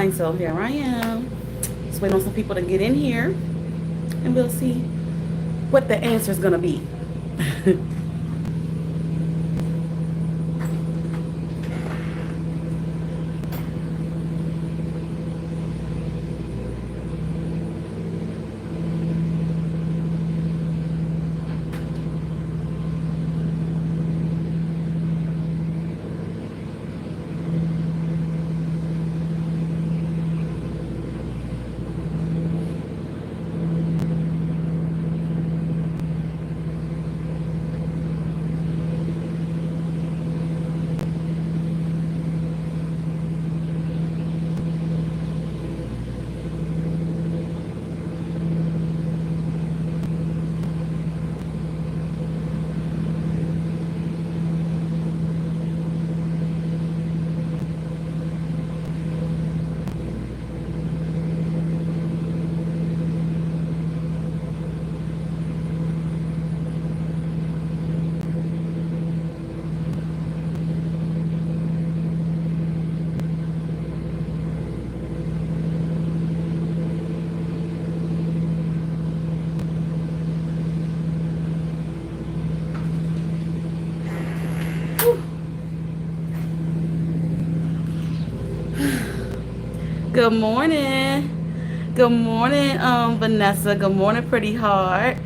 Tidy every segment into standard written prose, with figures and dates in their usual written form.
line. So here I am. Just waiting on some people to get in here, and we'll see what the answer is gonna be. Good morning. Good morning, Vanessa. Good morning, Pretty Heart.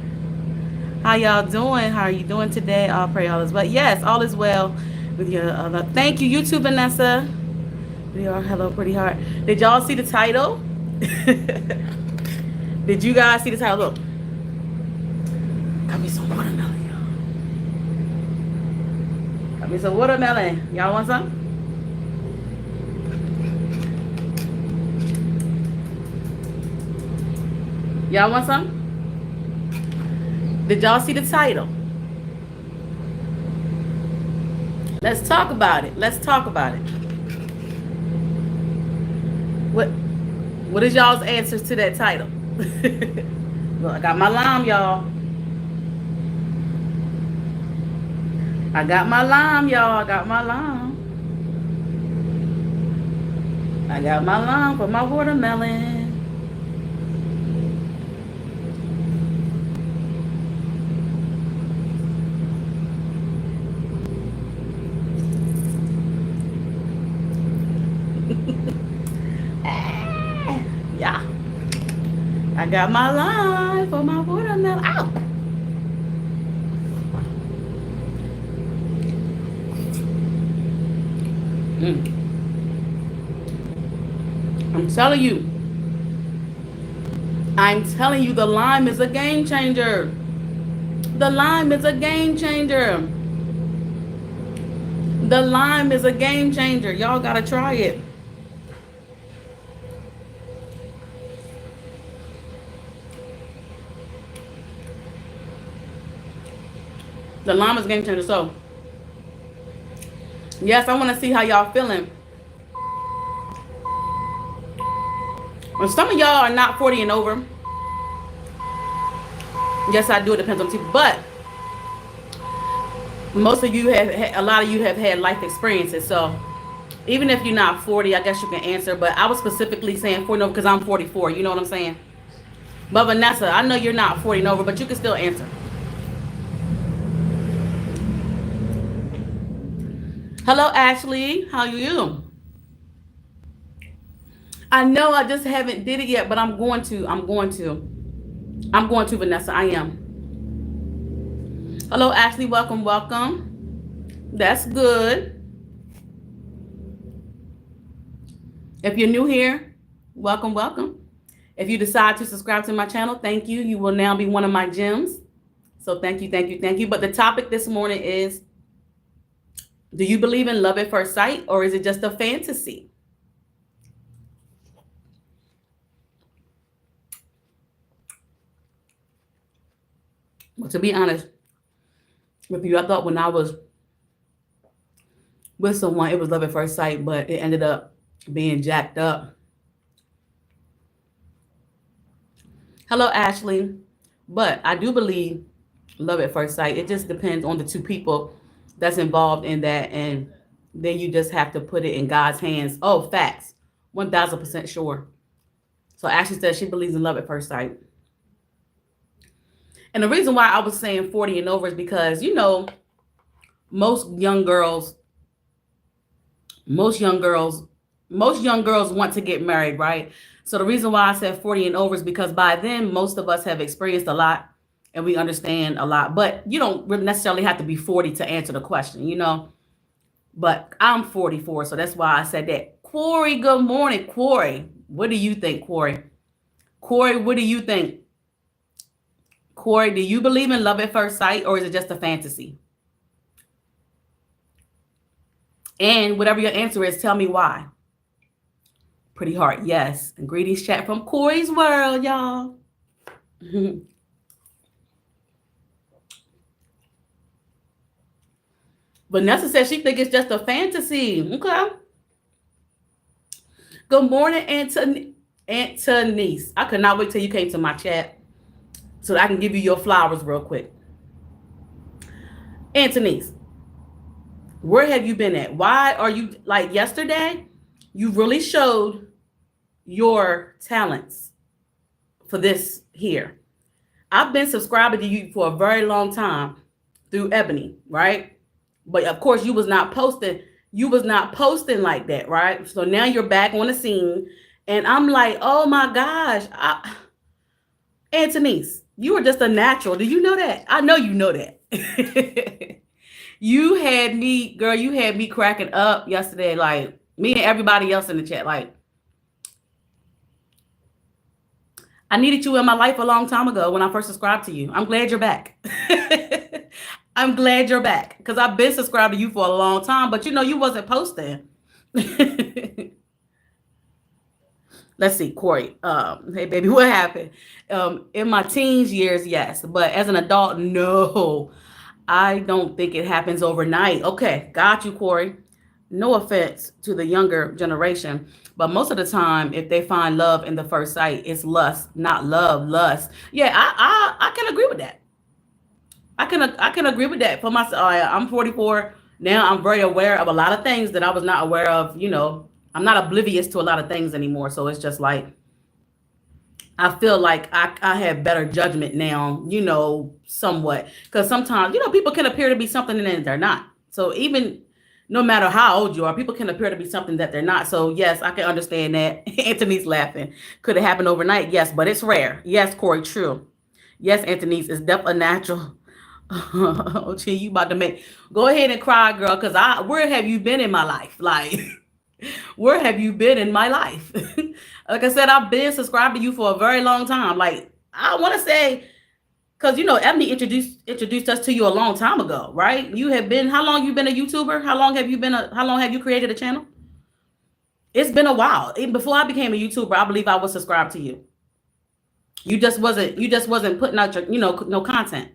How y'all doing? How are you doing today? I'll pray all is well. Yes, all is well with your thank you, YouTube, Vanessa. We are hello, Pretty Heart. Did y'all see the title? Did you guys see the title? Look. Got me some watermelon, y'all. Got me some watermelon. Y'all want some? Y'all want some? Did y'all see the title? Let's talk about it. Let's talk about it. What is y'all's answers to that title? Look, I got my lime, y'all. I got my lime, y'all. I got my lime. I got my lime for my watermelon. Yeah. I got my lime for my watermelon. Ow! I'm telling you, the lime is a game changer. The lime is a game changer. The lime is a game changer. Y'all gotta try it. The lime is a game changer. So, yes, I want to see how y'all feeling. Well, some of y'all are not 40 and over. Yes, I do. It depends on the people. But most of you a lot of you have had life experiences. So even if you're not 40, I guess you can answer. But I was specifically saying 40 and over because I'm 44. You know what I'm saying? But Vanessa, I know you're not 40 and over, but you can still answer. Hello, Ashley. How are you? I know I just haven't did it yet, but I'm going to, Vanessa. I am. Hello, Ashley. Welcome, welcome. That's good. If you're new here, welcome, welcome. If you decide to subscribe to my channel, thank you. You will now be one of my gems. So thank you, thank you, thank you. But the topic this morning is, do you believe in love at first sight, or is it just a fantasy? Well, to be honest with you, I thought when I was with someone, it was love at first sight, but it ended up being jacked up. Hello, Ashley. But I do believe love at first sight. It just depends on the two people that's involved in that, and then you just have to put it in God's hands. Oh, facts. 1000% sure. So Ashley says she believes in love at first sight. And the reason why I was saying 40 and over is because, most young girls, most young girls, most young girls want to get married, right? So the reason why I said 40 and over is because by then, most of us have experienced a lot and we understand a lot. But you don't necessarily have to be 40 to answer the question. But I'm 44, so that's why I said that. Corey, good morning. Corey, what do you think, Corey? Corey, what do you think? Corey, do you believe in love at first sight, or is it just a fantasy? And whatever your answer is, tell me why. Pretty hard, yes. And greetings chat from Corey's world, y'all. Vanessa says she thinks it's just a fantasy. Okay. Good morning, Antonice. I could not wait till you came to my chat so that I can give you your flowers real quick. Antonice, where have you been at? Why are you, like yesterday, you really showed your talents for this here. I've been subscribing to you for a very long time through Ebony, right? But of course, you was not posting like that, right? So now you're back on the scene, and I'm like, oh my gosh, Antonice, you were just a natural. Do you know that? I know you know that. You had me cracking up yesterday, like me and everybody else in the chat. Like, I needed you in my life a long time ago when I first subscribed to you. I'm glad you're back. I'm glad you're back because I've been subscribed to you for a long time, but you wasn't posting. Let's see, Corey. Hey, baby, what happened? In my teens years, yes, but as an adult, no. I don't think it happens overnight. Okay, got you, Corey. No offense to the younger generation, but most of the time, if they find love in the first sight, it's lust, not love, lust. Yeah, I can agree with that. I can agree with that for myself. I'm 44 now. I'm very aware of a lot of things that I was not aware of. I'm not oblivious to a lot of things anymore. So it's just like I feel like I have better judgment now. Somewhat, because sometimes people can appear to be something and then they're not. So even no matter how old you are, people can appear to be something that they're not. So yes, I can understand that. Anthony's laughing. Could it happen overnight? Yes, but it's rare. Yes, Corey, true. Yes, Anthony's is definitely natural. Oh, gee, you about to go ahead and cry, girl, because where have you been in my life? Like, where have you been in my life? Like I said, I've been subscribed to you for a very long time. Like, I want to say, because Ebony introduced us to you a long time ago, right? You have been, how long you been a YouTuber? How long have you created a channel? It's been a while. Even before I became a YouTuber, I believe I was subscribed to you. You just wasn't putting out your, no content.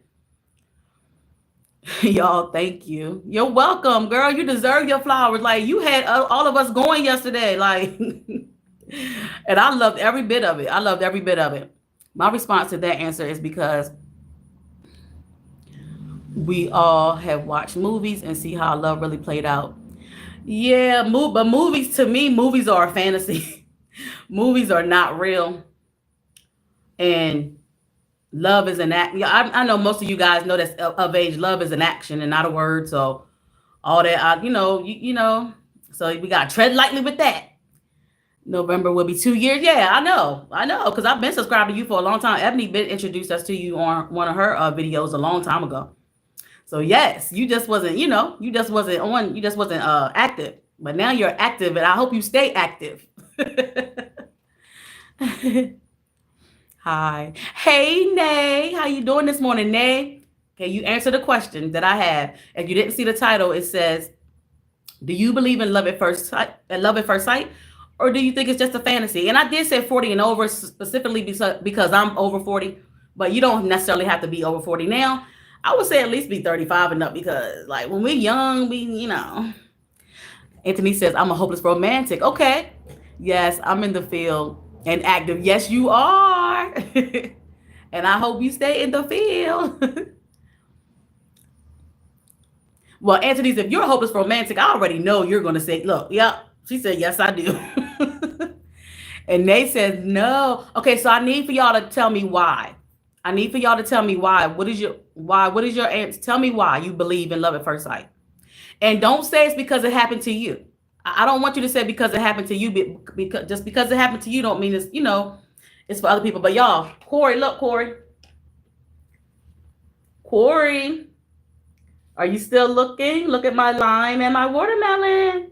Y'all, thank you. You're welcome, girl. You deserve your flowers. Like, you had all of us going yesterday. Like, and I loved every bit of it. My response to that answer is because we all have watched movies and see how love really played out. Yeah, but movies, to me, movies are a fantasy. Movies are not real. And love is an act. Yeah, I know most of you guys know that's of age. Love is an action and not a word. So all that, so we got to tread lightly with that. November will be 2 years. Yeah, I know. Because I've been subscribed to you for a long time. Ebony introduced us to you on one of her videos a long time ago. So yes, you just wasn't active. But now you're active, and I hope you stay active. Hi. Hey, Nay. How you doing this morning, Nay? Okay, you answer the question that I have. If you didn't see the title, it says, do you believe in love at first sight? Or do you think it's just a fantasy? And I did say 40 and over specifically because I'm over 40, but you don't necessarily have to be over 40 now. I would say at least be 35 and up because, like, when we're young, Anthony says, I'm a hopeless romantic. Okay. Yes, I'm in the field and active. Yes, you are. And I hope you stay in the field. Well, Anthony's, if you're a hopeless romantic, I already know you're going to say, look, yeah. She said, yes, I do. And they said no. Okay, so I need for y'all to tell me why. I need for y'all to tell me why. What is your why? What is your answer? Tell me why you believe in love at first sight. And don't say it's because it happened to you. I don't want you to say because it happened to you, because just because it happened to you don't mean it's for other people. But y'all, Corey, look, Corey, are you still looking? Look at my lime and my watermelon.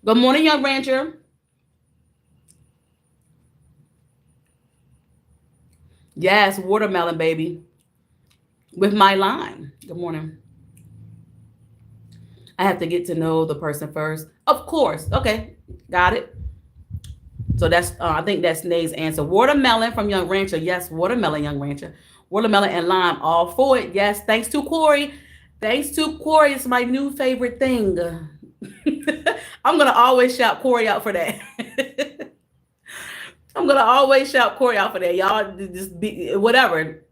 Good morning, young rancher. Yes, watermelon, baby, with my lime. Good morning. I have to get to know the person first. Of course. Okay, got it. So that's I think that's Nay's answer. Watermelon from Young Rancher. Yes, watermelon, Young Rancher. Watermelon and lime, all for it. Yes, thanks to Corey. Thanks to Corey. It's my new favorite thing. I'm gonna always shout Corey out for that. I'm gonna always shout Corey out for that. Y'all just be whatever.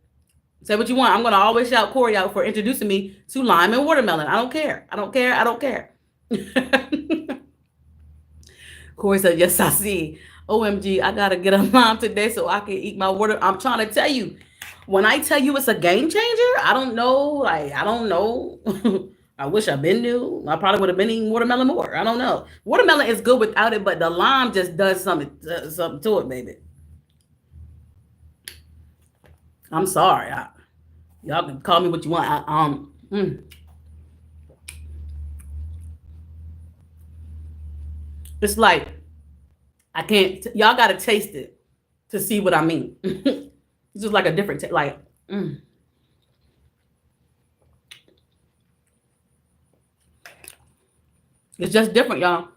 Say what you want. I'm gonna always shout Corey out for introducing me to lime and watermelon. I don't care. I don't care. I don't care. Corey said, "Yes, I see. OMG, I gotta get a lime today so I can eat my water." I'm trying to tell you. When I tell you it's a game changer, I don't know. Like I don't know. I wish I've been new. I probably would have been eating watermelon more. I don't know. Watermelon is good without it, but the lime just does something to it, baby. I'm sorry. Y'all can call me what you want. It's like I can't. Y'all got to taste it to see what I mean. It's just like a different like. Mm. It's just different, y'all.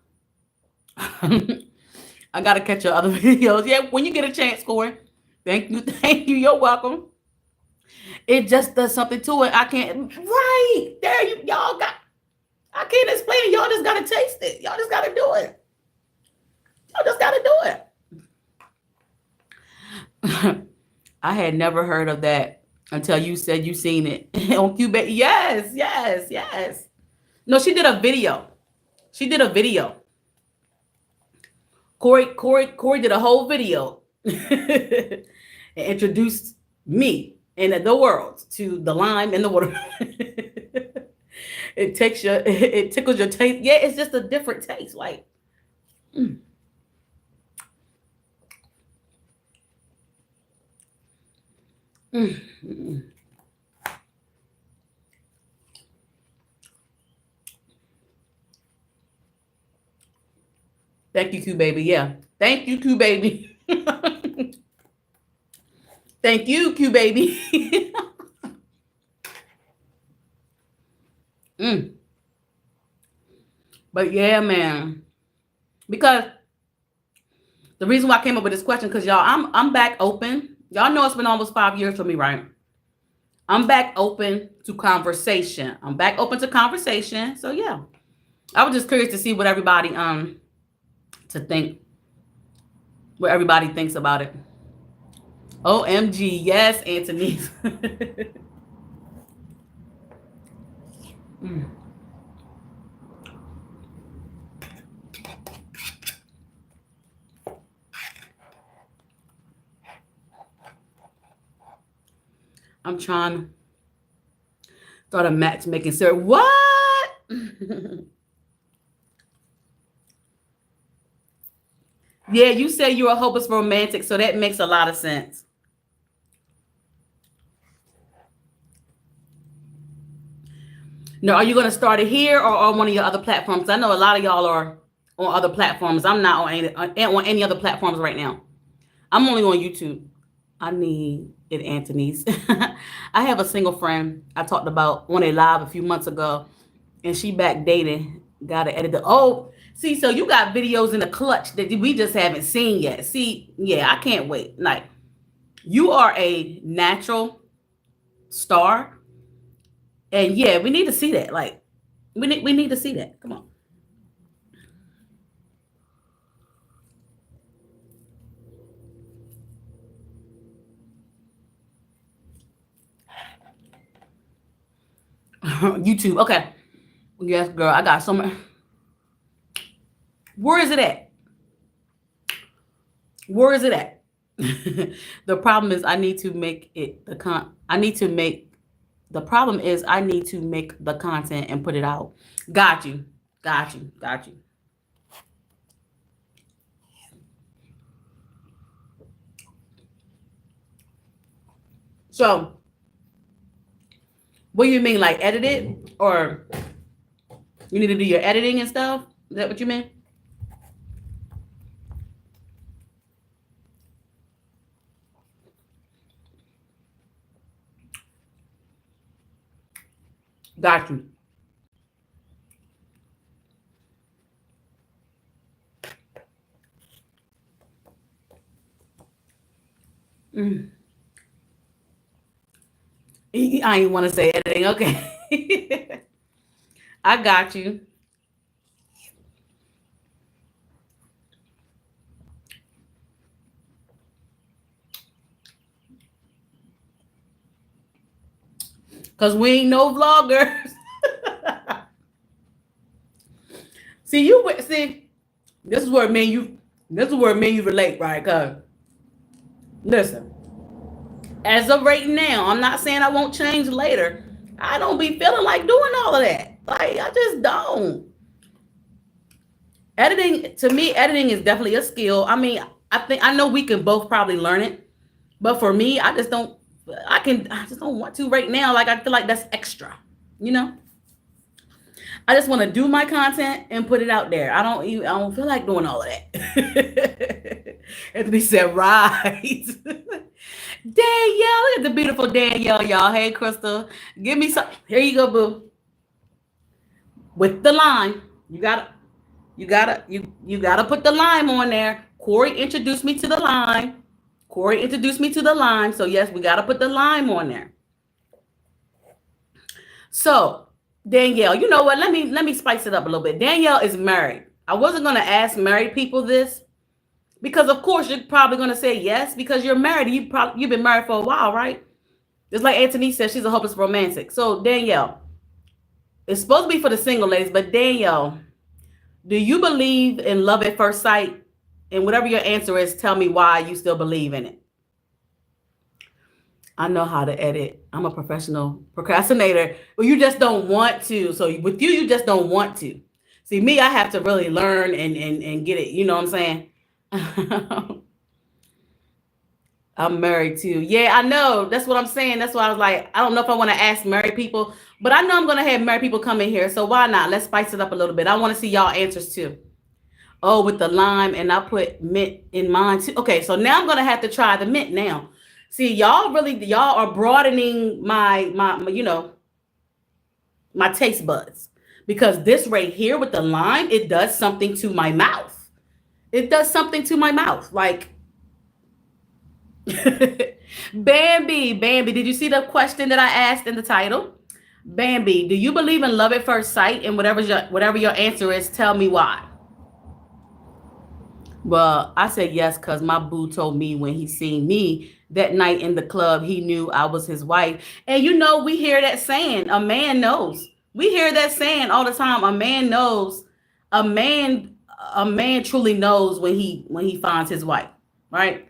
I gotta catch your other videos. Yeah, when you get a chance, Corey. Thank you, thank you. You're welcome. It just does something to it. I can't. Right there, y'all got. I can't explain it. Y'all just gotta taste it. Y'all just gotta do it. Y'all just gotta do it. I had never heard of that until you said you seen it on Cubase. Yes, yes, yes. No, she did a video. She did a video. Corey did a whole video and introduced me and the world to the lime and the water. It tickles your taste. Yeah, it's just a different taste. Like, mm. Mm. Thank you, Q baby. Yeah, thank you, Q baby. Thank you, Q baby. Mm. But yeah, man, because the reason why I came up with this question, because y'all, I'm back open. Y'all know it's been almost 5 years for me, right? I'm back open to conversation. I'm back open to conversation. So yeah, I was just curious to see what everybody to think, what everybody thinks about it. OMG, yes, Anthony. Mm. I'm trying to start a matchmaking service. What? Yeah, you say you're a hopeless romantic, so that makes a lot of sense. Now, are you going to start it here or on one of your other platforms? I know a lot of y'all are on other platforms. I'm not on any other platforms right now. I'm only on YouTube. I need it, Anthony's. I have a single friend I talked about on a live a few months ago, and she back dating. Got to edit the. Oh, see, so you got videos in the clutch that we just haven't seen yet. See, yeah, I can't wait. Like, you are a natural star, and yeah, we need to see that. Like, we need to see that. Come on. YouTube. Okay. Yes, girl. I got so much. Where is it at? Where is it at? The problem is I need to make it the con. I need to make. The problem is I need to make the content and put it out. Got you. Got you. Got you. So, what do you mean, like edit it, or you need to do your editing and stuff? Is that what you mean? Got you. Mm. I ain't want to say editing. Okay. I got you. Cause we ain't no vloggers. See you. See, this is where me and you. This is where me and you relate, right? Cause listen, as of right now, I'm not saying I won't change later. I don't be feeling like doing all of that. Like I just don't. Editing to me, editing is definitely a skill. I mean, I know we can both probably learn it, but for me, I just don't. I just don't want to right now. Like I feel like that's extra. You know. I just want to do my content and put it out there. I don't feel like doing all of that. Anthony said, right. Danielle, look at the beautiful Danielle, y'all. Hey, Crystal. Give me some. Here you go, boo. With the lime. You gotta put the lime on there. Corey introduced me to the lime. Corey introduced me to the lime. So yes, we gotta put the lime on there. So Danielle, you know what? Let me spice it up a little bit. Danielle is married. I wasn't gonna ask married people this because of course you're probably gonna say yes because you're married. You've been married for a while, right? Just like Anthony said, she's a hopeless romantic. So Danielle, it's supposed to be for the single ladies, but Danielle, do you believe in love at first sight? And whatever your answer is, tell me why you still believe in it. I know how to edit. I'm a professional procrastinator. But you just don't want to. So with you, you just don't want to. See, me, I have to really learn and get it. You know what I'm saying? I'm married too. Yeah, I know. That's what I'm saying. That's why I was like, I don't know if I want to ask married people, but I know I'm going to have married people come in here. So why not? Let's spice it up a little bit. I want to see y'all answers too. Oh, with the lime, and I put mint in mine too. Okay, so now I'm gonna have to try the mint now. See, y'all are broadening my my taste buds because this right here with the lime, it does something to my mouth. It does something to my mouth. Like Bambi, did you see the question that I asked in the title? Bambi, do you believe in love at first sight? And whatever your answer is, tell me why. Well, I said yes because my boo told me when he seen me that night in the club, he knew I was his wife. And you know, we hear that saying, a man knows. We hear that saying all the time. A man knows. A man, a man truly knows when he finds his wife, right?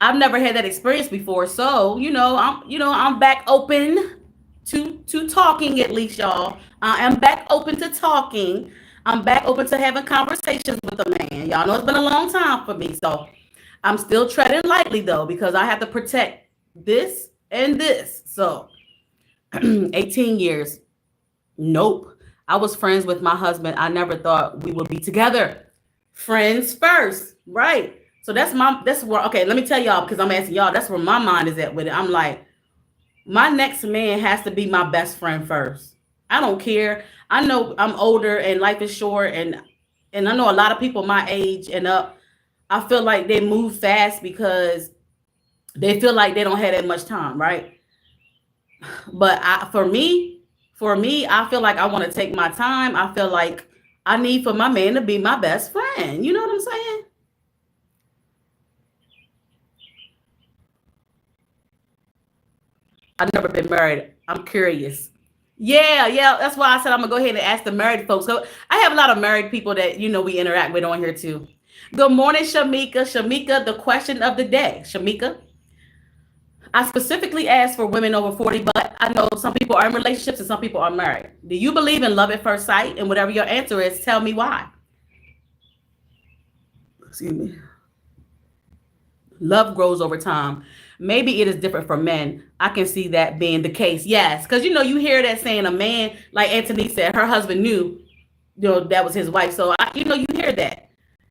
I've never had that experience before, so I'm back open to talking at least, y'all. I am back open to talking. I'm back open to having conversations with a man. Y'all know it's been a long time for me, so I'm still treading lightly though because I have to protect this and this. So 18 years. Nope. I was friends with my husband. I never thought we would be together. Friends first, right? So that's where okay, let me tell y'all because I'm asking y'all, that's where my mind is at with it. I'm like, my next man has to be my best friend first. I don't care. I know I'm older and life is short and I know a lot of people my age and up, I feel like they move fast because they feel like they don't have that much time, right? But for me, I feel like I want to take my time. I feel like I need for my man to be my best friend. You know what I'm saying? I've never been married. I'm curious. Yeah, yeah. That's why I said I'm gonna go ahead and ask the married folks. So I have a lot of married people that we interact with on here too. Good morning, Shamika. Shamika, the question of the day. Shamika, I specifically asked for women over 40, but I know some people are in relationships and some people are married. Do you believe in love at first sight? And whatever your answer is, tell me why. Excuse me. Love grows over time. Maybe it is different for men. I can see that being the case. Yes, because you hear that saying a man, like Anthony said, her husband knew, that was his wife. So you hear that.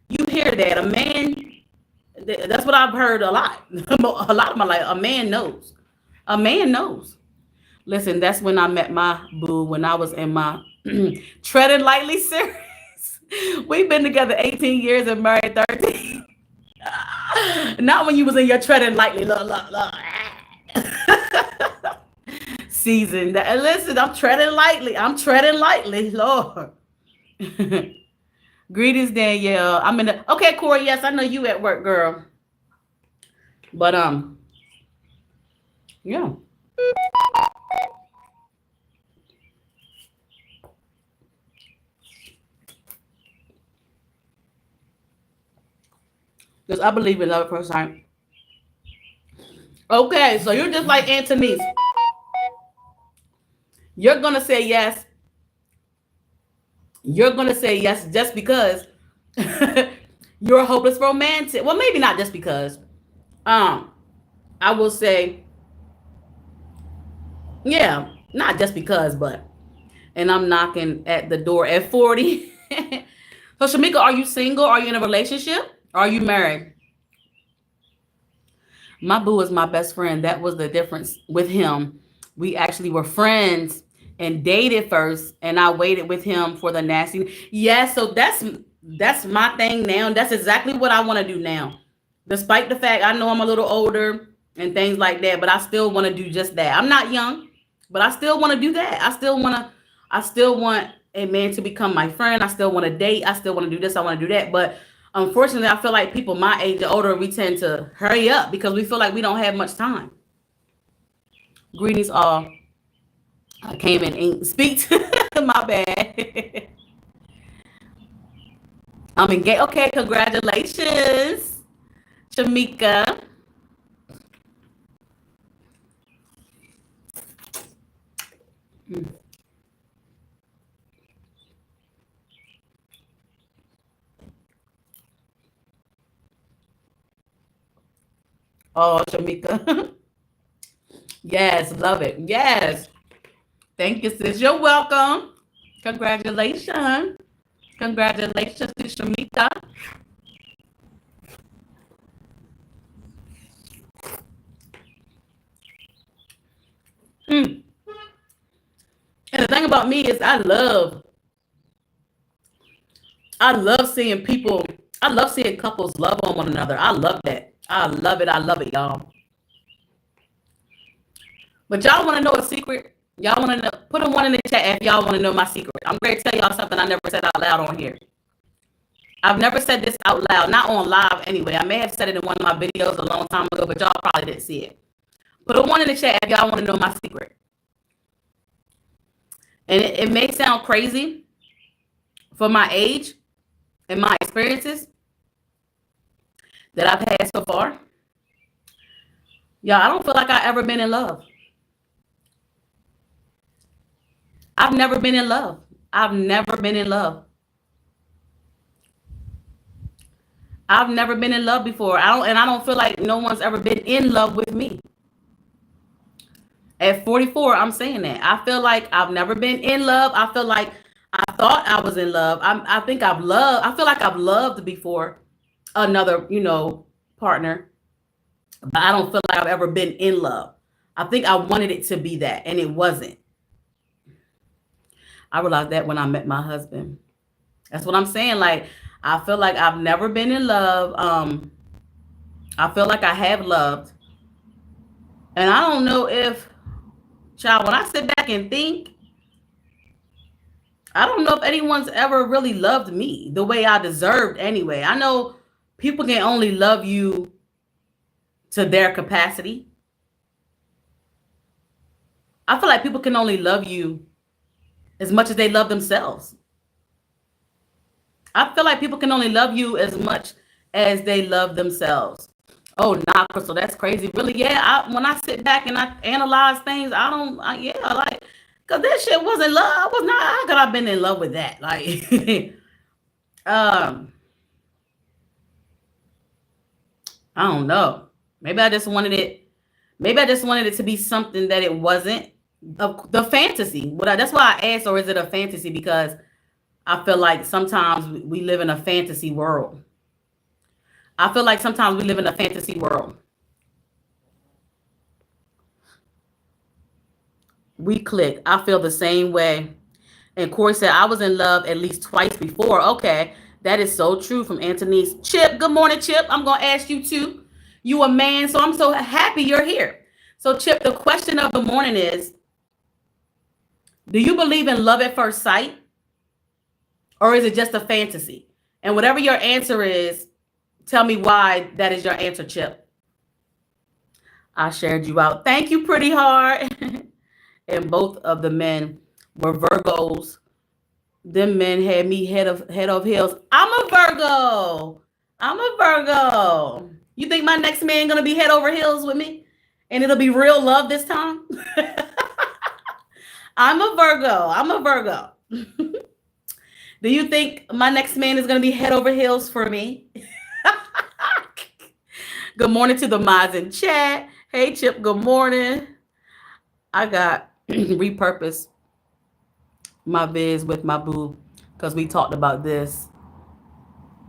You hear that a man. That's what I've heard a lot. A lot of my life. A man knows. A man knows. Listen, that's when I met my boo when I was in my treading lightly series. We've been together 18 years and married 13. Not when you was in your treading lightly season. Listen, I'm treading lightly. I'm treading lightly, Lord. Greetings, Danielle. I'm in the okay, Corey. Yes, I know you at work, girl. But yeah. Because I believe in love at first sight. Okay, so you're just like Anthony's. You're gonna say yes. You're gonna say yes just because you're a hopeless romantic. Well, maybe not just because. Um, I will say, yeah, not just because, but and I'm knocking at the door at 40. So Shamika, are you single? Are you in a relationship? Are you married? My boo is my best friend. That was the difference with him. We actually were friends and dated first, and I waited with him for the nasty. Yeah, so that's my thing now. That's exactly what I want to do now. Despite the fact I know I'm a little older and things like that, but I still want to do just that. I'm not young, but I still want to do that. I still want a man to become my friend. I still want to date. I still want to do this. I want to do that. But unfortunately, I feel like people my age and older, we tend to hurry up because we feel like we don't have much time. Greetings all. I came in and speak to my bad. I'm engaged. Okay, congratulations, Shamika. Oh, Shamika. Yes, love it. Yes. Thank you, sis. You're welcome. Congratulations. Congratulations to Shamika. Mm. And the thing about me is I love seeing people, I love seeing couples love on one another. I love that. I love it. I love it, y'all. But y'all want to know a secret? Y'all want to know? Put a one in the chat if y'all want to know my secret. I'm going to tell y'all something I never said out loud on here. I've never said this out loud, not on live anyway. I may have said it in one of my videos a long time ago, but y'all probably didn't see it. Put a one in the chat if y'all want to know my secret. And it may sound crazy for my age and my experiences that I've had so far. Y'all, I don't feel like I've ever been in love. I've never been in love. I've never been in love. I've never been in love before. I don't feel like no one's ever been in love with me. At 44, I'm saying that. I feel like I've never been in love. I feel like I thought I was in love. I think I feel like I've loved before another, partner, but I don't feel like I've ever been in love. I think I wanted it to be that, and it wasn't. I realized that when I met my husband. That's what I'm saying. Like, I feel like I've never been in love. I feel like I have loved. And I don't know if, child, when I sit back and think, I don't know if anyone's ever really loved me the way I deserved anyway. I know people can only love you to their capacity. I feel like people can only love you. as much as they love themselves. I feel like people can only love you as much as they love themselves. Oh, nah, Crystal, that's crazy. Really? Yeah. When I sit back and I analyze things, I don't. Yeah, like, cause that shit wasn't love. I was not. How could I been in love with that? Like, um, I don't know. Maybe I just wanted it. Maybe I just wanted it to be something that it wasn't. The fantasy. That's why I asked, or is it a fantasy? Because I feel like sometimes we live in a fantasy world. I feel like sometimes we live in a fantasy world. We click. I feel the same way. And Corey said, I was in love at least twice before. Okay. That is so true from Antonice. Chip, good morning, Chip. I'm going to ask you too. You a man, so I'm so happy you're here. So, Chip, the question of the morning is, do you believe in love at first sight? Or is it just a fantasy? And whatever your answer is, tell me why that is your answer, Chip. I shared you out. Thank you, pretty hard. And both of the men were Virgos. Them men had me head of heels. I'm a Virgo. I'm a Virgo. You think my next man gonna be head over heels with me? And it'll be real love this time? I'm a Virgo. I'm a Virgo. Do you think my next man is gonna be head over heels for me? Good morning to the mods in chat. Hey Chip, good morning. I got repurposed my vids with my boo because we talked about this.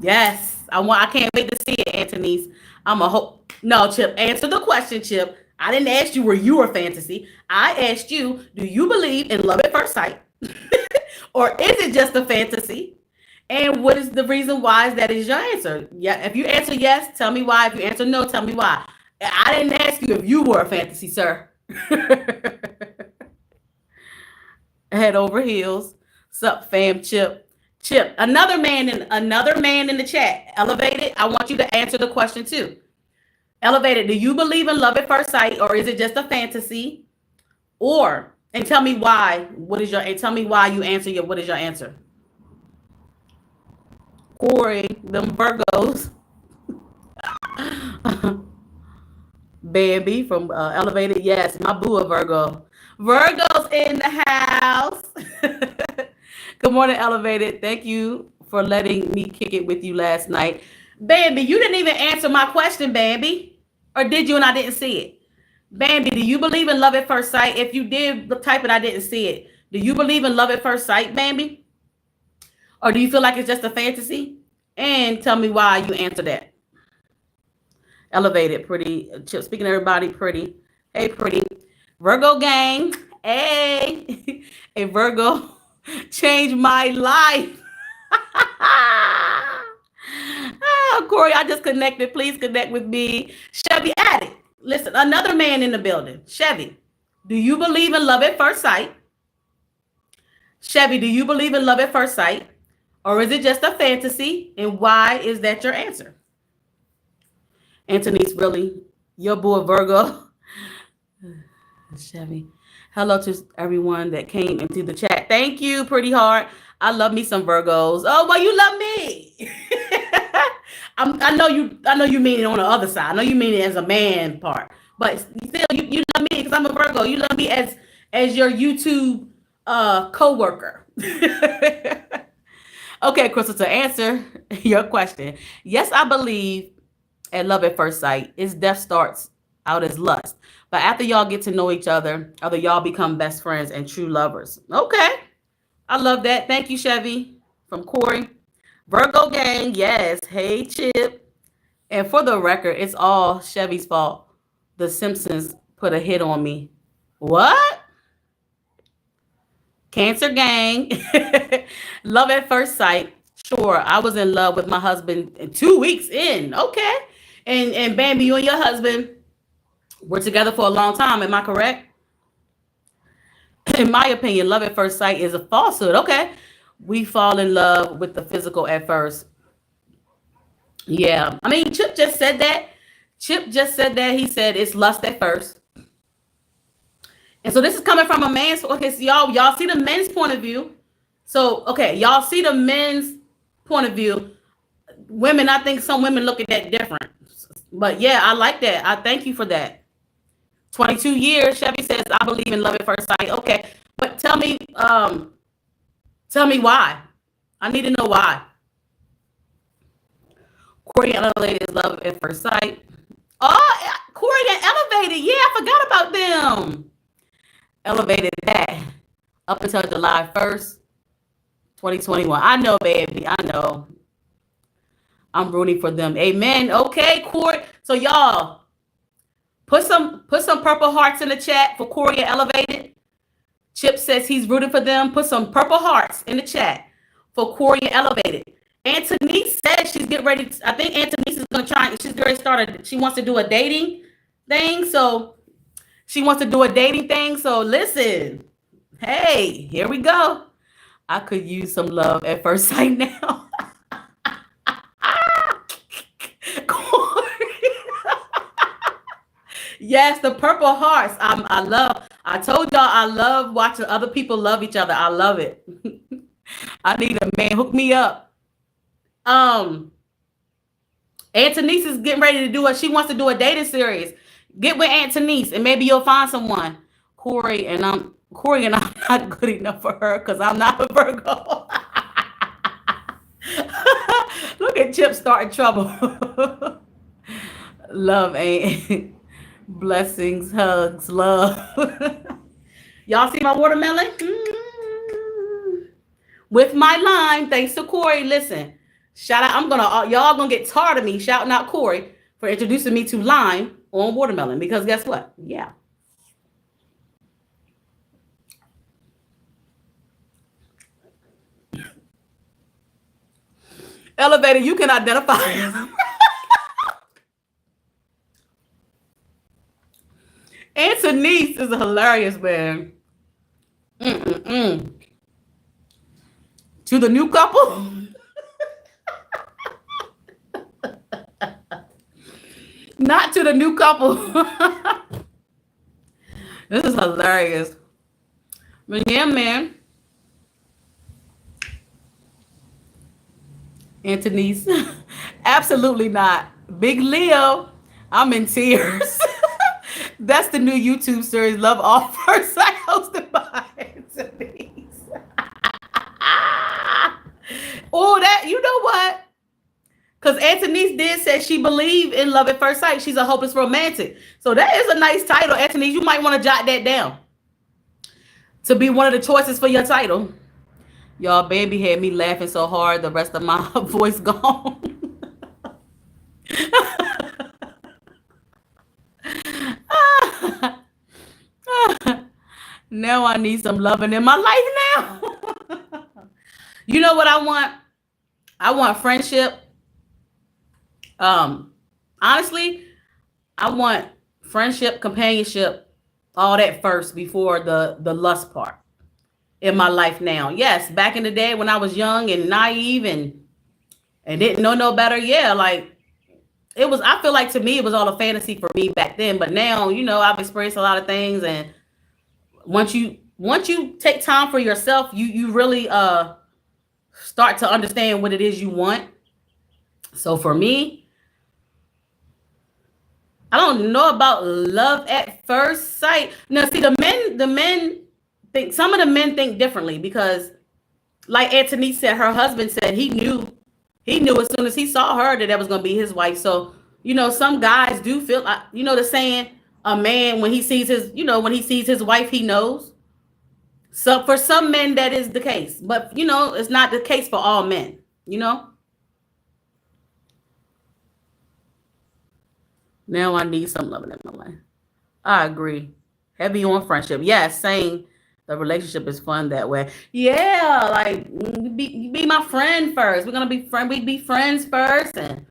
Yes, I can't wait to see it, Antonice. I'm a hope. No, Chip, answer the question, Chip. I didn't ask you were you a fantasy. I asked you, do you believe in love at first sight? Or is it just a fantasy? And what is the reason why that is your answer? Yeah, if you answer yes, tell me why. If you answer no, tell me why. I didn't ask you if you were a fantasy, sir. Head over heels. Sup, fam, Chip. Chip, another man in the chat. Elevated, I want you to answer the question too. Elevated, do you believe in love at first sight, or is it just a fantasy? Or, and tell me why. And tell me why you answer what is your answer? Corey, them Virgos. Bambi from Elevated. Yes, my boo a Virgo. Virgos in the house. Good morning, Elevated. Thank you for letting me kick it with you last night. Bambi, you didn't even answer my question, Bambi. Or did you and I didn't see it? Bambi, do you believe in love at first sight? If you did type it, I didn't see it. Do you believe in love at first sight, Bambi? Or do you feel like it's just a fantasy? And tell me why you answer that. Elevated, pretty. Speaking to everybody, pretty. Hey, pretty. Virgo gang. Hey. A Virgo changed my life. Corey, I just connected. Please connect with me. Chevy Addict. Listen, another man in the building. Chevy, do you believe in love at first sight? Chevy, do you believe in love at first sight? Or is it just a fantasy? And why is that your answer? Antonice, really? Your boy Virgo. Chevy. Hello to everyone that came into the chat. Thank you, pretty hard. I love me some Virgos. Oh, well, you love me. I know you mean it on the other side. I know you mean it as a man part. But still, you love me because I'm a Virgo. You love me as your YouTube co-worker. Okay, Crystal, to answer your question, yes, I believe at love at first sight. Its death starts out as lust. But after y'all get to know each other, y'all become best friends and true lovers. Okay. I love that. Thank you, Chevy, from Corey. Virgo gang, yes. Hey, Chip. And for the record, it's all Chevy's fault. The Simpsons put a hit on me. What? Cancer gang. Love at first sight. Sure, I was in love with my husband 2 weeks in. Okay. And Bambi, you and your husband were together for a long time. Am I correct? In my opinion, love at first sight is a falsehood. Okay. We fall in love with the physical at first. Yeah. I mean, Chip just said that. He said it's lust at first. And so this is coming from a man's. Okay, so y'all see the men's point of view. So okay, y'all see the men's point of view. Women, I think some women look at that different. But yeah, I like that. I thank you for that. 22 years, Chevy says, I believe in love at first sight. Okay, but tell me why. I need to know why. Corey and Elevated is love at first sight. Oh, Corey and Elevated. Yeah, I forgot about them. Elevated that up until July 1st, 2021. I know, baby. I know. I'm rooting for them. Amen. Okay, Corey. So y'all put some purple hearts in the chat for Corey and Elevated. Chip says he's rooting for them. Put some purple hearts in the chat for Corey and Elevated. Antonice says she's getting ready. I think Antonice is going to try. She's going to start. She wants to do a dating thing. So listen. Hey, here we go. I could use some love at first sight now. Yes, the purple hearts. I told y'all I love watching other people love each other. I love it. I need a man. Hook me up. Antonice is getting ready to do what she wants to do a dating series. Get with Antonice and maybe you'll find someone. Corey and I'm not good enough for her because I'm not a Virgo. Look at Chip starting trouble. Love ain't blessings, hugs, love. Y'all see my watermelon? With my lime, thanks to Corey. Listen, shout out. Y'all gonna get tired of me shouting out Corey for introducing me to lime on watermelon because guess what? Yeah. Elevator, you can identify. Antonice is hilarious, man. To the new couple. Not to the new couple. This is hilarious. But yeah, man. Antonice. Absolutely not. Big Leo. I'm in tears. That's the new YouTube series, Love Off First Sight, hosted by Antonice. Oh, that, you know what? Because Antonice did say she believed in love at first sight. She's a hopeless romantic. So that is a nice title, Antonice. You might want to jot that down to be one of the choices for your title. Y'all, baby had me laughing so hard, the rest of my voice gone. Now I need some loving in my life now. You know what I want? I want friendship. Honestly, I want friendship, companionship, all that first before the lust part in my life now. Yes, back in the day when I was young and naive and didn't know no better, yeah, like it was, I feel like to me it was all a fantasy for me back then, but now, you know, I've experienced a lot of things, and once you take time for yourself, you really start to understand what it is you want. So for me, I don't know about love at first sight. Now, see, the men think, some of the men think differently because, like Antonice said, her husband said he knew as soon as he saw her that was going to be his wife. So, you know, some guys do feel like, you know, the saying, a man, when he sees his wife, he knows. So for some men, that is the case, but you know, it's not the case for all men, you know? Now I need some loving in my life. I agree. Heavy on friendship. Yes, saying the relationship is fun that way. Yeah, like be my friend first. We're gonna be friend. We be friends first, and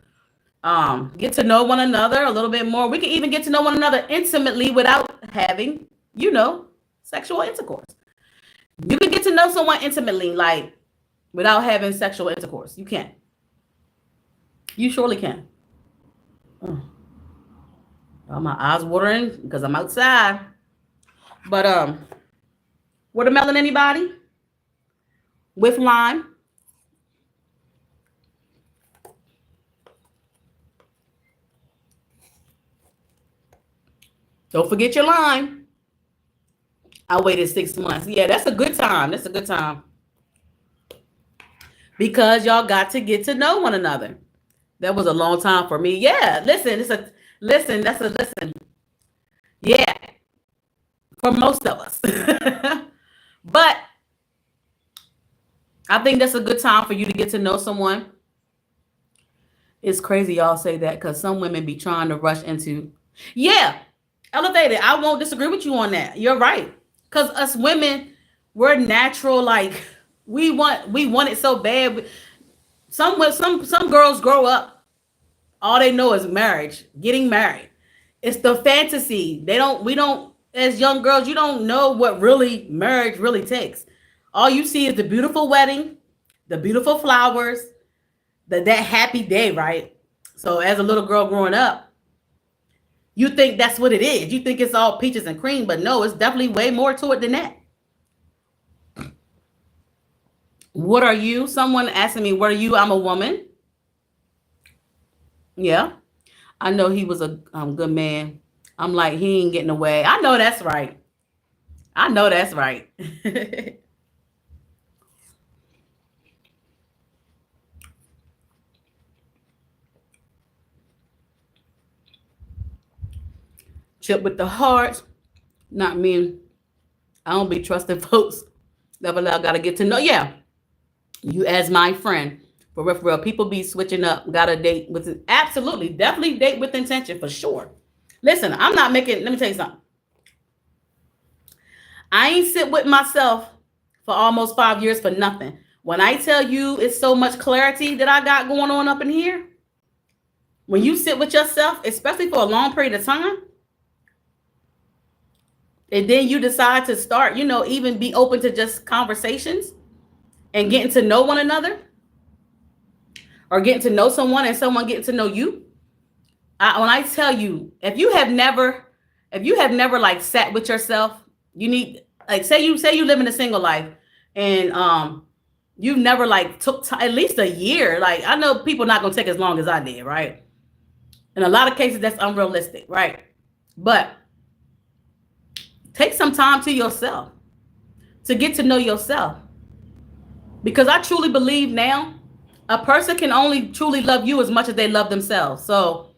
get to know one another a little bit more. We can even get to know one another intimately without having, you know, sexual intercourse. You can get to know someone intimately, like without having sexual intercourse. You can. You surely can. Oh, my eyes watering because I'm outside. But watermelon, anybody with lime? Don't forget your lime. I waited 6 months. Yeah, that's a good time. That's a good time because y'all got to get to know one another. That was a long time for me. Yeah, listen, it's a listen. That's a listen. Yeah, for most of us. But I think that's a good time for you to get to know someone. It's crazy y'all say that because some women be trying to rush into, yeah, elevated. I won't disagree with you on that. You're right. Because us women, we're natural. Like we want it so bad. Some girls grow up, all they know is marriage, getting married. It's the fantasy. They don't. We don't. As young girls, you don't know what really marriage really takes. All you see is the beautiful wedding, the beautiful flowers, that happy day, right? So as a little girl growing up, you think that's what it is. You think it's all peaches and cream, but no, it's definitely way more to it than that. What are you? Someone asking me, what are you? I'm a woman. Yeah. I know he was a good man. I'm like, he ain't getting away. I know that's right. I know that's right. Chip with the heart. Not me. I don't be trusting folks. Level out, gotta get to know. Yeah, you as my friend. For real, people be switching up. Gotta date with absolutely, definitely date with intention for sure. Listen, I'm not making. Let me tell you something. I ain't sit with myself for almost 5 years for nothing. When I tell you it's so much clarity that I got going on up in here, when you sit with yourself, especially for a long period of time, and then you decide to start, even be open to just conversations and getting to know one another, or getting to know someone and someone getting to know you. When I tell you, if you have never like sat with yourself, you need, like, say you live in a single life, and you've never like took at least a year. Like, I know people not gonna take as long as I did, right? In a lot of cases, that's unrealistic, right? But take some time to yourself to get to know yourself, because I truly believe now a person can only truly love you as much as they love themselves. So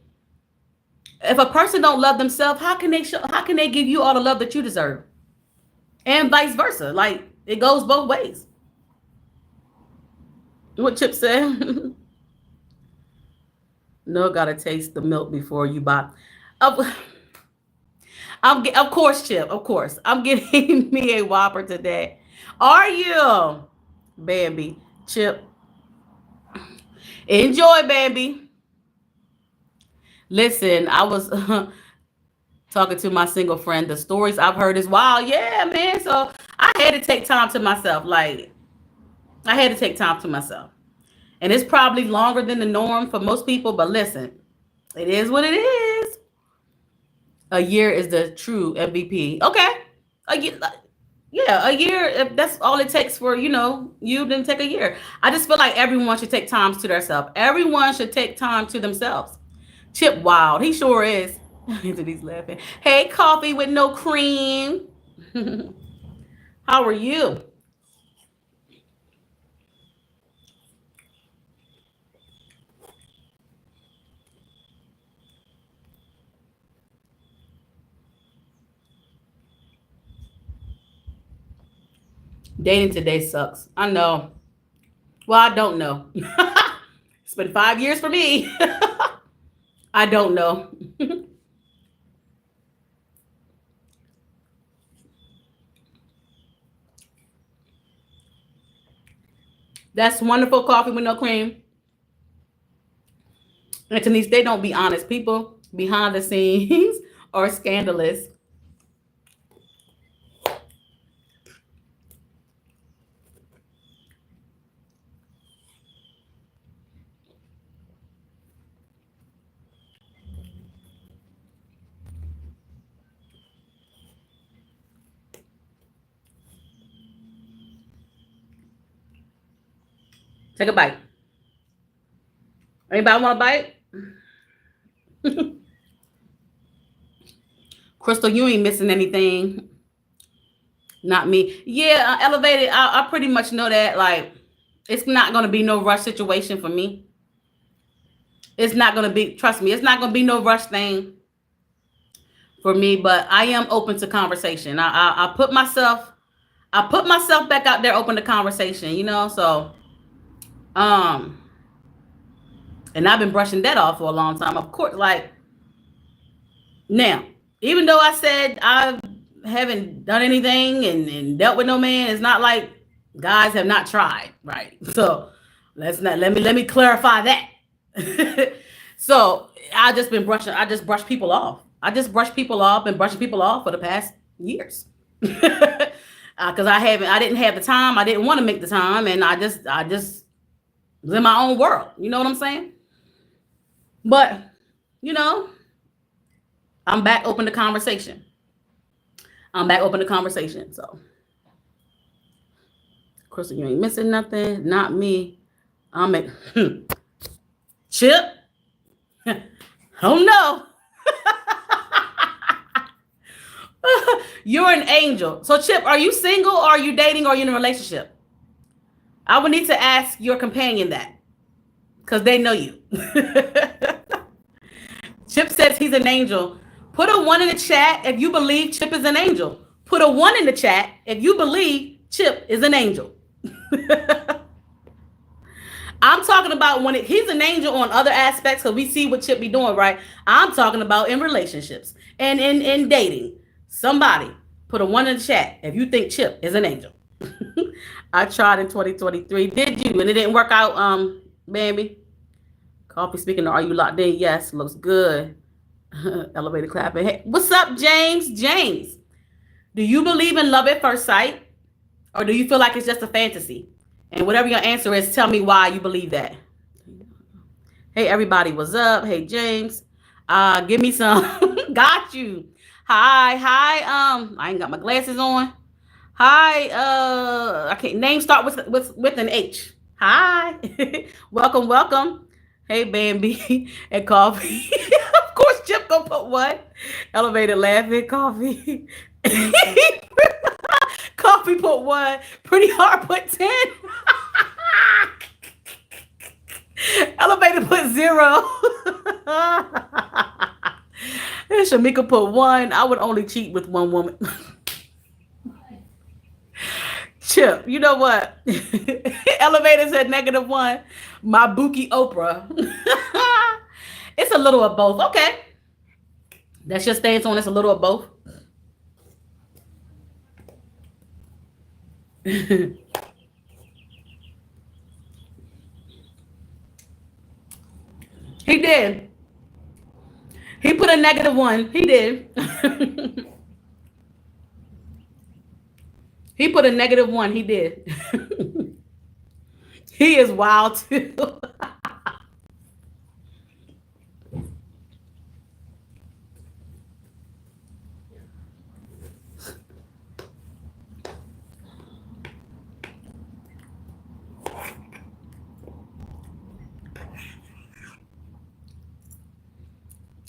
if a person don't love themselves, how can they give you all the love that you deserve, and vice versa? Like, it goes both ways. What Chip said. No, gotta taste the milk before you buy. Of, of course, Chip. Of course, I'm getting me a Whopper today. Are you, Bambi? Chip, enjoy, Bambi. Listen, I was talking to my single friend. The stories I've heard is wild. Yeah, man. So I had to take time to myself. Like, I had to take time to myself. And it's probably longer than the norm for most people, but listen, it is what it is. A year is the true MVP. Okay. A year, yeah, a year. If that's all it takes for, you didn't take a year. I just feel like everyone should take time to themselves. Everyone should take time to themselves. Chip Wild, he sure is. Anthony's laughing. Hey, coffee with no cream. How are you? Dating today sucks. I know. Well, I don't know. It's been 5 years for me. I don't know. That's wonderful coffee with no cream. And Denise, they don't be honest. People behind the scenes are scandalous. Take a bite. Anybody want a bite? Crystal, you ain't missing anything. Not me. Yeah, elevated. I pretty much know that. Like, it's not gonna be no rush situation for me. It's not gonna be. Trust me, it's not gonna be no rush thing for me. But I am open to conversation. I put myself. I put myself back out there, open to conversation. You know, so um, and I've been brushing that off for a long time. Of course, like now, even though I said I haven't done anything and dealt with no man, it's not like guys have not tried, right? So let me clarify that. So I just brush people off. I just brush people off and brushing people off for the past years. Because I didn't have the time, I didn't want to make the time, and I just was in my own world. You know what I'm saying? But you know, I'm back open to conversation. I'm back open to conversation. So, Crystal, you ain't missing nothing. Not me. I'm at Chip. Oh no. You're an angel. So, Chip, are you single or are you dating or are you in a relationship? I would need to ask your companion that because they know you. Chip says he's an angel. Put a 1 in the chat if you believe Chip is an angel. Put a 1 in the chat if you believe Chip is an angel. I'm talking about when he's an angel on other aspects, because we see what Chip be doing, right? I'm talking about in relationships and in dating. Somebody put a 1 in the chat if you think Chip is an angel. I tried in 2023. Did you? And it didn't work out, baby. Coffee speaking, are you locked in? Yes, looks good. Elevator clapping. Hey, what's up, James? James, do you believe in love at first sight, or do you feel like it's just a fantasy? And whatever your answer is, tell me why you believe that. Hey, everybody, what's up? Hey, James, give me some. Got you. Hi. I ain't got my glasses on. Hi. I can't. Name start with an H. Hi. Welcome. Hey, Bambi and Coffee. Of course, Chip gonna put what? Elevated laughing, Coffee. Coffee put 1. Pretty hard put 10. Elevator put 0. And Shamika put 1. I would only cheat with 1 woman. Chip, you know what? Elevator said -1. My Buki Oprah. It's a little of both. Okay. That's your stance on it's a little of both. He did. He put a -1. He did. He put a -1. He did. He is wild too.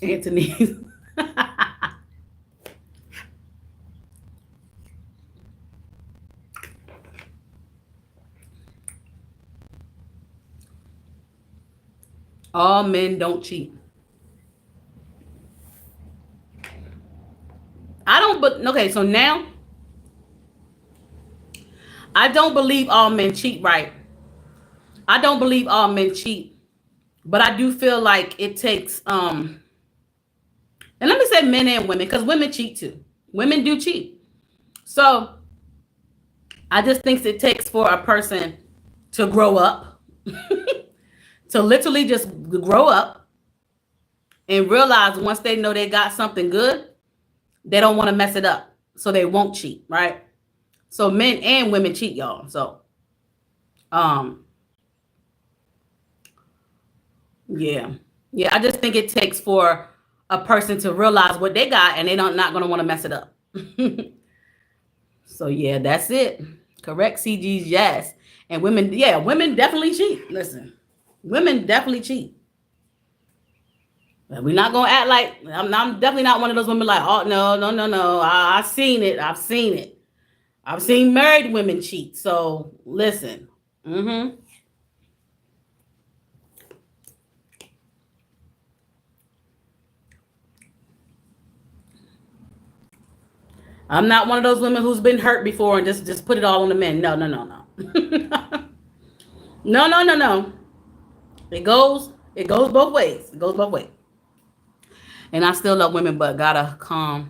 Anthony. All men don't cheat. I don't, but okay, so now I don't believe all men cheat, right? I don't believe all men cheat, but I do feel like it takes and let me say men and women, because women cheat too. Women do cheat. So I just think it takes for a person to grow up, to literally just grow up and realize once they know they got something good, they don't want to mess it up. So they won't cheat, right? So men and women cheat, y'all. So yeah. I just think it takes for a person to realize what they got and they don't not gonna want to mess it up. So yeah, that's it. Correct, CG's yes. And women, yeah, women definitely cheat. Listen, women definitely cheat. We're not gonna act like I'm definitely not one of those women like, oh no, no, no, no. I've seen it. I've seen it. I've seen married women cheat. So listen. I'm not one of those women who's been hurt before and just put it all on the men. No, no, no, no. No, no, no, no. It goes both ways. It goes both ways. And I still love women, but gotta call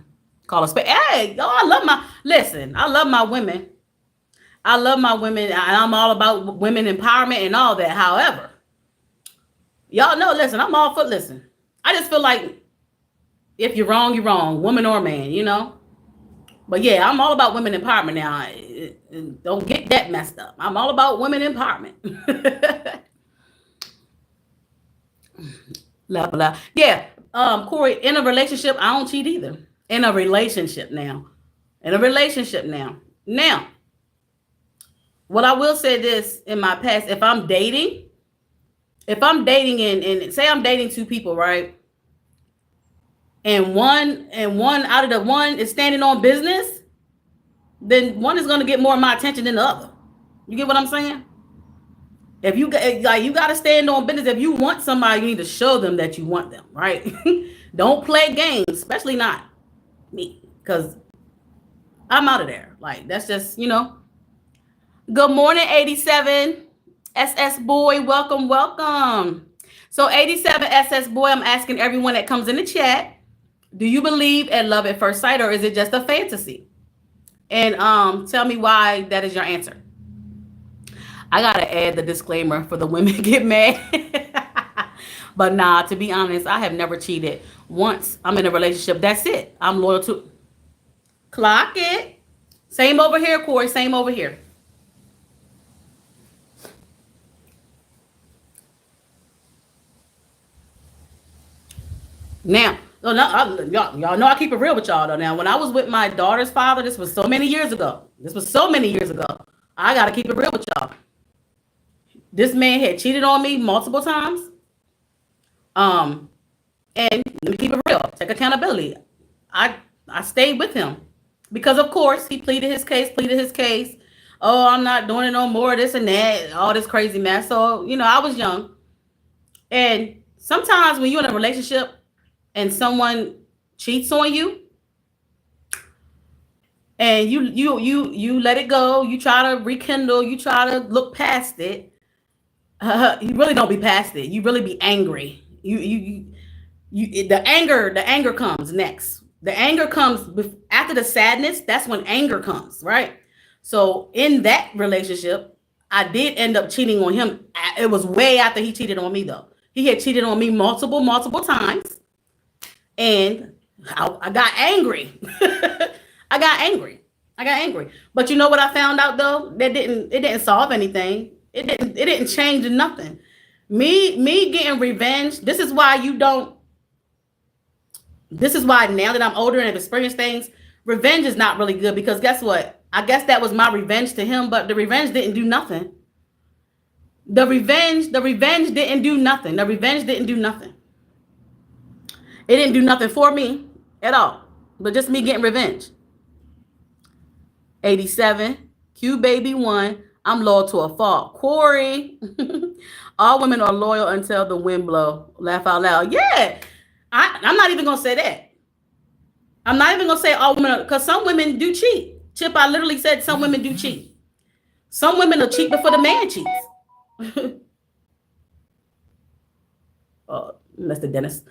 a spade. Hey, yo, I love my women. I love my women, and I'm all about women empowerment and all that. However, y'all know, listen, I'm all for listen. I just feel like if you're wrong, you're wrong, woman or man, you know. But yeah, I'm all about women empowerment now. Don't get that messed up. I'm all about women empowerment. La, blah. Yeah, Corey, in a relationship, I don't cheat either. In a relationship now. In a relationship now. Now, what I will say this in my past, if I'm dating and say I'm dating two people, right? And one out of the one is standing on business, then one is gonna get more of my attention than the other. You get what I'm saying? If you like, you gotta stand on business. If you want somebody, you need to show them that you want them, right? Don't play games, especially not me, because I'm out of there. Like that's just Good morning, 87 SS boy. Welcome, welcome. So 87 SS boy, I'm asking everyone that comes in the chat, do you believe in love at first sight or is it just a fantasy? And tell me why that is your answer. I gotta add the disclaimer for the women get mad. But nah, to be honest, I have never cheated. Once I'm in a relationship, that's it. I'm loyal to clock it. Same over here, Corey. Same over here. Now, y'all know I keep it real with y'all though. Now, when I was with my daughter's father, this was so many years ago. I gotta keep it real with y'all. This man had cheated on me multiple times. Um, and let me keep it real. Take accountability. I I stayed with him because, of course, he pleaded his case. Oh, I'm not doing it no more. This and that, all this crazy mess. So I was young, and sometimes when you're in a relationship and someone cheats on you and you let it go, you try to rekindle, you try to look past it. You really don't be past it. You really be angry. The anger comes next. The anger comes after the sadness. That's when anger comes, right? So in that relationship, I did end up cheating on him. It was way after he cheated on me, though. He had cheated on me multiple times, and I got angry. I got angry. But you know what I found out though? It didn't solve anything. It didn't change nothing. Me getting revenge. This is why now that I'm older and have experienced things, revenge is not really good because guess what? I guess that was my revenge to him, but the revenge didn't do nothing. The revenge didn't do nothing. It didn't do nothing for me at all. But just me getting revenge. 87, Q baby 1. I'm loyal to a fault. Corey. All women are loyal until the wind blow. Laugh out loud. Yeah. I'm not even gonna say that. I'm not even gonna say all women, because some women do cheat. Chip, I literally said some women do cheat. Some women will cheat before the man cheats. Mr. Dennis.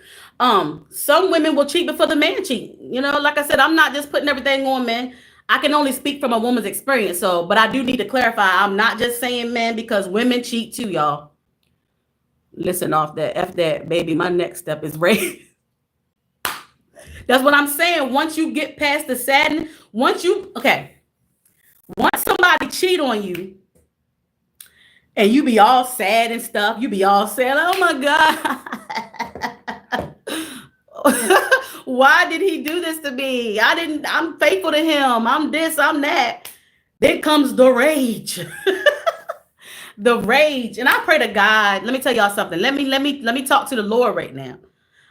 Some women will cheat before the man cheat. Like I said, I'm not just putting everything on men. I can only speak from a woman's experience. But I do need to clarify. I'm not just saying men because women cheat too, y'all. Listen off that. F that, baby. My next step is rape. That's what I'm saying. Once you get past the sadness, once somebody cheat on you and you be all sad and stuff, you be all sad, oh my God. Why did he do this to me? I'm faithful to him. I'm this, I'm that. Then comes the rage. The rage. And I pray to God. Let me tell y'all something. Let me talk to the Lord right now.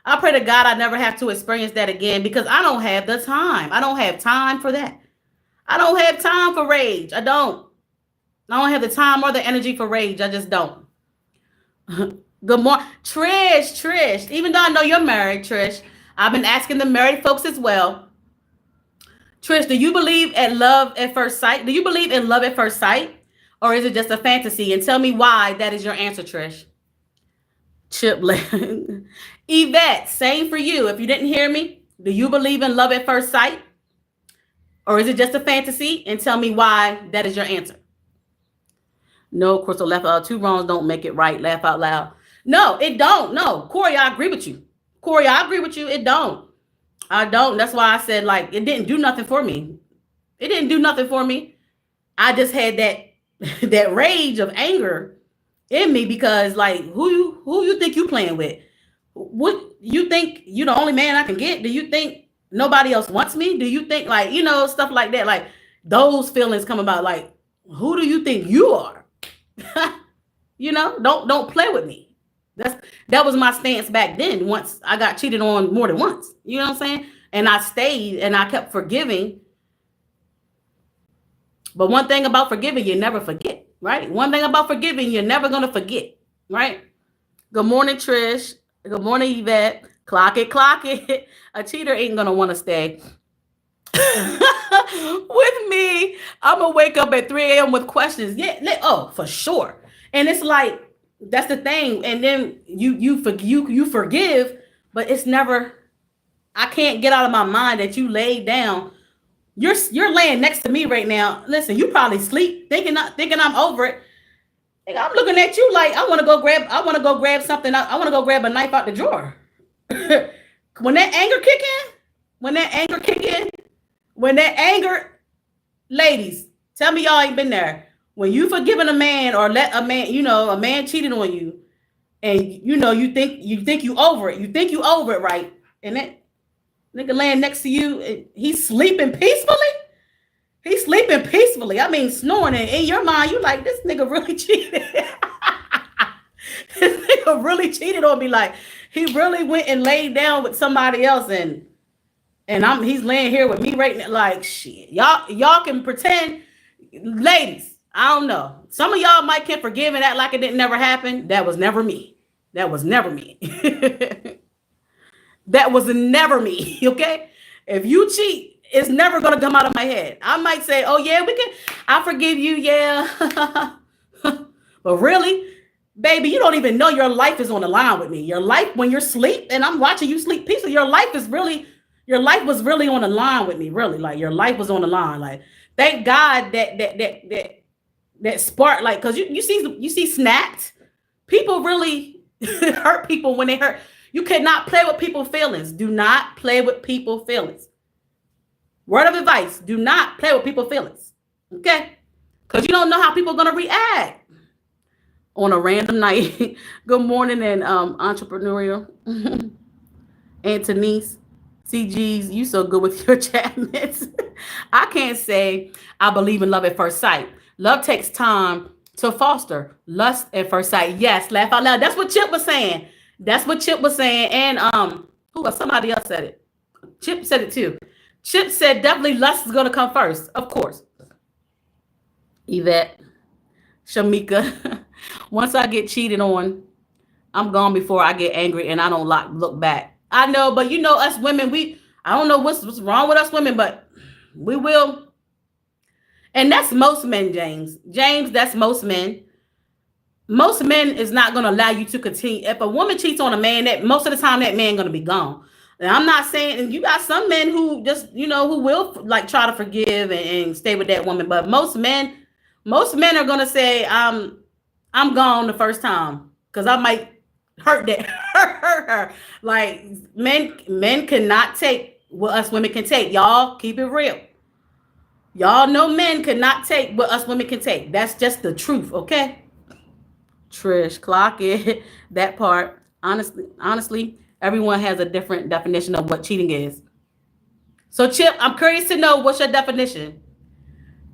I pray to God I never have to experience that again because I don't have the time. I don't have time for that. I don't have time for rage. I don't. I don't have the time or the energy for rage. I just don't. Good morning, Trish. Trish. Even though I know you're married, Trish, I've been asking the married folks as well. Trish, do you believe at love at first sight? Do you believe in love at first sight, or is it just a fantasy? And tell me why that is your answer, Trish. Chipland. Yvette, same for you. If you didn't hear me, do you believe in love at first sight, or is it just a fantasy? And tell me why that is your answer. No, Crystal, laugh out. Two wrongs don't make it right. Laugh out loud. No, it don't. No, Corey, I agree with you. Corey, I agree with you. It don't. I don't. That's why I said like it didn't do nothing for me. It didn't do nothing for me. I just had that that rage of anger in me because like who you think you playing with? What you think you the only man I can get? Do you think nobody else wants me? Do you think like stuff like that? Like those feelings come about like who do you think you are? Don't play with me. That was my stance back then. Once I got cheated on more than once, you know what I'm saying? And I stayed and I kept forgiving. But one thing about forgiving, you never forget, right? One thing about forgiving, you're never gonna forget, right? Good morning, Trish. Good morning, Yvette. Clock it, clock it. A cheater ain't gonna want to stay with me. I'm gonna wake up at 3 a.m. with questions. Yeah, for sure. And it's like that's the thing. And then you forgive, but it's never. I can't get out of my mind that you laid down. You're laying next to me right now. Listen, you probably sleep thinking I'm over it. I'm looking at you like I want to go grab something. I want to go grab a knife out the drawer. When that anger kick in, when that anger, ladies, tell me y'all ain't been there. When you forgiving a man or let a man, a man cheated on you, and you think you over it. You think you over it, right? And that nigga laying next to you, he's sleeping peacefully. He's sleeping peacefully. I mean, snoring. And in your mind, you like, this nigga really cheated. This nigga really cheated on me. Like, he really went and laid down with somebody else, and he's laying here with me right now. Like, shit. Y'all can pretend, ladies. I don't know. Some of y'all might can forgive and act like it didn't never happen. That was never me. That was never me. That was never me. Okay? If you cheat, it's never gonna come out of my head. I might say, "Oh yeah, I forgive you, yeah." But really, baby, you don't even know your life is on the line with me. Your life when you're asleep and I'm watching you sleep peacefully, your life was really on the line with me. Really, like your life was on the line. Like, thank God that spark, like, cause you see snapped. People really hurt people when they hurt. You cannot play with people's feelings. Do not play with people's feelings. Word of advice, do not play with people's feelings, okay? Because you don't know how people are going to react on a random night. Good morning, and entrepreneurial. Antonice, CGs, you so good with your chatments. I can't say I believe in love at first sight. Love takes time to foster. Lust at first sight, yes, laugh out loud. That's what Chip was saying. And somebody else said it. Chip said it too. Chip said definitely lust is going to come first, of course. Yvette, Shamika, once I get cheated on, I'm gone before I get angry and I don't look back. I know, but us women, I don't know what's wrong with us women, but we will. And that's most men, James. James, that's most men. Most men is not going to allow you to continue. If a woman cheats on a man, that most of the time that man going to be gone. And I'm not saying, and you got some men who just, who will like try to forgive and stay with that woman. But most men are going to say, I'm gone the first time because I might hurt her. Like men cannot take what us women can take. Y'all keep it real. Y'all know men cannot take what us women can take. That's just the truth. Okay. Trish, clock it. That part. Honestly, everyone has a different definition of what cheating is. So, Chip, I'm curious to know what's your definition.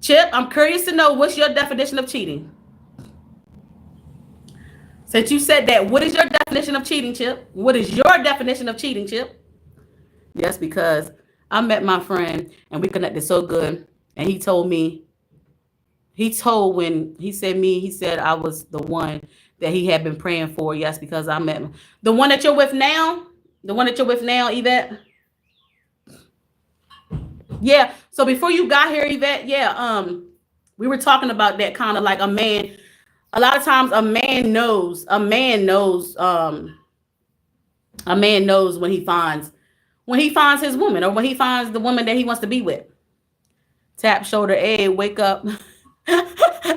Chip, I'm curious to know what's your definition of cheating. Since you said that, what is your definition of cheating, Chip? What is your definition of cheating, Chip? Yes, because I met my friend and we connected so good. And he told me, when he said I was the one that he had been praying for. Yes, because I met him. The one that you're with now, Yvette. Yeah. So before you got here, Yvette, yeah, we were talking about that kind of like a man. A lot of times a man knows when he finds his woman, or when he finds the woman that he wants to be with. Tap shoulder, hey, wake up.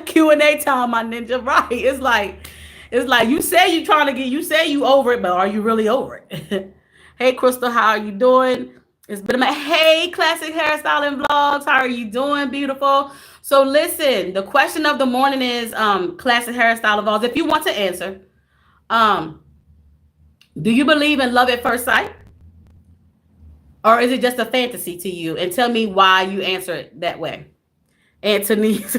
Q&A time, my ninja. Right. It's like you say you say you over it, but are you really over it? Hey, Crystal, how are you doing? It's been a hey, classic hairstyling vlogs. How are you doing, beautiful? So listen, the question of the morning is classic hairstyle vlogs. If you want to answer, do you believe in love at first sight? Or is it just a fantasy to you? And tell me why you answer it that way. Anthony's.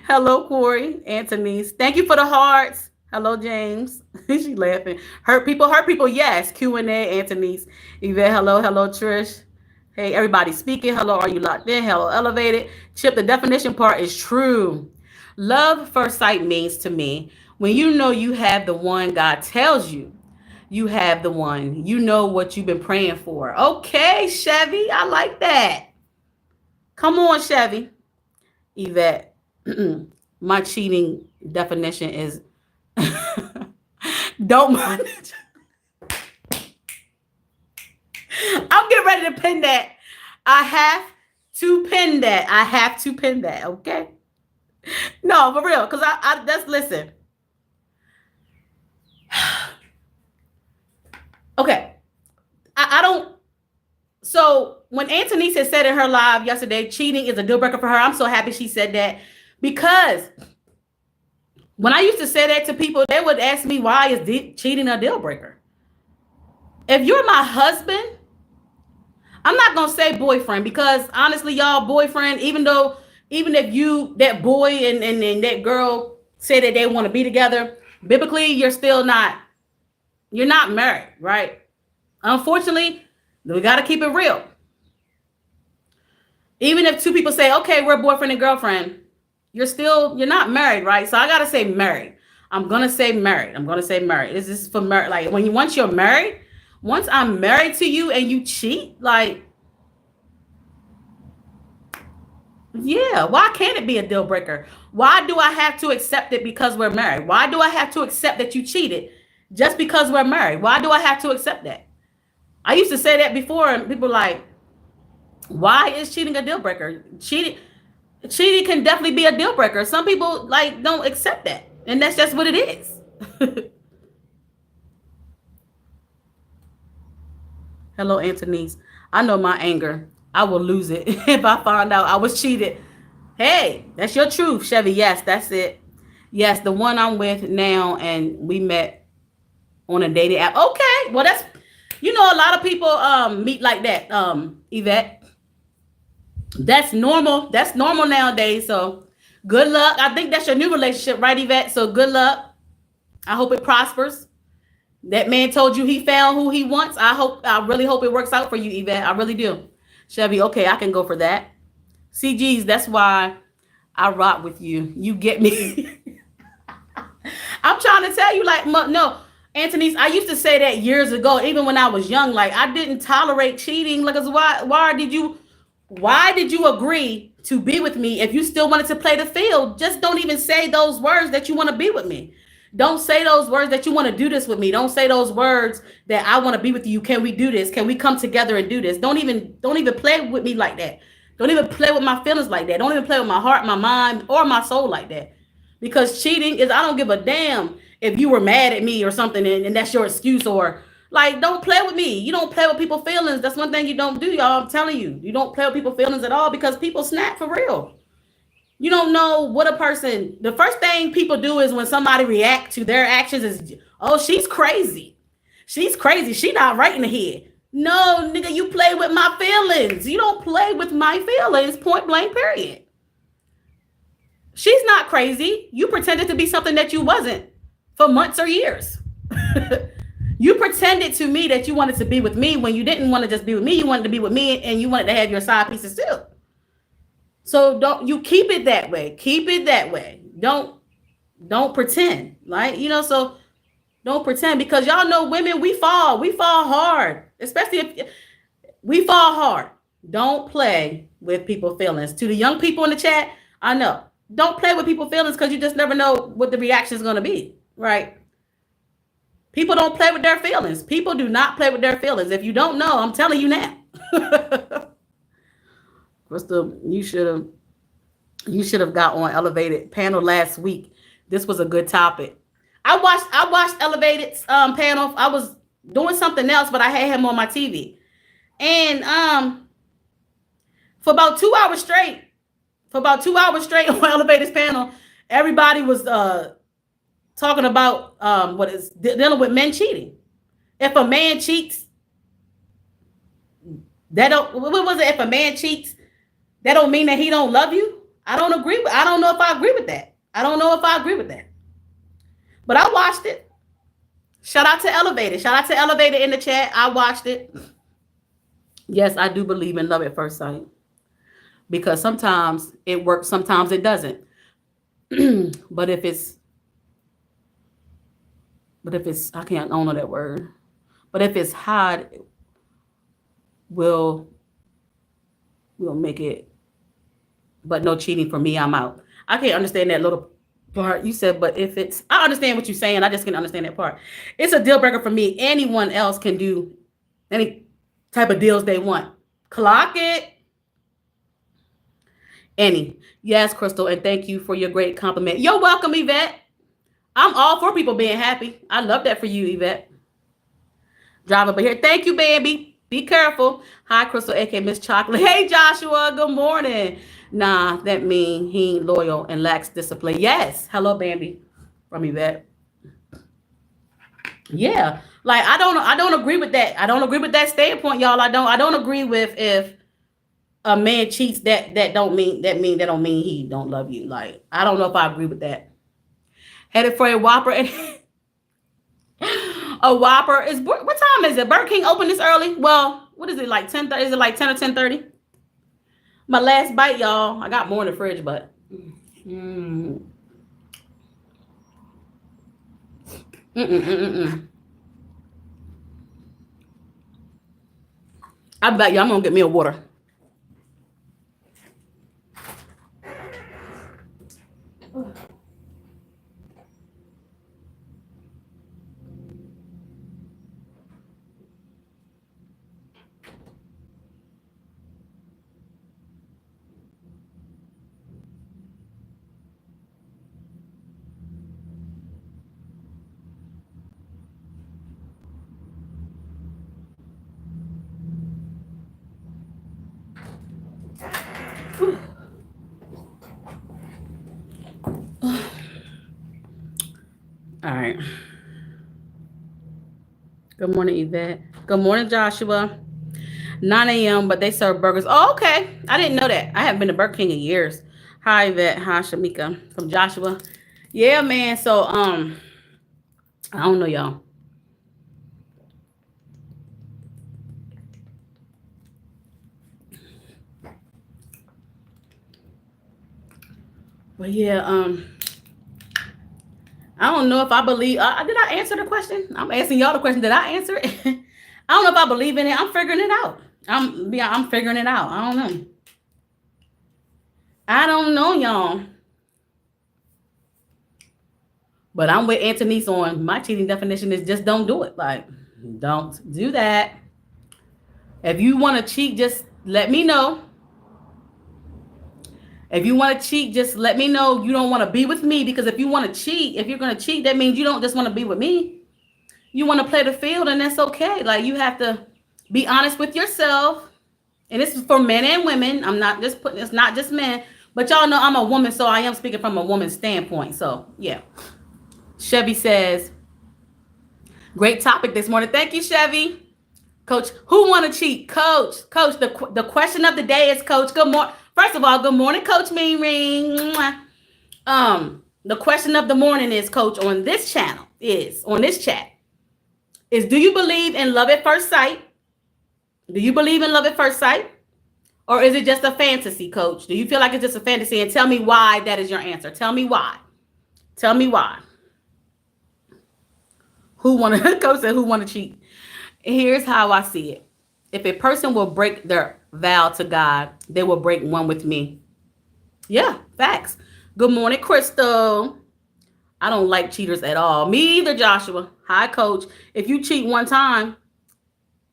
Hello, Corey. Anthony's. Thank you for the hearts. Hello, James. She laughing. Hurt people. Yes. Q&A, Anthony's. Yvette, hello. Hello, Trish. Hey, everybody speaking. Hello, are you locked in? Hello, elevated. Chip, the definition part is true. Love first sight means to me, when you know you have the one God tells you, you have the one. You know what you've been praying for. Okay, Chevy. I like that. Come on, Chevy. Yvette, my cheating definition is don't mind it. I'm getting ready to pin that. I have to pin that. Okay. No, for real. Because I just listen. Okay. I don't. So when Anthony said in her live yesterday, cheating is a deal breaker for her, I'm so happy she said that, because when I used to say that to people, they would ask me, why is cheating a deal breaker? If you're my husband, I'm not going to say boyfriend, because honestly, y'all, boyfriend, even if you, that boy and that girl say that they want to be together, biblically, you're not married, right? Unfortunately, we got to keep it real. Even if two people say, okay, we're boyfriend and girlfriend, you're not married, right? So I got to say married. I'm going to say married. This is for married. Like once you're married, once I'm married to you and you cheat, like, yeah, why can't it be a deal breaker? Why do I have to accept it because we're married? Why do I have to accept that you cheated just because we're married? Why do I have to accept that? I used to say that before, and people like, why is cheating a deal breaker? Cheating can definitely be a deal breaker. Some people like don't accept that, and that's just what it is. Hello, Anthony's. I know my anger. I will lose it if I find out I was cheated. Hey, that's your truth, Chevy. Yes, that's it. Yes, the one I'm with now, and we met on a dating app. Okay, well that's. A lot of people meet like that, Yvette. That's normal. That's normal nowadays. So good luck. I think that's your new relationship, right, Yvette? So good luck. I hope it prospers. That man told you he found who he wants. I really hope it works out for you, Yvette. I really do. Chevy, okay, I can go for that. CGs, that's why I rock with you. You get me. I'm trying to tell you, like, no. Anthony's, I used to say that years ago, even when I was young, like I didn't tolerate cheating. Like, why did you agree to be with me if you still wanted to play the field? Just don't even say those words that you want to be with me. Don't say those words that you want to do this with me. Don't say those words that I want to be with you. Can we do this? Can we come together and do this? Don't even play with me like that. Don't even play with my feelings like that. Don't even play with my heart, my mind, or my soul like that. Because cheating is, I don't give a damn if you were mad at me or something and that's your excuse, or like, don't play with me. You don't play with people's feelings. That's one thing you don't do, y'all. I'm telling you, you don't play with people's feelings at all, because people snap for real. You don't know what a person, the first thing people do is when somebody react to their actions is, oh, she's crazy. She's crazy. She not right in the head. No, nigga, you play with my feelings. You don't play with my feelings, point blank, period. She's not crazy. You pretended to be something that you wasn't for months or years. You pretended to me that you wanted to be with me when you didn't want to just be with me. You wanted to be with me and you wanted to have your side pieces too. So don't you keep it that way. Keep it that way. Don't pretend. Right? So don't pretend, because y'all know women, we fall. We fall hard. Especially if we fall hard. Don't play with people's feelings. To the young people in the chat, I know. Don't play with people's feelings, because you just never know what the reaction is going to be. Right? People don't play with their feelings. People do not play with their feelings. If you don't know, I'm telling you now. Crystal, you should have got on Elevated panel last week. This was a good topic. I watched Elevated's panel. I was doing something else, but I had him on my TV. And for about 2 hours straight on Elevated's panel, everybody was talking about what is dealing with men cheating. If a man cheats, that don't what was it? If a man cheats, that don't mean that he don't love you. I don't know if I agree with that. But I watched it. Shout out to Elevated in the chat. I watched it. Yes, I do believe in love at first sight, because sometimes it works, sometimes it doesn't. But if it's I don't know that word. But if it's hard, we'll make it. But no cheating for me, I'm out. I can't understand that little part you said, but if it's, I understand what you're saying. I just can't understand that part. It's a deal breaker for me. Anyone else can do any type of deals they want. Clock it. Yes, Crystal, and thank you for your great compliment. You're welcome, Yvette. I'm all for people being happy. I love that for you, Yvette. Drive up here. Thank you, baby. Be careful. Hi, Crystal, aka Miss Chocolate. Hey, Joshua. Good morning. Nah, that mean he ain't loyal and lacks discipline. Yes. Hello, Bambi. From Yvette. Yeah. Like I don't agree with that. I don't agree with that standpoint, y'all. I don't agree with if a man cheats, that don't mean he don't love you. Like, I don't know if I agree with that. Headed for a Whopper. And a Whopper is, what time is it? Burger King open this early? Well, what is it, like 10:30? Is it like 10 or 10:30? My last bite, y'all. I got more in the fridge, but I bet you I'm gonna get me a water. All right. Good morning, Yvette. Good morning, Joshua. 9 a.m., but they serve burgers. Oh, okay. I didn't know that. I haven't been to Burger King in years. Hi, Yvette. Hi, Shamika. From Joshua. Yeah, man. So, I don't know, y'all. But yeah, I don't know if I believe. Did I answer the question? I'm asking y'all the question. Did I answer it? I don't know if I believe in it. I'm figuring it out. I'm figuring it out. I don't know, y'all. But I'm with Antonice on my cheating definition is just don't do it. Like, don't do that. If you want to cheat, just let me know. If you want to cheat, just let me know you don't want to be with me, because if you want to cheat, if you're going to cheat, that means you don't just want to be with me. You want to play the field, and that's okay. Like, you have to be honest with yourself. And this is for men and women. I'm not just putting, it's not just men, but y'all know I'm a woman, so I am speaking from a woman's standpoint. So yeah. Chevy says, great topic this morning. Thank you, Chevy. Coach, who want to cheat? Coach, the question of the day is, Coach, good morning. First of all, good morning, Coach Mean Ring. The question of the morning is, Coach, on this channel, is on this chat is, do you believe in love at first sight? Do you believe in love at first sight? Or is it just a fantasy, coach? Do you feel like it's just a fantasy? And tell me why that is your answer. Tell me why. Tell me why. Who want to, coach said, who want to cheat? Here's how I see it. If a person will break their vow to God, they will break one with me. Yeah, facts. Good morning, Crystal. I don't like cheaters at all. Me either, Joshua. Hi, coach. If you cheat one time,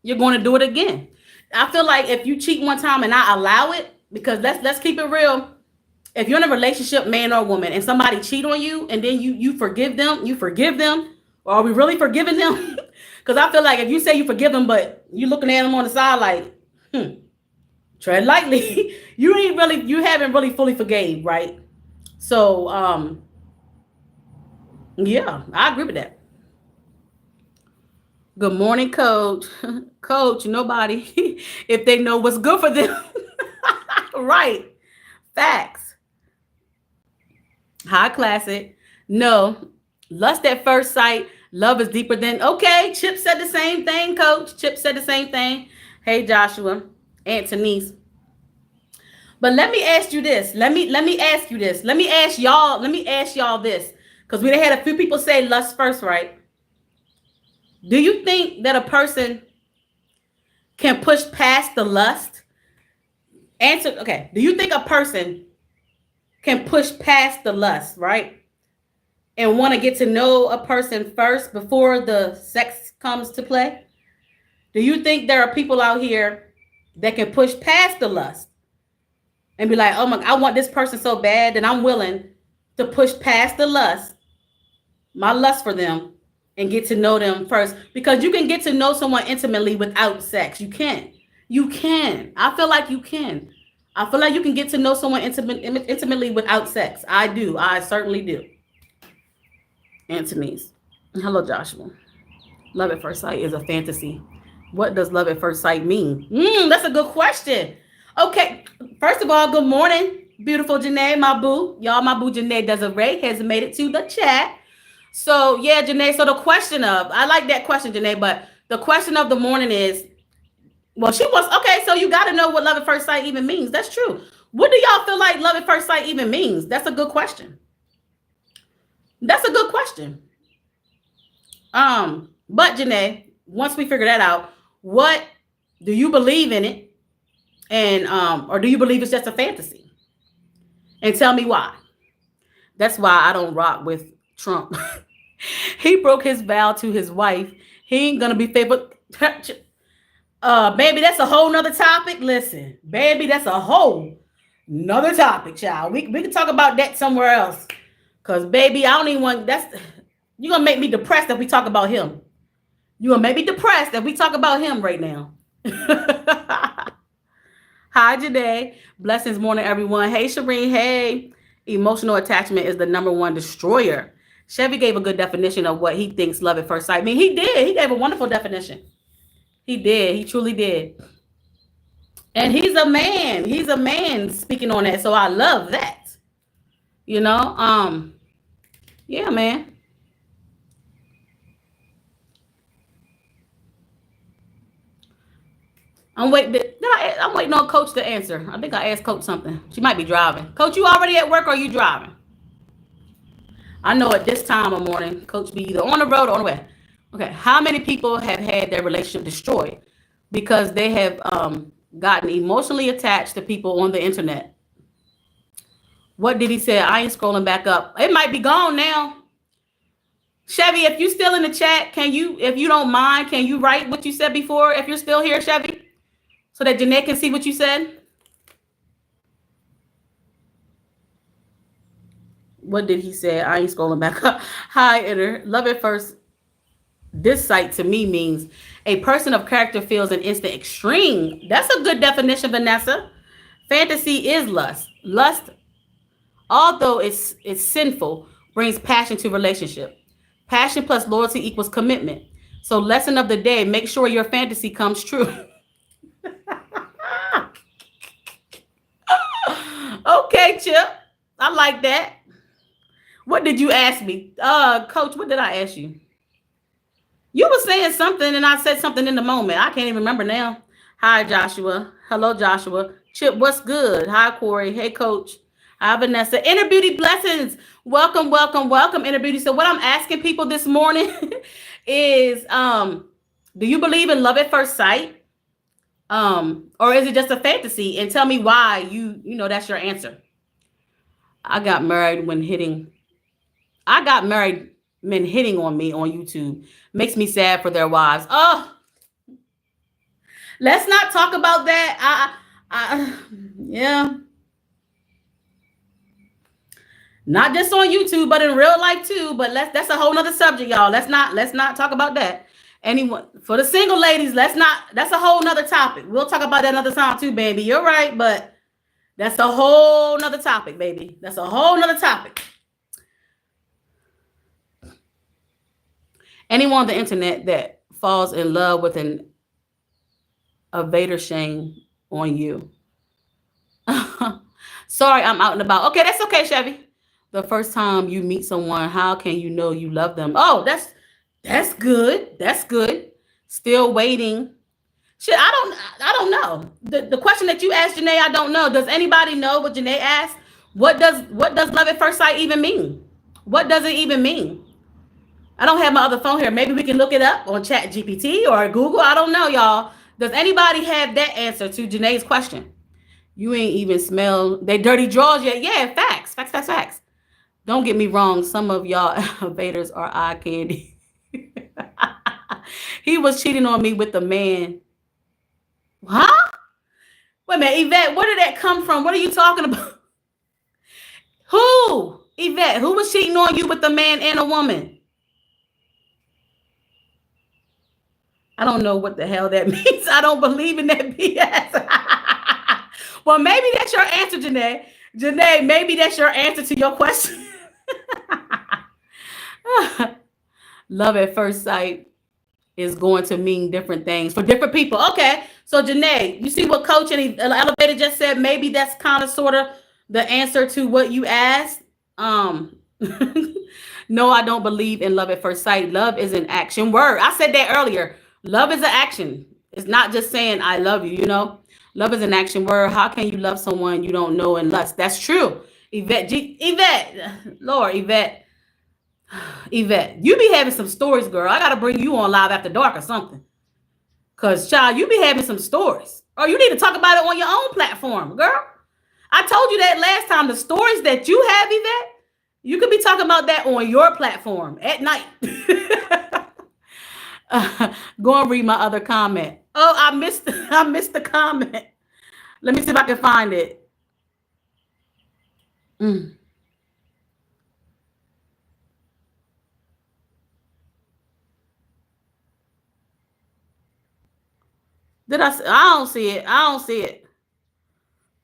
you're going to do it again. I feel like if you cheat one time and I allow it, because let's keep it real. If you're in a relationship, man or woman, and somebody cheat on you, and then you forgive them, or are we really forgiving them? Because I feel like if you say you forgive them, but you looking at them on the side like, tread lightly, you haven't really fully forgave, right? So, yeah, I agree with that. Good morning, coach. Coach, nobody, if they know what's good for them. Right. Facts. High classic. No. Lust at first sight. Love is deeper than. Okay. Chip said the same thing, coach. Chip said the same thing. Hey, Joshua. Aunt Denise. But let me ask you this. Let me ask you this. Let me ask y'all this. Because we had a few people say lust first, right? Do you think that a person can push past the lust? Answer, okay. Do you think a person can push past the lust, right? And want to get to know a person first before the sex comes to play? Do you think there are people out here that can push past the lust and be like, oh my, I want this person so bad that I'm willing to push past the lust, my lust for them, and get to know them first? Because you can get to know someone intimately without sex. You can. You can. I feel like you can. I feel like you can get to know someone intimately without sex. I do. I certainly do. Antony's. Hello, Joshua. Love at first sight is a fantasy. What does love at first sight mean? That's a good question. Okay. First of all, good morning, beautiful Janae, my boo. Y'all, my boo Janae Desiree has made it to the chat. So, yeah, Janae. So the question of, I like that question, Janae, but the question of the morning is, well, she was, okay, so you got to know what love at first sight even means. That's true. What do y'all feel like love at first sight even means? That's a good question. That's a good question. But Janae, once we figure that out, what do you believe in it? And or do you believe it's just a fantasy? And tell me why. That's why I don't rock with Trump. He broke his vow to his wife. He ain't gonna be faithful. Baby, that's a whole nother topic. Listen, baby, that's a whole nother topic, child. We can talk about that somewhere else. Cause baby, I don't even want you're gonna make me depressed if we talk about him. You're gonna make me depressed if we talk about him right now. Hi, Janae. Blessings morning, everyone. Hey, Shireen. Hey. Emotional attachment is the number one destroyer. Chevy gave a good definition of what he thinks love at first sight. I mean, he did. He gave a wonderful definition. He did. He truly did. And he's a man. He's a man speaking on that. So I love that. You know? Yeah, man. I'm waiting on Coach to answer. I think I asked Coach something. She might be driving. Coach, you already at work or are you driving? I know at this time of morning, Coach be either on the road or on the way. Okay, how many people have had their relationship destroyed because they have gotten emotionally attached to people on the internet? What did he say? I ain't scrolling back up. It might be gone now. Chevy, if you still in the chat, can you, if you don't mind, can you write what you said before if you're still here, Chevy? So that Janae can see what you said? What did he say? I ain't scrolling back up. Hi, Inner. Love at first. This sight to me means a person of character feels an instant extreme. That's a good definition, Vanessa. Fantasy is lust. Lust, although it's sinful, brings passion to relationship. Passion plus loyalty equals commitment. So lesson of the day, make sure your fantasy comes true. Okay, Chip. I like that. What did you ask me? Coach, what did I ask you? You were saying something and I said something in the moment. I can't even remember now. Hi, Joshua. Hello, Joshua. Chip, what's good? Hi, Corey. Hey, Coach. Hi, Vanessa. Inner Beauty Blessings. Welcome, welcome, welcome, Inner Beauty. So, what I'm asking people this morning is do you believe in love at first sight? Or is it just a fantasy? And tell me why you know that's your answer. I got married when hitting I got married men hitting on me on YouTube. Makes me sad for their wives. Oh, let's not talk about that. Yeah, not just on YouTube, but in real life too. But that's a whole nother subject, y'all. Let's not talk about that. Anyone for the single ladies, let's not. That's a whole nother topic. We'll talk about that another time too, baby. You're right, but that's a whole nother topic, baby. That's a whole nother topic. Anyone on the internet that falls in love with an evader shame on you. Sorry, I'm out and about. Okay, that's okay, Chevy. The first time you meet someone, how can you know you love them? Oh, that's good. That's good. Still waiting. Shit, I don't know. The question that you asked Janae, I don't know. Does anybody know what Janae asked? What does love at first sight even mean? What does it even mean? I don't have my other phone here. Maybe we can look it up on Chat GPT or Google. I don't know, y'all. Does anybody have that answer to Janae's question? You ain't even smell they dirty drawers yet. Yeah, facts, facts, facts, facts. Don't get me wrong. Some of y'all elevators are eye candy. He was cheating on me with the man. Huh? Wait a minute, Yvette, where did that come from? What are you talking about? Who? Yvette, who was cheating on you with a man and a woman? I don't know what the hell that means. I don't believe in that BS. Well, maybe that's your answer, Janae. Janae, maybe that's your answer to your question. Love at first sight is going to mean different things for different people. Okay, so Janae, you see what Coach and the elevator just said? Maybe that's kind of sort of the answer to what you asked. Um, no, I don't believe in love at first sight. Love is an action word. I said that earlier. Love is an action. It's not just saying I love you, you know? Love is an action word. How can you love someone you don't know and lust? That's true. Yvette, Lord, Yvette, you be having some stories, girl. I gotta bring you on live after dark or something. Cause child, you be having some stories. Or you need to talk about it on your own platform, girl. I told you that last time. The stories that you have, Yvette, you could be talking about that on your platform at night. Go and read my other comment. Oh, I missed the comment. Let me see if I can find it. Mm. I don't see it. I don't see it.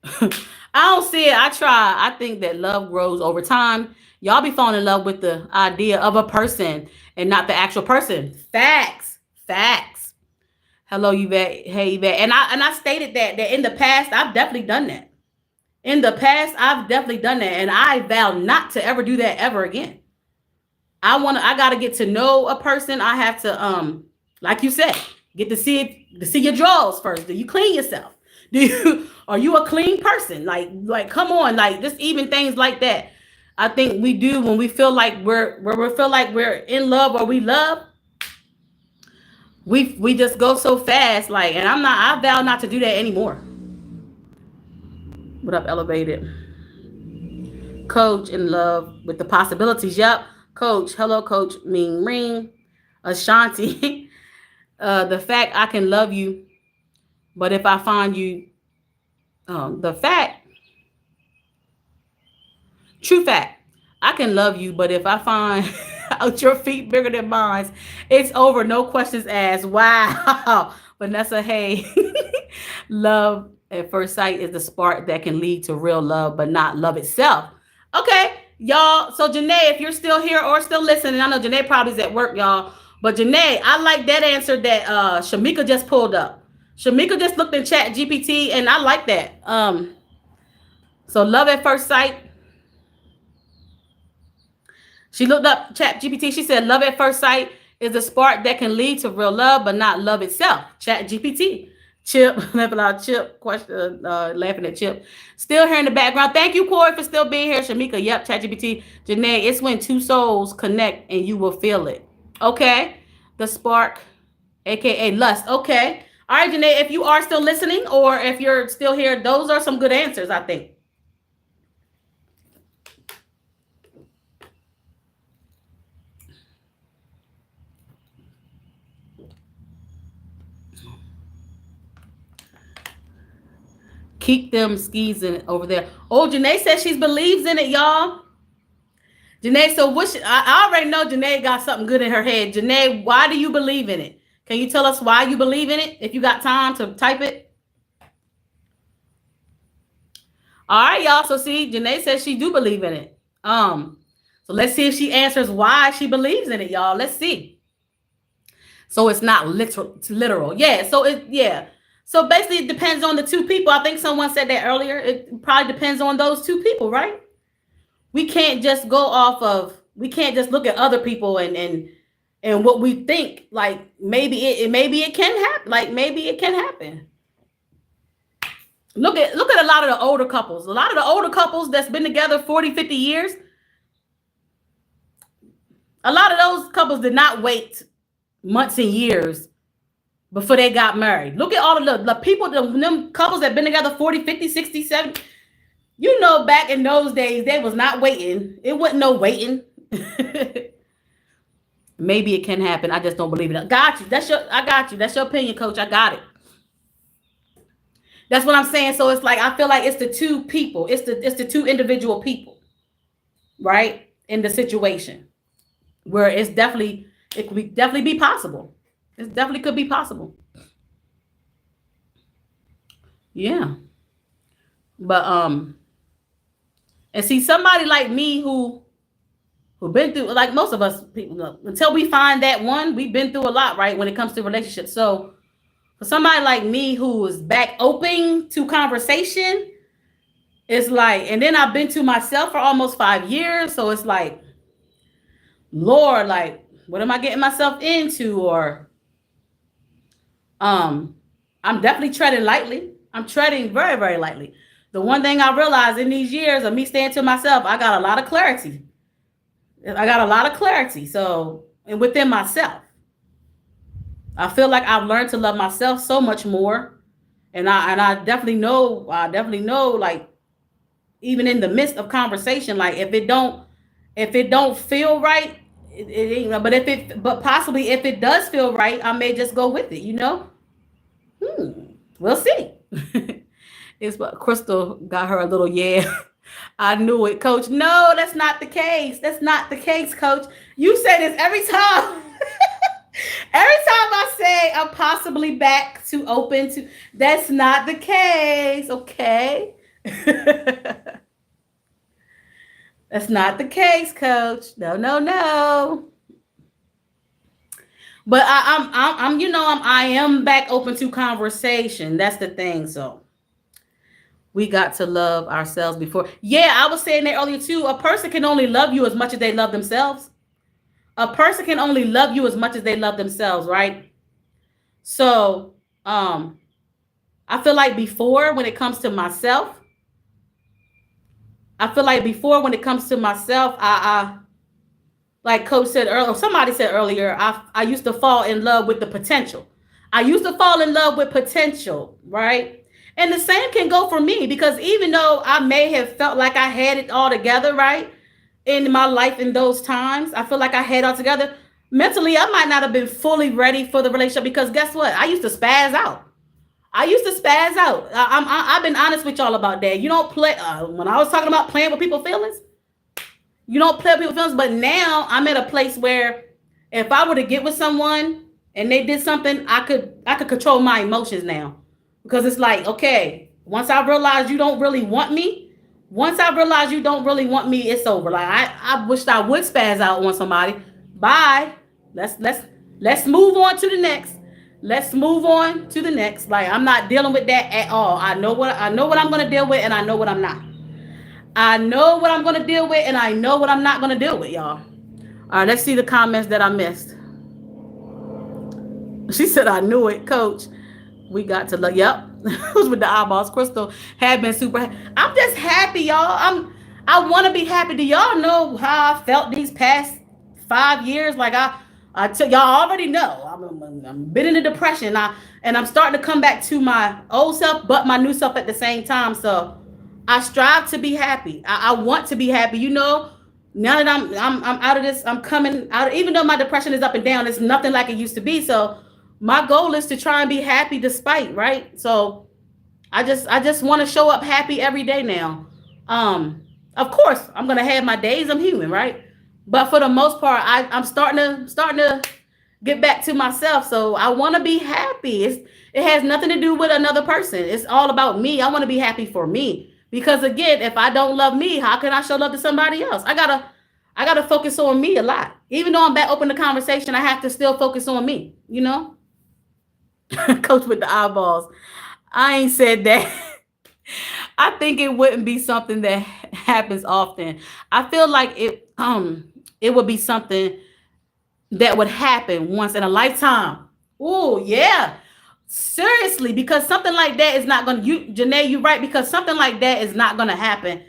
I don't see it. I try. I think that love grows over time. Y'all be falling in love with the idea of a person and not the actual person. Facts. Facts. Hello, Yvette. Hey, Yvette. And I stated that in the past I've definitely done that. In the past I've definitely done that, and I vow not to ever do that ever again. I gotta get to know a person. I have to like you said, get to see your drawers first. Do you clean yourself? Do you are you a clean person? Like come on, like just even things like that. I think we do when we feel like we feel like we're in love or we love, we just go so fast, like, and I vow not to do that anymore. What up, elevated? Coach in love with the possibilities. Yep. Coach. Hello, coach. Ming ring. Ashanti. The fact I can love you, but if I find you, the fact, true fact, I can love you, but if I find out your feet bigger than mine, it's over. No questions asked. Wow. Vanessa, hey. Love at first sight is the spark that can lead to real love, but not love itself. Okay, y'all. So Janae, if you're still here or still listening, I know Janae probably is at work, y'all. But Janae, I like that answer that Shamika just pulled up. Shamika just looked in Chat GPT, and I like that. So love at first sight She looked up Chat GPT. She said, "Love at first sight is a spark that can lead to real love, but not love itself." Chat GPT. Chip, laughing out. Chip, question, laughing at Chip. Still here in the background. Thank you, Corey, for still being here. Shamika, yep. Chat GPT. Janae, it's when two souls connect and you will feel it. Okay, the spark, aka lust. Okay. All right, Janae, if you are still listening or if you're still here, those are some good answers, I think. Keep them skis in over there. Oh, Janae says she believes in it, y'all. Janae, so what? I already know Janae got something good in her head. Janae, why do you believe in it? Can you tell us why you believe in it? If you got time to type it. All right, y'all. So see, Janae says she do believe in it. So let's see if she answers why she believes in it, y'all. Let's see. So it's not literal. Yeah. So yeah. So basically, it depends on the two people. I think someone said that earlier. It probably depends on those two people, right? We can't just go off of. We can't just look at other people and what we think. Like maybe it can happen. Like maybe it can happen. Look at a lot of the older couples. A lot of the older couples that's been together 40, 50 years. A lot of those couples did not wait months and years before they got married. Look at all of the people, them couples that been together 40, 50, 60, 70. You know, back in those days, they was not waiting. It wasn't no waiting. Maybe it can happen. I just don't believe it. I got you. I got you. That's your opinion, coach. I got it. That's what I'm saying. So it's like I feel like it's the two people. It's the two individual people, right? In the situation. Where it could definitely be possible. It definitely could be possible. Yeah. But and see somebody like me who been through, like most of us people know, until we find that one, we've been through a lot, right? When it comes to relationships. So for somebody like me who is back open to conversation, it's like, and then I've been to myself for almost 5 years. So it's like, Lord, like, what am I getting myself into? Or I'm definitely treading lightly. I'm treading very, very lightly. The one thing I realized in these years of me staying to myself, I got a lot of clarity. I got a lot of clarity. So, and within myself, I feel like I've learned to love myself so much more. And I definitely know, like, even in the midst of conversation, like if it don't feel right, it ain't. But possibly if it does feel right, I may just go with it. We'll see. It's what Crystal got her a little yeah. I knew it, coach. No, that's not the case. That's not the case, coach. You say this every time. Every time I say I'm possibly back to open to, that's not the case, okay? That's not the case, coach. No, no, no. But I am back open to conversation. That's the thing. So we got to love ourselves before. Yeah, I was saying that earlier too. A person can only love you as much as they love themselves. A person can only love you as much as they love themselves, right? So, I feel like before when it comes to myself, I like coach said earlier, somebody said earlier, I used to fall in love with the potential. I used to fall in love with potential, right? And the same can go for me because even though I may have felt like I had it all together, right? In my life in those times, I feel like I had it all together. Mentally, I might not have been fully ready for the relationship because guess what? I used to spaz out. I've been honest with y'all about that. You don't play, when I was talking about playing with people's feelings, you don't play with people's feelings. But now I'm at a place where if I were to get with someone and they did something, I could control my emotions now. Because it's like, okay, once I realize you don't really want me, it's over. Like I wished I would spaz out on somebody. Bye. Let's move on to the next. Let's move on to the next. Like I'm not dealing with that at all. I know what I'm gonna deal with, and I know what I'm not. I know what I'm gonna deal with, and I know what I'm not gonna deal with, y'all. All right, let's see the comments that I missed. She said, I knew it, coach. We got to look. Yep. Who's with the eyeballs? Crystal had been super. I'm just happy, y'all. I want to be happy. Do y'all know how I felt these past 5 years? Like I took y'all already know. I'm been in a depression. And I'm starting to come back to my old self, but my new self at the same time. So I strive to be happy. I want to be happy. Now that I'm out of this, I'm coming out. Even though my depression is up and down, it's nothing like it used to be. So my goal is to try and be happy despite, right? So I just want to show up happy every day now. Of course, I'm gonna have my days. I'm human, right? But for the most part, I'm starting to get back to myself. So I want to be happy. It has nothing to do with another person. It's all about me. I want to be happy for me. Because again, if I don't love me, how can I show love to somebody else? I gotta focus on me a lot. Even though I'm back open to conversation, I have to still focus on me, you know? Coach with the eyeballs. I ain't said that. I think it wouldn't be something that happens often. I feel like it would be something that would happen once in a lifetime. Oh yeah. Seriously, because something like that is not gonna you Janae, you're right, because something like that is not gonna happen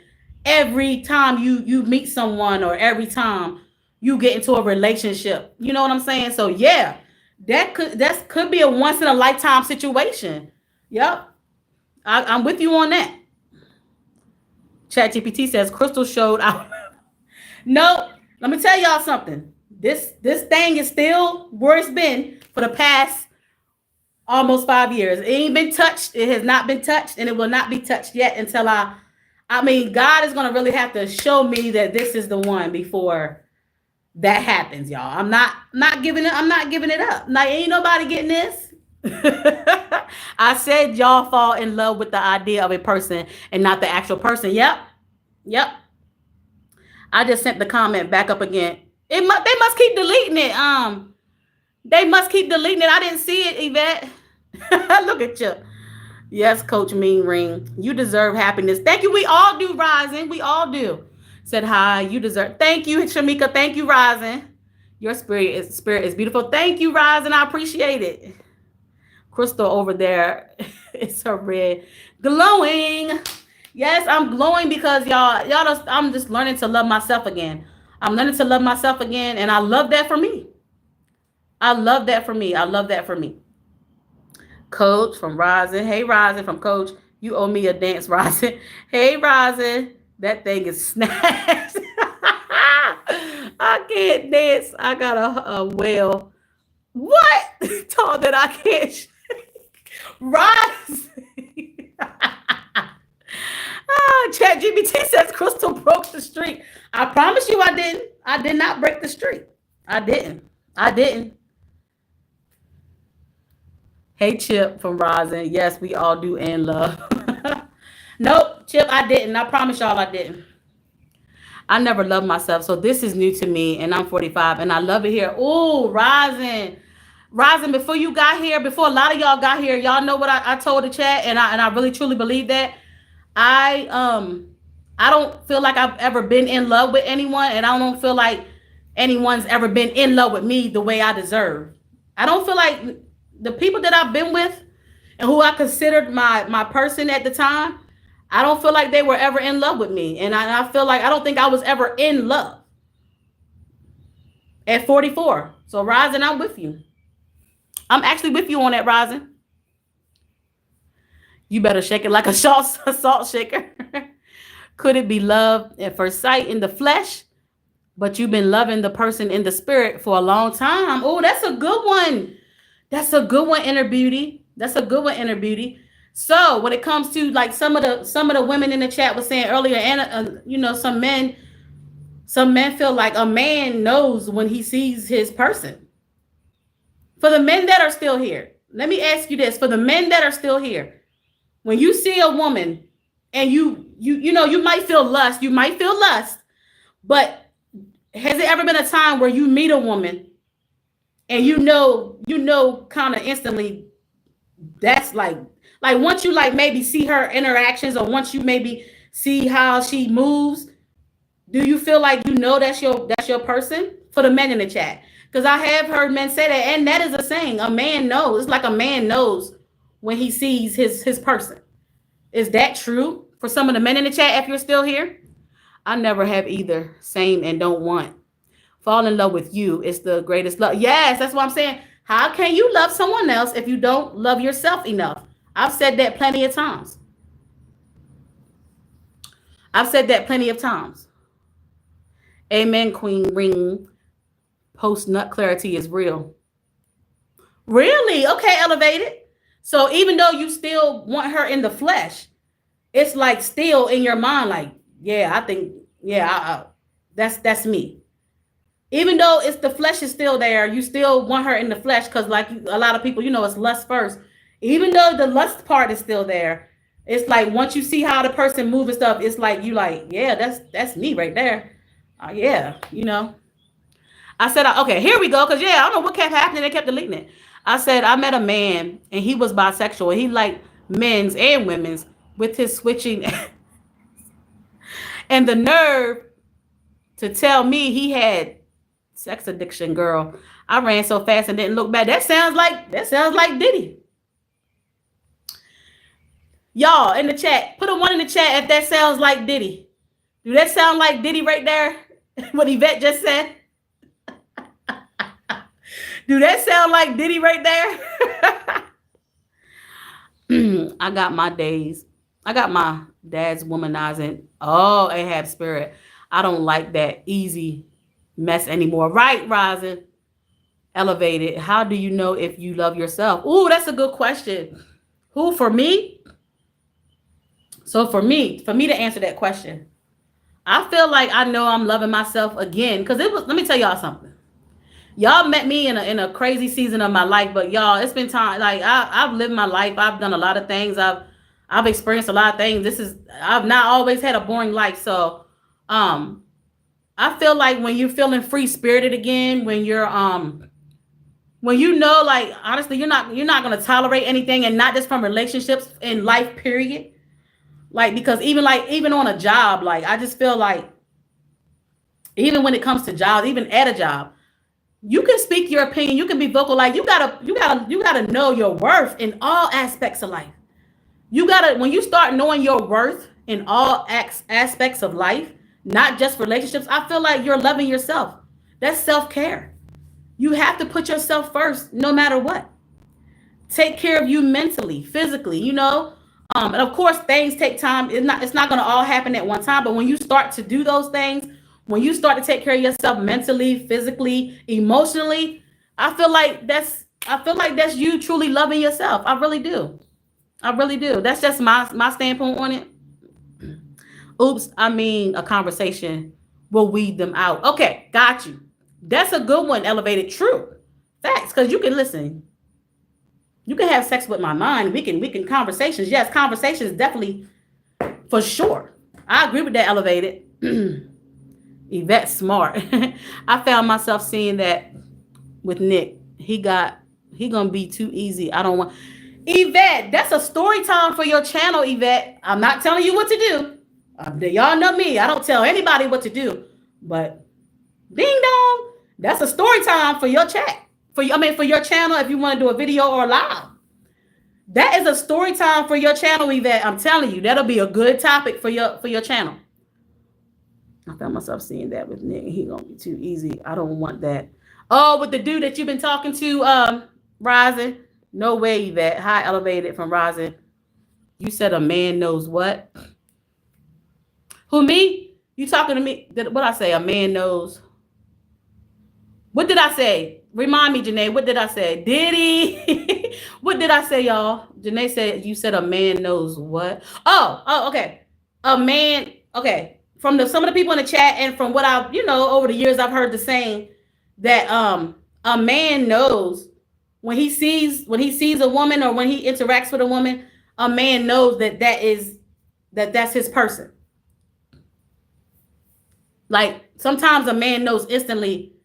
every time you meet someone or every time you get into a relationship. You know what I'm saying? So yeah, that could be a once in a lifetime situation. Yep. I'm with you on that. ChatGPT says Crystal showed out. No, let me tell y'all something. This thing is still where it's been for the past almost 5 years. It ain't been touched. It has not been touched, and it will not be touched yet until I mean, God is gonna really have to show me that this is the one before that happens, y'all. I'm not giving it. I'm not giving it up. Like ain't nobody getting this. I said y'all fall in love with the idea of a person and not the actual person. Yep, yep. I just sent the comment back up again. They must keep deleting it. They must keep deleting it. I didn't see it, Yvette. Look at you. Yes, Coach Mean Ring. You deserve happiness. Thank you. We all do, Rising. We all do. Said hi. You deserve. Thank you, Shamika. Thank you, Rising. Your spirit is beautiful. Thank you, Rising. I appreciate it. Crystal over there. It's her red. Glowing. Yes, I'm glowing because I'm just learning to love myself again. I'm learning to love myself again, and I love that for me. I love that for me. I love that for me. Coach from Rising. Hey, Rising from Coach. You owe me a dance, Rising. Hey, Rising. That thing is snatched. I can't dance. I got a well. What? Told that I can't. Rising. ChatGPT says Crystal broke the streak. I promise you I didn't. I did not break the streak. I didn't. I didn't. Hey, Chip from Rising. Yes, we all do and love. Nope, Chip, I didn't. I promise y'all I didn't. I never loved myself. So this is new to me, and I'm 45, and I love it here. Ooh, Rising. Rising, before you got here, before a lot of y'all got here, y'all know what I told the chat, and I really truly believe that. I don't feel like I've ever been in love with anyone, and I don't feel like anyone's ever been in love with me the way I deserve. I don't feel like the people that I've been with and who I considered my person at the time, I don't feel like they were ever in love with me. And I feel like I don't think I was ever in love at 44. So Rising, I'm with you. I'm actually with you on that, Rising. You better shake it like a salt shaker. Could it be love at first sight in the flesh, but you've been loving the person in the spirit for a long time? Oh, that's a good one. That's a good one, Inner Beauty. That's a good one, Inner Beauty. So when it comes to like some of the women in the chat was saying earlier, and some men feel like a man knows when he sees his person. For the men that are still here, let me ask you this: for the men that are still here, when you see a woman and you might feel lust, but has it ever been a time where you meet a woman and kind of instantly that's like once you like maybe see her interactions or once you maybe see how she moves, Do you feel like you know that's your person? For the men in the chat. Because I have heard men say that, and that is a saying. A man knows. It's like a man knows when he sees his person. Is that true for some of the men in the chat if you're still here? I never have either. Same and don't want. Fall in love with you is the greatest love. Yes, that's what I'm saying. How can you love someone else if you don't love yourself enough? I've said that plenty of times. I've said that plenty of times. Amen, Queen Ring. Post nut clarity is real. Really? Okay, elevated. So even though you still want her in the flesh, it's like still in your mind, like, yeah, I think, yeah, that's me. Even though it's the flesh is still there, you still want her in the flesh because, like a lot of people, it's lust first. Even though the lust part is still there, it's like once you see how the person moves and stuff, it's like you like, yeah, that's me right there. Yeah. I said, okay, here we go. Because, yeah, I don't know what kept happening. They kept deleting it. I said, I met a man, and he was bisexual. And he liked men's and women's with his switching. And the nerve to tell me he had sex addiction, girl. I ran so fast and didn't look back. That sounds like Diddy. Y'all, in the chat, put a 1 in the chat if that sounds like Diddy. Do that sound like Diddy right there? What Yvette just said? Do that sound like Diddy right there? I got my days. I got my dad's womanizing. Oh, Ahab spirit. I don't like that easy mess anymore. Right, Rising. Elevated. How do you know if you love yourself? Ooh, that's a good question. Who, for me? So for me to answer that question, I feel like I know I'm loving myself again. Because let me tell y'all something. Y'all met me in a crazy season of my life, but y'all, it's been time. Like I've lived my life. I've done a lot of things. I've experienced a lot of things. I've not always had a boring life. So, I feel like when you're feeling free spirited again, when you're when like honestly, you're not gonna tolerate anything, and not just from relationships in life, period. Like because even on a job, like I just feel like even when it comes to jobs, even at a job. You can speak your opinion. You can be vocal. Like you gotta know your worth in all aspects of life. When you start knowing your worth in all aspects of life, not just relationships, I feel like you're loving yourself. That's self-care. You have to put yourself first, no matter what. Take care of you mentally, physically, and of course, things take time. It's not gonna all happen at one time. But when you start to do those things, when you start to take care of yourself mentally, physically, emotionally, I feel like that's you truly loving yourself. I really do. That's just my standpoint on it. Oops, I mean a conversation will weed them out. Okay, got you. That's a good one, elevated. True. Facts, because you can listen. You can have sex with my mind. We can conversations. Yes, conversations definitely for sure. I agree with that, elevated. Yvette smart. I found myself seeing that with Nick. He gonna be too easy. I don't want Yvette. That's a story time for your channel, Yvette. I'm not telling you what to do. Y'all know me. I don't tell anybody what to do. But ding dong, that's a story time for your chat. For your channel if you want to do a video or live. That is a story time for your channel, Yvette. I'm telling you, that'll be a good topic for your channel. I found myself seeing that with Nick. He gonna be too easy. I don't want that. Oh, with the dude that you've been talking to, Rising. No way, Yvette. High elevated from Rising. You said a man knows what? Who, me? You talking to me? What I say? A man knows. What did I say? Remind me, Janae. What did I say? Did he? What did I say, y'all? Janae said you said a man knows what? Oh, okay. A man. Okay. From some of the people in the chat and from what I've, over the years, I've heard the saying that a man knows when he sees a woman or when he interacts with a woman, a man knows that's his person. Like sometimes a man knows instantly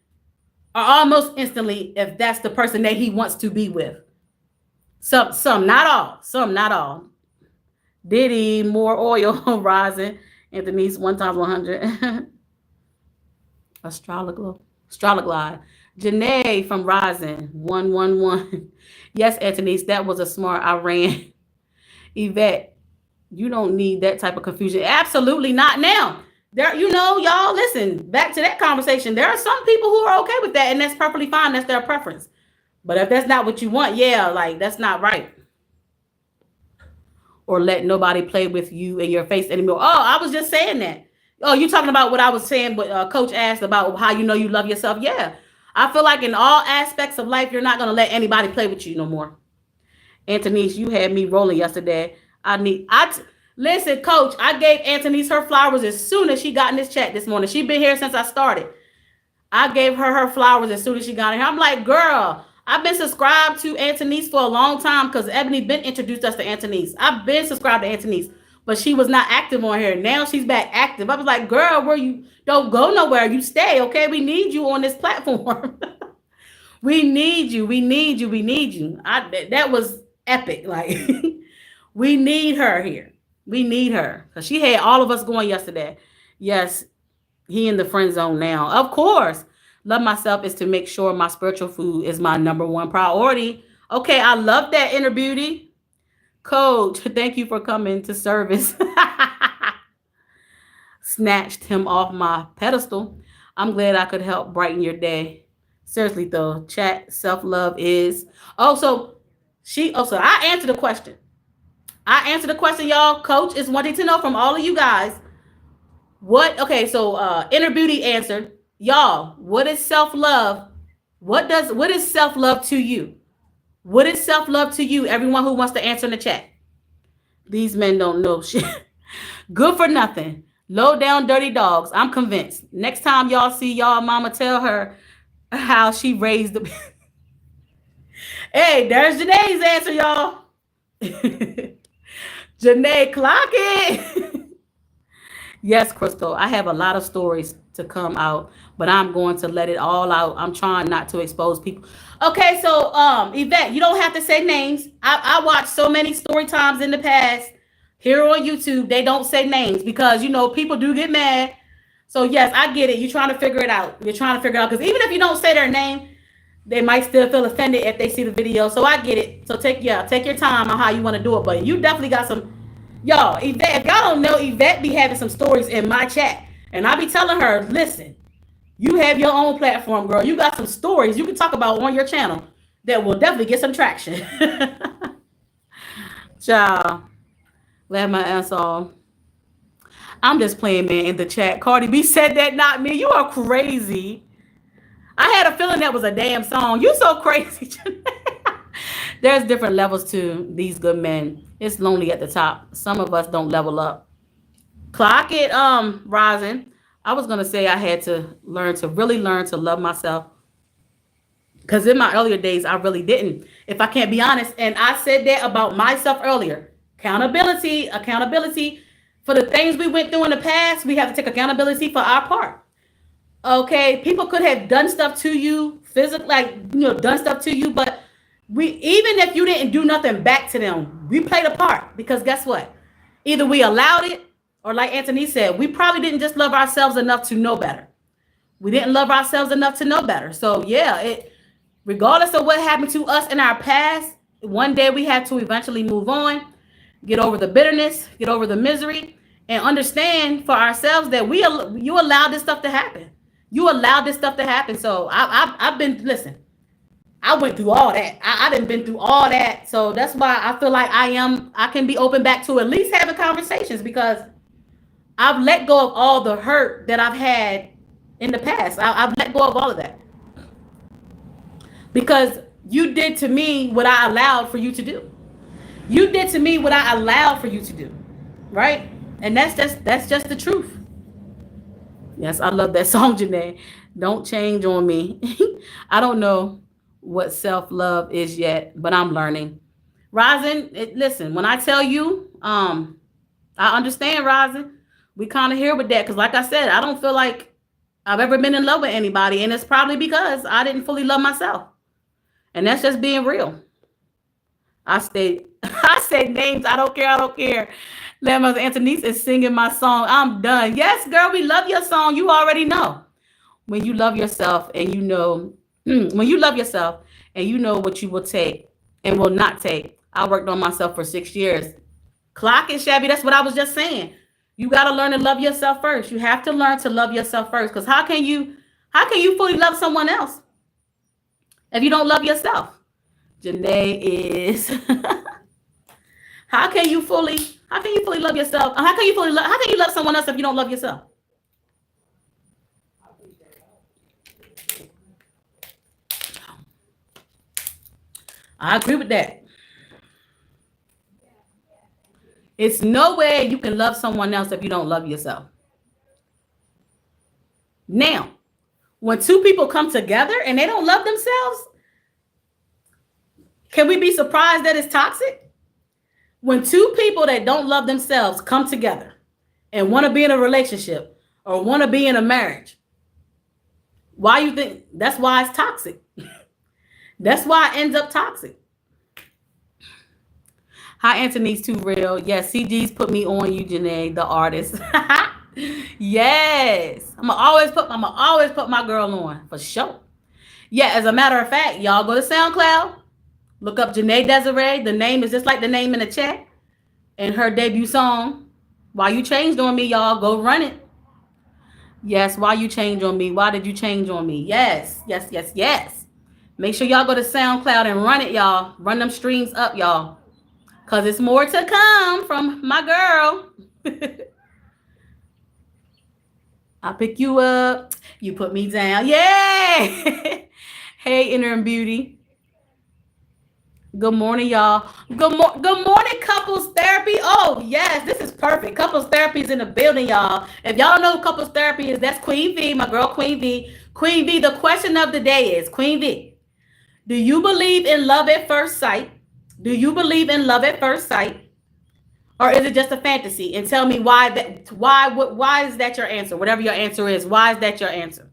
or almost instantly if that's the person that he wants to be with. Some, not all. Diddy, more oil rising. Anthony's 1 times 100. Astrologlide. Astrologlide. Janae from Rising 111. Yes, Anthony, that was a smart I ran. Yvette, you don't need that type of confusion. Absolutely not now. There, y'all listen, back to that conversation. There are some people who are okay with that, and that's perfectly fine. That's their preference. But if that's not what you want, yeah, like that's not right. Or let nobody play with you in your face anymore. Oh, I was just saying that. Oh, you talking about what I was saying? What Coach asked about how you know you love yourself? Yeah, I feel like in all aspects of life, you're not gonna let anybody play with you no more. Antonice, you had me rolling yesterday. Listen, Coach. I gave Antonice her flowers as soon as she got in this chat this morning. She been here since I started. I gave her flowers as soon as she got in here. I'm like, girl, I've been subscribed to Antonice for a long time because Ebony been introduced us to Antonice. I've been subscribed to Antonice, but she was not active on here. Now she's back active. I was like, girl, where you don't go nowhere. You stay, okay? We need you on this platform. We need you. We need you. We need you. That was epic. Like we need her here. We need her because she had all of us going yesterday. Yes, he in the friend zone now. Of course. Love myself is to make sure my spiritual food is my number one priority. Okay, I love that inner beauty. Coach, thank you for coming to service. Snatched him off my pedestal. I'm glad I could help brighten your day. Seriously though, chat self-love is so I answered the question. I answered the question, y'all. Coach is wanting to know from all of you guys. Inner beauty answered. Y'all, what is self-love? What is self-love to you? What is self-love to you? Everyone who wants to answer in the chat. These men don't know shit. Good for nothing. Low down dirty dogs. I'm convinced. Next time y'all see y'all mama, tell her how she raised the Hey, there's Janae's answer, y'all. Janae, clock it. Yes, Crystal, I have a lot of stories to come out, but I'm going to let it all out. I'm trying not to expose people. Okay, so Yvette, you don't have to say names. I watched so many story times in the past here on YouTube. They don't say names because people do get mad. So yes, I get it. You're trying to figure it out. You're trying to figure it out because even if you don't say their name, they might still feel offended if they see the video. So I get it. So take your time on how you want to do it. But you definitely got some. Y'all, Yvette, if y'all don't know, Yvette be having some stories in my chat. And I be telling her, listen, you have your own platform, girl. You got some stories you can talk about on your channel that will definitely get some traction. Child, glad my ass off. I'm just playing, man, in the chat. Cardi B said that, not me. You are crazy. I had a feeling that was a damn song. You so crazy. There's different levels to these good men. It's lonely at the top. Some of us don't level up. Clock it, Rising. I was gonna say I had to really learn to love myself. Because in my earlier days, I really didn't. If I can't be honest, and I said that about myself earlier. Accountability for the things we went through in the past. We have to take accountability for our part. Okay, people could have done stuff to you, physically, done stuff to you, but even if you didn't do nothing back to them, we played a part because guess what? Either we allowed it, or like Anthony said, we probably didn't just love ourselves enough to know better. We didn't love ourselves enough to know better. So yeah, regardless of what happened to us in our past, one day we had to eventually move on, get over the bitterness, get over the misery, and understand for ourselves that you allowed this stuff to happen. You allowed this stuff to happen. So I've been, listen, I went through all that. I done been through all that. So that's why I feel like I can be open back to at least having conversations because I've let go of all the hurt that I've had in the past. I've let go of all of that. Because you did to me what I allowed for you to do. You did to me what I allowed for you to do. Right? And that's just the truth. Yes, I love that song, Janae. Don't change on me. I don't know what self-love is yet, but I'm learning. Rising, listen, when I tell you, I understand, Rising. We kind of here with that because, like I said, I don't feel like I've ever been in love with anybody, and it's probably because I didn't fully love myself, and that's just being real. I say names. I don't care. I don't care. Lemons Antonice is singing my song. I'm done. Yes, girl, we love your song. You already know. when you love yourself and you know when you love yourself and you know what you will take and will not take. I worked on myself for 6 years. Clock it, Shabby. That's what I was just saying. You got to learn to love yourself first. You have to learn to love yourself first. Because how can you fully love someone else if you don't love yourself? Janae is how can you fully love yourself? How can you love someone else if you don't love yourself? I agree with that. It's no way you can love someone else if you don't love yourself. Now, when two people come together and they don't love themselves, can we be surprised that it's toxic? When two people that don't love themselves come together and want to be in a relationship or want to be in a marriage, why you think that's why it's toxic? That's why it ends up toxic. Hi, Anthony's too real. Yes, CG's put me on you, Janae, the artist. Yes, I'm gonna always put my girl on for sure. Yeah, as a matter of fact, y'all go to SoundCloud, look up Janae Desiree. The name is just like the name in the chat, and her debut song. Why you changed on me, y'all? Go run it. Yes, why you change on me? Why did you change on me? Yes, yes, yes, yes. Make sure y'all go to SoundCloud and run it, y'all. Run them streams up, y'all. Cause it's more to come from my girl. I pick you up. You put me down. Yay! Hey, Inner and Beauty. Good morning, y'all. Good morning, couples therapy. Oh, yes, this is perfect. Couples therapy is in the building, y'all. If y'all don't know what couples therapy is, that's Queen V, my girl Queen V. Queen V, the question of the day is, Queen V, do you believe in love at first sight? Do you believe in love at first sight? Or is it just a fantasy? And tell me why is that your answer? Whatever your answer is, why is that your answer?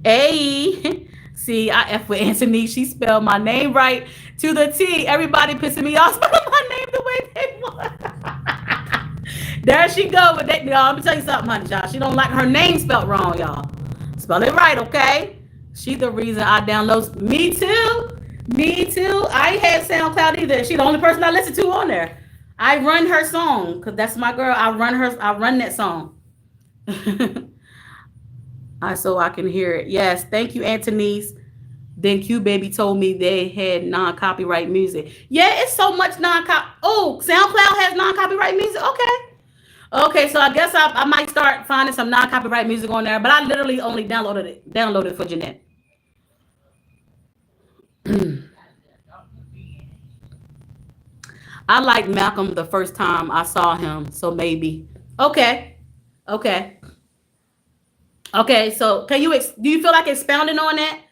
Hey, see, I F with Anthony. She spelled my name right to the T. Everybody pissing me off spelling my name the way they want. There she go with that, y'all. Let me tell you something, honey, y'all. She don't like her name spelled wrong, y'all. Spell it right, okay? She the reason I download. Me too. Me too. I ain't had SoundCloud either. She the only person I listen to on there. I run her song because that's my girl. I run that song. So I can hear it. Yes, thank you, Antonese. Then Q Baby told me they had non-copyright music. Yeah, it's so much non-cop. Oh, SoundCloud has non-copyright music. Okay. Okay, so I guess I might start finding some non-copyright music on there, but I literally only downloaded for Jeanette. I liked Malcolm the first time I saw him, so maybe. Okay. Okay. Okay, so do you feel like expounding on that?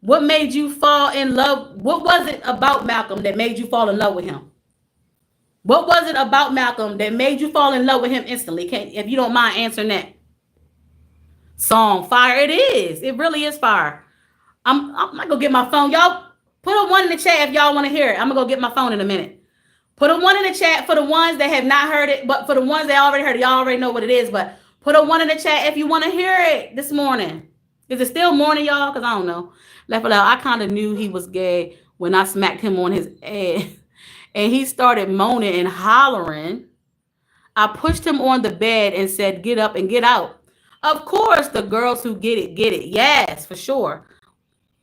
What made you fall in love? What was it about Malcolm that made you fall in love with him? What was it about Malcolm that made you fall in love with him instantly? If you don't mind answering that. Song fire, it is. It really is fire. I'm gonna go get my phone. Y'all put a one in the chat if y'all want to hear it. I'm gonna go get my phone in a minute. Put a one in the chat for the ones that have not heard it, but for the ones that already heard it, y'all already know what it is. But put a one in the chat if you want to hear it this morning. Is it still morning, y'all? Because I don't know. Left it out. I kind of knew he was gay when I smacked him on his ass. And he started moaning and hollering. I pushed him on the bed and said, "Get up and get out." Of course, the girls who get it, get it. Yes, for sure.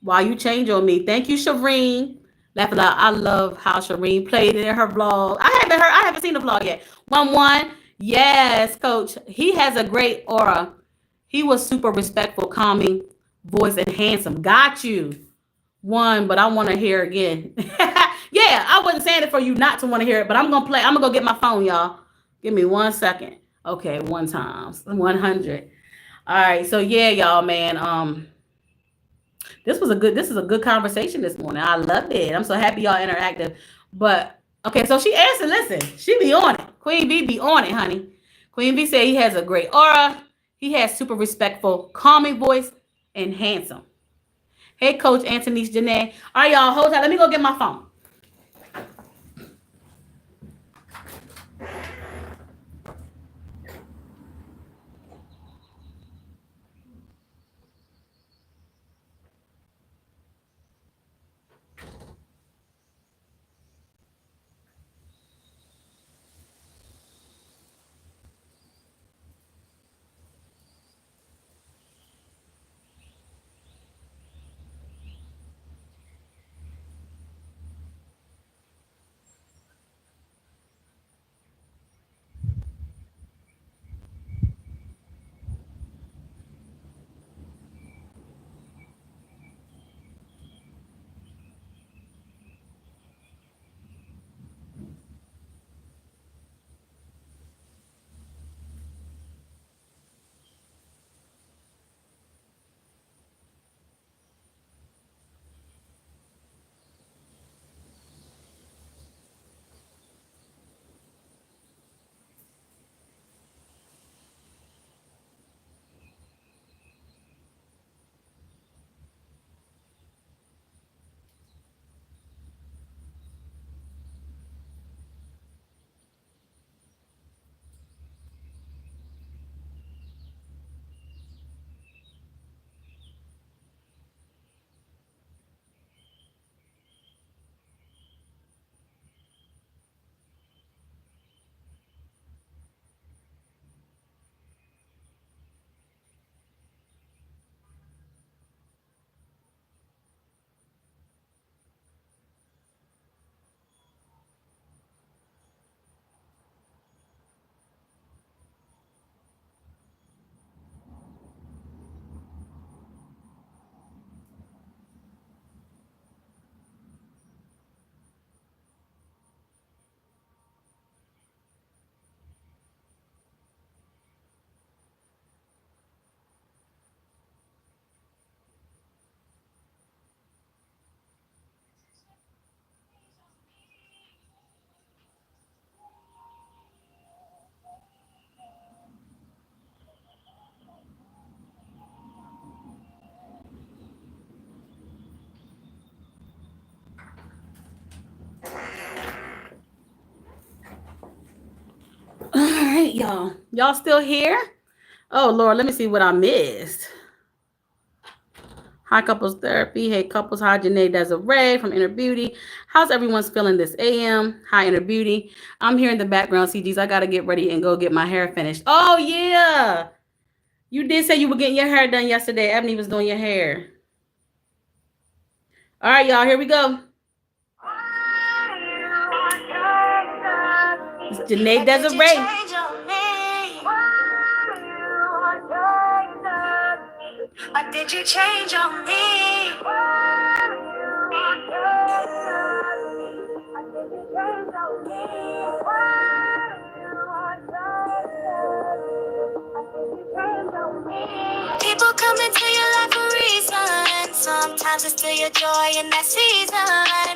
Why you change on me? Thank you, Shireen. Laugh it out. I love how Shireen played it in her vlog. I haven't seen the vlog yet. 1-1. Yes, coach. He has a great aura. He was super respectful, calming voice, and handsome. Got you. One, but I want to hear again. Yeah, I wasn't saying it for you not to want to hear it, but I'm gonna play. I'm gonna go get my phone, y'all. Give me 1 second. Okay, one times 100. All right, so yeah, y'all, man. This is a good conversation this morning. I loved it. I'm so happy y'all interactive. But okay, so she answered. Listen, she be on it. Queen B be on it, honey. Queen B said he has a great aura. He has super respectful, calming voice, and handsome. Hey, Coach Anthony's Janae. All right, y'all, hold on. Let me go get my phone. right, y'all. Y'all still here? Oh, Lord, let me see what I missed. Hi, Couples Therapy. Hey, Couples. Hi, Janae Desiree from Inner Beauty. How's everyone's feeling this AM? Hi, Inner Beauty. I'm here in the background, CGs. I got to get ready and go get my hair finished. Oh, yeah. You did say you were getting your hair done yesterday. Ebony was doing your hair. All right, y'all. Here we go. It's Janae Desiree. Why did you change on me? People come into your life for reason. Sometimes it's still your joy in that season.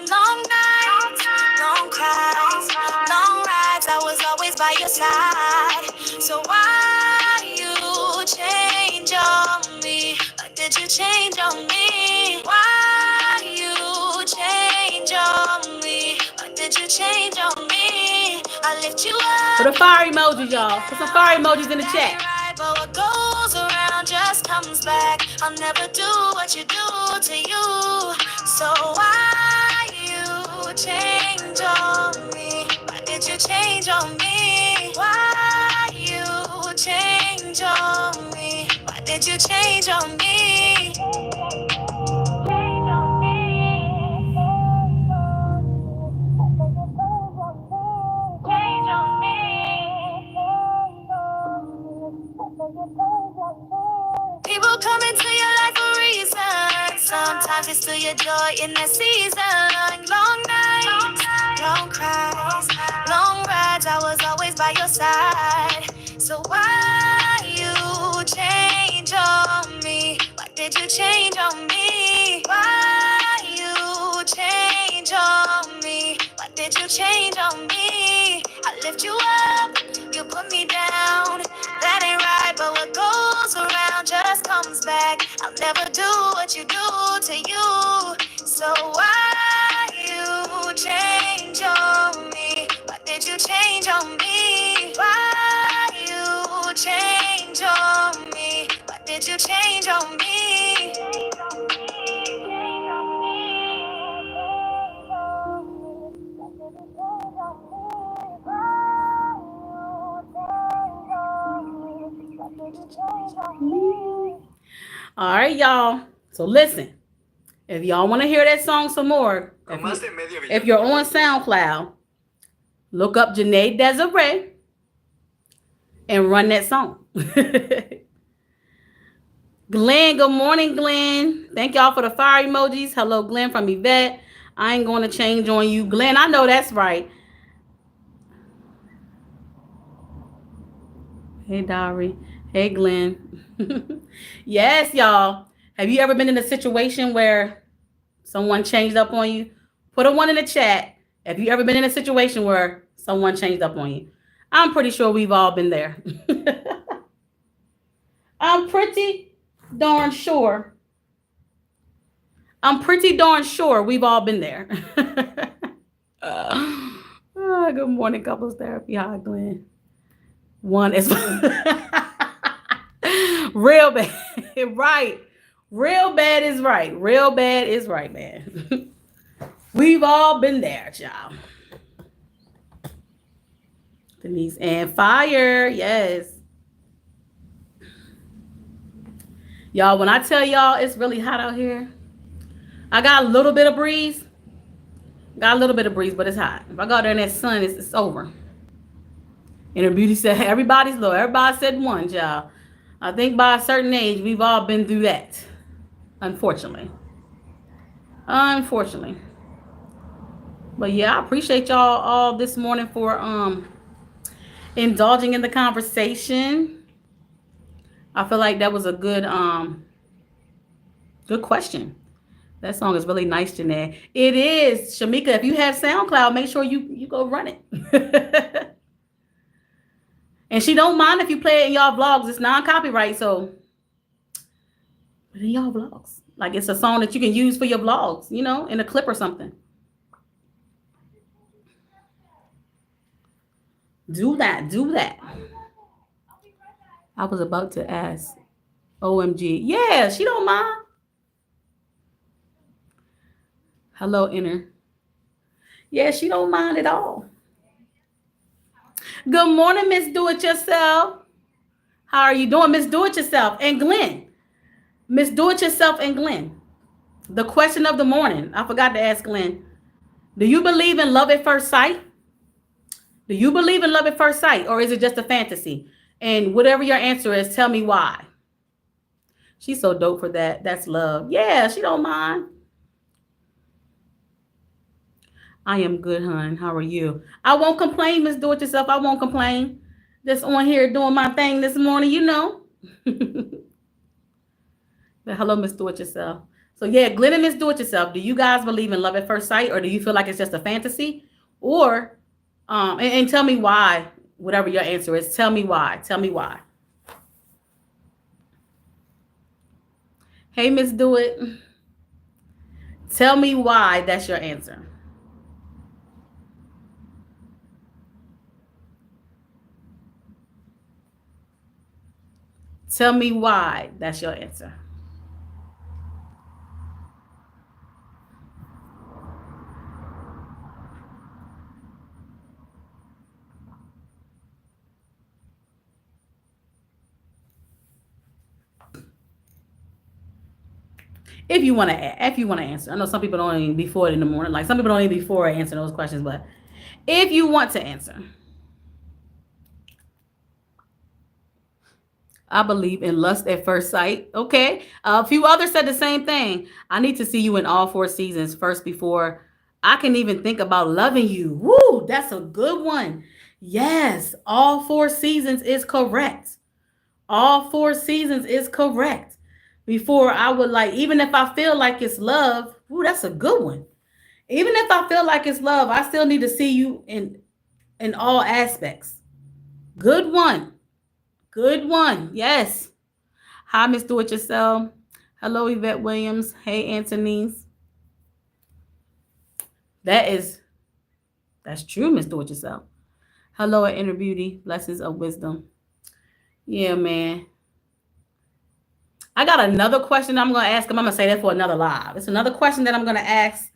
Long nights, long cries, long rides. I was always by your side. So why you change on me? Why did you change on me? Why you change on me? Why did you change on me? I lift you up. Put a fire emoji, y'all. Put some fire emojis in the chat. But what goes around just comes back. I'll never do what you do to you. So why you change on me? Why did you change on me? Why you change on me? Why did you change on me? People come into your life for reason. Sometimes it's still your joy in that season. Long nights, long cries, long rides. I was always by your side. So why you change on me? Why did you change on me? Why you change on me? Why did you change on me? I lift you up, you put me down. That ain't right, but what goes around just comes back. I'll never do what you do to you. So why you change on me? Why did you change on me? Why you change on me? Why did you change on me? All right, y'all. So listen, if y'all want to hear that song some more, if you're on SoundCloud, look up Janae Desiree and run that song. Glenn, good morning, Glenn. Thank y'all for the fire emojis. Hello, Glenn from Yvette. I ain't going to change on you. Glenn, I know that's right. Hey, Diary. Hey, Glenn. Yes, y'all. Have you ever been in a situation where someone changed up on you? Put a 1 in the chat. Have you ever been in a situation where someone changed up on you? I'm pretty sure we've all been there. I'm pretty darn sure we've all been there. Good morning, Couples Therapy. Hi, Glenn. 1 is real bad. Right. Real bad is right. Real bad is right, man. We've all been there, child. Denise and fire. Yes. Y'all, when I tell y'all it's really hot out here, I got a little bit of breeze. Got a little bit of breeze, but it's hot. If I go out there in that sun, it's over. Inner Beauty said everybody's low. Everybody said 1, y'all. I think by a certain age, we've all been through that. Unfortunately. But yeah, I appreciate y'all all this morning for indulging in the conversation. I feel like that was a good question. That song is really nice, Janae. It is. Shamika, if you have SoundCloud, make sure you go run it. And she don't mind if you play it in y'all vlogs. It's non-copyright, so put it in y'all vlogs. Like it's a song that you can use for your vlogs, in a clip or something. Do that. I was about to ask. OMG. Yeah, she don't mind. Hello, inner. Yeah, she don't mind at all. Good morning, Miss Do It Yourself. How are you doing, Miss Do It Yourself and Glenn? Miss Do It Yourself and Glenn. The question of the morning. I forgot to ask Glenn. Do you believe in love at first sight? Do you believe in love at first sight, or is it just a fantasy? And whatever your answer is, tell me why. She's so dope for that. That's love. Yeah, she don't mind. I am good, hon. How are you? I won't complain, Miss Do It Yourself. I won't complain. Just on here doing my thing this morning, you know. But hello, Miss Do It Yourself. So yeah, Glenn and Miss Do It Yourself. Do you guys believe in love at first sight, or do you feel like it's just a fantasy? Or and tell me why. Whatever your answer is, tell me why. Tell me why. Hey, Miss Do It. Tell me why that's your answer. Tell me why that's your answer. If you want to answer. I know some people don't even before it in the morning. Like some people don't even before answer those questions, but if you want to answer, I believe in lust at first sight. Okay. A few others said the same thing. I need to see you in all four seasons first before I can even think about loving you. Woo, that's a good one. Yes, all four seasons is correct. All four seasons is correct. Before I would like, even if I feel like it's love, ooh, that's a good one. Even if I feel like it's love, I still need to see you in all aspects. Good one. Good one. Yes. Hi, Miss Do It Yourself. Hello, Yvette Williams. Hey, Anthony's. That's true, Miss Do It Yourself. Hello, Inner Beauty. Blessings of wisdom. Yeah, man. I got another question I'm gonna ask him. I'm gonna say that for another live. It's another question that I'm gonna ask,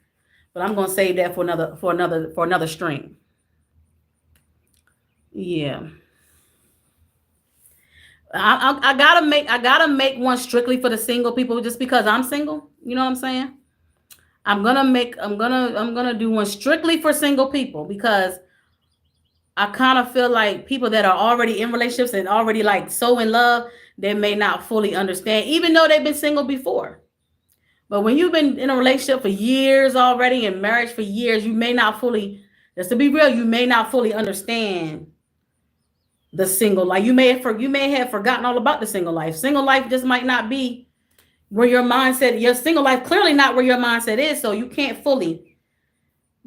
but I'm gonna save that for another stream. Yeah. I gotta make one strictly for the single people just because I'm single. You know what I'm saying? I'm gonna do one strictly for single people because I kind of feel like people that are already in relationships and already like so in love, they may not fully understand, even though they've been single before. But when you've been in a relationship for years already and marriage for years, you may not fully, just to be real, you may not fully understand the single life. You may have forgotten all about the single life. Single life just might not be where your single life clearly not where your mindset is. So you can't fully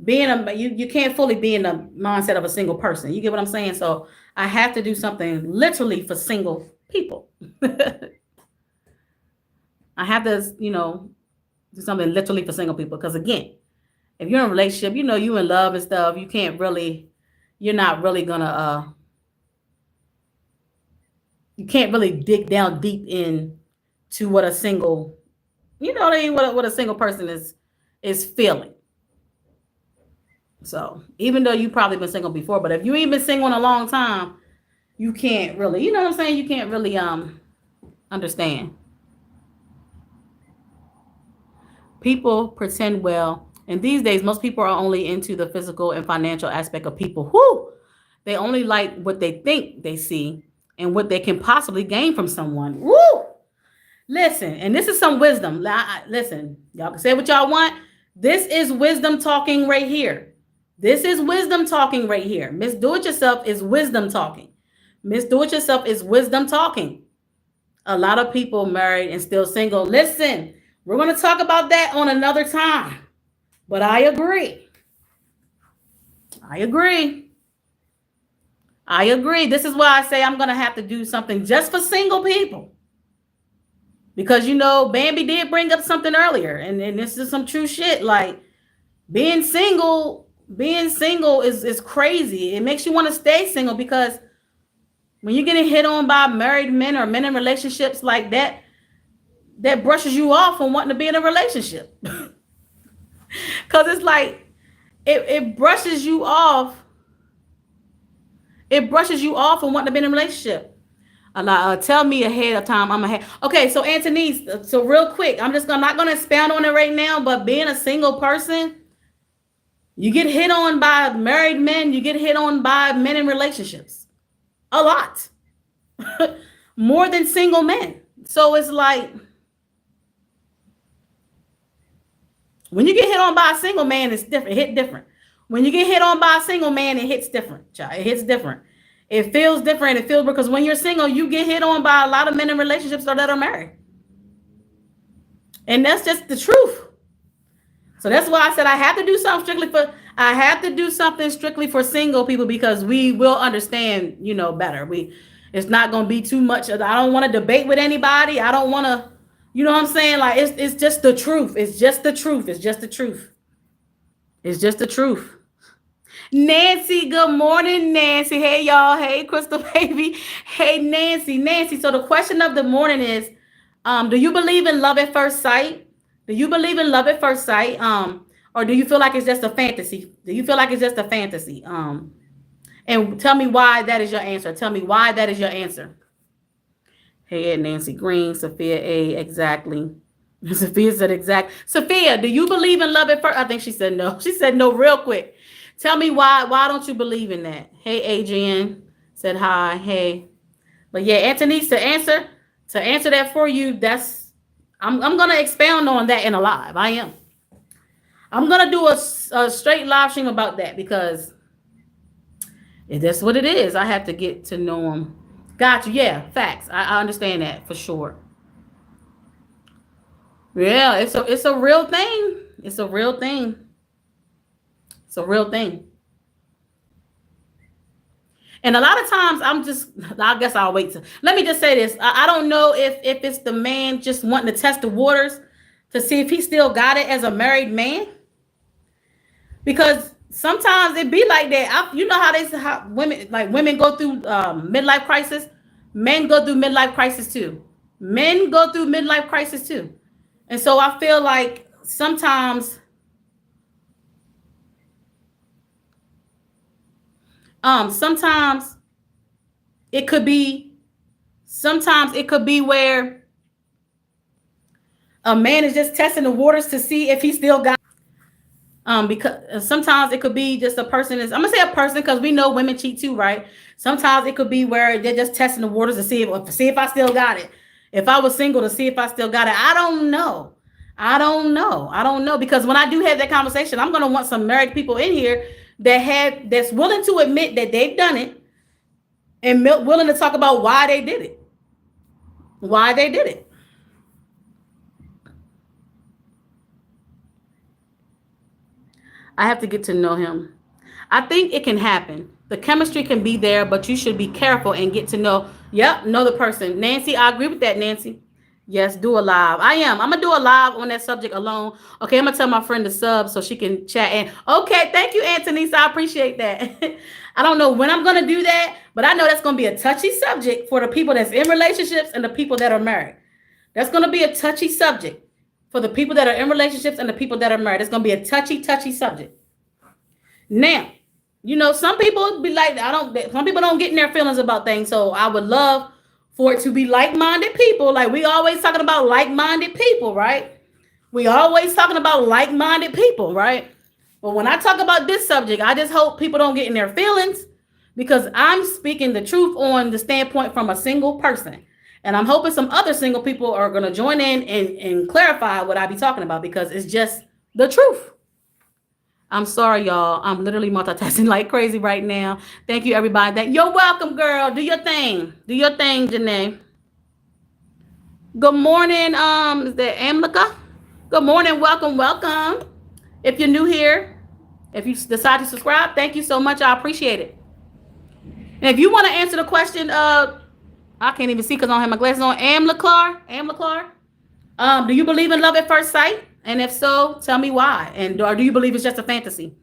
you can't fully be in the mindset of a single person. You get what I'm saying? So I have to do something literally for single people. I have to, do something literally for single people. Because again, if you're in a relationship, you in love and stuff, you're not really gonna you can't really dig down deep in to what a single, what I mean, what a single person is feeling. So even though you probably been single before, but if you ain't been single in a long time, you can't really, you know what I'm saying? You can't really understand. People pretend well, and these days most people are only into the physical and financial aspect of people. Who they only like what they think they see and what they can possibly gain from someone. Woo! Listen, and this is some wisdom. Listen, y'all can say what y'all want. This is wisdom talking right here. This is wisdom talking right here. Miss Do It Yourself is wisdom talking. Miss Do It Yourself is wisdom talking. A lot of people married and still single. Listen, we're going to talk about that on another time. But I agree. I agree. I agree. This is why I say I'm going to have to do something just for single people. Because, Bambi did bring up something earlier. And this is some true shit. Like, being single is crazy. It makes you want to stay single because When you're getting hit on by married men or men in relationships like that, that brushes you off from wanting to be in a relationship. Because it's like, it brushes you off. It brushes you off from wanting to be in a relationship. Tell me ahead of time. I'm ahead. Okay, so Anthony, so real quick, I'm not gonna expound on it right now, but being a single person, you get hit on by married men, you get hit on by men in relationships. A lot. More than single men. So it's like, when you get hit on by a single man, it's different. It hit different. When you get hit on by a single man, it hits different. Child. It hits different. It feels different. It feels, because when you're single, you get hit on by a lot of men in relationships that are married. And that's just the truth. So that's why I said I have to do something strictly for single people, because we will understand, better. It's not going to be too much. I don't want to debate with anybody. I don't want to, you know what I'm saying? Like, it's just the truth. It's just the truth. It's just the truth. It's just the truth. Nancy, good morning, Nancy. Hey, y'all. Hey, Crystal baby. Hey, Nancy. So the question of the morning is, do you believe in love at first sight? Do you believe in love at first sight? Or do you feel like it's just a fantasy? Do you feel like it's just a fantasy? And tell me why that is your answer. Tell me why that is your answer. Hey, Nancy Green, Sophia A, exactly. Sophia said exact. Sophia, do you believe in love at first? I think she said no. She said no real quick. Tell me why. Why don't you believe in that? Hey, Adrian said hi. Hey, but yeah, Anthony, to answer that for you, I'm gonna expound on that in a live. I am. I'm gonna do a straight live stream about that, because that's what it is. I have to get to know him. Got you. Yeah, facts. I understand that for sure. Yeah, it's a real thing. It's a real thing. It's a real thing. And a lot of times I guess I'll wait to, let me just say this. I don't know if it's the man just wanting to test the waters to see if he still got it as a married man. Because sometimes it be like that. You know how women go through midlife crisis. Men go through midlife crisis too. Men go through midlife crisis too. And so I feel like sometimes it could be where a man is just testing the waters to see if he still got, because sometimes it could be just a person I'm gonna say a person, because we know women cheat too, right? Sometimes it could be where they're just testing the waters to see if I still got it. If I was single, to see if I still got it. I don't know. Because when I do have that conversation, I'm gonna want some married people in here that's willing to admit that they've done it, and willing to talk about why they did it. Why they did it. I have to get to know him. I think it can happen. The chemistry can be there, but you should be careful and get to know the person. Nancy, I agree with that, Nancy. Yes, do a live. I am. I'm gonna do a live on that subject alone. Okay, I'm gonna tell my friend to sub so she can chat. And okay, thank you, Anthony. So I appreciate that. I don't know when I'm gonna do that, but I know that's gonna be a touchy subject for the people that's in relationships and the people that are married. That's gonna be a touchy subject for the people that are in relationships and the people that are married. It's gonna be a touchy subject. Now, some people be like, some people don't get in their feelings about things. So I would love for it to be like-minded people. Like, we always talking about like-minded people, right? We always talking about like-minded people, right? But when I talk about this subject, I just hope people don't get in their feelings, because I'm speaking the truth on the standpoint from a single person. And I'm hoping some other single people are going to join in and clarify what I be talking about, because it's just the truth. I'm sorry, y'all. I'm literally multitasking like crazy right now. Thank you, everybody. You're welcome, girl. Do your thing. Do your thing, Janae. Good morning. Is that Amlika? Good morning. Welcome. If you're new here, if you decide to subscribe, thank you so much. I appreciate it. And if you want to answer the question, I can't even see because I don't have my glasses on. Amlakar. Do you believe in love at first sight? And if so, tell me why. Or do you believe it's just a fantasy?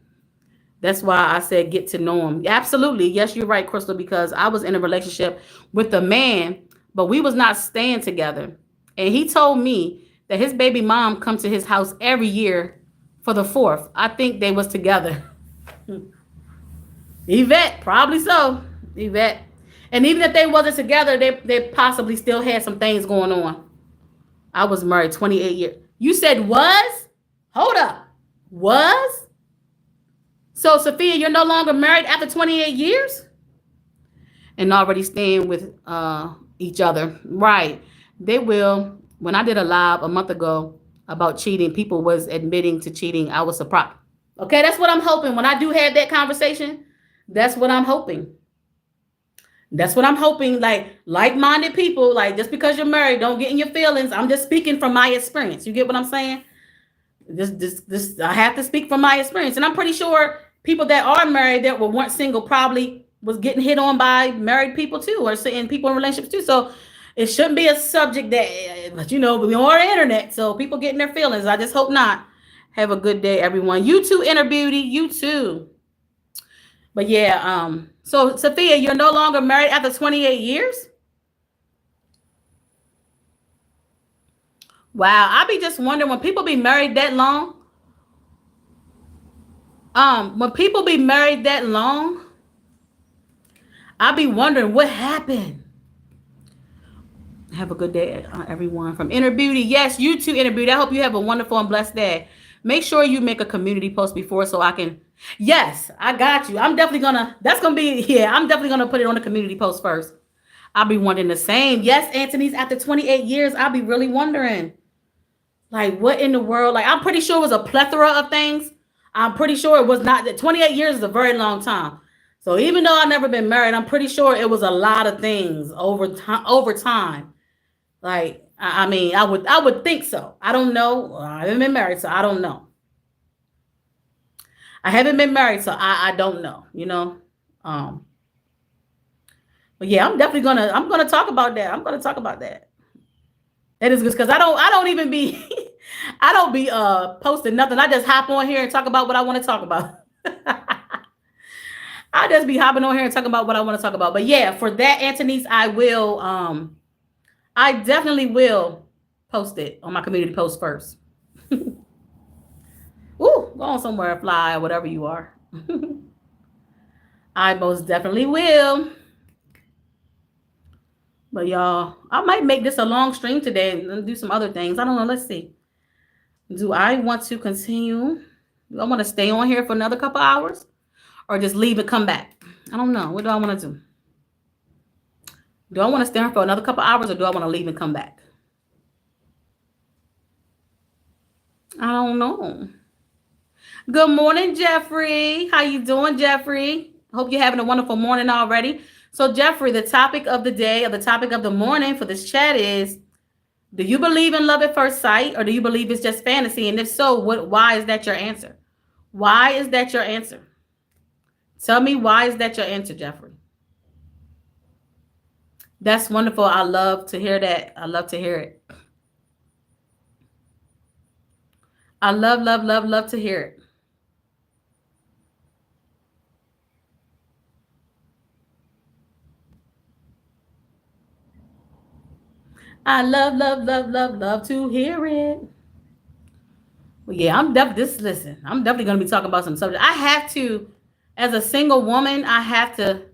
That's why I said get to know him. Absolutely. Yes, you're right, Crystal, because I was in a relationship with a man, but we was not staying together. And he told me that his baby mom come to his house every year for the 4th. I think they was together. Yvette, probably so. Yvette. And even if they wasn't together, they possibly still had some things going on. I was married 28 years. You said was? Hold up. Was? So, Sophia, you're no longer married after 28 years? And already staying with each other. Right. They will. When I did a live a month ago about cheating, people was admitting to cheating. I was surprised. Okay, that's what I'm hoping. When I do have that conversation, that's what I'm hoping. That's what I'm hoping. Like-minded people, like just because you're married, don't get in your feelings. I'm just speaking from my experience. You get what I'm saying? This I have to speak from my experience. And I'm pretty sure people that are married that were once single probably was getting hit on by married people too, or seeing people in relationships too. So it shouldn't be a subject that, but we on the internet, so people getting their feelings. I just hope not. Have a good day, everyone. You too, Inner Beauty. You too. But yeah, so Sophia, you're no longer married after 28 years? Wow, I be just wondering when people be married that long. When people be married that long, I be wondering what happened. Have a good day, everyone. From Inner Beauty. Yes, you too, Inner Beauty. I hope you have a wonderful and blessed day. Make sure you make a community post before so I can. Yes, I got you. I'm definitely gonna. That's gonna be. Yeah, I'm definitely gonna put it on the community post first. I'll be wondering the same. Yes, Anthony's after 28 years. I'll be really wondering. Like, what in the world? Like, I'm pretty sure it was a plethora of things. I'm pretty sure it was not that 28 years is a very long time. So even though I've never been married, I'm pretty sure it was a lot of things over time. Over time, like I mean, I would think so. I don't know. I haven't been married, so I don't know. I haven't been married, so I don't know. Um, but yeah, I'm gonna talk about that. I'm gonna talk about that. That is good because I don't even be I don't be posting nothing. I just hop on here and talk about what I want to talk about. I just be hopping on here and talking about what I want to talk about. But yeah, for that, Anthony's, I definitely will post it on my community post first. Ooh, go on somewhere, fly, or whatever you are. I most definitely will. But y'all, I might make this a long stream today and do some other things. I don't know. Let's see. Do I want to continue? Do I want to stay on here for another couple hours or just leave and come back? I don't know. What do I want to do? Do I want to stay on for another couple hours or do I want to leave and come back? I don't know. Good morning, Jeffrey. How you doing, Jeffrey? Hope you're having a wonderful morning already. So, Jeffrey, the topic of the day or the topic of the morning for this chat is, do you believe in love at first sight or do you believe it's just fantasy? And if so, why is that your answer? Why is that your answer? Tell me, why is that your answer, Jeffrey? That's wonderful. I love to hear that. I love to hear it. I love, love, love, love to hear it. I love, love, love, love, love to hear it. Well, yeah, I'm definitely this. Listen, I'm definitely going to be talking about some subject. I have to, as a single woman, I have to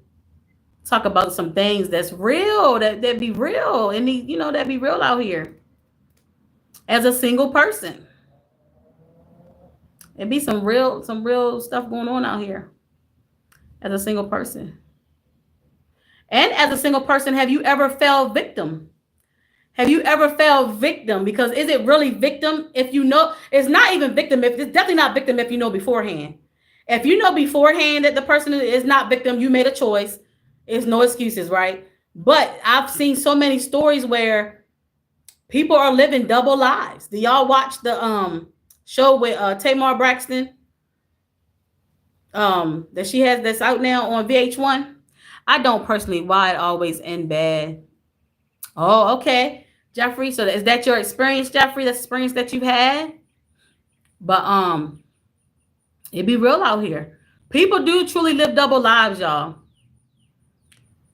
talk about some things that's real, that be real, and that be real out here. As a single person, it be some real stuff going on out here. As a single person, and as a single person, have you ever fell victim? Have you ever fell victim? Because is it really victim if you know it's not even victim? If it's definitely not victim if you know beforehand. If you know beforehand that the person is not victim, you made a choice. It's no excuses, right? But I've seen so many stories where people are living double lives. Do y'all watch the show with Tamar Braxton? That she has that's out now on VH1. I don't personally why it always end bad. Oh, okay. Jeffrey, so is that your experience, Jeffrey? That's experience that you've had? But it be real out here. People do truly live double lives, y'all.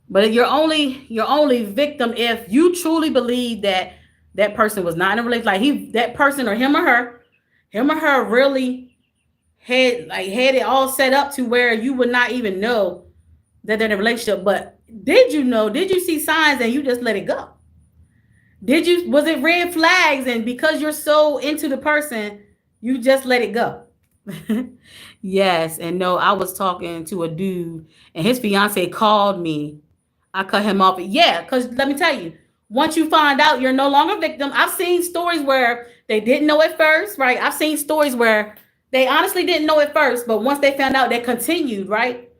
But you're only victim if you truly believe that that person was not in a relationship. Like that person or him or her really had it all set up to where you would not even know that they're in a relationship. But did you know? Did you see signs and you just let it go? Was it red flags and because you're so into the person, you just let it go? Yes, and no, I was talking to a dude and his fiance called me. I cut him off. Yeah, because let me tell you, once you find out you're no longer a victim, I've seen stories where they didn't know at first, right? I've seen stories where they honestly didn't know at first, but once they found out, they continued, right?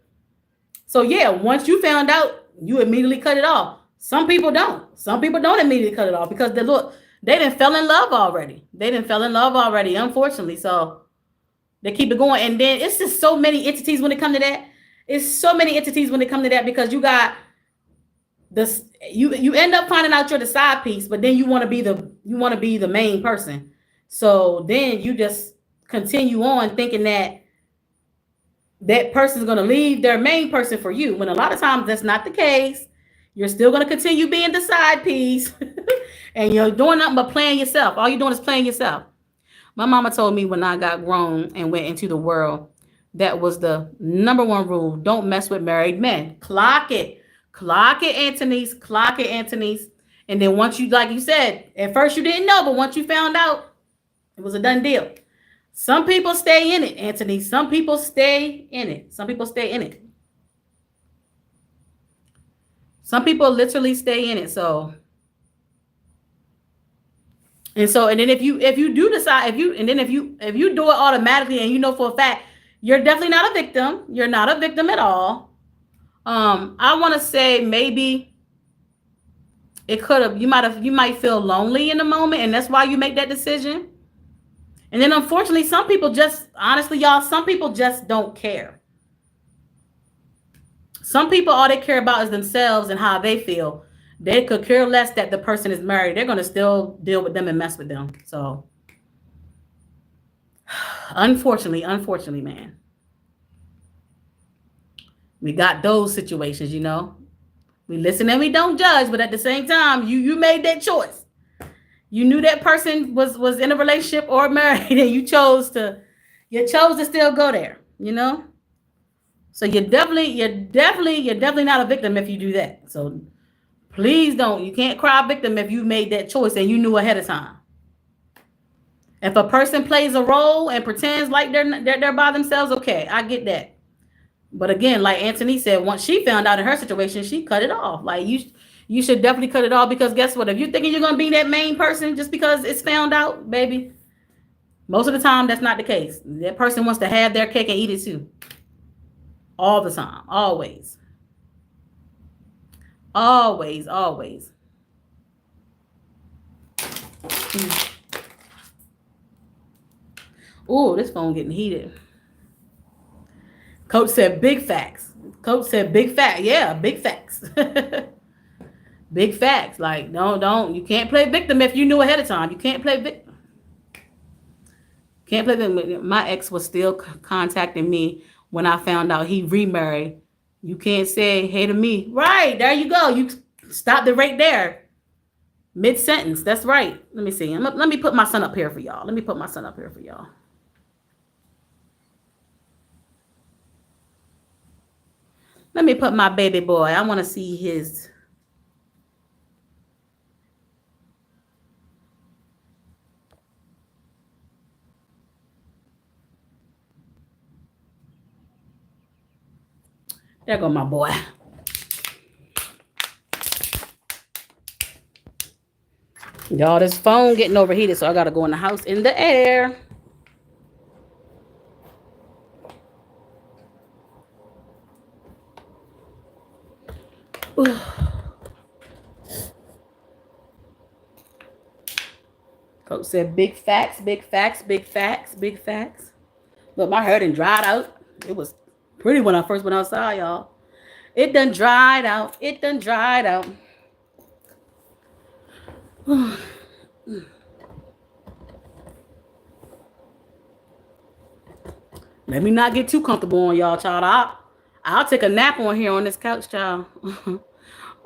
So yeah, once you found out, you immediately cut it off. Some people don't. Some people don't immediately cut it off because they didn't fell in love already. They didn't fell in love already, unfortunately. So they keep it going. And then it's just so many entities when it comes to that. It's so many entities when it comes to that because you got this you end up finding out you're the side piece, but then you want to be the main person. So then you just continue on thinking that that person's going to leave their main person for you when a lot of times that's not the case. You're still going to continue being the side piece and you're doing nothing but playing yourself. All you're doing is playing yourself. My mama told me when I got grown and went into the world, that was the number one rule. Don't mess with married men. Clock it. Clock it, Anthony's. Clock it, Anthony's. And then once you, like you said, at first you didn't know, but once you found out, it was a done deal. Some people stay in it, Anthony. Some people stay in it. Some people stay in it. Some people literally stay in it. And then if you do decide if you do it automatically and you know for a fact you're definitely not a victim. You're not a victim at all. I want to say maybe it could have you might feel lonely in the moment and that's why you make that decision. And then unfortunately some people just honestly y'all some people just don't care. Some people all they care about is themselves and how they feel. They could care less that the person is married. They're going to still deal with them and mess with them. So unfortunately, man, we got those situations, we listen and we don't judge, but at the same time, you made that choice. You knew that person was in a relationship or married, and you chose to still go there. So you're definitely not a victim if you do that. So please don't. You can't cry victim if you made that choice and you knew ahead of time. If a person plays a role and pretends like they're by themselves, okay, I get that. But again, like Anthony said, once she found out in her situation, she cut it off. Like you should definitely cut it off because guess what? If you're thinking you're gonna be that main person just because it's found out, baby, most of the time that's not the case. That person wants to have their cake and eat it too. All the time, always, always. Oh, this phone getting heated. Coach said big facts. Coach said big fact. Yeah, big facts. Big facts. Like, don't. You can't play victim if you knew ahead of time. You can't play victim. Can't play victim. My ex was still contacting me when I found out he remarried. You can't say hey to me. Right, there you go. You stopped it right there. Mid-sentence. That's right. Let me see. Let me put my son up here for y'all. Let me put my baby boy. I want to see his. There go my boy. Y'all, this phone getting overheated, so I got to go in the house in the air. Coach said big facts, big facts, big facts, big facts. Look, my hair done dried out. It was pretty when I first went outside, y'all. It done dried out. Let me not get too comfortable on y'all, child. I'll take a nap on here on this couch, child.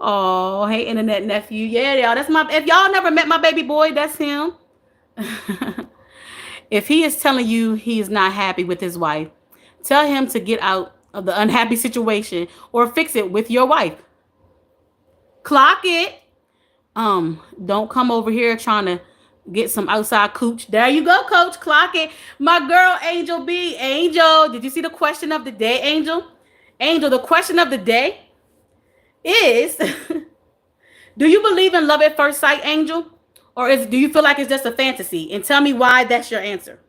Oh, hey, internet nephew. Yeah, y'all. That's my. If y'all never met my baby boy, that's him. If he is telling you he is not happy with his wife, tell him to get out of the unhappy situation or fix it with your wife. Clock it. Don't come over here trying to get some outside cooch. There you go, coach. Clock it. My girl, Angel B. Angel, did you see the question of the day, Angel? Angel, the question of the day is do you believe in love at first sight, Angel? Or do you feel like it's just a fantasy? And tell me why that's your answer.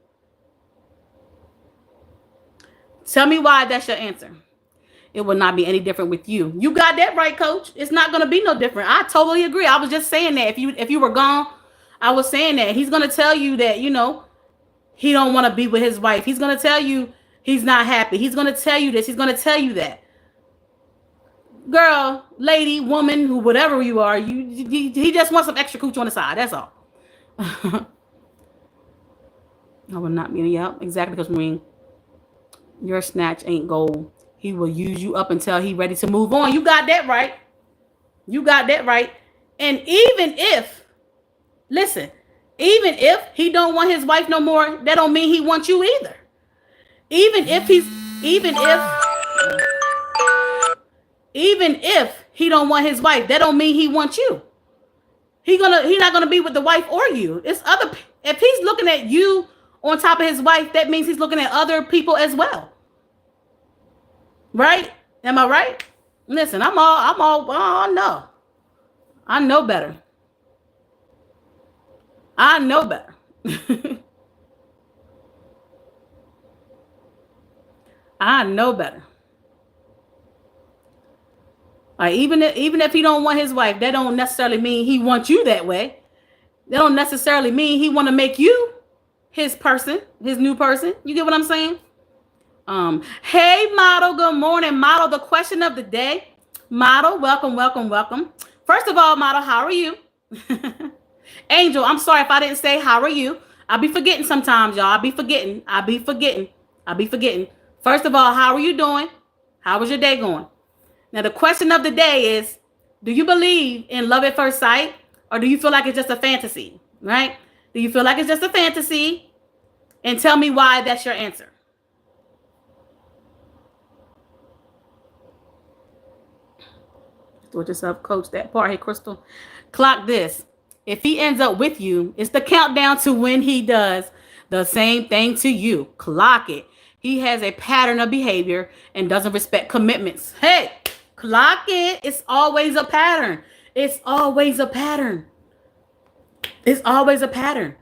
Tell me why that's your answer. It will not be any different with you. You got that right, coach. It's not going to be no different. I totally agree. I was just saying that. If you were gone, I was saying that. He's going to tell you that, he don't want to be with his wife. He's going to tell you he's not happy. He's going to tell you this. He's going to tell you that. Girl, lady, woman, who whatever you are, he just wants some extra cooch on the side. That's all. I will not be exactly, because your snatch ain't gold. He will use you up until he's ready to move on. You got that right. You got that right. And even if he don't want his wife no more, that don't mean he wants you either. Even if he don't want his wife, that don't mean he wants you. He's not gonna be with the wife or you. If he's looking at you on top of his wife, that means he's looking at other people as well. Right? Am I right? Listen, oh no. I know better. I know better. I know better. Even if he don't want his wife, that don't necessarily mean he wants you that way. That don't necessarily mean he want to make you his person, his new person. You get what I'm saying? Hey, model, good morning. Model, the question of the day. Model, welcome. First of all, model, how are you? Angel, I'm sorry if I didn't say how are you. I'll be forgetting sometimes, y'all. I'll be forgetting. First of all, how are you doing? How was your day going? Now, the question of the day is, do you believe in love at first sight, or do you feel like it's just a fantasy, right? Do you feel like it's just a fantasy? And tell me why that's your answer. Do it yourself, coach, that part. Hey, Crystal, clock this. If he ends up with you, it's the countdown to when he does the same thing to you. Clock it. He has a pattern of behavior and doesn't respect commitments. Hey, clock it. It's always a pattern. It's always a pattern. It's always a pattern.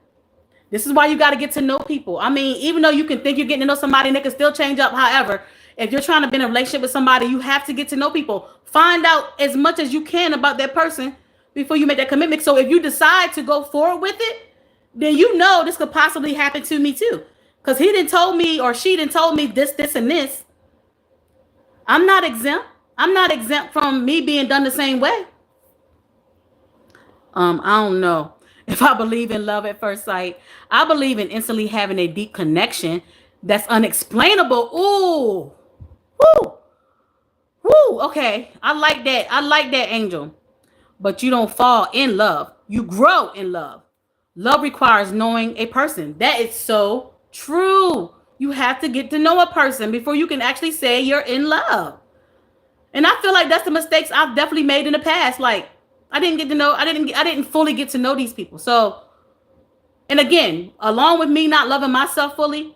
This is why you got to get to know people. I mean, even though you can think you're getting to know somebody and they can still change up. However, if you're trying to be in a relationship with somebody, you have to get to know people. Find out as much as you can about that person before you make that commitment. So if you decide to go forward with it, then this could possibly happen to me too. Because he didn't told me, or she didn't told me this, and this. I'm not exempt. I'm not exempt from me being done the same way. I don't know if I believe in love at first sight. I believe in instantly having a deep connection that's unexplainable. Ooh. Woo. Woo. Okay. I like that, Angel. But you don't fall in love. You grow in love. Love requires knowing a person. That is so true. You have to get to know a person before you can actually say you're in love. And I feel like that's the mistakes I've definitely made in the past. Like, I didn't fully get to know these people. So, and again, along with me not loving myself fully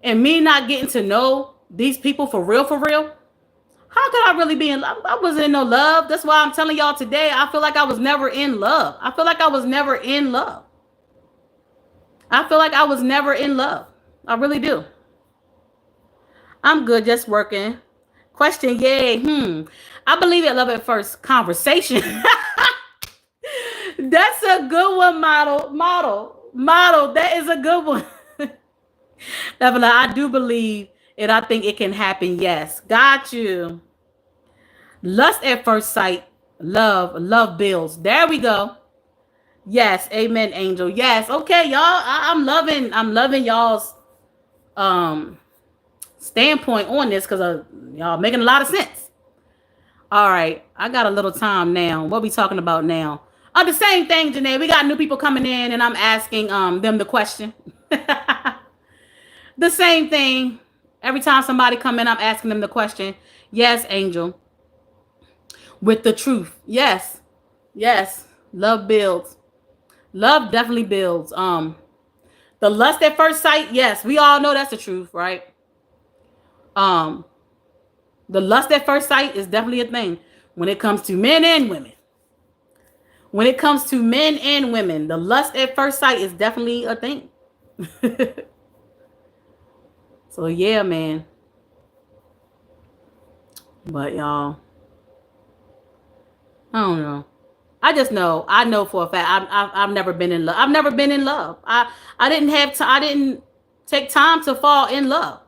and me not getting to know these people for real, how could I really be in love? I wasn't in no love. That's why I'm telling y'all today, I feel like I was never in love. I I really do. I'm good, just working. Question, yay. I believe in love at first conversation. That's a good one, model. That is a good one. I do believe it. I think it can happen. Yes. Got you. Lust at first sight. Love builds. There we go. Yes. Amen, Angel. Yes. Okay, y'all. I'm loving y'all's standpoint on this because y'all making a lot of sense. All right, I got a little time now. What we talking about now? The same thing, Janae. We got new people coming in, and I'm asking them the question. The same thing. Every time somebody come in, I'm asking them the question. Yes, Angel. With the truth. Yes. Yes. Love builds. Love definitely builds. The lust at first sight, yes, we all know that's the truth, right? Um, the lust at first sight is definitely a thing when it comes to men and women. When it comes to men and women, the lust at first sight is definitely a thing. So yeah, man. But y'all, I don't know. I just know. I know for a fact. I've never been in love. I've never been in love. I didn't have to. I didn't take time to fall in love.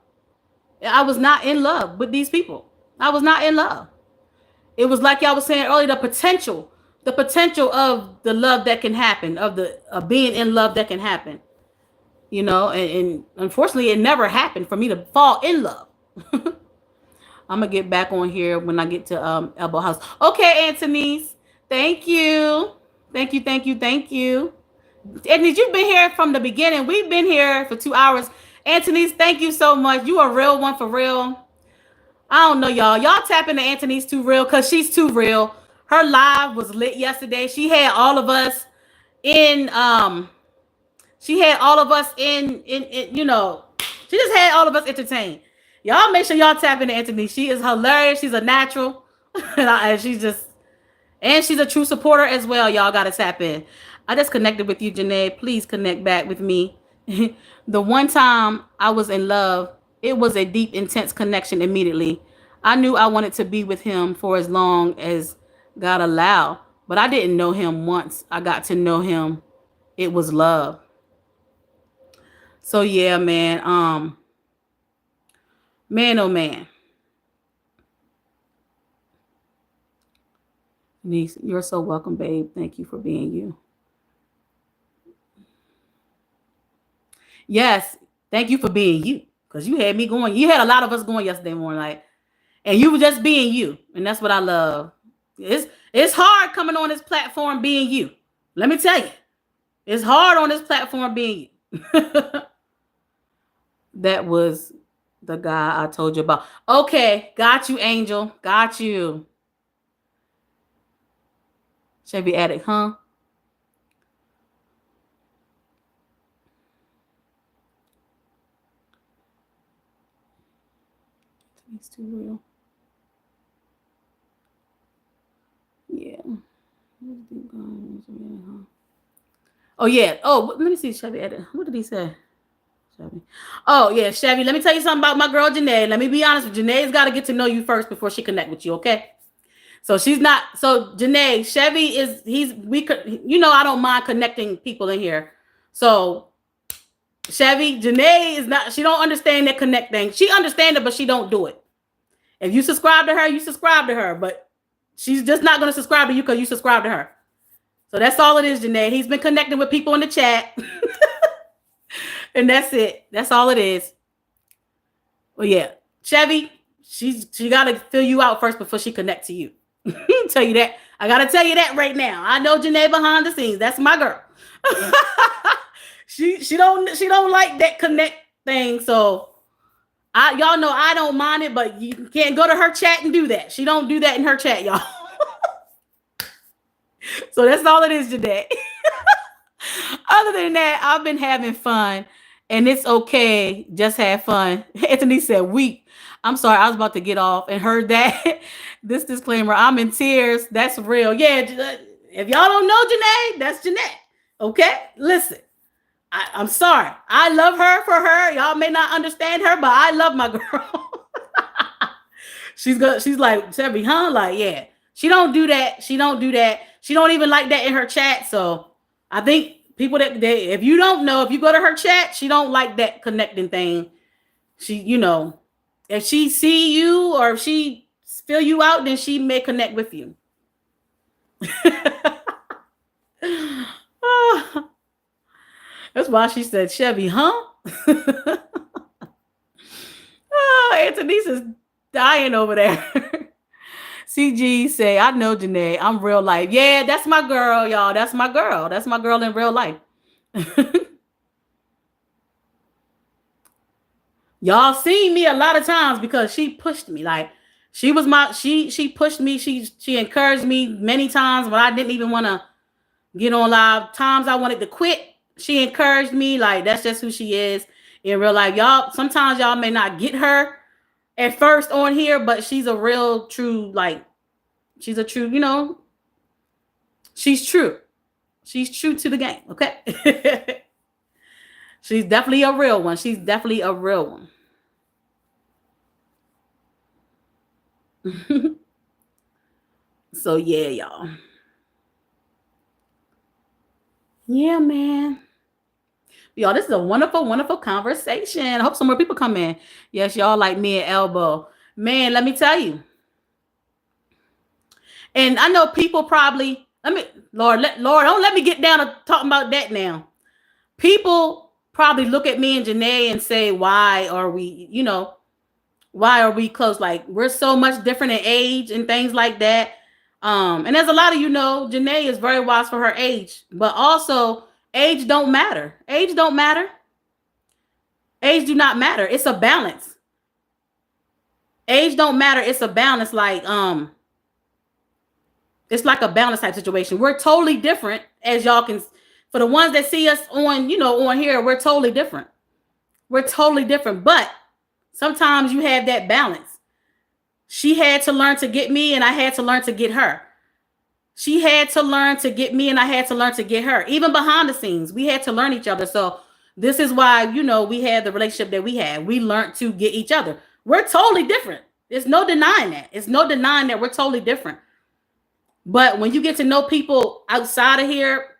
I was not in love with these people. I was not in love. It was like y'all was saying earlier, the potential of the love that can happen, of the of being in love that can happen. And unfortunately, it never happened for me to fall in love. I'm gonna get back on here when I get to Elbow House. Okay, Anthony's. Thank you. Thank you, thank you, thank you. Anthony, you've been here from the beginning. We've been here for 2 hours. Anthony's, thank you so much. You a real one for real. I don't know, y'all. Y'all tapping to Anthony's too real because she's too real. Her live was lit yesterday. She had all of us in she had all of us in she just had all of us entertained. Y'all make sure y'all tap into Anthony. She is hilarious. She's a natural. and she's a true supporter as well. Y'all gotta tap in. I just connected with you, Janae. Please connect back with me. The one time I was in love, it was a deep, intense connection immediately. I knew I wanted to be with him for as long as God allowed, but I didn't know him once I got to know him. It was love. So yeah, man. Man, oh man. Niece, you're so welcome, babe. Thank you for being you. Yes, thank you for being you. Because you had me going. You had a lot of us going yesterday morning, like, and you were just being you. And that's what I love. It's hard coming on this platform being you. Let me tell you. It's hard on this platform being you. That was the guy I told you about. Okay, got you, Angel. Got you. Chevy Addict, huh? It's too real. Yeah. Oh yeah. Oh, let me see Chevy Addict. What did he say? Chevy. Oh yeah, Chevy. Let me tell you something about my girl Janae. Let me be honest with you. Janae's got to get to know you first before she connect with you. Okay. So she's not. So Janae, Chevy is. We could. I don't mind connecting people in here. So Chevy, Janae is not. She don't understand that connect thing. She understand it, but she don't do it. If you subscribe to her, you subscribe to her. But she's just not going to subscribe to you because you subscribe to her. So that's all it is, Janae. He's been connecting with people in the chat. And that's it. That's all it is. Well, yeah. Chevy, she got to fill you out first before she connect to you. Tell you that. I got to tell you that right now. I know Janae behind the scenes. That's my girl. she don't like that connect thing. So y'all know I don't mind it, but you can't go to her chat and do that. She don't do that in her chat, y'all. So that's all it is today. Other than that, I've been having fun, and it's okay. Just have fun. Anthony said, "Weep." I'm sorry, I was about to get off and heard that. This disclaimer: I'm in tears. That's real. Yeah. If y'all don't know Janae, that's Janae. Okay, listen. I'm sorry. I love her for her. Y'all may not understand her, but I love my girl. She's good. She's like, Chevy, huh? Like, yeah. She don't do that. She don't do that. She don't even like that in her chat. So I think people if you don't know, if you go to her chat, she don't like that connecting thing. She, if she see you or if she fill you out, then she may connect with you. That's why she said, Chevy, huh? Anthony's is dying over there. CG say, I know Janae. I'm real life. Yeah, that's my girl, y'all. That's my girl. That's my girl in real life. Y'all seen me a lot of times because she pushed me. Like she pushed me. She encouraged me many times when I didn't even want to get on live. Times I wanted to quit. She encouraged me. Like that's just who she is in real life. Y'all, sometimes y'all may not get her at first on here, but she's a real true, like she's a true, she's true. She's true to the game, okay? She's definitely a real one. She's definitely a real one. So yeah, y'all. Yeah, man. Y'all, this is a wonderful, wonderful conversation. I hope some more people come in. Yes, y'all like me and Elbow. Man, let me tell you. And I know people probably, Lord, don't let me get down to talking about that now. People probably look at me and Janae and say, why are we close? Like we're so much different in age and things like that. And there's a lot of Janae is very wise for her age, but also age don't matter. Age don't matter. Age do not matter. It's a balance. Age don't matter. It's a balance. It's like a balance type situation. We're totally different, as y'all can. For the ones that see us on here, we're totally different. We're totally different, but sometimes you have that balance. She had to learn to get me, and I had to learn to get her. She had to learn to get me, and I had to learn to get her. Even behind the scenes, we had to learn each other. So this is why, we had the relationship that we had. We learned to get each other. We're totally different. There's no denying that. It's no denying that we're totally different. But when you get to know people outside of here,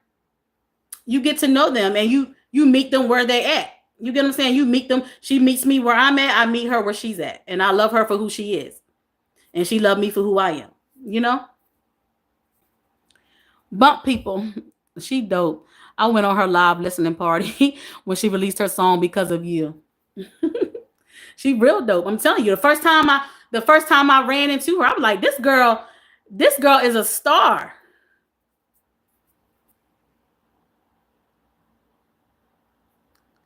you get to know them, and you meet them where they at. You get what I'm saying? You meet them. She meets me where I'm at. I meet her where she's at. And I love her for who she is. And she loved me for who I am. Bump people. She dope. I went on her live listening party when she released her song Because of You. She real dope. I'm telling you, the first time I ran into her, I was like, this girl is a star.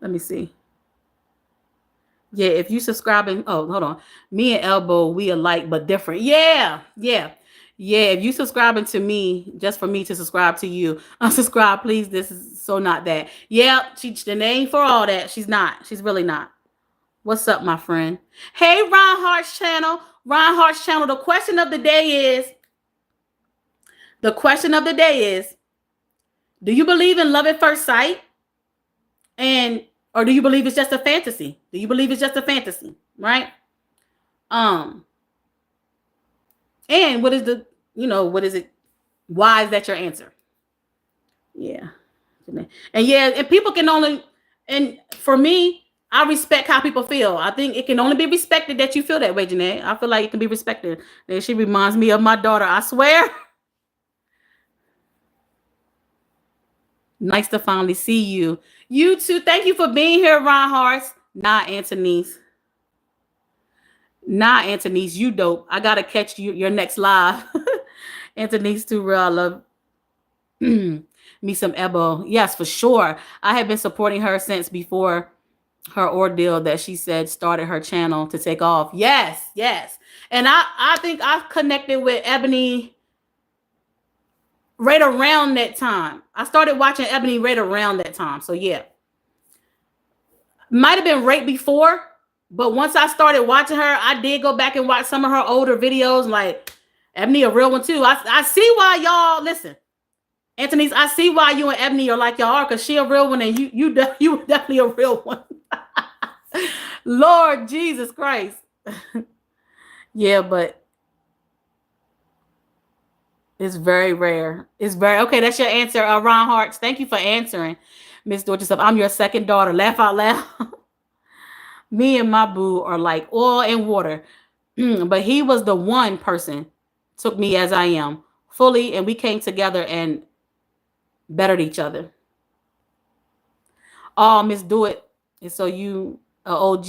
Let me see. Yeah, if you subscribing, hold on. Me and Elbow, we alike but different. Yeah. If you subscribing to me, just for me to subscribe to you, unsubscribe, please. This is so not that. Yeah, the name for all that. She's not. She's really not. What's up, my friend? Hey, Ron Hart's channel. The question of the day is, do you believe in love at first sight? Or do you believe it's just a fantasy? Right? And what is it? Why is that your answer? Yeah. And people can only, and for me, I respect how people feel. I think it can only be respected that you feel that way, Janae. I feel like it can be respected. And she reminds me of my daughter, I swear. Nice to finally see you. You too. Thank you for being here, Ron Hartz. Antonice. Antonice, you dope. I gotta catch your next live. Antonice too real. I love me some Ebo. Yes, for sure. I have been supporting her since before her ordeal that she said started her channel to take off. Yes. And I think I've connected with Ebony right around that time. I started watching Ebony right around that time. So yeah. Might have been right before, but once I started watching her, I did go back and watch some of her older videos. Like Ebony, a real one too. I see why y'all listen. Antonice, I see why you and Ebony are like y'all are, because she a real one and you definitely a real one. Lord Jesus Christ. Yeah, but it's very rare. Okay. That's your answer, Ron Hartz. Thank you for answering, Miss Dorchester. I'm your second daughter. Laugh out loud. Me and my boo are like oil and water. But he was the one person took me as I am fully, and we came together and bettered each other. Oh, Miss Do It. And so you OG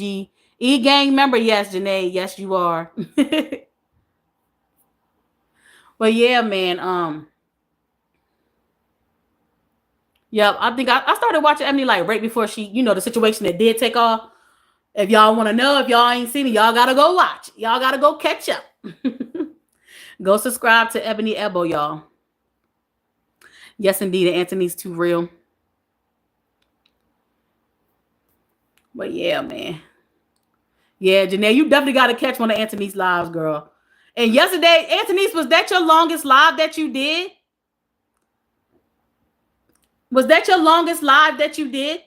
E-gang member, yes, Janae. Yes, you are. But yeah, man. Yeah, I think I started watching Emily like right before she, the situation that did take off. If y'all want to know, if y'all ain't seen it, y'all gotta go watch. Y'all gotta go catch up. Go subscribe to Ebony Ebo, y'all. Yes, indeed, Anthony's too real. But yeah, man. Yeah, Janae, you definitely gotta catch one of Anthony's lives, girl. And yesterday, Anthony's, was that your longest live that you did? Was that your longest live that you did?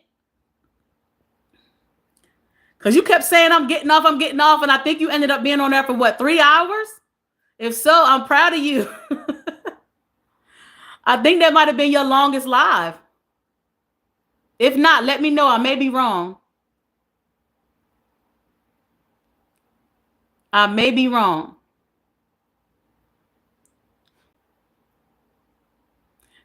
Because you kept saying, I'm getting off, and I think you ended up being on there for what, 3 hours? If so, I'm proud of you. I think that might have been your longest live. If not, let me know. I may be wrong. I may be wrong.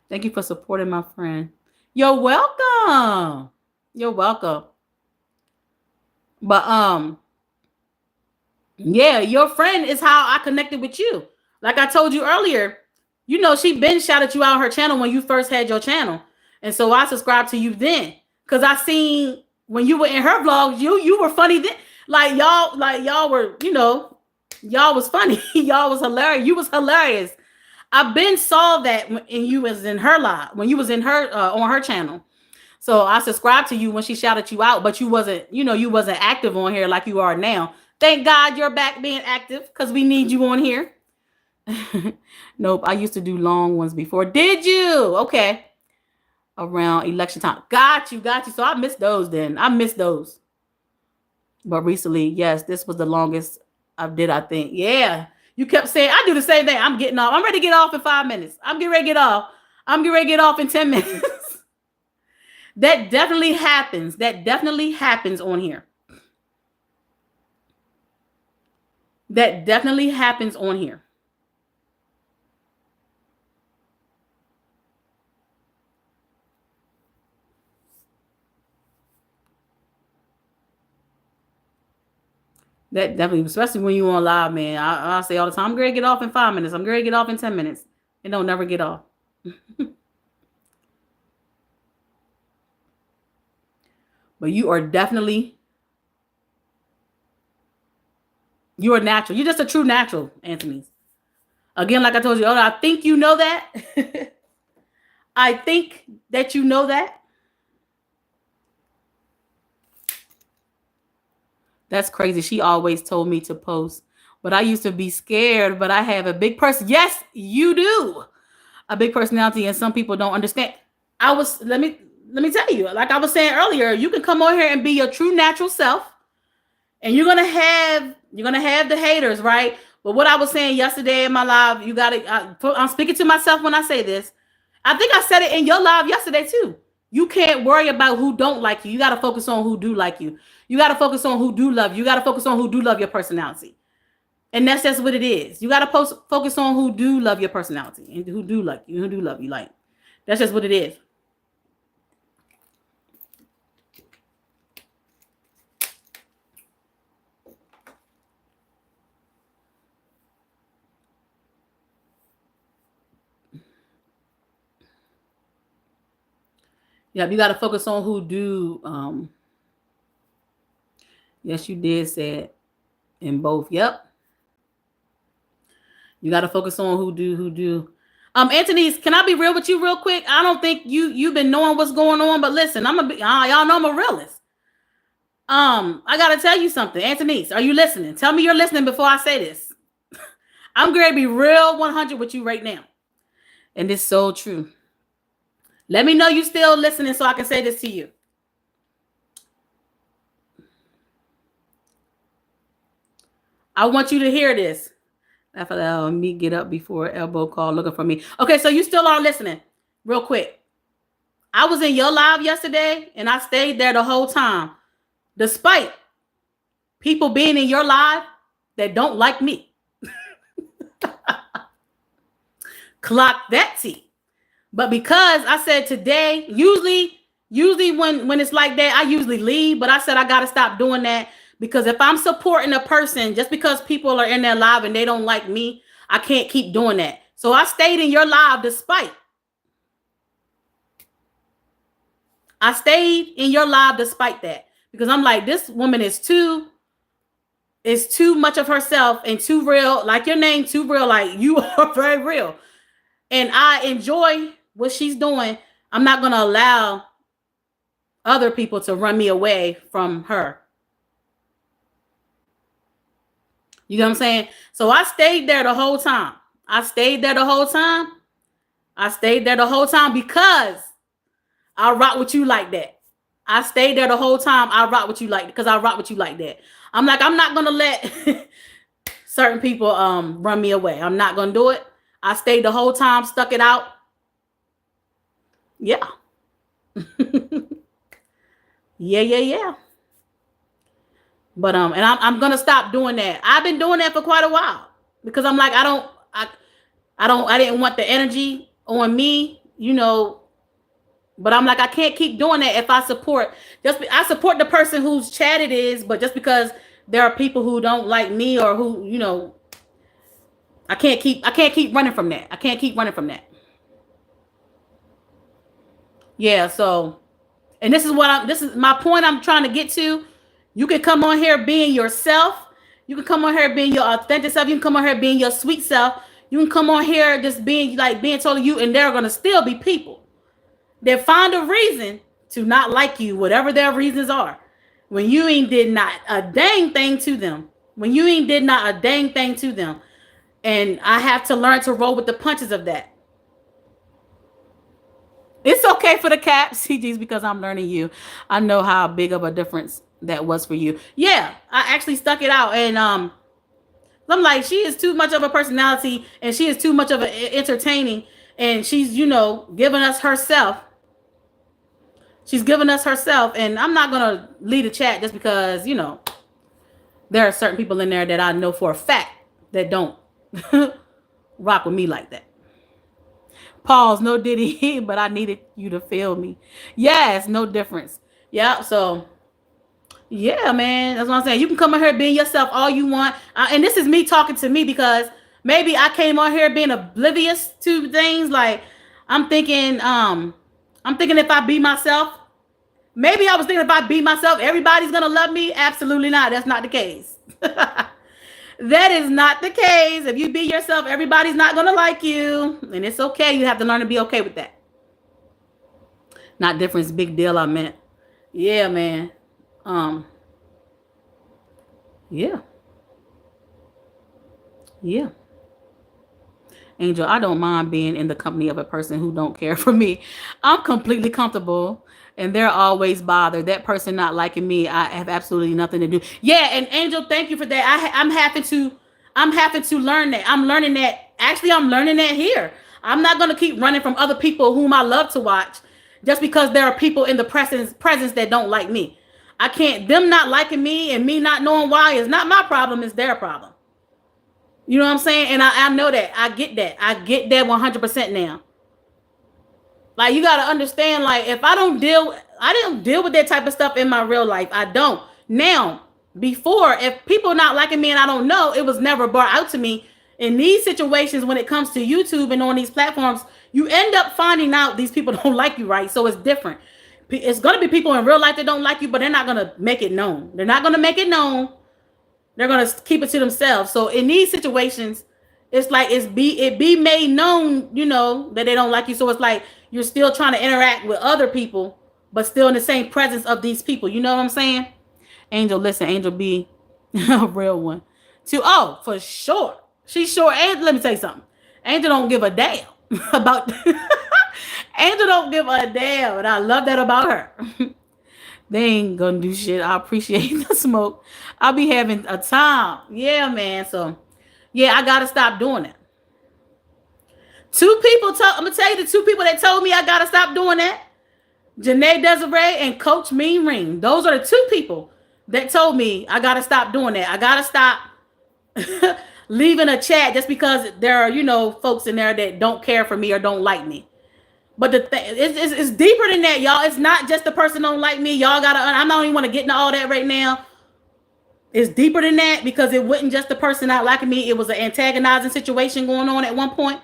Thank you for supporting my friend. You're welcome. You're welcome. But yeah, your friend is how I connected with you. Like I told you earlier, she been shouted you out her channel when you first had your channel. And so I subscribed to you then. Cause I seen when you were in her vlogs, you were funny then. Y'all were, y'all was funny. Y'all was hilarious. You was hilarious. I been saw that when you was in her live, when you was in her on her channel. So I subscribed to you when she shouted you out, but you wasn't, you wasn't active on here like you are now. Thank God you're back being active because we need you on here. Nope, I used to do long ones before. Did you? Okay. Around election time. Got you. So I missed those then. I missed those. But recently, yes, this was the longest I did, I think. Yeah. You kept saying, I do the same thing. I'm getting off. I'm ready to get off in 5 minutes. I'm getting ready to get off. I'm getting ready to get off in 10 minutes. That definitely happens. That definitely happens on here. That definitely happens on here. That definitely, especially when you on live, man. I say all the time, I'm going to get off in 5 minutes. I'm going to get off in 10 minutes. And don't never get off. But you are definitely, you are natural. You're just a true natural, Anthony. Again, like I told you, I think you know that. I think that you know that. That's crazy. She always told me to post, but I used to be scared, but I have a big person. Yes, you do. A big personality, and some people don't understand. Let me tell you, like I was saying earlier, you can come on here and be your true natural self, and you're gonna have the haters, right? But what I was saying yesterday in my live, you gotta. I'm speaking to myself when I say this. I think I said it in your live yesterday too. You can't worry about who don't like you. You got to focus on who do like you. You got to focus on who do love you. You got to focus on who do love your personality. And that's just what it is. You got to focus on who do love your personality and who do like you, who do love you. Like, that's just what it is. Yeah, you got to focus on who do. Yes, you did say it in both. Yep. You got to focus on who do. Anthony, can I be real with you real quick? I don't think you've been knowing what's going on, but listen, y'all know I'm a realist. I gotta tell you something, Anthony. Are you listening? Tell me you're listening before I say this. I'm going to be real 100 with you right now, and it's so true. Let me know you still listening so I can say this to you. I want you to hear this. After me get up before elbow call looking for me. Okay, so you still are listening. Real quick. I was in your live yesterday and I stayed there the whole time. Despite people being in your live that don't like me. Clock that T. But because I said today, usually when it's like that, I usually leave. But I said I got to stop doing that Because if I'm supporting a person just because people are in their live and they don't like me, I can't keep doing that. So I stayed in your live despite. I stayed in your live despite that. Because I'm like, this woman is too much of herself and too real. Like your name, too real. Like you are very real. And I enjoy what she's doing. I'm not gonna allow other people to run me away from her. You know what I'm saying? So I stayed there the whole time. I stayed there the whole time. I stayed there the whole time because I rock with you like that. I stayed there the whole time. I rock with you like because I rock with you like that. I'm like, I'm not gonna let certain people run me away. I'm not gonna do it. I stayed the whole time, stuck it out. Yeah. Yeah. But and I'm gonna stop doing that. I've been doing that for quite a while because I'm like, I didn't want the energy on me, But I'm like, I can't keep doing that if I support the person whose chat it is, but just because there are people who don't like me or who, I can't keep running from that. I can't keep running from that. Yeah, so and this is my point I'm trying to get to. You can come on here being yourself. You can come on here being your authentic self. You can come on here being your sweet self. You can come on here just being totally you, and there are gonna still be people that find a reason to not like you, whatever their reasons are. When you ain't did not a dang thing to them. When you ain't did not a dang thing to them. And I have to learn to roll with the punches of that. It's okay for the cap, CGs, because I'm learning you. I know how big of a difference that was for you. Yeah, I actually stuck it out, and I'm like, she is too much of a personality, and she is too much of an entertaining, and she's giving us herself. She's giving us herself, and I'm not gonna lead a chat just because there are certain people in there that I know for a fact that don't rock with me like that. Pause, no Diddy, but I needed you to feel me. Yes, no difference. Yeah, so yeah, man, that's what I'm saying. You can come on here being yourself all you want, and this is me talking to me because maybe I came on here being oblivious to things. Like I'm thinking, I'm thinking if I be myself, maybe I was thinking if I be myself, everybody's gonna love me. Absolutely not. That's not the case. That is not the case. If you be yourself, everybody's not gonna like you, and it's okay. You have to learn to be okay with that. Not difference, big deal. I meant, yeah, man. Um, yeah, yeah. Angel, I don't mind being in the company of a person who don't care for me. I'm completely comfortable and they're always bothered. That person not liking me, I have absolutely nothing to do. Yeah, and Angel, thank you for that. I'm having to learn that. I'm learning that. Actually, I'm learning that here. I'm not gonna keep running from other people whom I love to watch just because there are people in the presence that don't like me. I can't them not liking me and me not knowing why is not my problem, it's their problem. You know what I'm saying? And I know that. I get that. I get that 100% now. Like you got to understand like if I didn't deal with that type of stuff in my real life. I don't. Now, before if people not liking me and I don't know, it was never brought out to me. In these situations when it comes to YouTube and on these platforms, you end up finding out these people don't like you, right? So it's different. It's going to be people in real life that don't like you, but they're not going to make it known. They're not going to make it known. They're gonna keep it to themselves. So in these situations, it's like it be made known, that they don't like you. So it's like you're still trying to interact with other people, but still in the same presence of these people. You know what I'm saying? Angel, listen, Angel be a real one. For sure. She's sure. And let me tell you something. Angel don't give a damn about Angel don't give a damn, and I love that about her. They ain't gonna do shit. I appreciate the smoke. I'll be having a time. Yeah, man. So, yeah, I gotta stop doing it. I'm gonna tell you the two people that told me I gotta stop doing that. Janae Desiree and Coach Mean Ring. Those are the two people that told me I gotta stop doing that. I gotta stop leaving a chat just because there are, folks in there that don't care for me or don't like me. But it's deeper than that, y'all. It's not just the person don't like me. Y'all gotta. I don't even want to get into all that right now. It's deeper than that because it wasn't just the person not liking me. It was an antagonizing situation going on at one point.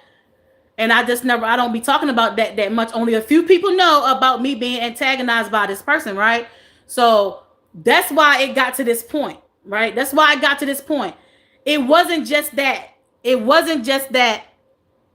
And I just never, I don't be talking about that much. Only a few people know about me being antagonized by this person, right? So that's why it got to this point, right? That's why I got to this point. It wasn't just that. It wasn't just that.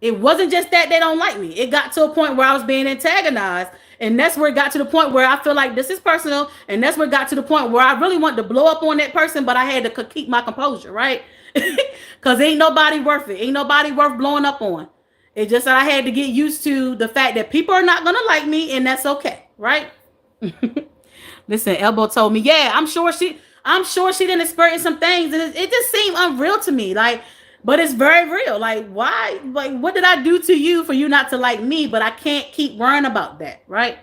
It wasn't just that they don't like me. It got to a point where I was being antagonized. And that's where it got to the point where I feel like this is personal. And that's where it got to the point where I really wanted to blow up on that person, but I had to keep my composure, right? Because ain't nobody worth it. Ain't nobody worth blowing up on. It's just that I had to get used to the fact that people are not going to like me, and that's okay, right? Listen, Elbow told me, yeah, I'm sure she didn't experience some things, and it just seemed unreal to me. Like, but it's very real. Like, why? Like, what did I do to you for you not to like me? But I can't keep worrying about that, right?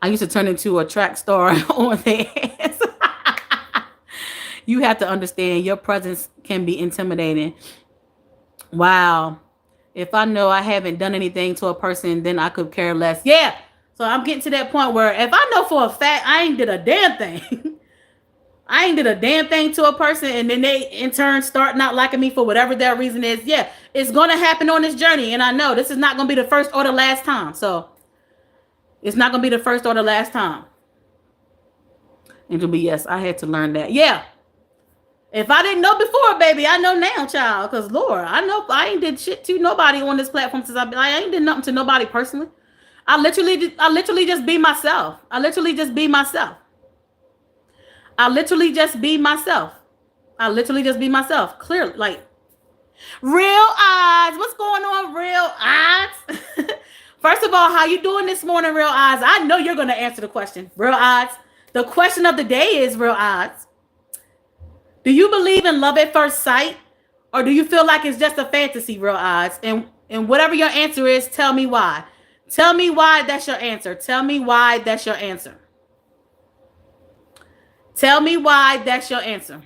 I used to turn into a track star on their ass. You have to understand your presence can be intimidating. Wow. If I know I haven't done anything to a person, then I could care less. Yeah. So I'm getting to that point where if I know for a fact I ain't did a damn thing, I ain't did a damn thing to a person, and then they in turn start not liking me for whatever their reason is. Yeah, it's gonna happen on this journey, and I know this is not gonna be the first or the last time. So it's not gonna be the first or the last time. And to be yes, I had to learn that. Yeah. If I didn't know before, baby, I know now, child. Cause Lord, I know I ain't did shit to nobody on this platform since I ain't did nothing to nobody personally. I literally just be myself. I literally just be myself. I literally just be myself. I literally just be myself. Clearly, like real eyes. What's going on, real eyes? First of all, how you doing this morning, real eyes? I know you're gonna answer the question, real eyes. The question of the day is, real eyes. Do you believe in love at first sight, or do you feel like it's just a fantasy, real eyes? And whatever your answer is, tell me why. Tell me why that's your answer. Tell me why that's your answer. Tell me why that's your answer.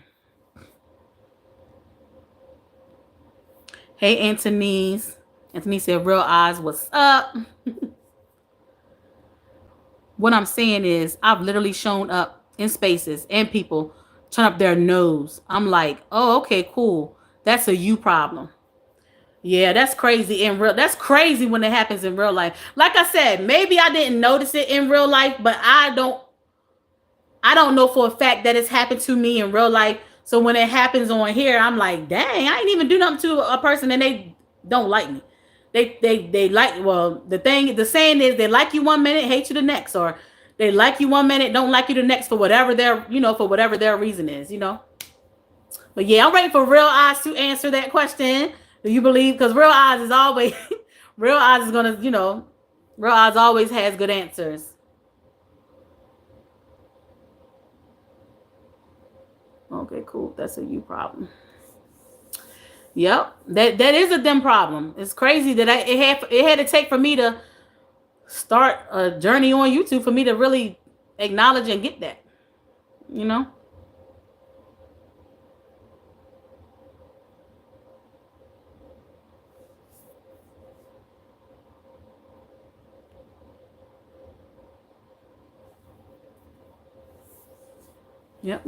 Hey, Anthony's. Anthony said, real eyes, what's up? What I'm saying is, I've literally shown up in spaces and people turn up their nose. I'm like, oh, okay, cool. That's a you problem. Yeah, that's crazy in real. That's crazy when it happens in real life. Like I said, maybe I didn't notice it in real life, but I don't know for a fact that it's happened to me in real life. So when it happens on here, I'm like, dang, I ain't even do nothing to a person and they don't like me. They like, well, the saying is they like you one minute, hate you the next, or they like you one minute, don't like you the next for whatever their reason is, But yeah, I'm ready for real eyes to answer that question. Do you believe? Because real eyes is always real eyes is gonna, real eyes always has good answers. Okay, cool. That's a you problem. Yep, that is a them problem. It's crazy that it had to take for me to start a journey on YouTube for me to really acknowledge and get that. You know. Yep.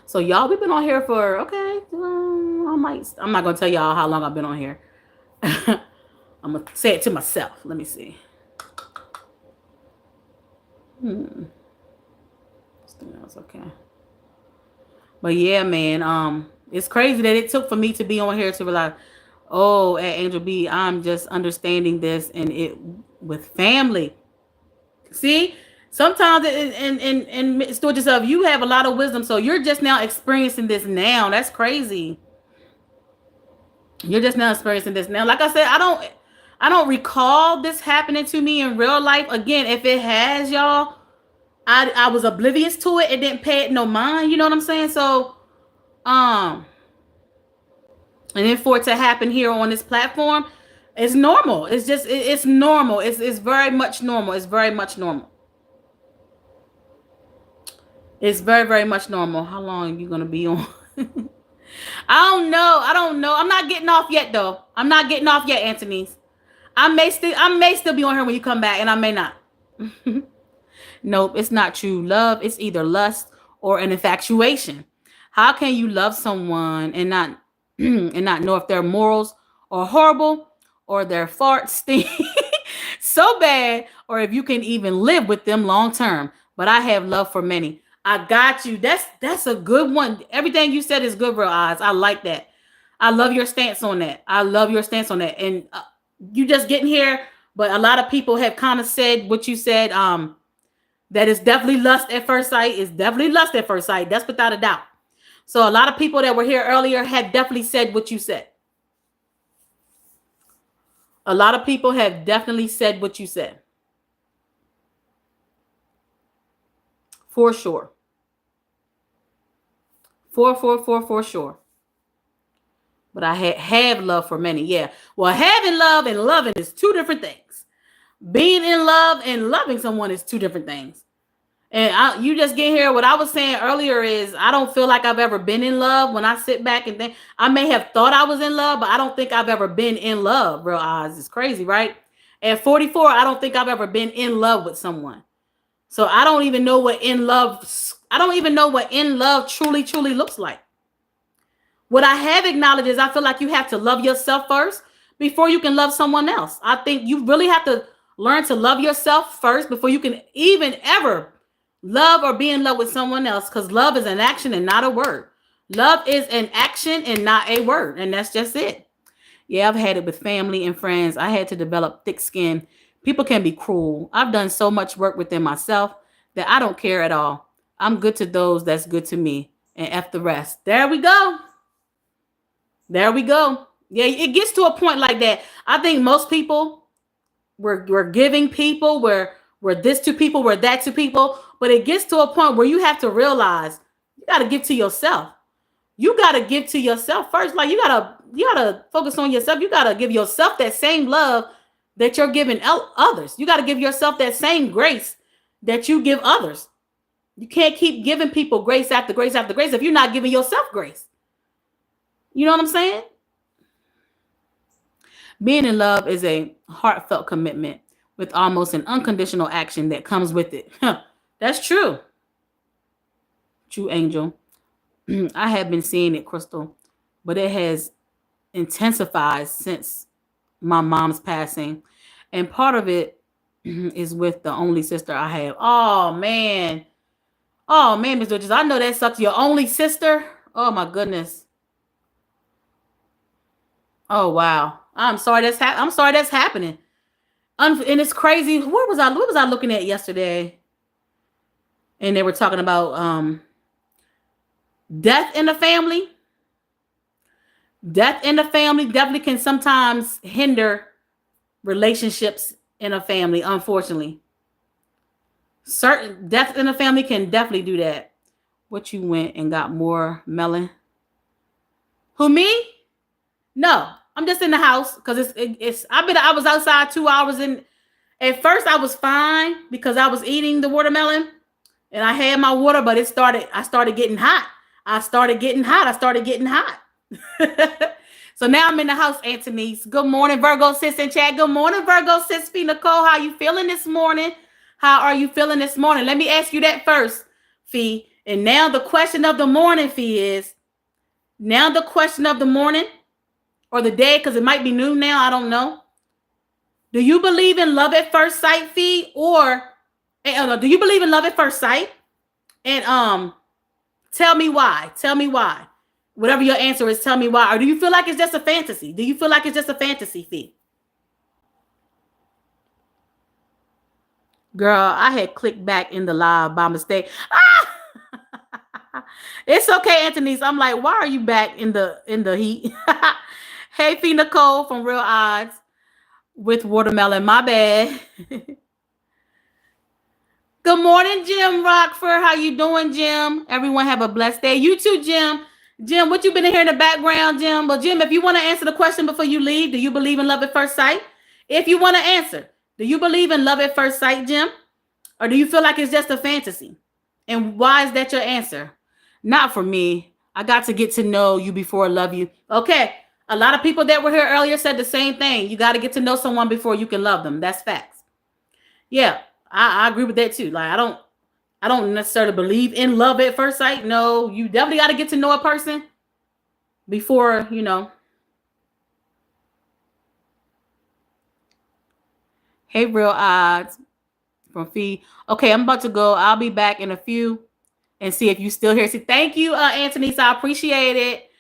So y'all, we've been on here for okay. I'm not gonna tell y'all how long I've been on here. I'm gonna say it to myself. Let me see. That's okay. But yeah, man. It's crazy that it took for me to be on here to realize, oh, at Angel B, I'm just understanding this and it with family. See, sometimes in store yourself, you have a lot of wisdom, so you're just now experiencing this now. That's crazy. You're just now experiencing this now. Like I said, I don't recall this happening to me in real life. Again, if it has, y'all, I was oblivious to it. It didn't pay it no mind. You know what I'm saying? So, and then for it to happen here on this platform, it's normal. It's just it's normal. It's very much normal. It's very much normal. It's very, very much normal. How long are you gonna be on? I don't know. I'm not getting off yet though. I'm not getting off yet, Anthony's. I may still be on here when you come back, and I may not. Nope, it's not true love. It's either lust or an infatuation. How can you love someone and not and not know if their morals are horrible or their farts stink so bad, or if you can even live with them long term? But I have love for many. I got you. That's a good one. Everything you said is good, Real Eyes. I like that. I love your stance on that. I love your stance on that. And you just getting here, but a lot of people have kind of said what you said. That is definitely lust at first sight. It's definitely lust at first sight. That's without a doubt. So a lot of people that were here earlier had definitely said what you said. A lot of people have definitely said what you said. For sure. For sure. But I have love for many. Yeah. Well, having love and loving is two different things. Being in love and loving someone is two different things. And you just get here. What I was saying earlier is I don't feel like I've ever been in love. When I sit back and think, I may have thought I was in love, but I don't think I've ever been in love. Real Eyes. It's crazy, right? At 44, I don't think I've ever been in love with someone. So I don't even know what in love. I don't even know what in love truly looks like. What I have acknowledged is I feel like you have to love yourself first before you can love someone else. I think you really have to learn to love yourself first before you can even ever love or be in love with someone else, because love is an action and not a word. Love is an action and not a word, and that's just it. Yeah, I've had it with family and friends. I had to develop thick skin. People can be cruel. I've done so much work within myself that I don't care at all. I'm good to those that's good to me, and F the rest. There we go. There we go. Yeah, it gets to a point like that. I think most people we're giving people, we're this to people, we're that to people, but it gets to a point where you have to realize you got to give to yourself. You got to give to yourself first. Like you gotta focus on yourself. You gotta give yourself that same love that you're giving others. You got to give yourself that same grace that you give others. You can't keep giving people grace after grace after grace if you're not giving yourself grace. You know what I'm saying? Being in love is a heartfelt commitment with almost an unconditional action that comes with it. That's true. True, Angel. I have been seeing it, Crystal, but it has intensified since my mom's passing. And part of it is with the only sister I have. Oh, man. Oh, man, Miss Richards. I know that sucks. Your only sister? Oh, my goodness. Oh, wow. I'm sorry that's happening. And it's crazy. What was I looking at yesterday? And they were talking about death in the family. Death in the family definitely can sometimes hinder relationships in a family, unfortunately. Certain death in the family can definitely do that. What, you went and got more melon? Who, me? No, I'm just in the house because I was outside 2 hours, and at first I was fine because I was eating the watermelon and I had my water, but I started getting hot. I started getting hot. So now I'm in the house, Antonice. Good morning, Virgo sis in chat. Good morning, Virgo sis. Fee Nicole, how you feeling this morning? How are you feeling this morning? Let me ask you that first, Fee. And now the question of the morning, Fee, is now the question of the morning or the day, because it might be noon now. I don't know. Do you believe in love at first sight, Fee? Or do you believe in love at first sight? And tell me why. Tell me why. Whatever your answer is, tell me why. Or do you feel like it's just a fantasy? Do you feel like it's just a fantasy, Fee? Girl, I had clicked back in the live by mistake. Ah! It's okay, Antonice. I'm like, why are you back in the heat? Hey, Fee Nicole from Real Odds with watermelon. My bad. Good morning, Jim Rockford. How you doing, Jim? Everyone have a blessed day. You too, Jim. Jim, what you been here in the background, Jim? Well, Jim, if you want to answer the question before you leave, do you believe in love at first sight? If you want to answer, do you believe in love at first sight, Jim? Or do you feel like it's just a fantasy? And why is that your answer? Not for me. I got to get to know you before I love you. Okay. A lot of people that were here earlier said the same thing. You got to get to know someone before you can love them. That's facts. Yeah. I agree with that too. Like I don't necessarily believe in love at first sight. No, you definitely got to get to know a person before, you know. Hey, real odds from Fee. Okay, I'm about to go. I'll be back in a few and see if you still here. See, thank you, Anthony. So I appreciate it.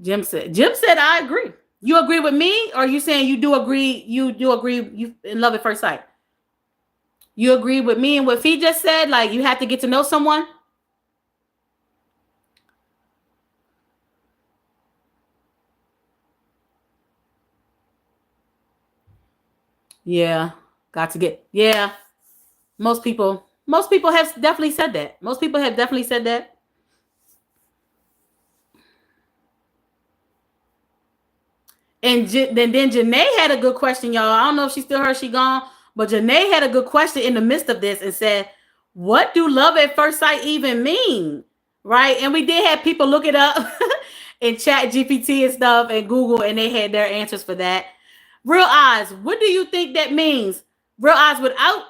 Jim said I agree. You agree with me, or are you saying you do agree? You do agree? You in love at first sight? You agree with me and what Fee just said? Like you have to get to know someone. Yeah, got to get. Yeah, most people have definitely said that. Most people have definitely said that. And then Janae had a good question, y'all. I don't know if she still heard she gone, but Janae had a good question in the midst of this and said, "What do love at first sight even mean?" Right? And we did have people look it up in Chat GPT and stuff and Google, and they had their answers for that. Real eyes. What do you think that means? Real eyes without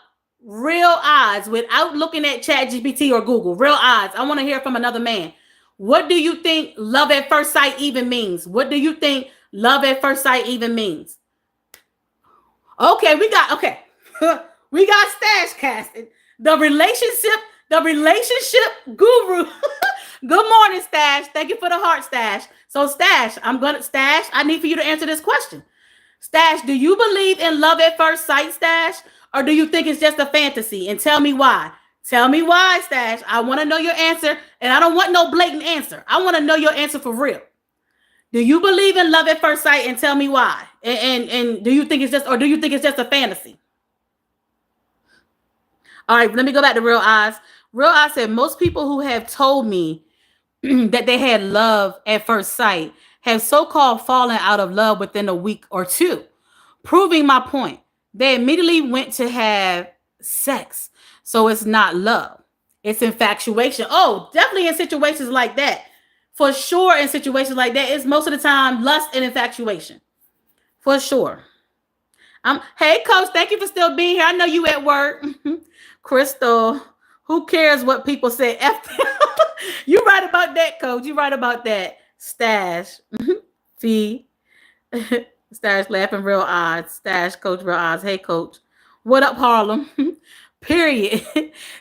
real eyes, without looking at Chat GPT or Google. Real eyes. I want to hear from another man. What do you think love at first sight even means? What do you think love at first sight even means? Okay, we got okay. We got Stash casting. The relationship guru. Good morning, Stash. Thank you for the heart, Stash. So, Stash, I need for you to answer this question. Stash, do you believe in love at first sight, Stash? Or do you think it's just a fantasy? And tell me why. Tell me why, Stash. I want to know your answer, and I don't want no blatant answer. I want to know your answer for real. Do you believe in love at first sight? And tell me why. And do you think it's just, or do you think it's just a fantasy? All right, let me go back to Real Eyes. Real Eyes said most people who have told me that they had love at first sight have so-called fallen out of love within a week or two, proving my point. They immediately went to have sex. So it's not love. It's infatuation. Oh, definitely in situations like that. For sure, in situations like that, it's most of the time lust and infatuation. For sure. Hey, Coach, thank you for still being here. I know you at work. Crystal, who cares what people say? You right about that, Coach. You right about that. Stash. Fee. Stash laughing real odds. Stash, Coach, real odds. Hey, Coach. What up, Harlem? Period.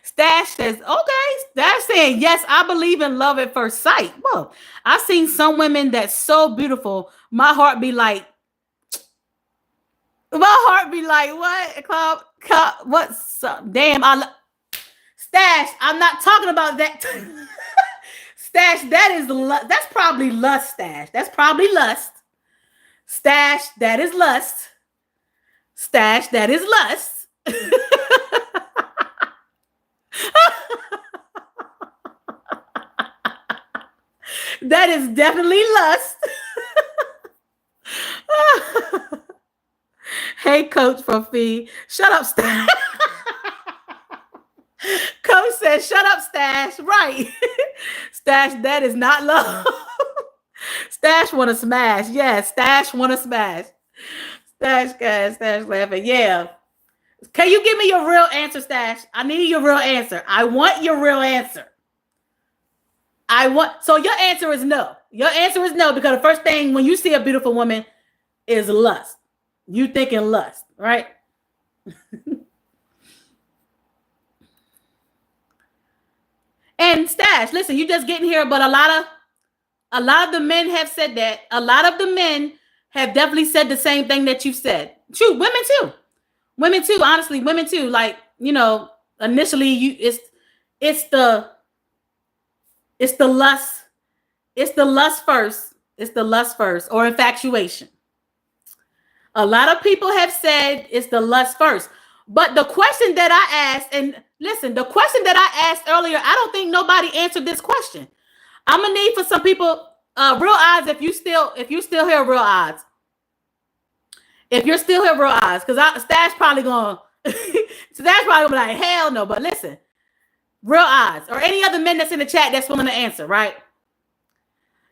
Stash says, okay. Stash saying, yes, I believe in love at first sight. Well, I've seen some women that's so beautiful. My heart be like, what? Club, what's up? Damn, Stash, I'm not talking about that. Stash, that's probably lust, Stash. That's probably lust. Stash, that is lust. Stash, that is lust. That is definitely lust. Hey, Coach from Fee. Shut up, Stash. Coach says, shut up, Stash. Right. Stash, that is not love. Stash want to smash. Yes, Stash want to smash. Stash, guys, Stash laughing. Yeah. Can you give me your real answer, Stash? I need your real answer. I want your real answer. So your answer is no. Your answer is no, because the first thing when you see a beautiful woman is lust. You thinking lust, right? And Stash, listen, you just getting here, but a lot of the men have said that. A lot of the men have definitely said the same thing that you've said. True, women too. Women too, honestly, women too. Like, initially it's the lust. It's the lust first. It's the lust first, or infatuation. A lot of people have said it's the lust first. But the question that I asked, and listen, the question that I asked earlier, I don't think nobody answered this question. I'm gonna need for some people, real eyes, if you still hear real eyes. If you're still here, real eyes, because Stash probably gonna Stash probably gonna be like, hell no. But listen, real eyes, or any other men that's in the chat that's willing to answer, right?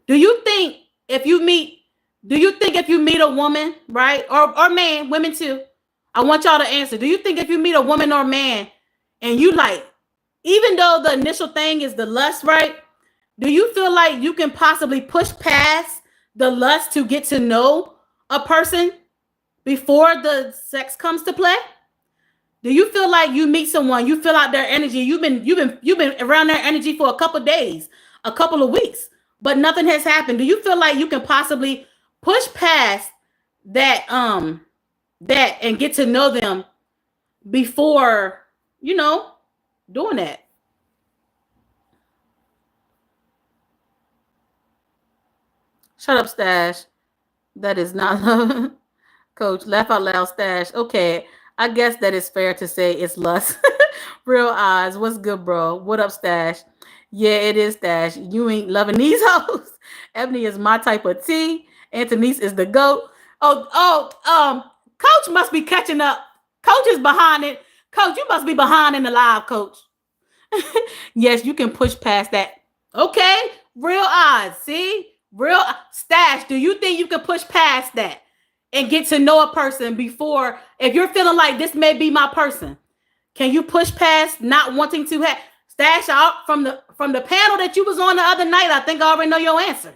Do you think if you meet a woman, right, or man, women too? I want y'all to answer. Do you think if you meet a woman or man and you like, even though the initial thing is the lust, right? Do you feel like you can possibly push past the lust to get to know a person before the sex comes to play? Do you feel like you meet someone, you feel out their energy, you've been around their energy for a couple of days, a couple of weeks, but nothing has happened? Do you feel like you can possibly push past that and get to know them before, you know, doing that? Shut up, Stash. That is not Coach. Laugh out loud, Stash. Okay, I guess that is fair to say it's lust. Real eyes. What's good, bro? What up, Stash? Yeah, it is Stash. You ain't loving these hoes. Ebony is my type of tea. Antonice is the goat. Coach must be catching up. Coach is behind it. Coach, you must be behind in the live, Coach. Yes, you can push past that. Okay, real eyes. See, real Stash. Do you think you can push past that and get to know a person before, if you're feeling like this may be my person? Can you push past not wanting to have Stash out from the panel that you was on the other night? I think I already know your answer.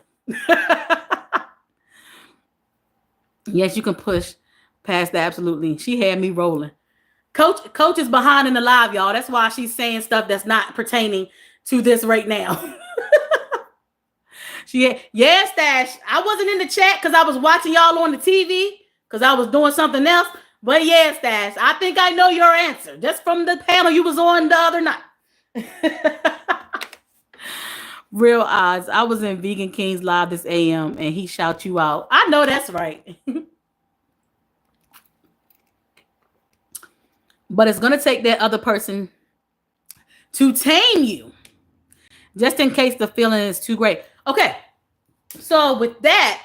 Yes, you can push past that. Absolutely. She had me rolling. Coach is behind in the live, y'all. That's why she's saying stuff that's not pertaining to this right now. Yeah, Stash. I wasn't in the chat because I was watching y'all on the TV because I was doing something else. But yeah, Stash, I think I know your answer just from the panel you was on the other night. Real odds. I was in Vegan Kings live this AM and he shout you out. I know that's right. But it's going to take that other person to tame you, just in case the feeling is too great. Okay. So with that,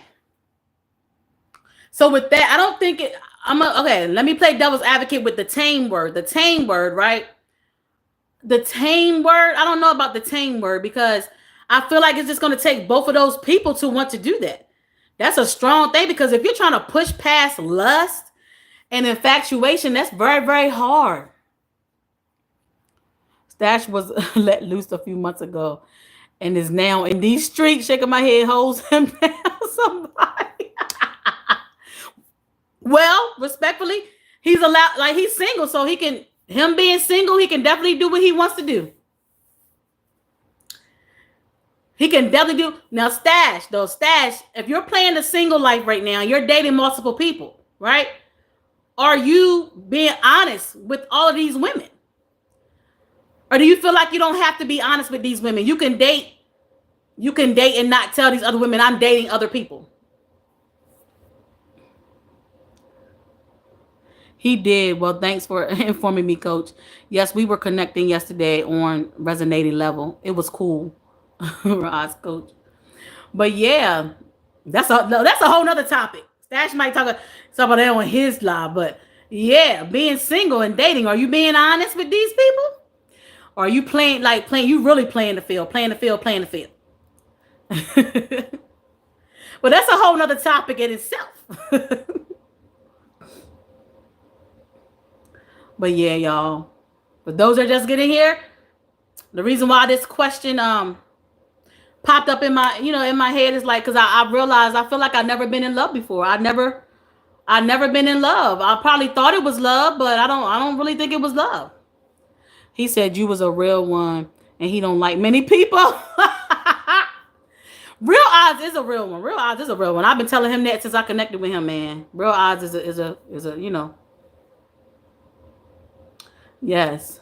I don't think it, okay, let me play devil's advocate with the tame word. The tame word, right? The tame word. I don't know about the tame word because I feel like it's just going to take both of those people to want to do that. That's a strong thing because if you're trying to push past lust and infatuation, that's very, very hard. Stash was let loose a few months ago and is now in these streets, shaking my head, holds him down. Somebody. Well, respectfully, he's allowed, like he's single, so him being single, he can definitely do what he wants to do. He can definitely do. Now, Stash, if you're playing the single life right now, you're dating multiple people, right? Are you being honest with all of these women? Or do you feel like you don't have to be honest with these women? You can date and not tell these other women, I'm dating other people. He did. Well, thanks for informing me, Coach. Yes, we were connecting yesterday on resonating level. It was cool. Ross, Coach. But yeah, that's a whole nother topic. Stash might talk about that on his live, but yeah, being single and dating, are you being honest with these people? Or are you you really playing the field? But that's a whole nother topic in itself. But yeah, y'all. But those are just getting here. The reason why this question popped up in my head is like because I realized I feel like I've never been in love before. I've never been in love. I probably thought it was love, but I don't really think it was love. He said you was a real one and he don't like many people. Real odds is a real one. Real odds is a real one. I've been telling him that since I connected with him, man. Real odds is a yes.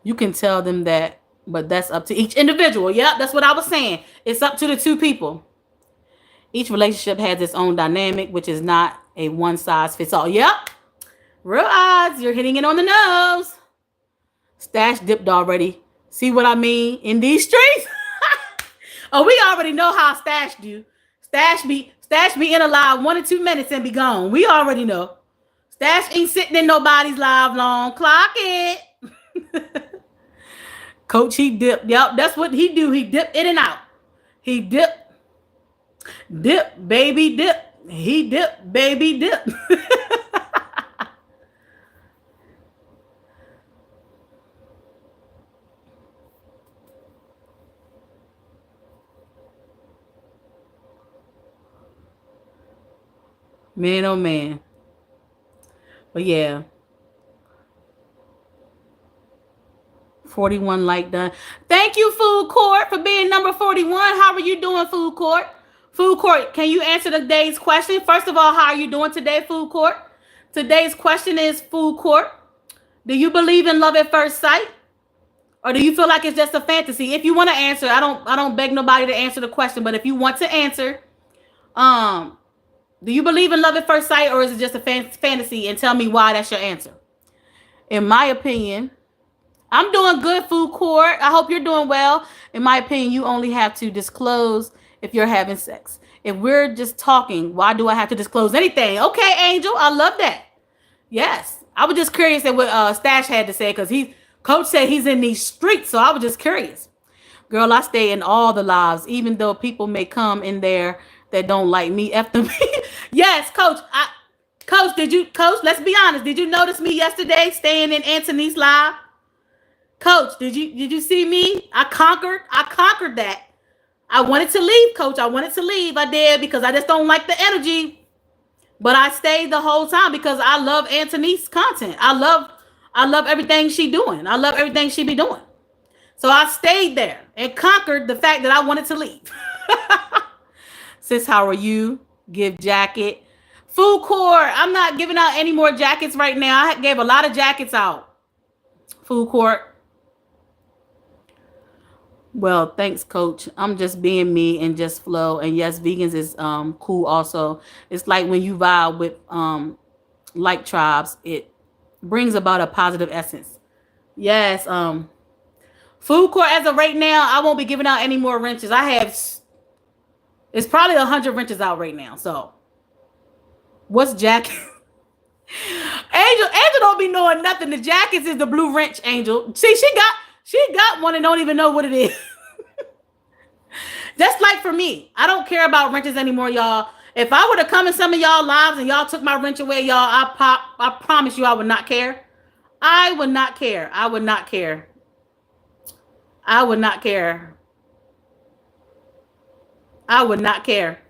You can tell them that, but that's up to each individual. Yep, that's what I was saying. It's up to the two people. Each relationship has its own dynamic, which is not a one size fits all. Yep. Real odds. You're hitting it on the nose. Stash dipped already. See what I mean? In these streets? Oh, we already know how Stash do. Stash be in a live 1 or 2 minutes and be gone. We already know. Stash ain't sitting in nobody's live long. Clock it. Coach, he dipped. Yep, that's what he do. He dipped in and out. He dipped. Dip, baby, dip. He dipped, baby, dip. Man, oh man. But yeah, 41 like done. Thank you, Food Court, for being number 41. How are you doing, Food Court? Food Court, can you answer today's question? First of all, how are you doing today, Food Court? Today's question is, Food Court, do you believe in love at first sight? Or do you feel like it's just a fantasy? If you want to answer, I don't beg nobody to answer the question, but if you want to answer, um, do you believe in love at first sight, or is it just a fantasy? And tell me why that's your answer. In my opinion, I'm doing good, Food Court. I hope you're doing well. In my opinion, you only have to disclose if you're having sex. If we're just talking, why do I have to disclose anything? Okay, Angel, I love that. Yes, I was just curious at what Stash had to say because Coach said he's in these streets, so I was just curious. Girl, I stay in all the lives, even though people may come in there that don't like me after me. Yes, Coach. Coach, Coach? Let's be honest. Did you notice me yesterday staying in Anthony's live? Coach, did you see me? I conquered that. I wanted to leave, Coach. I wanted to leave. I did because I just don't like the energy. But I stayed the whole time because I love Antoni's content. I love everything she doing. I love everything she be doing. So I stayed there and conquered the fact that I wanted to leave. Sis, how are you? Give jacket. Food Court. I'm not giving out any more jackets right now. I gave a lot of jackets out. Food Court. Well, thanks, Coach. I'm just being me and just flow. And yes, vegans is cool also. It's like when you vibe with like tribes, it brings about a positive essence. Yes, Food Court, as of right now, I won't be giving out any more wrenches. It's probably 100 wrenches out right now. So what's jacket? Angel don't be knowing nothing. The jackets is the blue wrench, Angel. See, she got one and don't even know what it is. Just like for me, I don't care about wrenches anymore, y'all. If I were to come in some of y'all lives and y'all took my wrench away, y'all, I promise you I would not care. I would not care. I would not care. I would not care. I would not care.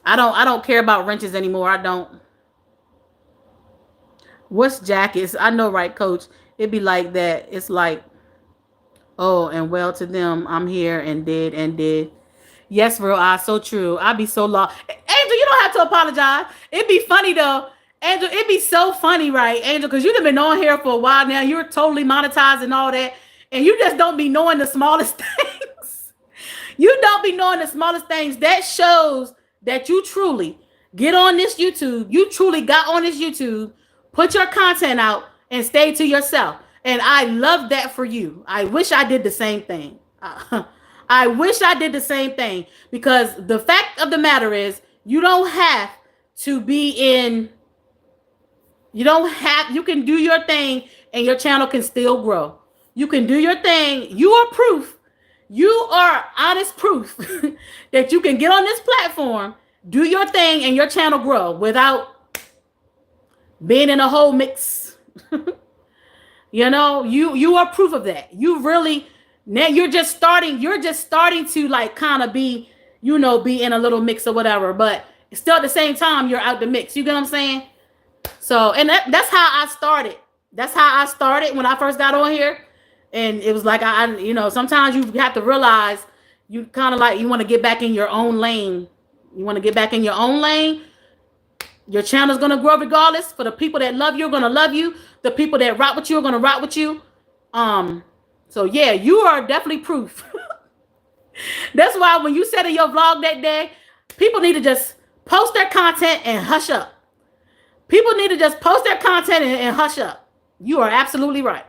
I don't care about wrenches anymore. I don't. What's jackets? I know, right, Coach? It'd be like that. It's like, oh, and well to them, I'm here and did. Yes, real eyes, so true. I'd be so lost. Angel, you don't have to apologize. It'd be funny though. Angel, it'd be so funny, right, Angel? Because you've been on here for a while now. You're totally monetized and all that. And you just don't be knowing the smallest things. You don't be knowing the smallest things. That shows that you truly get on this YouTube. You truly got on this YouTube, put your content out, and stay to yourself. And I love that for you. I wish I did the same thing. I wish I did the same thing because the fact of the matter is you don't have to be in, you can do your thing and your channel can still grow. You can do your thing. You are proof. You are honest proof that you can get on this platform, do your thing, and your channel grow without being in a whole mix. You are proof of that. You really, now you're just starting to like kind of be in a little mix or whatever, but still at the same time you're out the mix. You get what I'm saying? So, and that's how I started. That's how I started when I first got on here. And it was like, sometimes you have to realize you kind of like, you want to get back in your own lane. You want to get back in your own lane. Your channel's going to grow regardless. For the people that love you are going to love you. The people that rock with you are going to rock with you. So yeah, you are definitely proof. That's why when you said in your vlog that day, people need to just post their content and hush up. People need to just post their content and hush up. You are absolutely right.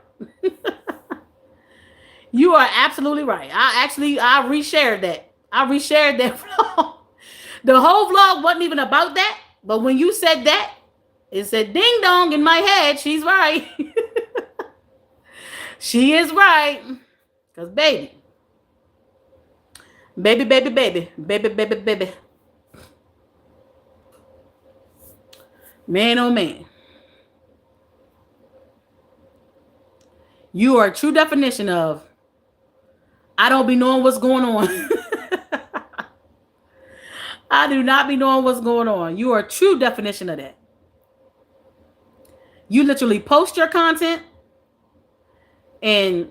You are absolutely right. I reshared that. I reshared that vlog. The whole vlog wasn't even about that. But when you said that, it said ding dong in my head. She's right. She is right. Because baby. Baby. Man, oh man. You are a true definition of I don't be knowing what's going on. I do not be knowing what's going on. You are a true definition of that. You literally post your content and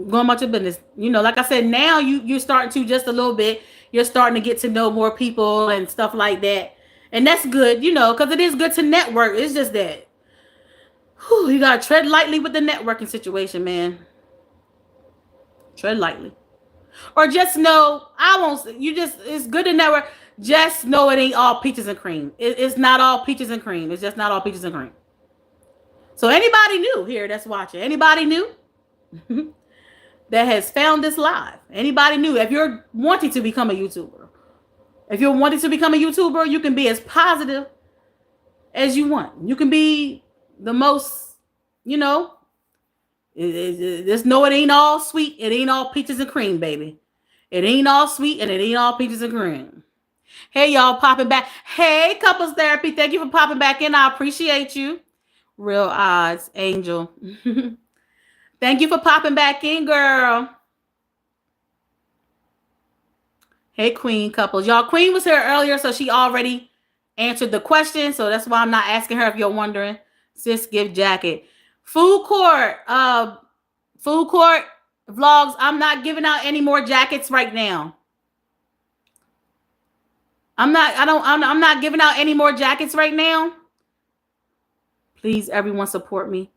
go about your business. You know, like I said, now you're starting to just a little bit. You're starting to get to know more people and stuff like that, and that's good. You know, because it is good to network. It's just that you gotta tread lightly with the networking situation, man. Tread lightly, or just know I won't. You just it's good to network. Just know it ain't all peaches and cream. It's not all peaches and cream. It's just not all peaches and cream. So anybody new here that's watching, anybody new that has found this live, anybody new, if you're wanting to become a YouTuber, if you're wanting to become a YouTuber, you can be as positive as you want. You can be the most, you know, just know it ain't all sweet. It ain't all peaches and cream, baby. It ain't all sweet and it ain't all peaches and cream. Hey, y'all, popping back. Hey, couples therapy. Thank you for popping back in. I appreciate you. Real eyes, Angel. Thank you for popping back in, girl. Hey, Queen couples. Y'all, Queen was here earlier, so she already answered the question. So that's why I'm not asking her if you're wondering. Sis, gift jacket. Food court vlogs. I'm not giving out any more jackets right now. I'm not giving out any more jackets right now. Please, everyone support me.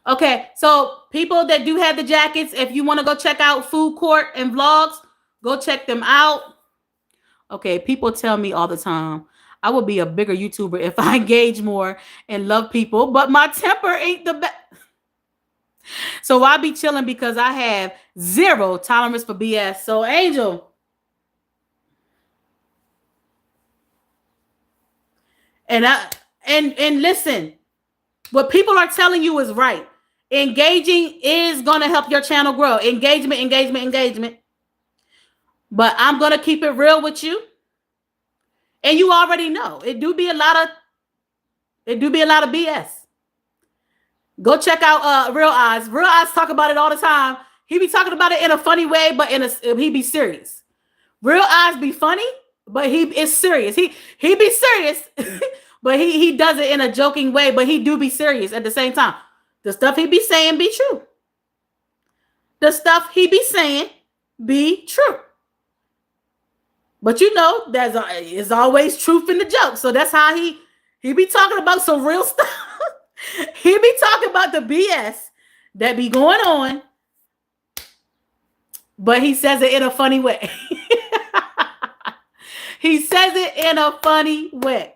Okay, so people that do have the jackets, if you want to go check out Food Court and Vlogs, go check them out. Okay, people tell me all the time, I would be a bigger YouTuber if I engage more and love people, but my temper ain't the best. So I be chilling because I have zero tolerance for BS. So Angel, and listen, what people are telling you is right. Engaging is going to help your channel grow. Engagement. But I'm going to keep it real with you. And you already know. It do be a lot of BS. Go check out Real Eyes. Real Eyes talk about it all the time. He be talking about it in a funny way, but he be serious. Real Eyes be funny, but he is serious. He be serious, but he does it in a joking way, but he do be serious at the same time. The stuff he be saying be true. The stuff he be saying be true. But you know, there's always truth in the joke. So that's how he be talking about some real stuff. He be talking about the BS that be going on, but he says it in a funny way. He says it in a funny way.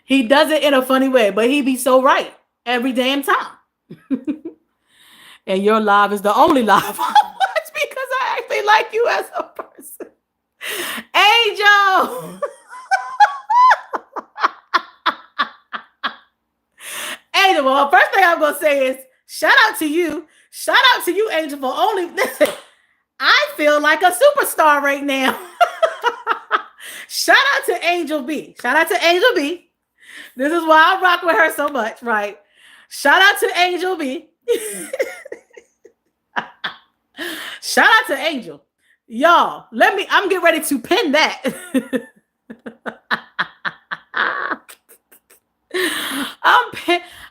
He does it in a funny way, but he be so right every damn time. And your live is the only live I watch because I actually like you as a person. Angel! Angel, well, first thing I'm going to say is shout out to you. Shout out to you, Angel, for only... Listen, I feel like a superstar right now. Shout out to Angel B. Shout out to Angel B. This is why I rock with her so much, right? Shout out to Angel B. Shout out to Angel. Y'all, I'm getting ready to pin that.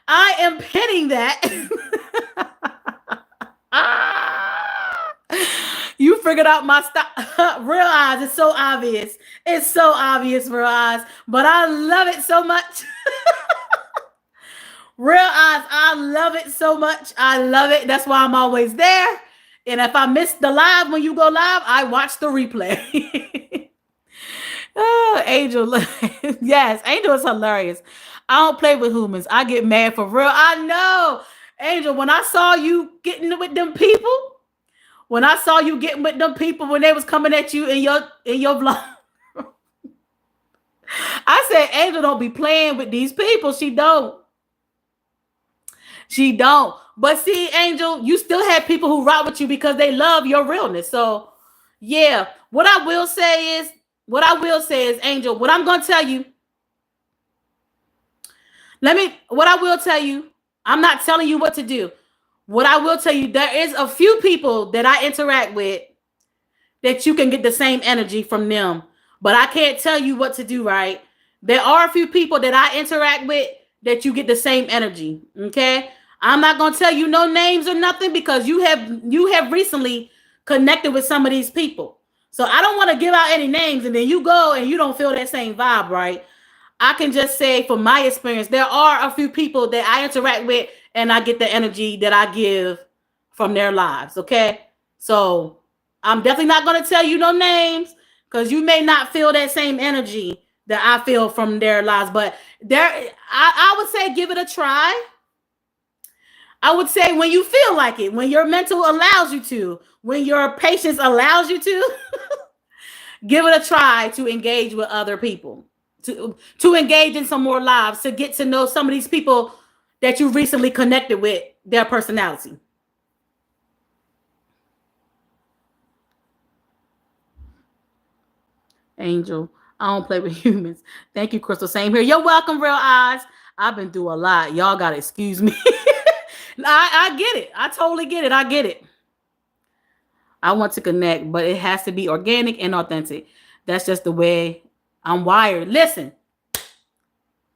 I am pinning that. You figured out my style. Real Eyes. It's so obvious. It's so obvious, Real Eyes. But I love it so much. Real Eyes. I love it so much. I love it. That's why I'm always there. And if I miss the live when you go live, I watch the replay. Oh, Angel. Yes, Angel is hilarious. I don't play with humans. I get mad for real. I know. Angel, when I saw you getting with them people, when I saw you getting with them people when they was coming at you in your vlog, I said, Angel don't be playing with these people. She don't. She don't. But see, Angel, you still have people who rock with you because they love your realness. So, yeah. What I will say is, Angel, what I'm going to tell you, what I will tell you, I'm not telling you what to do. What I will tell you, there is a few people that I interact with that you can get the same energy from them. But I can't tell you what to do, right? There are a few people that I interact with that you get the same energy. Okay. I'm not gonna tell you no names or nothing because you have recently connected with some of these people. So I don't want to give out any names and then you go and you don't feel that same vibe, right? I can just say from my experience, there are a few people that I interact with and I get the energy that I give from their lives. Okay. So I'm definitely not going to tell you no names because you may not feel that same energy that I feel from their lives. But I would say give it a try. I would say when you feel like it, when your mental allows you to, when your patience allows you to, give it a try to engage with other people, to engage in some more lives, to get to know some of these people that you recently connected with, their personality. Angel, I don't play with humans. Thank you, Crystal. Same here. You're welcome, Real Eyes. I've been through a lot. Y'all gotta excuse me. I get it. I totally get it. I get it. I want to connect, but it has to be organic and authentic. That's just the way I'm wired. Listen,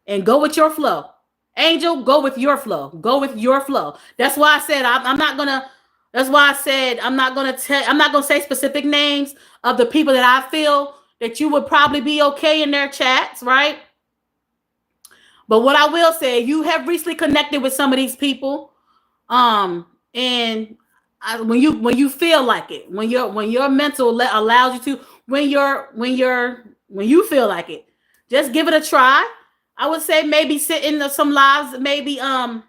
and go with your flow. Angel, go with your flow. Go with your flow. That's why I said I'm not gonna. That's why I said I'm not gonna tell. I'm not gonna say specific names of the people that I feel that you would probably be okay in their chats, right? But what I will say, you have recently connected with some of these people, and when you feel like it, when your mental allows you to, when you feel like it, just give it a try. I would say maybe sit in some lives, maybe um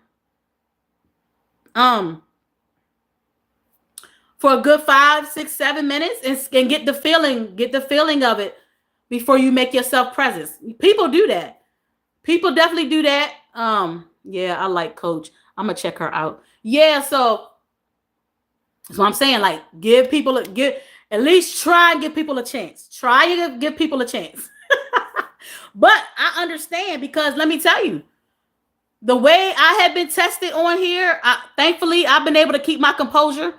for a good 5, 6, 7 minutes and get the feeling of it before you make yourself present. People do that. People definitely do that. Yeah, I like Coach. I'm gonna check her out. Yeah, so I'm saying, like, give at least try and give people a chance. Try and give people a chance. But I understand because let me tell you, the way I have been tested on here, thankfully I've been able to keep my composure.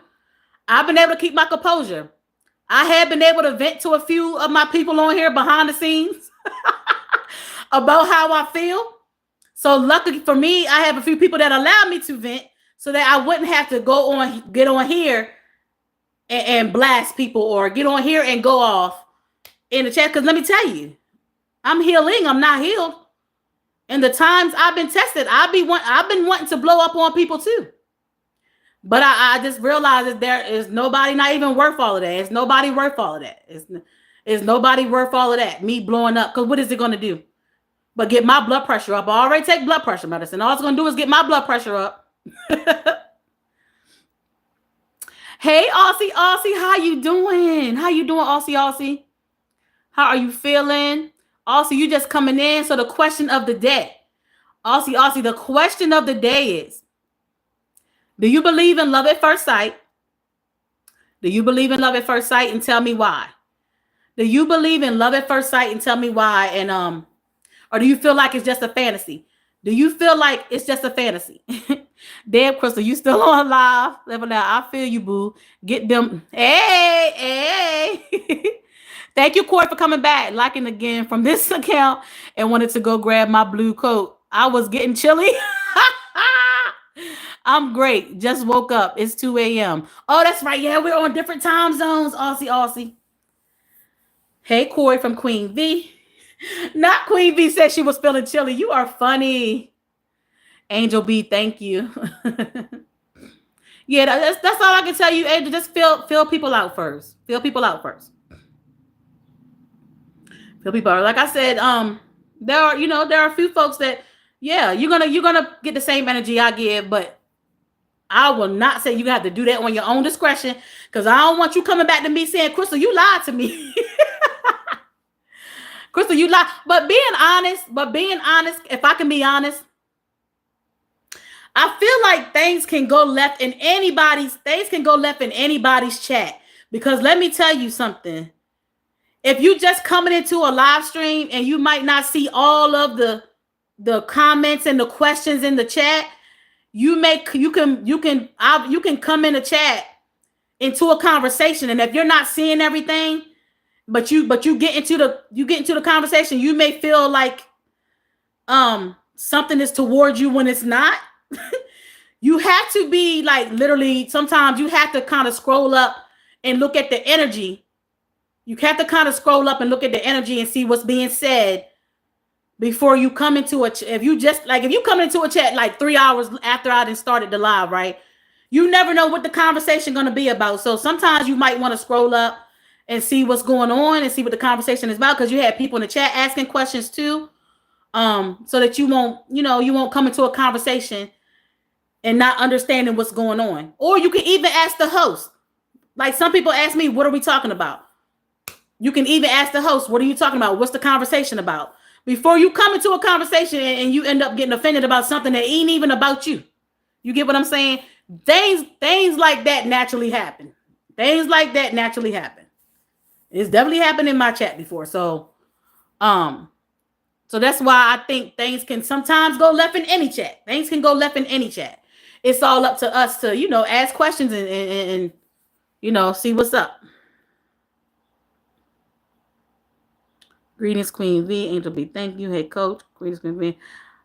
I've been able to keep my composure. I have been able to vent to a few of my people on here behind the scenes about how I feel. So luckily for me, I have a few people that allow me to vent so that I wouldn't have to get on here and blast people or get on here and go off in the chat. Because let me tell you, I'm healing. I'm not healed. And the times I've been tested, I've been wanting to blow up on people too. But I just realized that there is nobody not even worth all of that. It's nobody worth all of that. It's nobody worth all of that. Me blowing up. Because what is it going to do? But get my blood pressure up. I already take blood pressure medicine. All it's going to do is get my blood pressure up. Hey, Aussie, how you doing? How you doing, Aussie? How are you feeling? Aussie, you just coming in. So the question of the day. Aussie, the question of the day is, do you believe in love at first sight? Do you believe in love at first sight? And tell me why. Do you believe in love at first sight? And tell me why. And or do you feel like it's just a fantasy? Do you feel like it's just a fantasy? Damn, Crystal, you still on live? Level out. I feel you, boo. Get them. Hey. Thank you, Corey, for coming back, liking again from this account, and wanted to go grab my blue coat. I was getting chilly. I'm great. Just woke up. It's 2 a.m. Oh, that's right. Yeah, we're on different time zones. Aussie. Hey, Corey from Queen V. Not Queen V said she was feeling chilly. You are funny. Angel B, thank you. Yeah, that's all I can tell you, Angel. Just feel people out first. Feel people out first. Feel people out. Like I said, there are a few folks that, yeah, you're gonna get the same energy I give, but I will not say you have to do that on your own discretion, because I don't want you coming back to me saying, Crystal, you lied to me. Crystal, you lied. But being honest, if I can be honest, I feel like things can go left in anybody's chat. Because let me tell you something. If you just coming into a live stream and you might not see all of the comments and the questions in the chat, you can come in the chat into a conversation, and if you're not seeing everything, but you get into the conversation, you may feel like something is towards you when it's not. You have to be like, literally, sometimes you have to kind of scroll up and look at the energy. You have to kind of scroll up and look at the energy and see what's being said before you come into if you just like, if you come into a chat like 3 hours after I done started the live, right? You never know what the conversation going to be about. So sometimes you might want to scroll up and see what's going on and see what the conversation is about, because you have people in the chat asking questions too. So that you won't, you won't come into a conversation and not understanding what's going on. Or you can even ask the host. Like, some people ask me, what are we talking about? You can even ask the host, what are you talking about? What's the conversation about? Before you come into a conversation and you end up getting offended about something that ain't even about you. You get what I'm saying? Things like that naturally happen. Things like that naturally happen. It's definitely happened in my chat before. So that's why I think things can sometimes go left in any chat. Things can go left in any chat. It's all up to us to, ask questions and see what's up. Greetings, Queen V. Angel B. Thank you. Hey, Coach. Greetings, Queen V.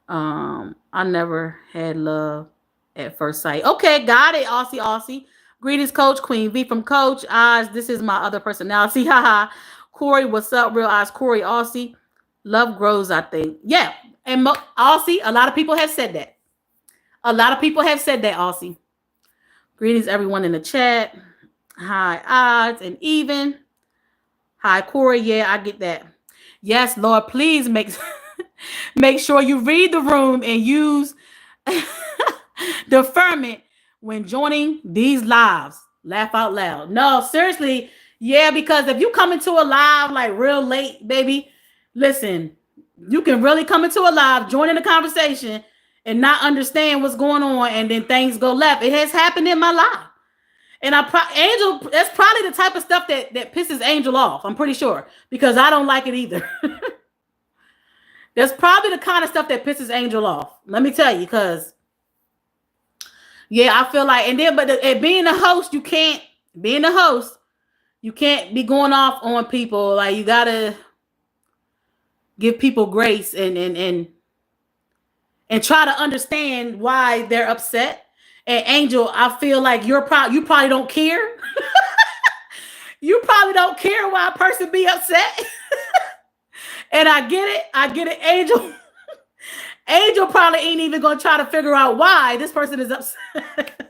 I never had love at first sight. Okay, got it. Aussie. Greetings, Coach. Queen V from Coach Oz. This is my other personality. Haha. Corey, what's up? Real Oz. Corey, Aussie. Love grows, I think. Yeah. And Aussie, a lot of people have said that. Aussie. Greetings, everyone in the chat. Hi, Odds and Even. Hi, Corey. Yeah, I get that. Yes, Lord, please make sure you read the room and use deferment when joining these lives. Laugh out loud. No, seriously. Yeah, because if you come into a live like real late, baby, listen, you can really come into a live, join in the conversation, and not understand what's going on, and then things go left. It has happened in my life. And Angel, that's probably the type of stuff that pisses Angel off. I'm pretty sure, because I don't like it either. That's probably the kind of stuff that pisses Angel off. Let me tell you, because I feel like, and then, but being a host, you can't be going off on people. Like, you gotta give people grace and try to understand why they're upset. And Angel, I feel like you probably don't care. You probably don't care why a person be upset. And I get it, Angel. Angel probably ain't even gonna try to figure out why this person is upset.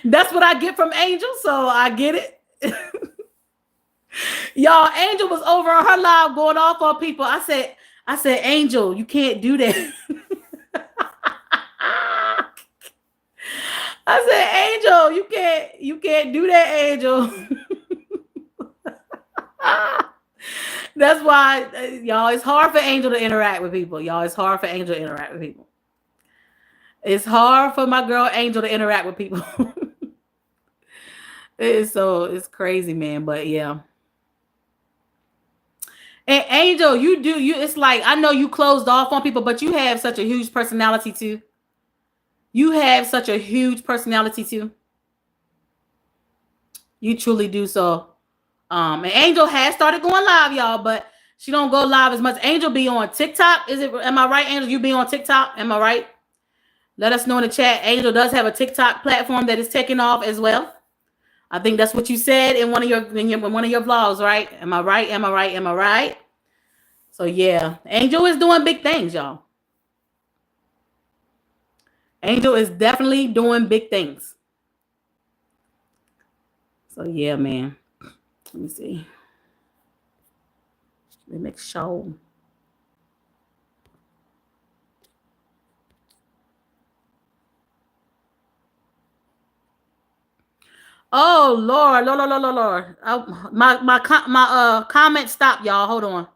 That's what I get from Angel, so I get it. Y'all, Angel was over on her live going off on people. I said, Angel, you can't do that. I said, Angel, you can't do that, Angel. That's why, y'all, it's hard for Angel to interact with people. It's hard for my girl Angel to interact with people. It's crazy, man. But yeah. And Angel, it's like, I know you closed off on people, but you have such a huge personality too. You truly do. So, and Angel has started going live, y'all, but she don't go live as much. Angel be on TikTok. Am I right, Angel? You be on TikTok? Am I right? Let us know in the chat. Angel does have a TikTok platform that is taking off as well. I think that's what you said in one of your vlogs, right? Am I right? So yeah, Angel is doing big things, y'all. Angel is definitely doing big things. So yeah, man. Let me see. Let me make sure. Oh Lord. My comment stopped, y'all. Hold on.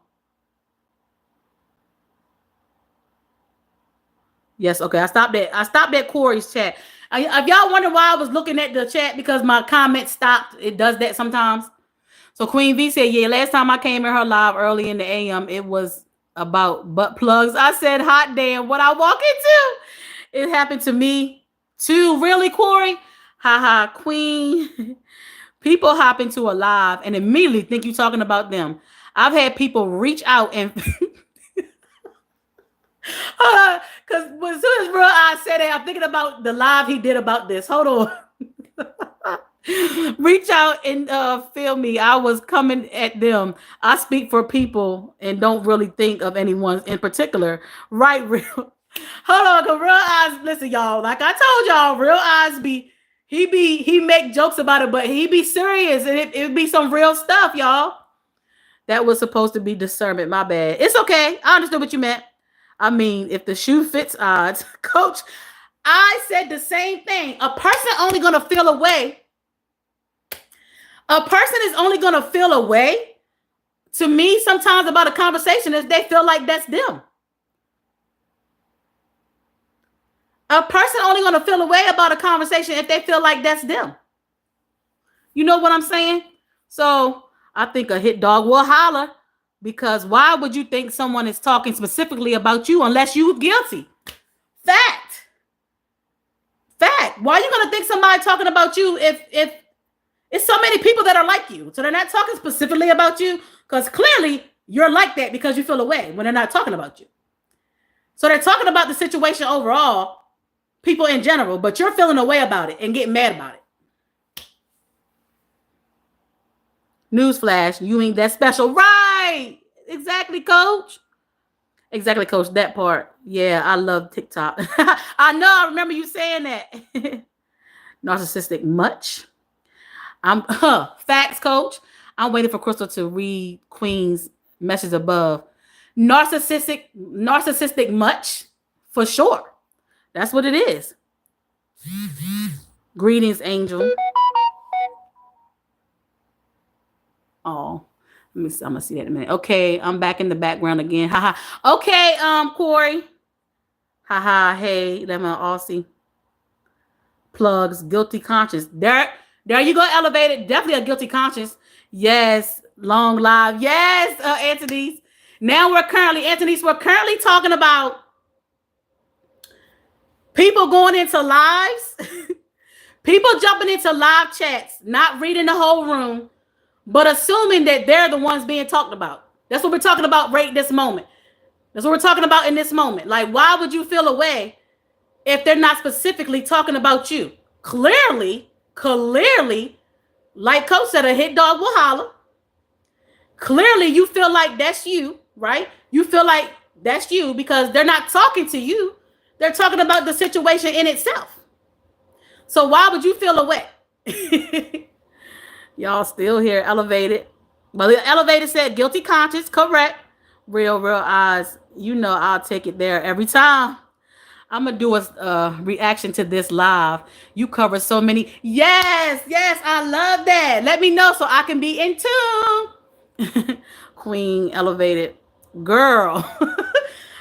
Yes, okay. I stopped at Corey's chat. If y'all wonder why I was looking at the chat, because my comment stopped. It does that sometimes. So Queen V said, yeah, last time I came in her live early in the AM, it was about butt plugs. I said, hot damn, what I walk into. It happened to me Two, really, Corey? Haha, Queen. People hop into a live and immediately think you're talking about them. I've had people reach out and because as soon as Real Eyes said that, I'm thinking about the live he did about this. Hold on. Reach out and feel me. I was coming at them. I speak for people and don't really think of anyone in particular. Right, Real. Hold on, cause Real Eyes. Listen, y'all. Like I told y'all, Real Eyes he make jokes about it, but he be serious and it be some real stuff, y'all. That was supposed to be discernment. My bad. It's okay. I understood what you meant. I mean, if the shoe fits odds, coach, I said the same thing. A person only gonna feel a way. A person is only gonna feel a way to me sometimes about a conversation if they feel like that's them. A person only gonna feel a way about a conversation if they feel like that's them. You know what I'm saying? So I think a hit dog will holler because why would you think someone is talking specifically about you unless you're guilty? Fact. Why are you gonna think somebody talking about you if it's so many people that are like you? So they're not talking specifically about you because clearly you're like that because you feel away when they're not talking about you. So they're talking about the situation overall, people in general, but you're feeling away about it and getting mad about it. Newsflash, you ain't that special. Right. Exactly, coach. Exactly, coach. That part. Yeah, I love TikTok. I know. I remember you saying that. Narcissistic much. Facts, coach. I'm waiting for Crystal to read Queen's message above. Narcissistic much for sure. That's what it is. Greetings, Angel. Oh, let me see. I'm gonna see that in a minute. Okay, I'm back in the background again. Haha. Okay, Corey. Haha. Hey, let me Aussie. Plugs. Guilty conscience. There you go. Elevated. Definitely a guilty conscience. Yes. Long live. Yes, Anthony's. Now we're currently talking about people going into lives, people jumping into live chats, not reading the whole room, but assuming that they're the ones being talked about. That's what we're talking about right this moment. That's what we're talking about in this moment. Like, why would you feel away if they're not specifically talking about you? Clearly, like Coach said, a hit dog will holler. Clearly, you feel like that's you, right? You feel like that's you because they're not talking to you. They're talking about the situation in itself. So why would you feel away? Y'all still here, elevated. But the elevated said guilty conscience, correct. Real eyes. You know I'll take it there every time. I'm gonna do a reaction to this live. You cover so many. Yes, I love that. Let me know so I can be in tune. Queen elevated girl.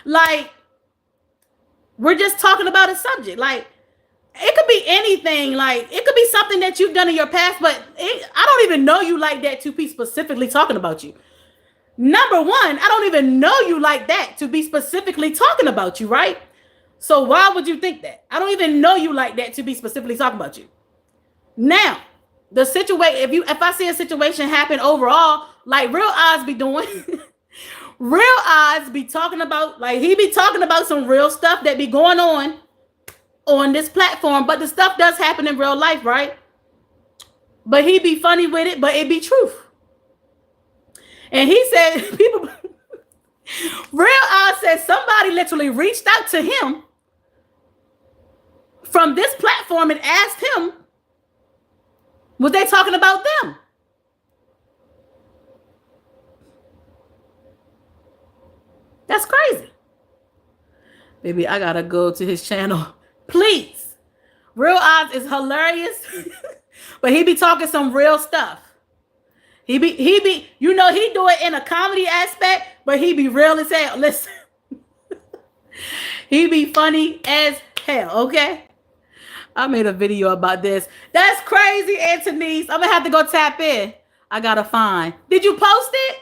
Like, we're just talking about a subject. Like, it could be anything. Like, it could be something that you've done in your past, but I don't even know you like that to be specifically talking about you. Number one, I don't even know you like that to be specifically talking about you, right? So why would you think that? I don't even know you like that to be specifically talking about you. Now, the situation, if I see a situation happen overall, like Real Eyes be doing, Real Eyes be talking about, like he be talking about some real stuff that be going on this platform, but the stuff does happen in real life, right? But he be funny with it, but it be truth. And he said, people, Real Eyes said somebody literally reached out to him from this platform and asked him, was they talking about them? That's crazy. Baby, I gotta go to his channel. Please. Real Eyes is hilarious. But he be talking some real stuff. He be, you know, he do it in a comedy aspect, but he be real as hell. Listen. He be funny as hell, okay? I made a video about this. That's crazy, Antonice. I'm gonna have to go tap in. I gotta find. Did you post it?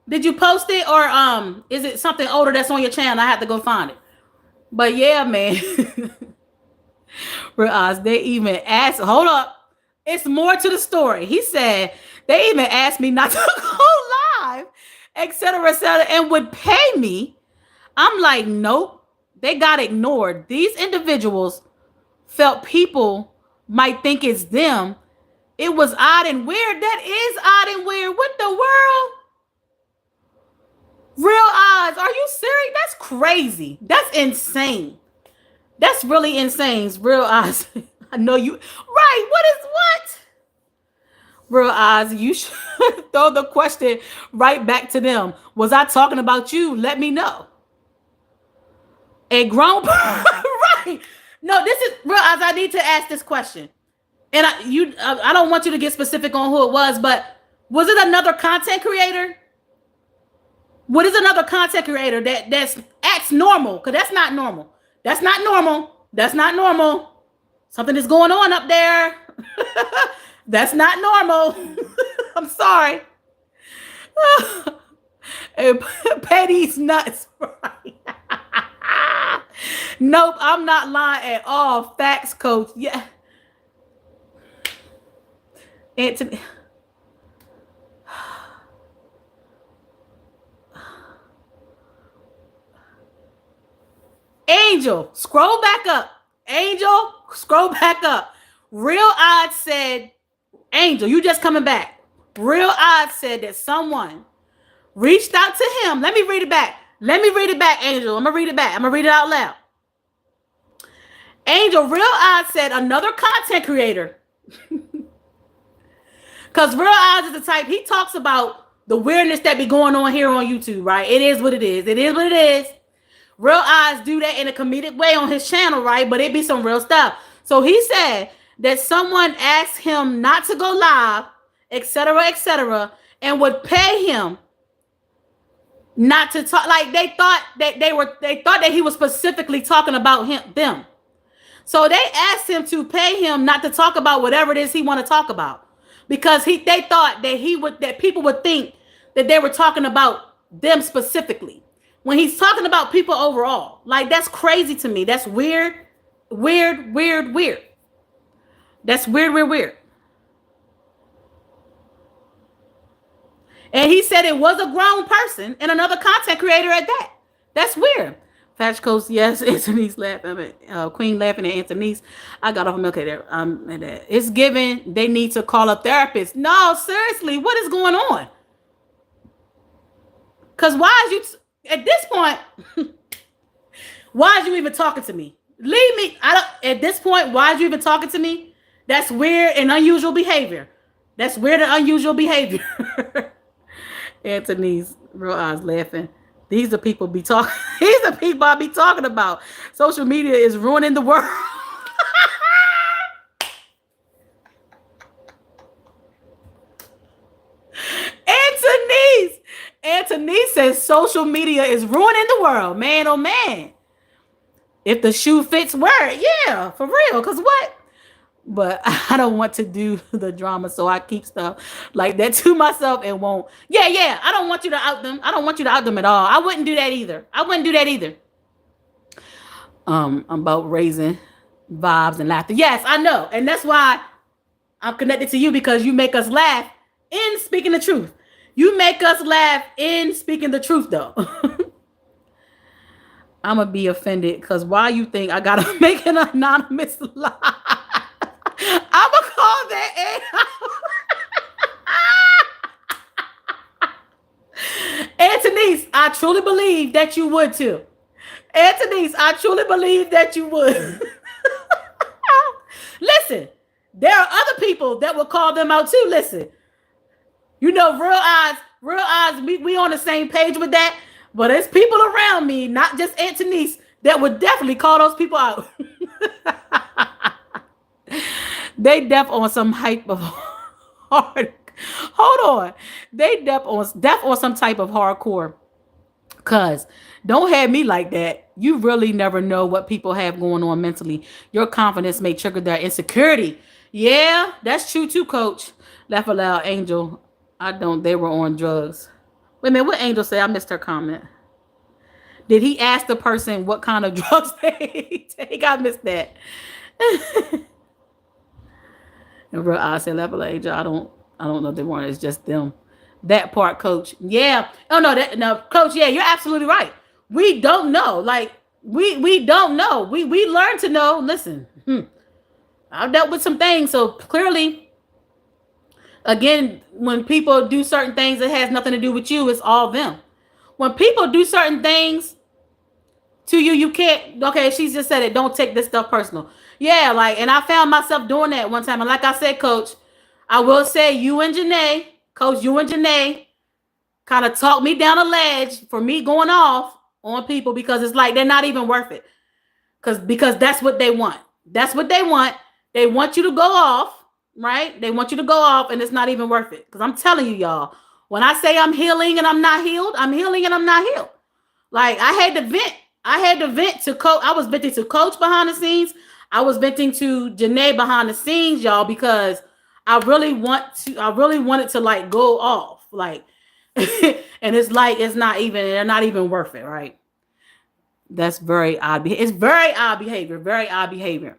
Did you post it, or is it something older that's on your channel? I have to go find it. But yeah, man. Realize they even asked, hold up, it's more to the story. He said they even asked me not to go live, etc., and would pay me. I'm like, nope, they got ignored. These individuals felt people might think it's them. It was odd and weird. That is odd and weird. What the world? Real eyes. Are you serious? That's crazy. That's insane. That's really insane. Real eyes. I know you. Right. What is what? Real eyes. You should throw the question right back to them. Was I talking about you? Let me know. A grown right. No, this is real eyes. I need to ask this question. And I don't want you to get specific on who it was it another content creator? What is another content creator that's acts normal? Because that's not normal. That's not normal. That's not normal. Something is going on up there. That's not normal. I'm sorry. Petty's nuts. Nope, I'm not lying at all. Facts, coach. Yeah. Anthony. Angel, scroll back up. Angel, scroll back up. Real Odds said, Angel, you just coming back. Real Odds said that someone reached out to him. Let me read it back. Angel. I'm going to read it back. I'm going to read it out loud. Angel, Real Odds said another content creator. Because Real Odds is the type, he talks about the weirdness that be going on here on YouTube, right? It is what it is. It is what it is. Real Eyes do that in a comedic way on his channel, right? But it be some real stuff. So he said that someone asked him not to go live, etc., and would pay him not to talk. Like they thought that he was specifically talking about them. So they asked him to pay him not to talk about whatever it is he want to talk about, because they thought that people would think that they were talking about them specifically, when he's talking about people overall. Like, that's crazy to me. That's weird. That's weird. And he said it was a grown person and another content creator at that. That's weird. Patch Coast, yes. Anthony's laughing. Queen laughing at Anthony's. I got off a milk there. It's given they need to call a therapist. No, seriously, what is going on? Because why is you... At this point, why are you even talking to me? Leave me. At this point, why are you even talking to me? That's weird and unusual behavior. Anthony's Real Eyes laughing. These are people be talking. These are people I be talking about. Social media is ruining the world. Anthony says social media is ruining the world. Man, oh man. If the shoe fits, wear it. Yeah, for real. Because what? But I don't want to do the drama, so I keep stuff like that to myself and won't. Yeah. I don't want you to out them. I don't want you to out them at all. I wouldn't do that either. About raising vibes and laughter. Yes, I know. And that's why I'm connected to you, because you make us laugh in speaking the truth. You make us laugh in speaking the truth, though. I'm going to be offended, because why you think I got to make an anonymous lie? I'm going to call that Anthony's, I truly believe that you would, too. Anthony's, I truly believe that you would. Listen, there are other people that will call them out, too. Listen. You know, Real Eyes, we on the same page with that. But there's people around me, not just Antonice, that would definitely call those people out. They deaf on some hype of hard. Hold on. They deaf on some type of hardcore. Cause don't have me like that. You really never know what people have going on mentally. Your confidence may trigger their insecurity. Yeah, that's true too, coach. Laugh aloud, Angel. I don't. They were on drugs. Wait a minute. What Angel say? I missed her comment. Did he ask the person what kind of drugs they take? I missed that. And real, I say level age. I don't know if they want. It's just them. That part, coach. Yeah. Oh no, that no, coach. Yeah, you're absolutely right. We don't know. Like we don't know. We learn to know. Listen, I've dealt with some things, so clearly, again, when people do certain things that has nothing to do with you, it's all them. When people do certain things to you, you can't. Okay, she just said it. Don't take this stuff personal. Yeah, like, and I found myself doing that one time. And like I said, coach, I will say you and Janae, coach, you and Janae kind of talked me down a ledge for me going off on people because it's like they're not even worth it. Because that's what they want. That's what they want. They want you to go off, right? They want you to go off, and it's not even worth it. Because I'm telling you, y'all, when I say I'm healing and I'm not healed, I'm healing and I'm not healed. Like I had to vent. I had to vent to coach. I was venting to coach behind the scenes. I was venting to Janae behind the scenes, y'all, because I really wanted to like go off. Like and it's like it's not even they're not even worth it, right? That's very odd. It's very odd behavior. Very odd behavior.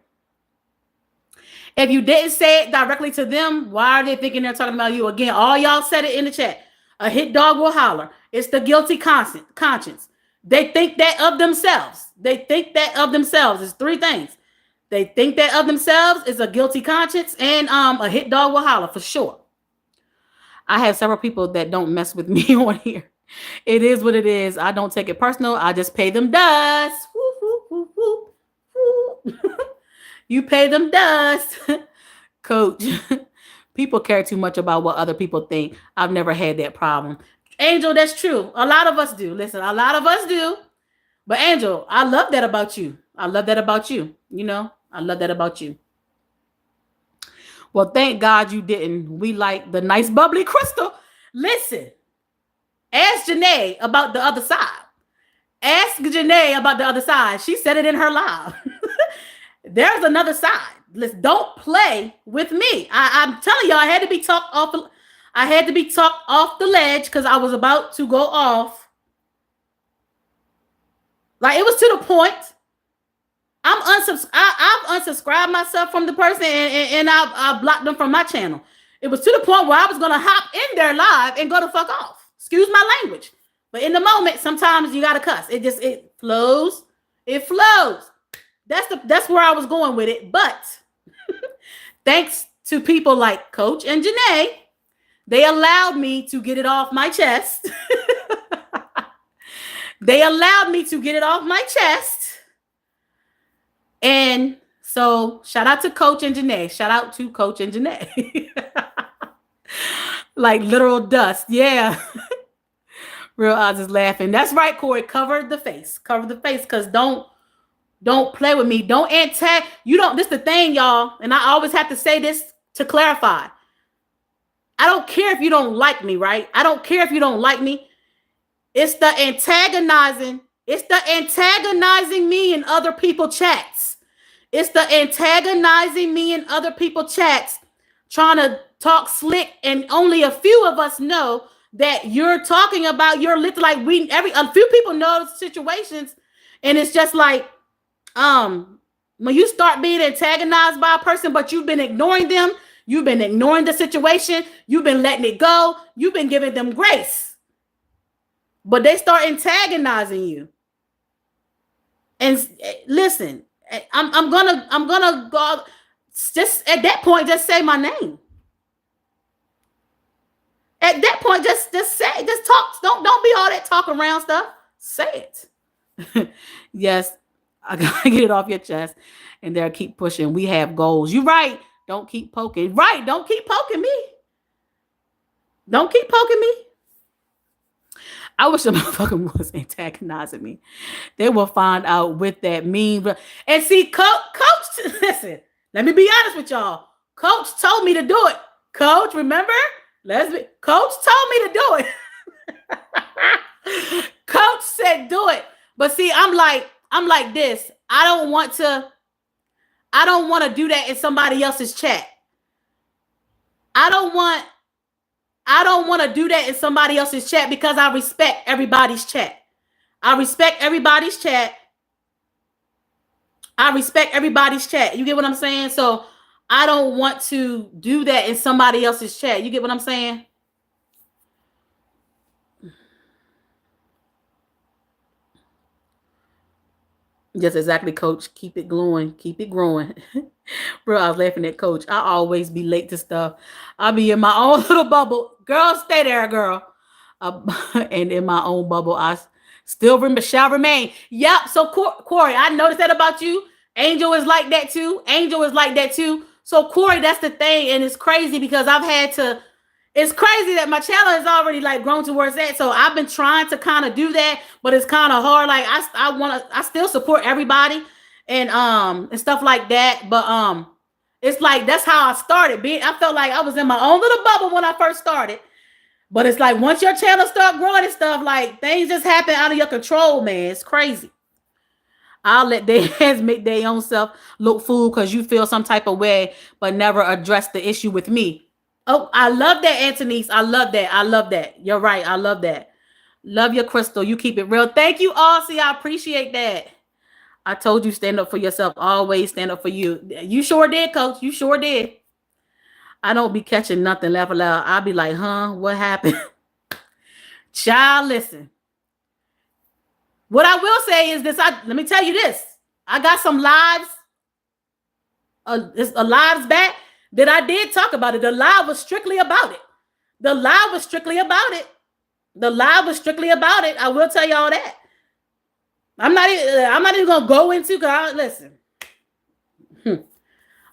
If you didn't say it directly to them, why are they thinking they're talking about you? Again, all y'all said it in the chat. A hit dog will holler. It's the guilty conscience. They think that of themselves. They think that of themselves. It's three things. They think that of themselves is a guilty conscience and a hit dog will holler for sure. I have several people that don't mess with me on here. It is what it is. I don't take it personal. I just pay them dust. Woo, woo, woo, woo, woo. You pay them dust. Coach, people care too much about what other people think. I've never had that problem. Angel, that's true. A lot of us do. Listen, a lot of us do. But Angel, I love that about you. I love that about you. You know, I love that about you. Well, thank God you didn't. We like the nice bubbly crystal. Listen, ask Janae about the other side. Ask Janae about the other side. She said it in her live. There's another side. Listen, don't play with me. I'm telling y'all, I had to be talked off. I had to be talked off the ledge because I was about to go off. Like it was to the point. I've unsubscribed myself from the person and I blocked them from my channel. It was to the point where I was gonna hop in their live and go to fuck off. Excuse my language. But in the moment, sometimes you gotta cuss. It flows. It flows. That's where I was going with it. But thanks to people like Coach and Janae, they allowed me to get it off my chest. They allowed me to get it off my chest. And so shout out to Coach and Janae. Shout out to Coach and Janae. Like literal dust. Yeah. Real Oz is laughing. That's right, Corey. Cover the face. Cover the face. Because don't play with me. Don't antag. You don't. This is the thing, y'all. And I always have to say this to clarify. I don't care if you don't like me, right? I don't care if you don't like me. It's the antagonizing. It's the antagonizing me in other people chats. It's the antagonizing me in other people chats, trying to talk slick, and only a few of us know that you're talking about your lit. Like a few people know situations, and it's just like, when you start being antagonized by a person, but you've been ignoring them, you've been ignoring the situation, you've been letting it go, you've been giving them grace, but they start antagonizing you. And listen, I'm gonna go. Just at that point, just say my name. At that point, just talk. Don't be all that talk around stuff. Say it. Yes, I gotta get it off your chest. And there, keep pushing. We have goals. You're right. Don't keep poking. Right. Don't keep poking me. Don't keep poking me. I wish the motherfucker was antagonizing me. They will find out with that meme. And see, Coach, listen, let me be honest with y'all. Coach told me to do it. Coach, remember? Coach told me to do it. Coach said do it. But see, I'm like this. I don't want to do that in somebody else's chat. I don't want to do that in somebody else's chat because I respect everybody's chat. I respect everybody's chat. I respect everybody's chat. You get what I'm saying? So I don't want to do that in somebody else's chat. You get what I'm saying? Yes, exactly, coach. Keep it glowing. Keep it growing. Bro, I was laughing at coach. I always be late to stuff. I'll be in my own little bubble. Girl, stay there, girl. Uh, and in my own bubble, still shall remain. Yep. So, Corey, I noticed that about you. Angel is like that too. Angel is like that too. So, Corey, that's the thing. And it's crazy because I've had to it's crazy that my channel has already like grown towards that. So I've been trying to kind of do that, but it's kind of hard. Like I still support everybody and stuff like that. But it's like that's how I started. I felt like I was in my own little bubble when I first started. But it's like once your channel start growing and stuff, like things just happen out of your control, man. It's crazy. I'll let their hands make their own self look fool because you feel some type of way, but never address the issue with me. Oh, I love that, Antonice. I love that. I love that. You're right. I love that. Love your Crystal. You keep it real. Thank you, Aussie. I appreciate that. I told you stand up for yourself. Always stand up for you. You sure did, coach. You sure did. I don't be catching nothing, laugh aloud. I'll be like, huh? What happened? Child, listen. What I will say is this. Let me tell you this. I got some lives, lives back that I did talk about it. The live was strictly about it. The live was strictly about it. The live was strictly about it. I will tell y'all that. I'm not even gonna go into because listen.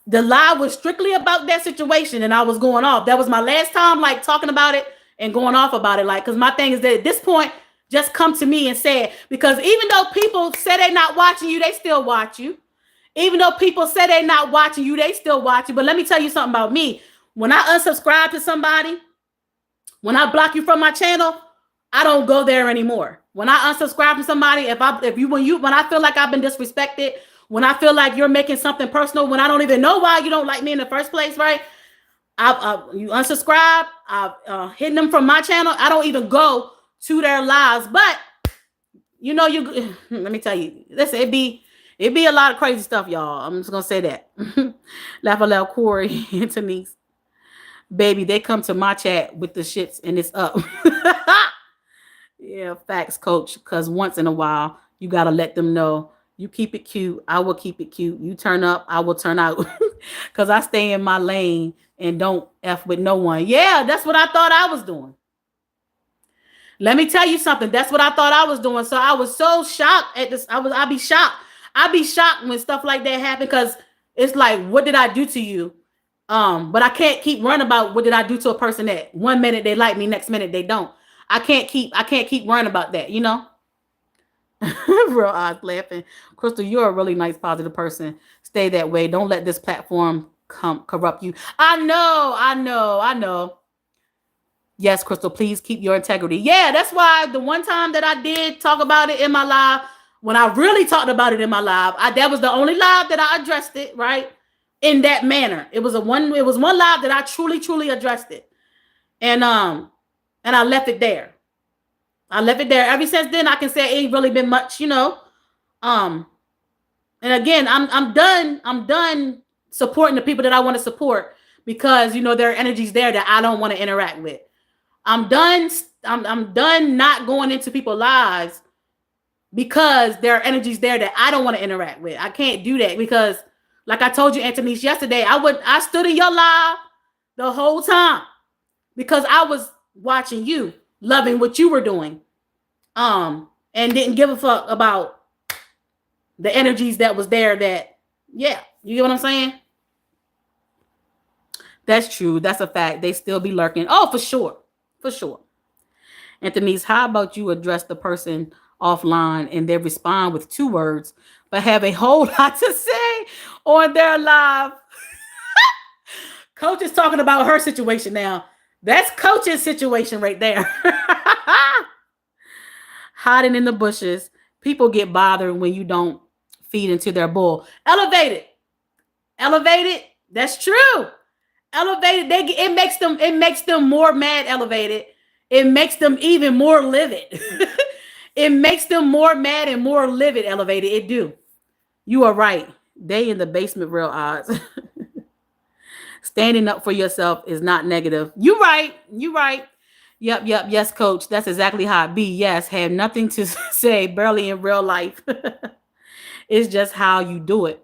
The live was strictly about that situation, and I was going off. That was my last time, like talking about it and going off about it. Like, because my thing is that at this point, just come to me and say it. Because even though people say they're not watching you, they still watch you. Even though people say they're not watching you, they still watch you. But let me tell you something about me. When I unsubscribe to somebody, when I block you from my channel, I don't go there anymore. When I unsubscribe to somebody, when I feel like I've been disrespected, when I feel like you're making something personal, when I don't even know why you don't like me in the first place, right? You unsubscribe, I've hidden them from my channel. I don't even go to their lives. But let me tell you, listen, it'd be a lot of crazy stuff, y'all. I'm just gonna say that. Laugh aloud, Corey, Antonice. Baby, they come to my chat with the shits and it's up. Yeah, facts, coach. Because once in a while, you got to let them know you keep it cute. I will keep it cute. You turn up, I will turn out. Because I stay in my lane and don't F with no one. Yeah, that's what I thought I was doing. Let me tell you something. That's what I thought I was doing. So I was so shocked at this. I'd be shocked. I'd be shocked when stuff like that happened because it's like, what did I do to you? But I can't keep running about what did I do to a person that 1 minute they like me, next minute they don't. I can't keep running about that, you know? Real eyes laughing. Crystal, you're a really nice, positive person. Stay that way. Don't let this platform corrupt you. I know. Yes, Crystal, please keep your integrity. Yeah, that's why the one time that I did talk about it in my live, when I really talked about it in my live, that was the only live that I addressed it, right? In that manner. It was one live that I truly addressed it. And I left it there. Ever since then, I can say it ain't really been much, you know. And again, I'm done supporting the people that I want to support because there are energies there that I don't want to interact with. I'm done not going into people's lives because there are energies there that I don't want to interact with. I can't do that because, like I told you, Antonice, yesterday, I stood in your live the whole time because I was watching you, loving what you were doing, and didn't give a fuck about the energies that was there. That, yeah, you get what I'm saying? That's true. That's a fact. They still be lurking. Oh, for sure. Antonice, how about you address the person offline and they respond with 2 words, but have a whole lot to say on their live? Coach is talking about her situation now. That's Coach's situation right there. Hiding in the bushes. People get bothered when you don't feed into their bull. Elevated. That's true. Elevated. It makes them more mad. Elevated. It makes them even more livid. It makes them more mad and more livid. Elevated. It do. You are right. They in the basement, real odds. Standing up for yourself is not negative. You right. You right. Yep, yep, yes, coach. That's exactly how it be. Yes, have nothing to say, barely in real life. It's just how you do it.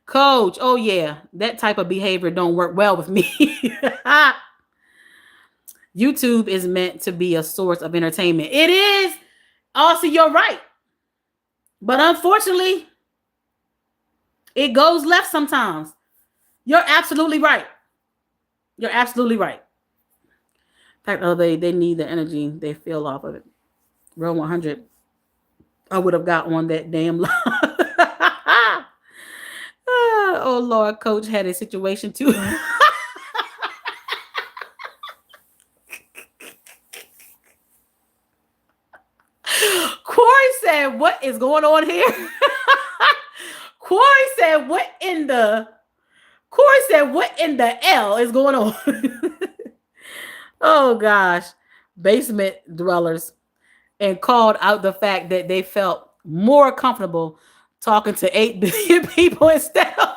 Coach, oh yeah, that type of behavior don't work well with me. YouTube is meant to be a source of entertainment. It is. Also, you're right. But unfortunately, it goes left sometimes. You're absolutely right. You're absolutely right. In fact, they need the energy they feel off of it. Real 100. I would have got on that damn line. Oh Lord, coach had a situation too. Corey said, "What is going on here?" Corey said, "What in the?" Corey said, "What in the L is going on?" Oh gosh, basement dwellers, and called out the fact that they felt more comfortable talking to 8 billion people instead of.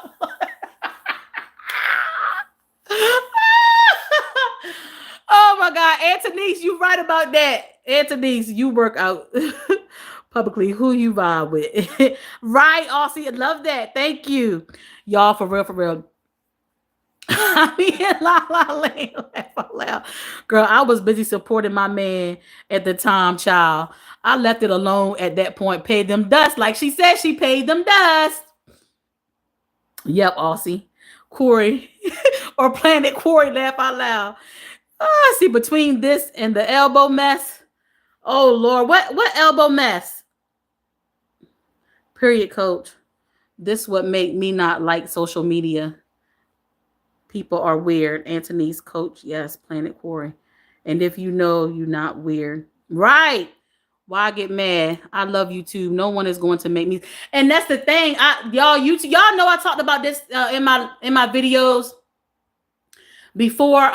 Oh my God, Antonice, you right about that. Antonice, you work out publicly who you vibe with. Right, Aussie, love that. Thank you. Y'all, for real, for real. I mean, la la land, laugh out loud. Girl, I was busy supporting my man at the time, child. I left it alone at that point, paid them dust. Like she said, she paid them dust. Yep, Aussie. Corey or Planet Corey, laugh out loud. Oh, see, between this and the elbow mess. Oh Lord, what elbow mess? Period, coach. This what make me not like social media. People are weird. Antoni's coach, yes, Planet Corey. And if you know, you're not weird. Right. Why get mad? I love YouTube. No one is going to make me. And that's the thing. Y'all YouTube, y'all know I talked about this in my videos before.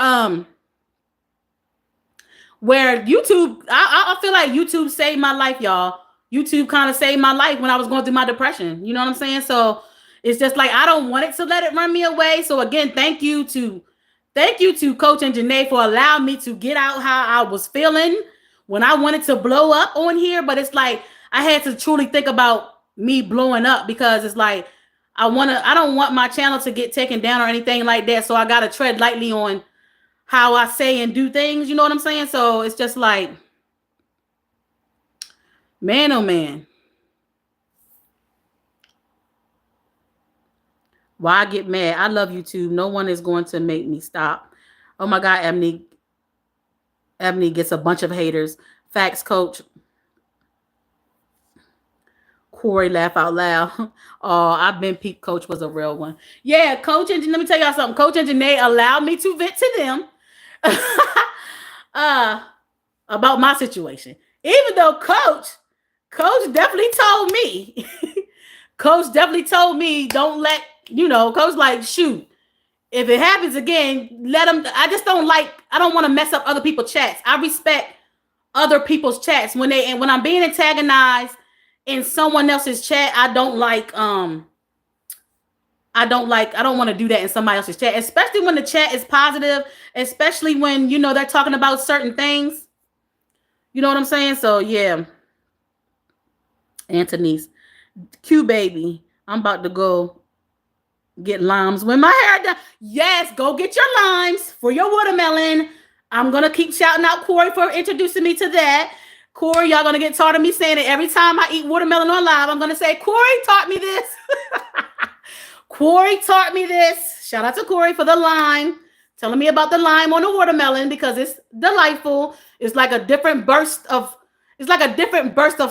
Where YouTube, I feel like YouTube saved my life, y'all. YouTube kind of saved my life when I was going through my depression. You know what I'm saying? So it's just like I don't want it to let it run me away. So again, thank you to Coach and Janae for allowing me to get out how I was feeling when I wanted to blow up on here. But it's like I had to truly think about me blowing up because it's like I don't want my channel to get taken down or anything like that. So I gotta tread lightly on how I say and do things, you know what I'm saying? So it's just like, man, oh man. Why I get mad? I love YouTube. No one is going to make me stop. Oh my God, Ebony gets a bunch of haters. Facts, coach. Corey, laugh out loud. Oh, I've been peep. Coach was a real one. Yeah, coach, and let me tell y'all something. Coach and Janae allowed me to vent to them. About my situation. Even though coach definitely told me, coach definitely told me, don't let, coach like, shoot, if it happens again, let them, I don't want to mess up other people's chats. I respect other people's chats when I'm being antagonized in someone else's chat. I don't want to do that in somebody else's chat, especially when the chat is positive, especially when, they're talking about certain things. You know what I'm saying? So, yeah. Antonice. Q baby. I'm about to go get limes when my hair done. Yes, go get your limes for your watermelon. I'm going to keep shouting out Corey for introducing me to that. Corey, y'all going to get tired of me saying it every time I eat watermelon on live. I'm going to say, Corey taught me this. Corey taught me this. Shout out to Corey for the lime. Telling me about the lime on the watermelon because it's delightful. It's like a different burst of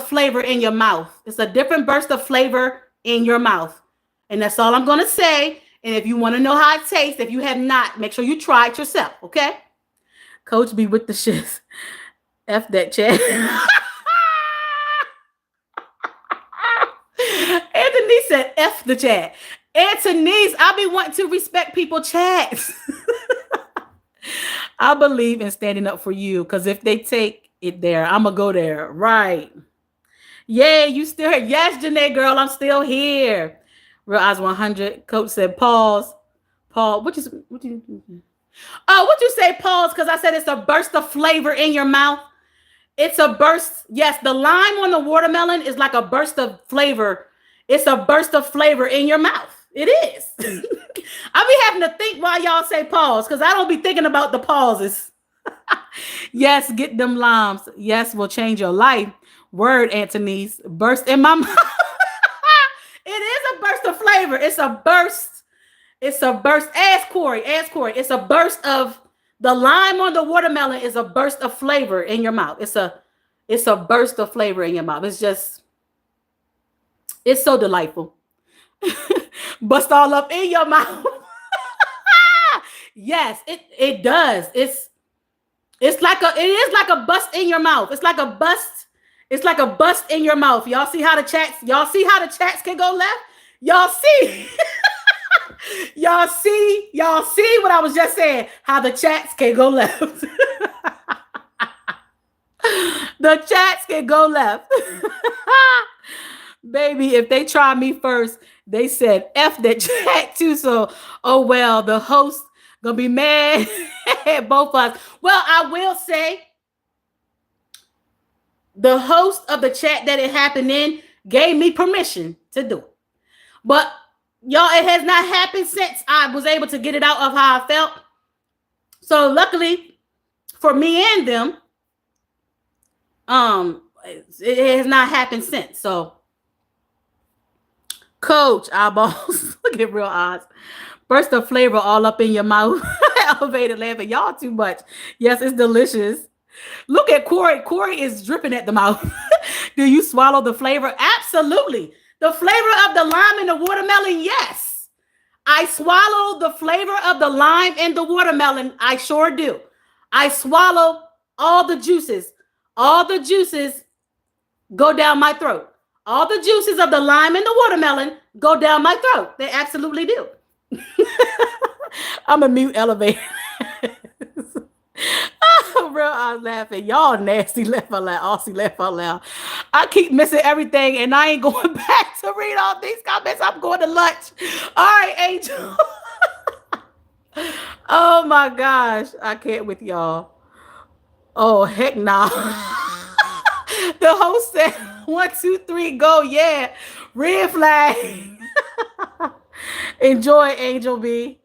flavor in your mouth. It's a different burst of flavor in your mouth. And that's all I'm going to say. And if you want to know how it tastes, if you have not, make sure you try it yourself, okay? Coach be with the shits. F that chat. Anthony said F the chat. Antonice, I be wanting to respect people's chats. I believe in standing up for you because if they take it there, I'm going to go there. Right. Yeah, you still here. Yes, Janae, girl, I'm still here. Real Eyes 100. Coach said pause. Paul, what you say pause? Because I said it's a burst of flavor in your mouth. It's a burst. Yes, the lime on the watermelon is like a burst of flavor. It's a burst of flavor in your mouth. It is. I be having to think while y'all say pause because I don't be thinking about the pauses. Yes, get them limes. Yes, will change your life. Word, Anthony's burst in my mouth. It is a burst of flavor. It's a burst. It's a burst. Ask Corey. Ask Corey. It's a burst of the lime on the watermelon is a burst of flavor in your mouth. It's a burst of flavor in your mouth. It's so delightful. Bust all up in your mouth. Yes, it does. It is like a bust in your mouth. It's like a bust. It's like a bust in your mouth. Y'all see how the chats can go left? Y'all see? Y'all see what I was just saying? How the chats can go left. The chats can go left. Baby, if they try me first, they said F that chat too. So, oh well, the host gonna be mad at both of us. Well, I will say the host of the chat that it happened in gave me permission to do it. But y'all, it has not happened since I was able to get it out of how I felt. So luckily for me and them, it has not happened since. So Coach eyeballs, look at Real Eyes. Burst of flavor all up in your mouth. Elevated laughing. Y'all too much. Yes, it's delicious. Look at Corey. Corey is dripping at the mouth. Do you swallow the flavor? Absolutely. The flavor of the lime and the watermelon, yes. I swallow the flavor of the lime and the watermelon. I sure do. I swallow all the juices. All the juices go down my throat. All the juices of the lime and the watermelon go down my throat. They absolutely do. I'm a mute elevator. Real Eyes laughing. Y'all nasty laugh out loud. Aussie laugh out loud. I keep missing everything and I ain't going back to read all these comments. I'm going to lunch. All right, Angel. Oh my gosh. I can't with y'all. Oh, heck nah. The host said 1, 2, 3, go. Yeah. Red flag. Enjoy, Angel B.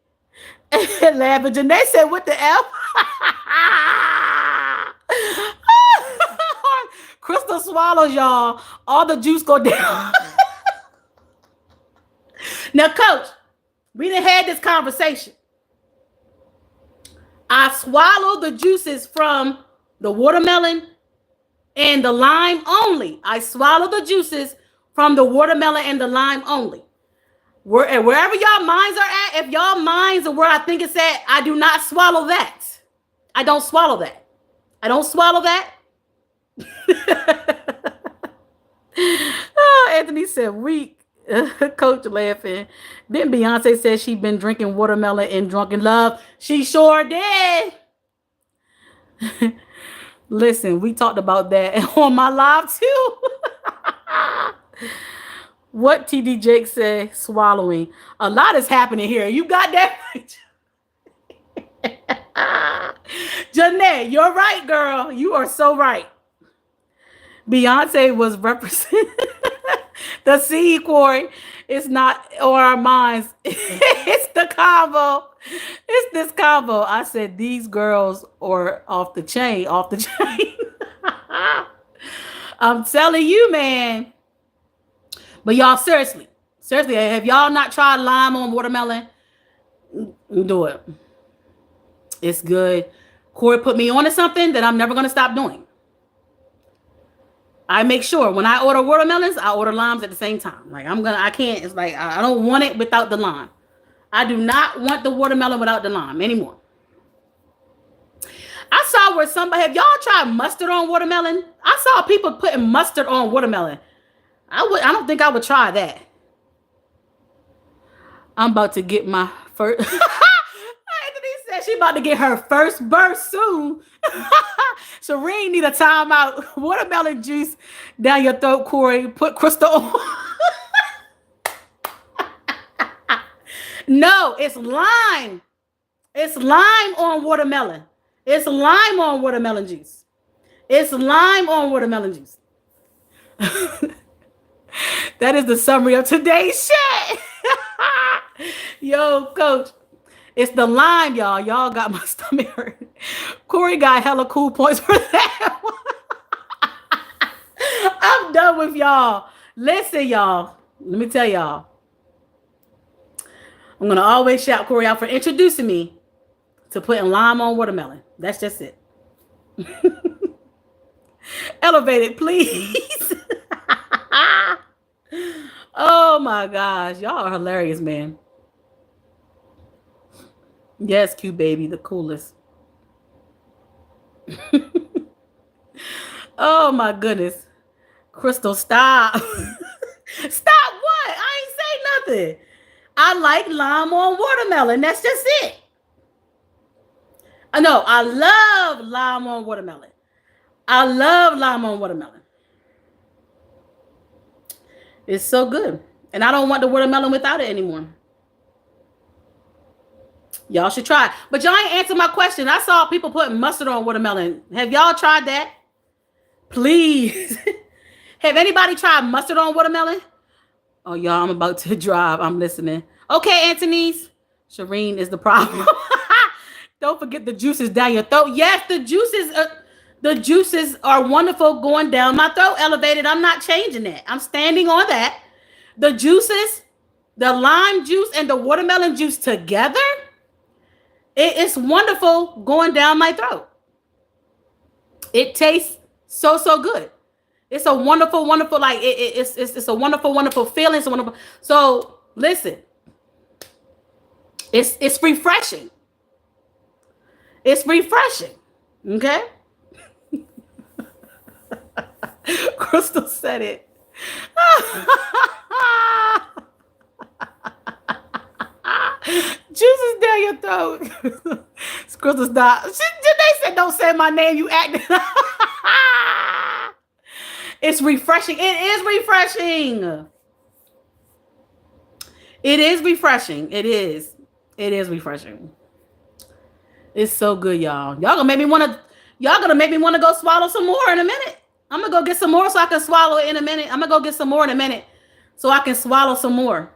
And laughing. Janae said, what the F? Crystal swallows, y'all. All the juice go down. Now, Coach, we done had this conversation. I swallow the juices from the watermelon and the lime only. I swallow the juices from the watermelon and the lime only. Wherever y'all minds are at, if y'all minds are where I think it's at, I do not swallow that. I don't swallow that. I don't swallow that. Oh, Anthony said weak. Coach laughing. Then Beyonce said she'd been drinking watermelon in drunken love. She sure did. Listen, we talked about that on my live too. What TD Jake said, swallowing. A lot is happening here. You got that right. Janae, you're right, girl. You are so right. Beyonce was representing the seed, Corey. It's not on our minds. It's the combo. It's this combo. I said these girls are off the chain, off the chain. I'm telling you, man. But y'all, seriously, have y'all not tried lime on watermelon? Do it. It's good. Corey put me on to something that I'm never going to stop doing. I make sure when I order watermelons, I order limes at the same time. Like I can't, it's like, I don't want it without the lime. I do not want the watermelon without the lime anymore. I saw where somebody, have y'all tried mustard on watermelon? I saw people putting mustard on watermelon. I don't think I would try that. I'm about to get my first. Anthony said she about to get her first burst soon. Shireen need a timeout. Watermelon juice down your throat, Corey. Put Crystal on. No, it's lime. It's lime on watermelon. It's lime on watermelon juice. It's lime on watermelon juice. That is the summary of today's shit. Yo, coach. It's the lime, y'all. Y'all got my stomach hurt. Corey got hella cool points for that. I'm done with y'all. Listen, y'all. Let me tell y'all. I'm going to always shout Corey out for introducing me to putting lime on watermelon. That's just it. Elevated, please. Oh my gosh. Y'all are hilarious, man. Yes, Q baby, the coolest. Oh my goodness. Crystal, stop. Stop what? I ain't say nothing. I like lime on watermelon. That's just it. I know. I love lime on watermelon. I love lime on watermelon. It's so good. And I don't want the watermelon without it anymore. Y'all should try it. But y'all ain't answer my question. I saw people putting mustard on watermelon. Have y'all tried that? Please. Have anybody tried mustard on watermelon? Oh, y'all, I'm about to drive. I'm listening. Okay, Anthony's. Shireen is the problem. Don't forget the juices down your throat. Yes, the juices are wonderful going down my throat. Elevated. I'm not changing that. I'm standing on that. The juices, the lime juice and the watermelon juice together, it's wonderful going down my throat. It tastes so good. It's a wonderful, wonderful, like it's a wonderful, wonderful feeling. It's a wonderful. So listen, it's refreshing. It's refreshing. Okay. Crystal said it. Juices down your throat. Crystal stop. They said don't say my name. You acting. It's refreshing. It is refreshing. It is refreshing. It is. It is refreshing. It's so good, y'all. Y'all gonna make me want to. Y'all gonna make me want to go swallow some more in a minute. I'm gonna go get some more so I can swallow it in a minute. I'm gonna go get some more in a minute so I can swallow some more.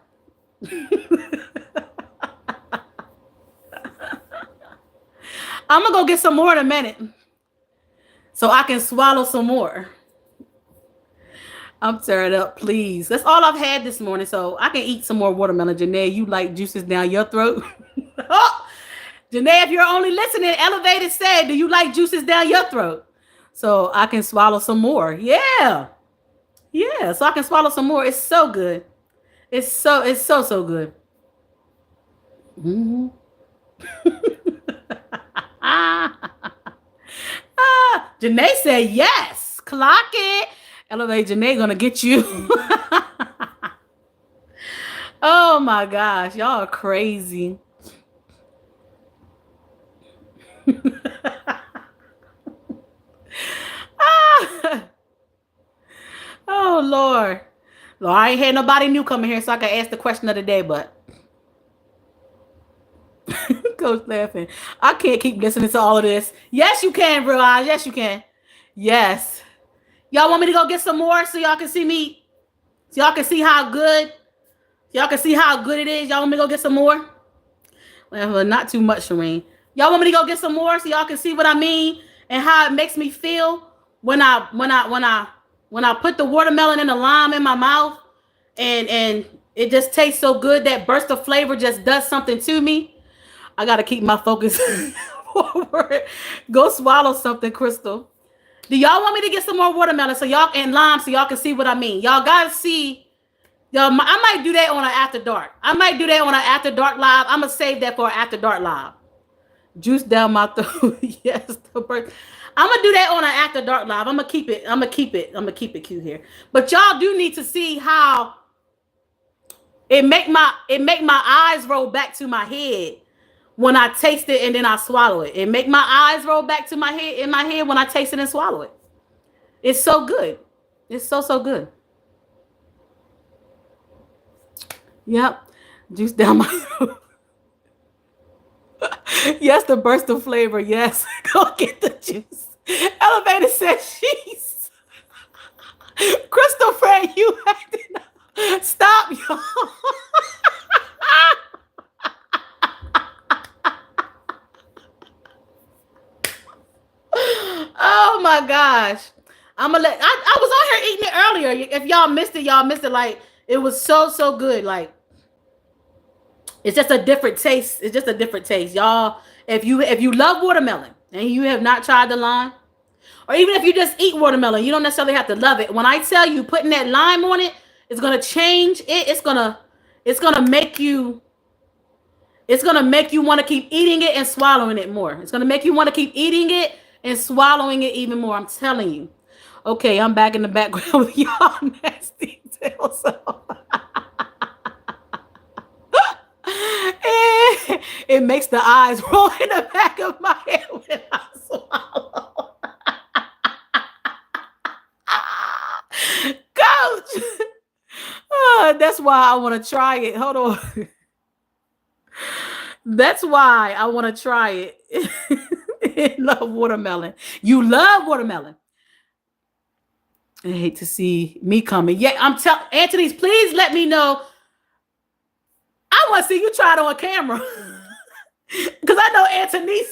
I'm gonna go get some more in a minute so I can swallow some more. I'm tearing up, please. That's all I've had this morning, so I can eat some more watermelon. Janae, you like juices down your throat? Oh, Janae, if you're only listening, Elevated said, do you like juices down your throat? So I can swallow some more. Yeah. Yeah, so I can swallow some more. It's so good. It's so good. Mm-hmm. Janae said yes. Clock it. Elevate Janae gonna get you. Oh my gosh, y'all are crazy. Oh Lord. Lord, I ain't had nobody new coming here, so I can ask the question of the day, but Coach laughing. I can't keep listening to all of this. Yes, you can, Real Eyes. Yes, you can. Yes. Y'all want me to go get some more so y'all can see me? So y'all can see how good? Y'all can see how good it is? Y'all want me to go get some more? Well, not too much, Shireen. Y'all want me to go get some more so y'all can see what I mean and how it makes me feel when I put the watermelon and the lime in my mouth and it just tastes so good. That burst of flavor just does something to me. I gotta keep my focus forward. Go swallow something, Crystal. Do y'all want me to get some more watermelon so y'all and lime so y'all can see what I mean? Y'all gotta see. Y'all, I might do that on an after dark. I might do that on an after dark live. I'm gonna save that for an after dark live. Juice down my throat. Yes, the birth. I'm gonna do that on an after dark live. I'm gonna keep it cute here. But y'all do need to see how it make my eyes roll back to my head when I taste it and then I swallow it. It make my eyes roll back to my head when I taste it and swallow it. It's so good. It's so good. Yep. Juice down my throat. Yes, the burst of flavor. Yes, go get the juice. Elevator says she's Crystal Fred. You acting up. Stop, y'all. Oh my gosh. I'm gonna let. I was on here eating it earlier. If y'all missed it, y'all missed it. Like it was so good. Like it's just a different taste. It's just a different taste, y'all. If you love watermelon and you have not tried the lime, or even if you just eat watermelon, you don't necessarily have to love it. When I tell you putting that lime on it, it's gonna change it. It's gonna make you. It's gonna make you want to keep eating it and swallowing it more. It's gonna make you want to keep eating it and swallowing it even more. I'm telling you. Okay, I'm back in the background with y'all nasty details. It makes the eyes roll in the back of my head when I swallow. Coach, that's why I want to try it. Hold on. That's why I want to try it. Love watermelon. You love watermelon. I hate to see me coming. Yeah, I'm telling Anthony's. Please let me know. I want to see you try it on camera because I know Anthony's.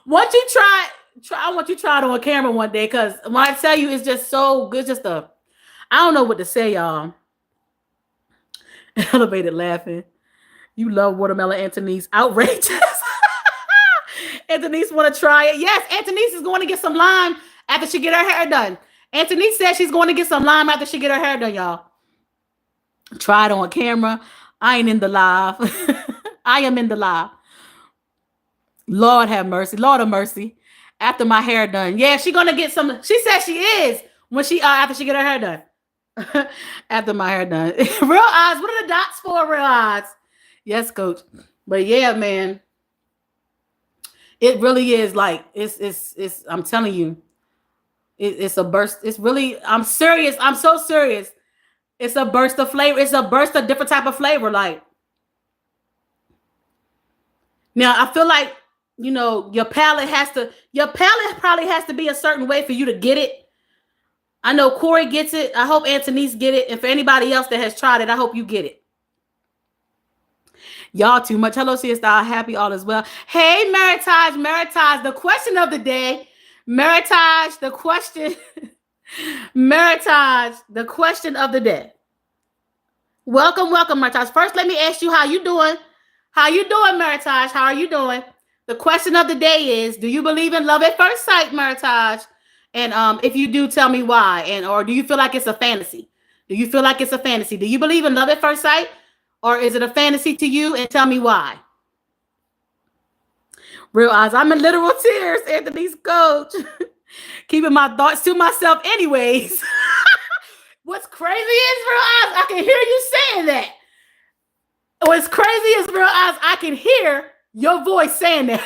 Once you try, I want you to try it on camera one day because when I tell you, it's just so good. Just I don't know what to say, y'all. Elevated laughing. You love watermelon, Anthony's. Outrageous. Anthony's want to try it. Yes, Anthony's is going to get some lime after she get her hair done. Anthony said she's going to get some lime after she get her hair done, y'all. Try it on camera. I ain't in the live. I am in the live. Lord have mercy. Lord of mercy. After my hair done. Yeah, she gonna get some. She said she is when she after she get her hair done. After my hair done. Real eyes. What are the dots for? Real eyes. Yes, coach. But yeah, man. It really is like it's I'm telling you, it's a burst. It's really, I'm serious. I'm so serious. It's a burst of flavor. It's a burst of different type of flavor. Like now, I feel like your palate probably has to be a certain way for you to get it. I know Corey gets it. I hope Antonice get it. And for anybody else that has tried it, I hope you get it. Y'all too much. Hello, sister. Happy all is well. Hey, Meritage. The question of the day. Meritage, the question. Meritage, the question of the day. Welcome, Meritage. First, let me ask you how you doing. How you doing, Meritage? How are you doing? The question of the day is, do you believe in love at first sight, Meritage? And if you do, tell me why. And or do you feel like it's a fantasy? Do you feel like it's a fantasy? Do you believe in love at first sight? Or is it a fantasy to you? And tell me why. Real eyes. I'm in literal tears, Anthony's coach. Keeping my thoughts to myself anyways. What's crazy is, real eyes, I can hear you saying that. What's crazy is, real eyes, I can hear your voice saying that.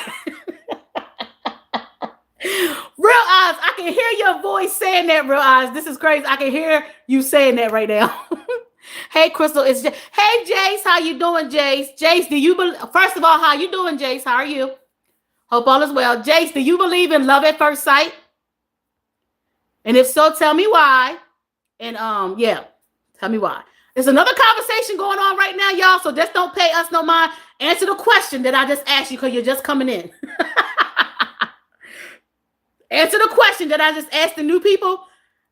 Real eyes, I can hear your voice saying that, real eyes. This is crazy. I can hear you saying that right now. Hey, Crystal, it's hey, Jace, how you doing, Jace? Jace, do you first of all, how you doing, Jace? How are you? Hope all is well. Jace, do you believe in love at first sight? And if so, tell me why. And yeah, tell me why. There's another conversation going on right now, y'all. So just don't pay us no mind. Answer the question that I just asked you because you're just coming in. Answer the question that I just asked the new people.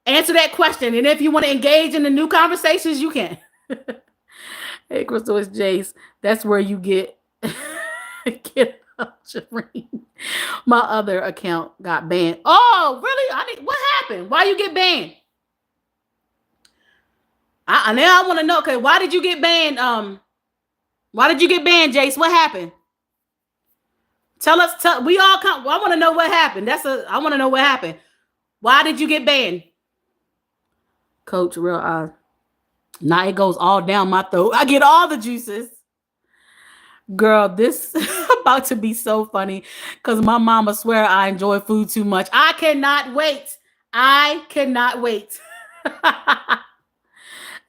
Answer that question. And if you want to engage in the new conversations, you can. Hey, Crystal, it's Jace. That's where you get out, Jareen. My other account got banned. Oh, really? What happened? Why you get banned? Now I want to know. Okay, why did you get banned? Why did you get banned, Jace? What happened? Tell us. We all come. I want to know what happened. I want to know what happened. Why did you get banned? Coach, real eyes. Now it goes all down my throat. I get all the juices. Girl, this about to be so funny because my mama swear I enjoy food too much. I cannot wait.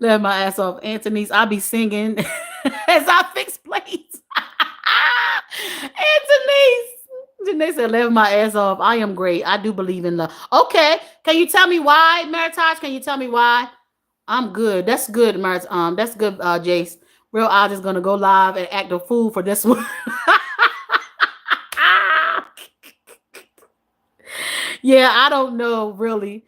Let my ass off. Anthony's, I'll be singing as I fix plates. Denise said, "Living my ass off. I am great. I do believe in love." Okay, can you tell me why, Meritage? Can you tell me why? I'm good. That's good, Merit. That's good, Jace. Real, I'm just gonna go live and act a fool for this one. Yeah, I don't know really.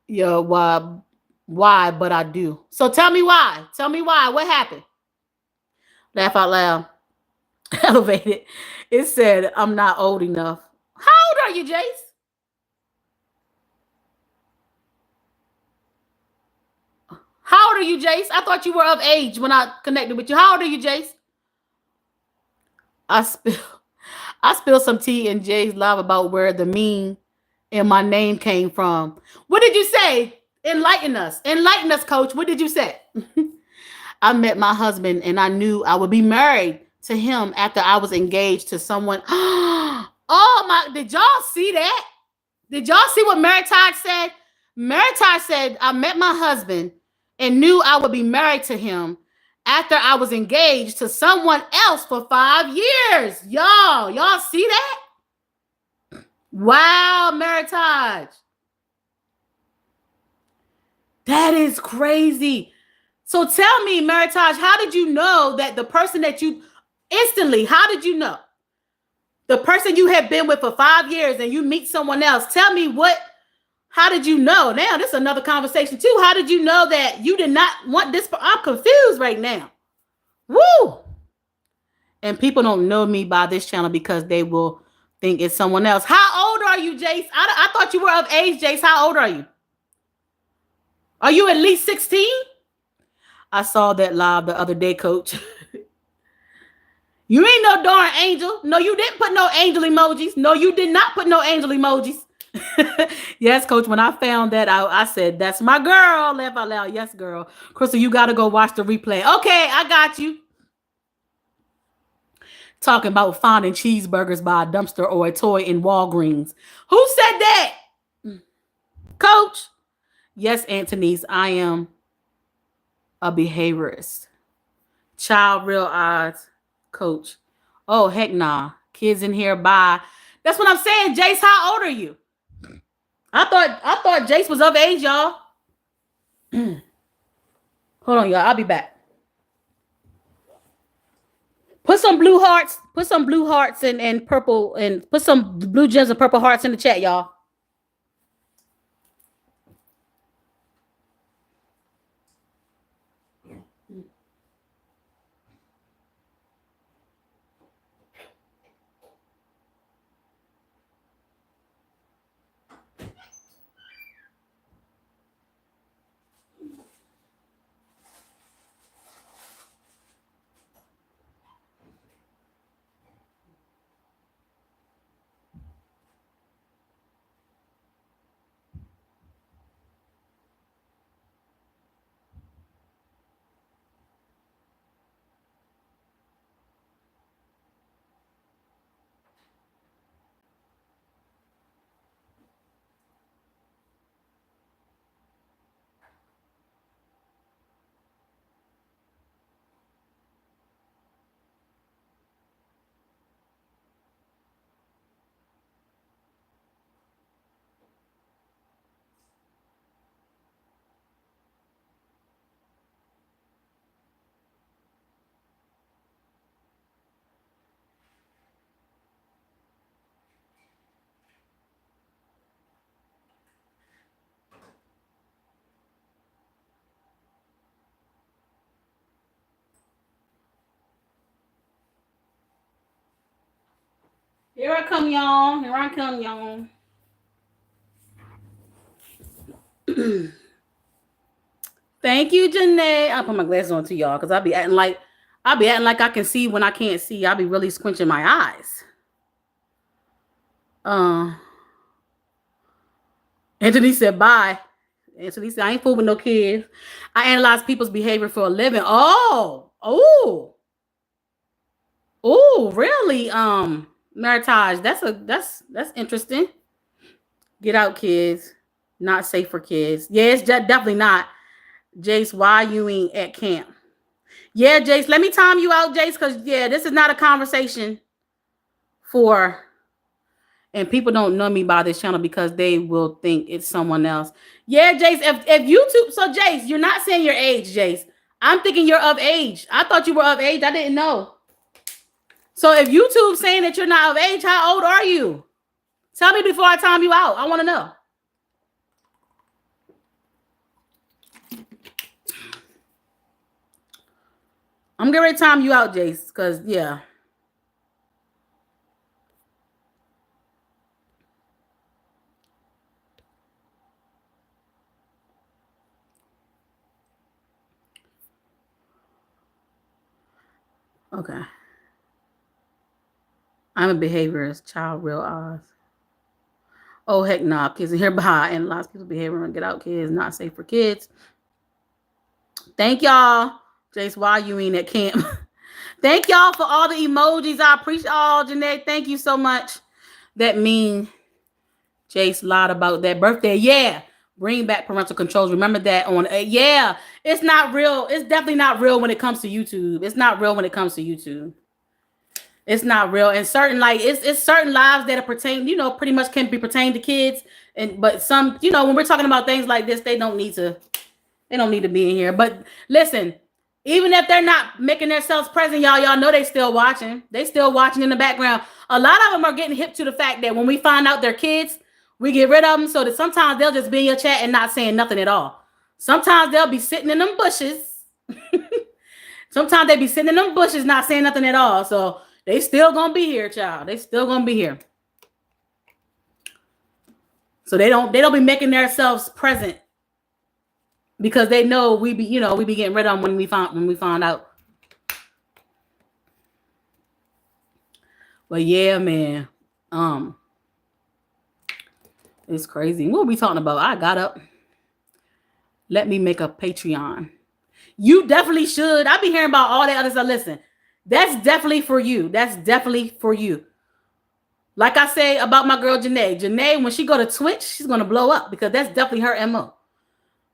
Yeah, why? But I do. So tell me why. Tell me why. What happened? Laugh out loud. Elevated. It said I'm not old enough. How old are you, Jace? How old are you, Jace? I thought you were of age when I connected with you. How old are you, Jace? I spill I spilled some tea in Jay's live about where the meme and my name came from. What did you say? Enlighten us. Enlighten us, coach. What did you say? I met my husband and I knew I would be married to him after I was engaged to someone. Oh my, did y'all see that? Did y'all see what Meritage said? Meritage said, I met my husband and knew I would be married to him after I was engaged to someone else for 5 years. Y'all see that? Wow, Meritage. That is crazy. So tell me, Meritage, how did you know that the person that you instantly, how did you know? The person you had been with for 5 years and you meet someone else. Tell me how did you know? Now, this is another conversation too. How did you know that you did not want this? I'm confused right now. Woo! And people don't know me by this channel because they will think it's someone else. How old are you, Jace? I thought you were of age, Jace. How old are you? Are you at least 16? I saw that live the other day, coach. You ain't no darn angel. No, you didn't put no angel emojis. No, you did not put no angel emojis. Yes, coach. When I found that, I said, that's my girl. Laugh out loud. Yes, girl. Crystal, you got to go watch the replay. Okay, I got you. Talking about finding cheeseburgers by a dumpster or a toy in Walgreens. Who said that? Coach? Yes, Anthony's. I am a behaviorist. Child real odds. Coach. Oh, heck nah. Kids in here, bye. That's what I'm saying. Jace, how old are you? I thought Jace was of age, y'all. Hold on, y'all. I'll be back. Put some blue hearts. Put some blue hearts and purple and put some blue gems and purple hearts in the chat, y'all. Here I come, y'all. Here I come, y'all. Thank you, Janae. I'll put my glasses on to y'all because I'll be acting like I can see when I can't see. I'll be really squinching my eyes. Anthony said bye. Anthony said I ain't fooling with no kids. I analyze people's behavior for a living. Oh, really? Meritage. That's interesting. Get out, kids. Not safe for kids. Yeah, it's definitely not. Jace, why you ain't at camp? Yeah, Jace, let me time you out, Jace, because yeah, this is not a conversation. for, and people don't know me by this channel because they will think it's someone else. Yeah, Jace, if YouTube, so Jace, you're not saying your age, Jace. I'm thinking you're of age. I thought you were of age. I didn't know. So if YouTube's saying that you're not of age, how old are you? Tell me before I time you out. I want to know. I'm getting ready to time you out, Jace, because, yeah. Okay. I'm a behaviorist. Child, real Oz. Oh, heck nah. Kids in here behind and lots of people's behavior and get out kids. Not safe for kids. Thank y'all. Jace, why you ain't at camp? Thank y'all for all the emojis. I appreciate all, Janae. Thank you so much. That mean Jace lied about that birthday. Yeah. Bring back parental controls. Remember that on yeah. It's not real. It's definitely not real when it comes to YouTube. It's not real when it comes to YouTube. It's not real. And certain it's certain lives that are pertain, pretty much can be pertained to kids. But some, when we're talking about things like this, they don't need to be in here. But listen, even if they're not making themselves present, y'all know they still watching. They still watching in the background. A lot of them are getting hip to the fact that when we find out they're kids, we get rid of them. So that sometimes they'll just be in your chat and not saying nothing at all. Sometimes they'll be sitting in them bushes. Sometimes they be sitting in them bushes not saying nothing at all. So they still gonna be here, child. They still gonna be here. So they don't be making themselves present because they know we be getting rid of them when we found out. But yeah, man. It's crazy. What are we talking about? I got up. Let me make a Patreon. You definitely should. I be hearing about all that other stuff. Listen, that's definitely for you. That's definitely for you. Like I say about my girl Janae. Janae, when she go to Twitch, she's gonna blow up because that's definitely her MO.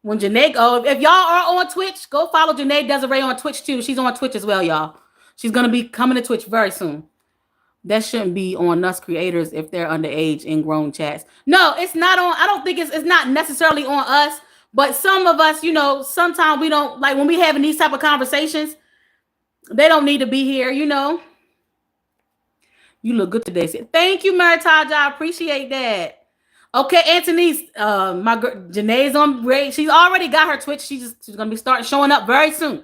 When Janae go, if y'all are on Twitch, go follow Janae Desiree on Twitch too. She's on Twitch as well, y'all. She's gonna be coming to Twitch very soon. That shouldn't be on us creators if they're underage in grown chats. No, it's not on. I don't think it's not necessarily on us, but some of us, sometimes we don't like when we having these type of conversations. They don't need to be here, You look good today. Thank you, Meritage. I appreciate that. Okay, Anthony's my girl Janae's on great. She's already got her Twitch. She's gonna be starting showing up very soon.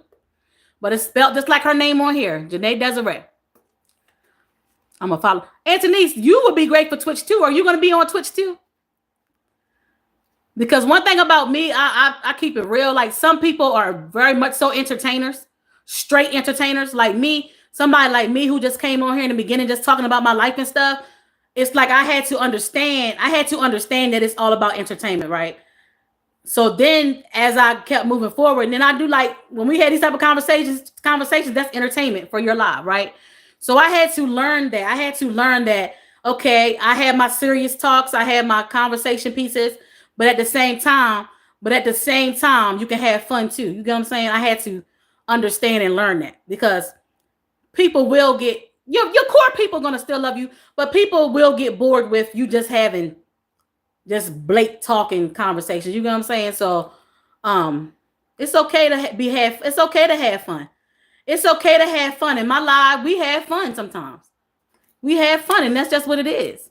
But it's spelled just like her name on here, Janae Desiree. I'm gonna follow. Anthony's, you would be great for Twitch too. Are you gonna be on Twitch too? Because one thing about me, I keep it real. Like some people are very much so entertainers, straight entertainers. Like me, somebody like me who just came on here in the beginning, just talking about my life and stuff. It's like I had to understand that it's all about entertainment, right? So then as I kept moving forward, and then I do like when we had these type of conversations, that's entertainment for your live, right? So I had to learn that. Okay, I had my serious talks, I had my conversation pieces, but at the same time, you can have fun too. You get what I'm saying? I had to understand and learn that because people will get your core people gonna still love you, but people will get bored with you just having just blatant talking conversations. You know what I'm saying? So, it's okay to it's okay to have fun. It's okay to have fun. In my life, we have fun sometimes. We have fun, and that's just what it is.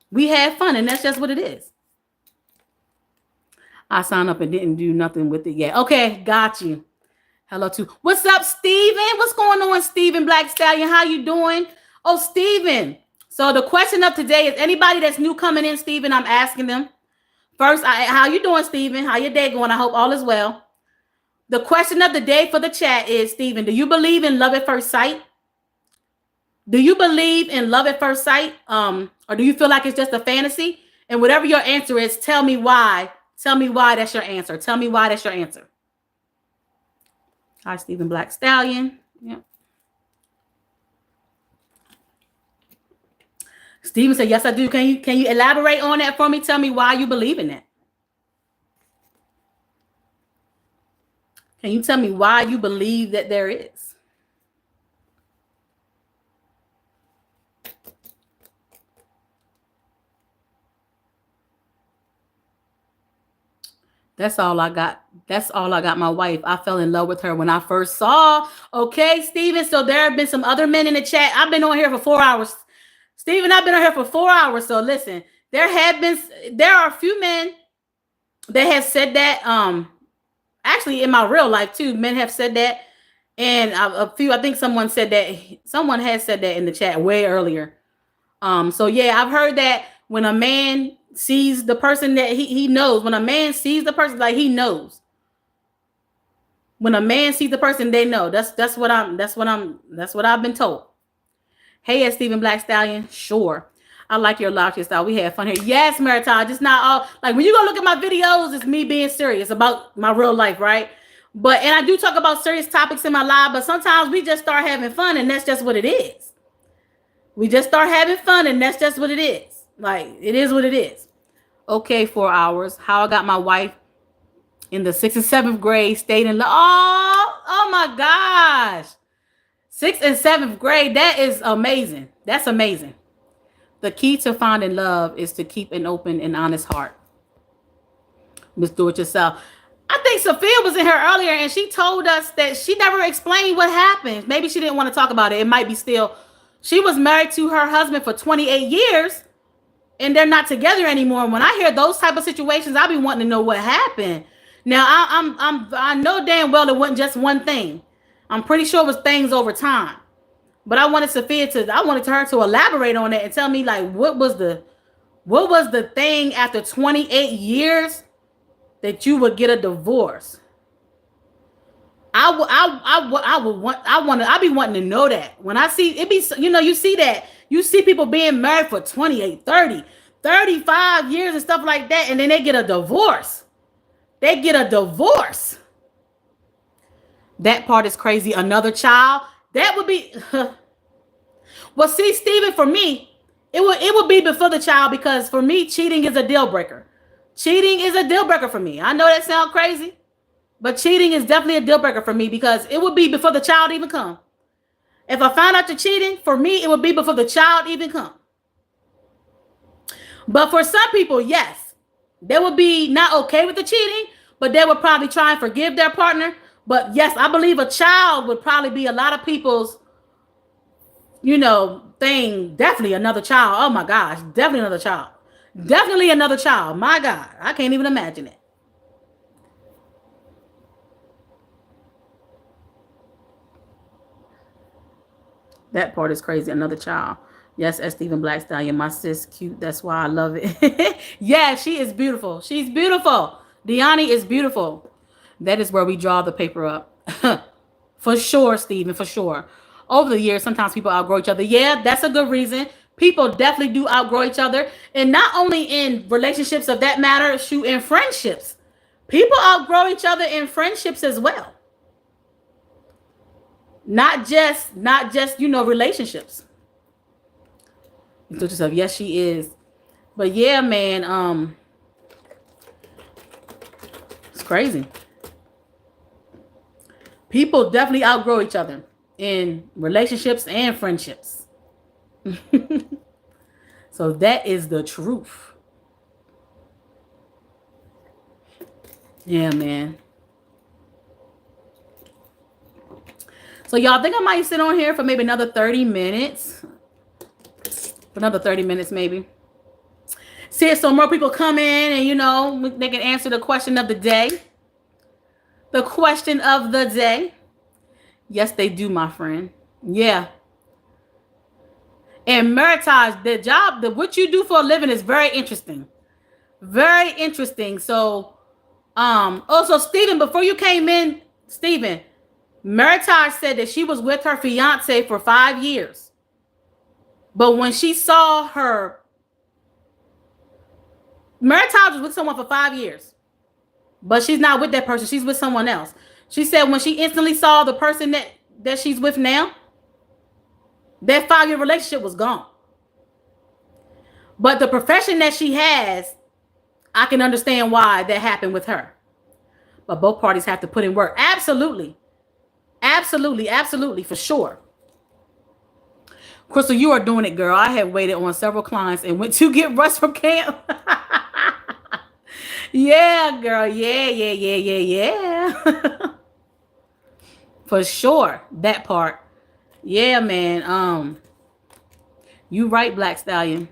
We have fun, and that's just what it is. I signed up and didn't do nothing with it yet. Okay, got you. Hello too. What's up, Steven? What's going on, Steven Black Stallion? How you doing? Oh, Steven. So the question of today is anybody that's new coming in, Steven, I'm asking them. First, how you doing, Steven? How your day going? I hope all is well. The question of the day for the chat is, Steven, do you believe in love at first sight? Do you believe in love at first sight? Or do you feel like it's just a fantasy? And whatever your answer is, tell me why. Tell me why that's your answer. Tell me why that's your answer. Hi, Steven Black Stallion. Yeah. Steven said, yes, I do. Can you elaborate on that for me? Tell me why you believe in that. Can you tell me why you believe that there is? That's all I got. That's all I got. My wife. I fell in love with her when I first saw. Okay, Steven. So there have been some other men in the chat. I've been on here for 4 hours. Steven, I've been on here for 4 hours. So listen, there have been there are a few men that have said that. Actually in my real life too, men have said that. And a few, I think someone said that someone has said that in the chat way earlier. So yeah, I've heard that when a man sees the person that he knows, when a man sees the person, like he knows. When a man sees the person, they know. That's what I've been told. Hey, yes, Stephen Black Stallion. Sure. I like your loud style. We had fun here. Yes, Marital. Just not all like when you go look at my videos, it's me being serious about my real life, right? But and I do talk about serious topics in my live, but sometimes we just start having fun, and that's just what it is. We just start having fun, and that's just what it is. Like it is what it is. Okay, 4 hours. How I got my wife in the sixth and seventh grade, stayed in love. Oh my gosh. Sixth and seventh grade. That is amazing. That's amazing. The key to finding love is to keep an open and honest heart. Miss Do It Yourself. I think Sophia was in here earlier and she told us that she never explained what happened. Maybe she didn't want to talk about it. It might be still. She was married to her husband for 28 years and they're not together anymore. When I hear those type of situations, I be wanting to know what happened. Now I know damn well it wasn't just one thing. I'm pretty sure it was things over time. But I wanted her to elaborate on it and tell me like what was the thing after 28 years that you would get a divorce. I be wanting to know that. When I see it be, you see that. You see people being married for 28, 30, 35 years and stuff like that and then they get a divorce. They get a divorce. That part is crazy. Another child, that would be well, see, Stephen, for me, it would be before the child because for me, cheating is a deal breaker. Cheating is a deal breaker for me. I know that sounds crazy, but cheating is definitely a deal breaker for me because it would be before the child even come. If I found out you're cheating, for me, it would be before the child even come. But for some people, yes, they would be not okay with the cheating, but they would probably try and forgive their partner. But yes, I believe a child would probably be a lot of people's, thing. Definitely another child. Oh my gosh, definitely another child. Definitely another child. My God, I can't even imagine it. That part is crazy. Another child. Yes, as Stephen Black Stallion, my sis cute. That's why I love it. Yeah, she is beautiful. She's beautiful. Deani is beautiful. That is where we draw the paper up. For sure, Stephen, for sure. Over the years, sometimes people outgrow each other. Yeah, that's a good reason. People definitely do outgrow each other. And not only in relationships of that matter, shoot, in friendships. People outgrow each other in friendships as well. Not just relationships. You told yourself, yes, she is. But yeah, man, it's crazy. People definitely outgrow each other in relationships and friendships. So that is the truth. Yeah, man. So y'all think I might sit on here for maybe another 30 minutes? For another 30 minutes, maybe. See if some more people come in and, they can answer the question of the day. The question of the day. Yes, they do, my friend. Yeah. And Meritage, what you do for a living is very interesting. Very interesting. So, also, Stephen, before you came in, Stephen, Meritage said that she was with her fiance for 5 years. But when she saw her, Meritage was with someone for 5 years. But she's not with that person. She's with someone else. She said when she instantly saw the person that she's with now, that 5-year relationship was gone. But the profession that she has, I can understand why that happened with her. But both parties have to put in work. Absolutely. Absolutely. Absolutely. For sure. Crystal, you are doing it, girl. I have waited on several clients and went to get rest from camp. Yeah, girl. Yeah, yeah, yeah, yeah, yeah. For sure. That part. Yeah, man. You right, Black Stallion.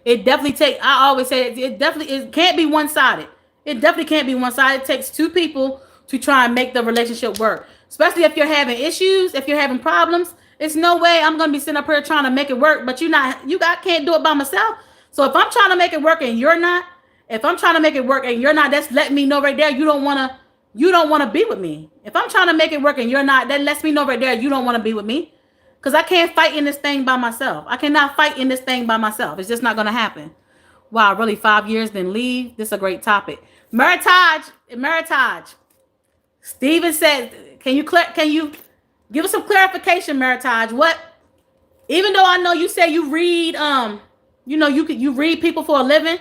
It definitely take. I always say it definitely it can't be one sided. It definitely can't be one sided. It takes two people to try and make the relationship work. Especially if you're having issues, if you're having problems. It's no way I'm gonna be sitting up here trying to make it work. But you got can't do it by myself. So if I'm trying to make it work and you're not, if I'm trying to make it work and you're not, that's letting me know right there you don't wanna be with me. If I'm trying to make it work and you're not, that lets me know right there you don't want to be with me. Because I can't fight in this thing by myself. I cannot fight in this thing by myself. It's just not going to happen. Wow, really 5 years, then leave? This is a great topic. Meritage. Steven said, can you give us some clarification, Meritage? What, even though I know you say you read, you read people for a living,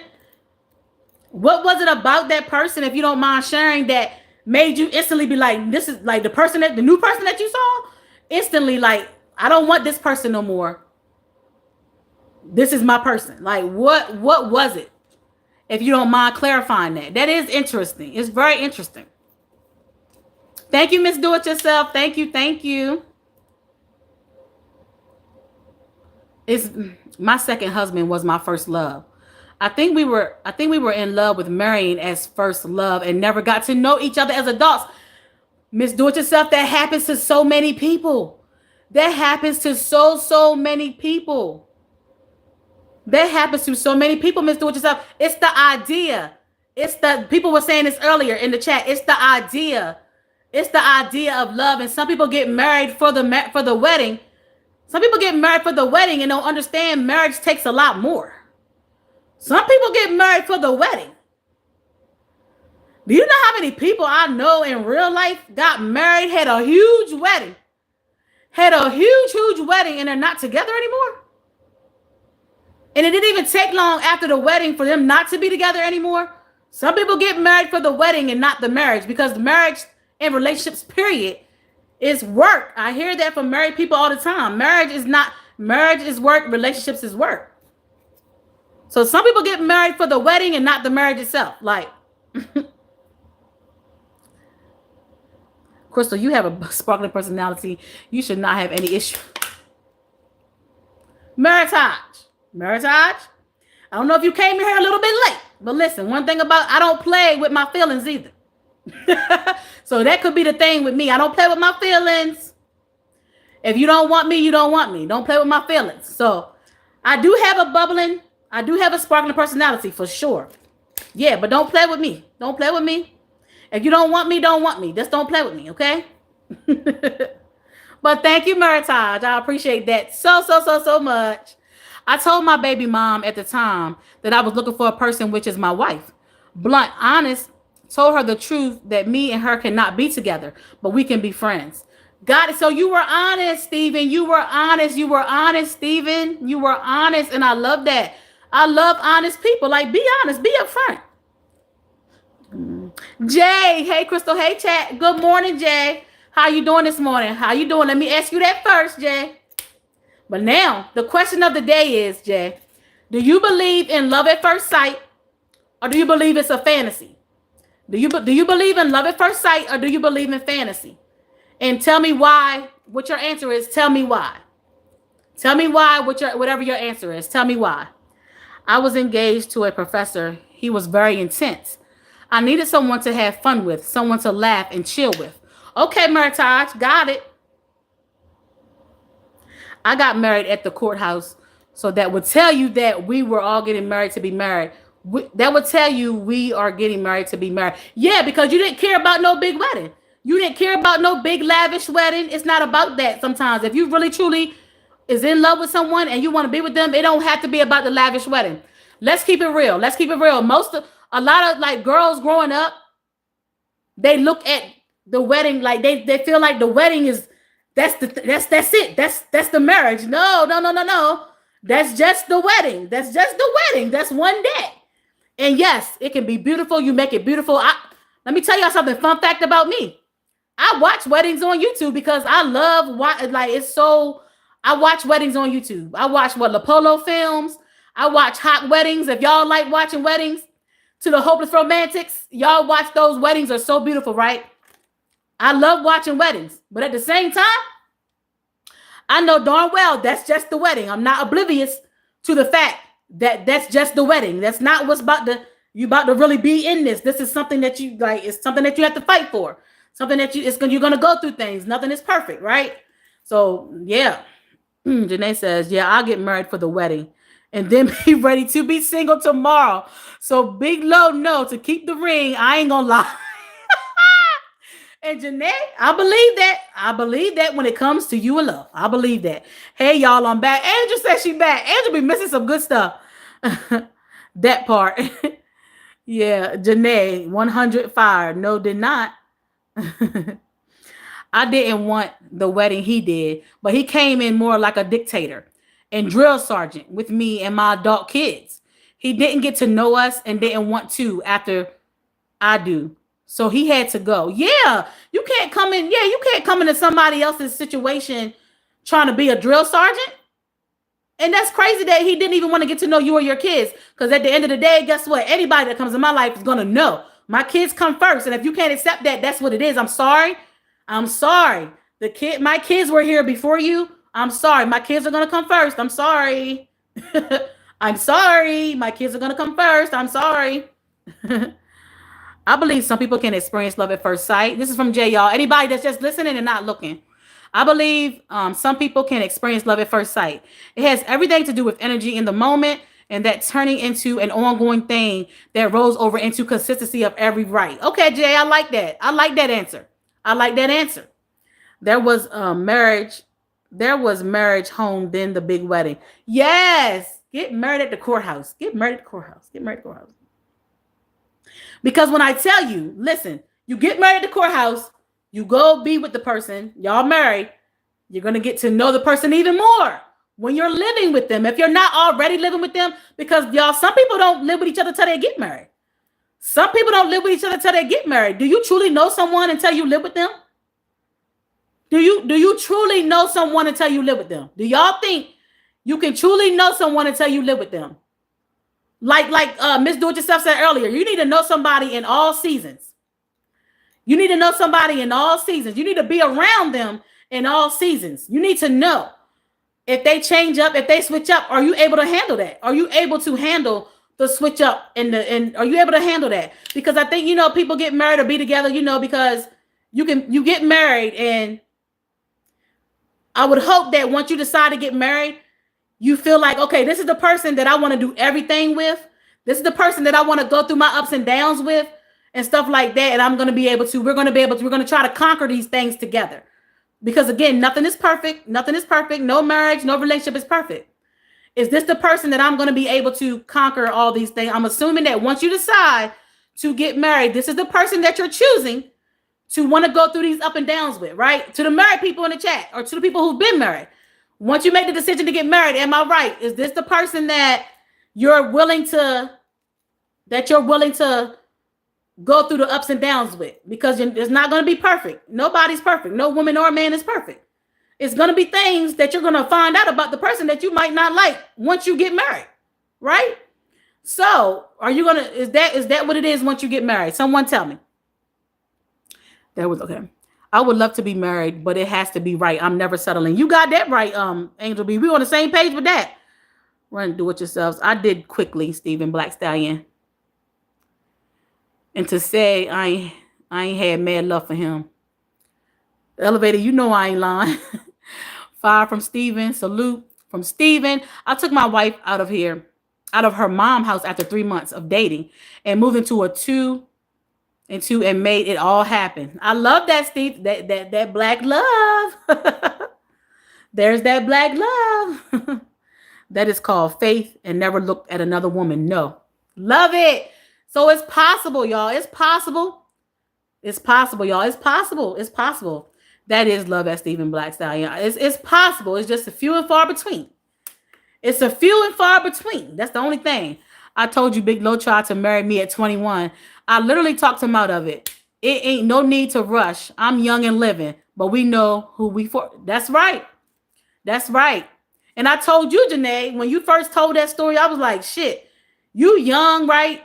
what was it about that person, if you don't mind sharing, that made you instantly be like, this is like the new person that you saw? Instantly, like, I don't want this person no more. This is my person. Like, what was it? If you don't mind clarifying that. That is interesting. It's very interesting. Thank you, Miss Do It Yourself. Thank you, thank you. It's my second husband was my first love. I think we were in love with marrying as first love and never got to know each other as adults. Miss Do It Yourself, that happens to so many people. That happens to so many people. That happens to so many people, Miss Do It Yourself. It's the idea. It's the people were saying this earlier in the chat. It's the idea. It's the idea of love. And some people get married for the wedding. Some people get married for the wedding and don't understand marriage takes a lot more. Some people get married for the wedding. Do you know how many people I know in real life got married, had a huge wedding, huge wedding, and they're not together anymore? And it didn't even take long after the wedding for them not to be together anymore. Some people get married for the wedding and not the marriage, because the marriage and relationships, period, is work. I hear that from married people all the time. Marriage is work, relationships is work. So some people get married for the wedding and not the marriage itself. Like, Crystal, you have a sparkling personality. You should not have any issue. Meritage. I don't know if you came here a little bit late, but listen, one thing about, I don't play with my feelings either. So that could be the thing with me. I don't play with my feelings. If you don't want me, you don't want me. Don't play with my feelings. So I do have a sparkling personality for sure. Yeah, but don't play with me. Don't play with me. If you don't want me, don't want me. Just don't play with me, okay? But thank you, Meritage. I appreciate that so much. I told my baby mom at the time that I was looking for a person, which is my wife. Blunt, honest, told her the truth that me and her cannot be together, but we can be friends. Got it. So you were honest, Stephen. You were honest, Stephen. You were honest, and I love that. I love honest people. Like, be honest, be upfront. Jay, hey Crystal, hey chat. Good morning, Jay. How you doing this morning? How you doing? Let me ask you that first, Jay. But now, the question of the day is, Jay, do you believe in love at first sight, or do you believe it's a fantasy? Do you believe in love at first sight, or do you believe in fantasy? And tell me why. What your answer is, tell me why. Tell me why, whatever your answer is, tell me why. I was engaged to a professor. He was very intense. I needed someone to have fun with, someone to laugh and chill with. Okay, Meritage, got it. I got married at the courthouse, so that would tell you that we were all getting married to be married. That would tell you we are getting married to be married. Yeah, because you didn't care about no big wedding. You didn't care about no big lavish wedding. It's not about that sometimes. If you really truly is in love with someone and you want to be with them, it don't have to be about the lavish wedding. Let's keep it real. A lot of like girls growing up, they look at the wedding like they feel like the wedding is that's it. That's the marriage. No. That's just the wedding. That's one day. And yes, it can be beautiful. You make it beautiful. Let me tell y'all something. Fun fact about me. I watch weddings on YouTube because I love I watch weddings on YouTube. I watch La Polo films. I watch hot weddings. If y'all like watching weddings, To the hopeless romantics, y'all watch those weddings are so beautiful, right? I love watching weddings, but at the same time, I know darn well that's just the wedding. I'm not oblivious to the fact that that's just the wedding. That's not what's about to you about to really be in this. This is something that you like. It's something that you have to fight for. Something that you're gonna go through things. Nothing is perfect, right? So yeah, Janae says, yeah, I'll get married for the wedding, and then be ready to be single tomorrow. So Big Low, no, to keep the ring. I ain't gonna lie. And Janae, I believe that. I believe that when it comes to you and love. I believe that. Hey, y'all, I'm back. Angel says she back. Angel be missing some good stuff. That part. Yeah, Janae, 100 fired. No, did not. I didn't want the wedding he did, but he came in more like a dictator and drill sergeant with me and my adult kids. He didn't get to know us and didn't want to after I do. So he had to go. Yeah, you can't come in. Yeah, you can't come into somebody else's situation trying to be a drill sergeant. And that's crazy that he didn't even want to get to know you or your kids. Because at the end of the day, guess what? Anybody that comes in my life is going to know. My kids come first. And if you can't accept that, that's what it is. I'm sorry. I'm sorry. My kids were here before you. I'm sorry. My kids are going to come first. I'm sorry. I'm sorry. My kids are going to come first. I'm sorry. I believe some people can experience love at first sight. This is from Jay, y'all. Anybody that's just listening and not looking. I believe some people can experience love at first sight. It has everything to do with energy in the moment and that turning into an ongoing thing that rolls over into consistency of every right. Okay, Jay, I like that. I like that answer. I like that answer. There was marriage. There was marriage home, then the big wedding. Yes. Get married at the courthouse. Get married at the courthouse. Get married at the courthouse. Because when I tell you, listen, you get married at the courthouse, you go be with the person, y'all married, you're going to get to know the person even more when you're living with them. If you're not already living with them, because y'all, some people don't live with each other till they get married. Some people don't live with each other till they get married. Do you truly know someone until you live with them? Do you truly know someone until you live with them? Do y'all think you can truly know someone until you live with them? Like Miss Do It Yourself said earlier, you need to know somebody in all seasons. You need to know somebody in all seasons. You need to be around them in all seasons. You need to know if they change up, if they switch up, are you able to handle that? Are you able to handle the switch up and are you able to handle that? Because I think, people get married or be together, because you get married, and I would hope that once you decide to get married, you feel like, okay, this is the person that I want to do everything with. This is the person that I want to go through my ups and downs with and stuff like that. And we're going to try to conquer these things together. Because again, nothing is perfect. Nothing is perfect. No marriage, no relationship is perfect. Is this the person that I'm going to be able to conquer all these things? I'm assuming that once you decide to get married, this is the person that you're choosing to want to go through these up and downs with, right? To the married people in the chat or to the people who've been married. Once you make the decision to get married, am I right? Is this the person that you're willing to go through the ups and downs with? Because it's not going to be perfect. Nobody's perfect. No woman or man is perfect. It's going to be things that you're going to find out about the person that you might not like once you get married, right? So, is that what it is once you get married? Someone tell me. That was okay. I would love to be married, but it has to be right. I'm never settling. You got that right, Angel B. We on the same page with that. Run, do it yourselves. I did quickly, Stephen Black Stallion. And to say I ain't had mad love for him. The elevator, I ain't lying. Fire from Stephen. Salute from Stephen. I took my wife out of her mom's house after 3 months of dating and moved into a two and made it all happen. I love that, Steve. That black love. There's that black love. That is called faith and never looked at another woman. No. Love it. So it's possible, y'all. It's possible. It's possible, y'all. It's possible. It's possible. That is love at Stephen Black Stallion. It's possible. It's just a few and far between. It's a few and far between. That's the only thing. I told you Big Low tried to marry me at 21. I literally talked him out of it. It ain't no need to rush. I'm young and living, but we know who we for. That's right. That's right. And I told you, Janae, when you first told that story, I was like, shit, you young, right?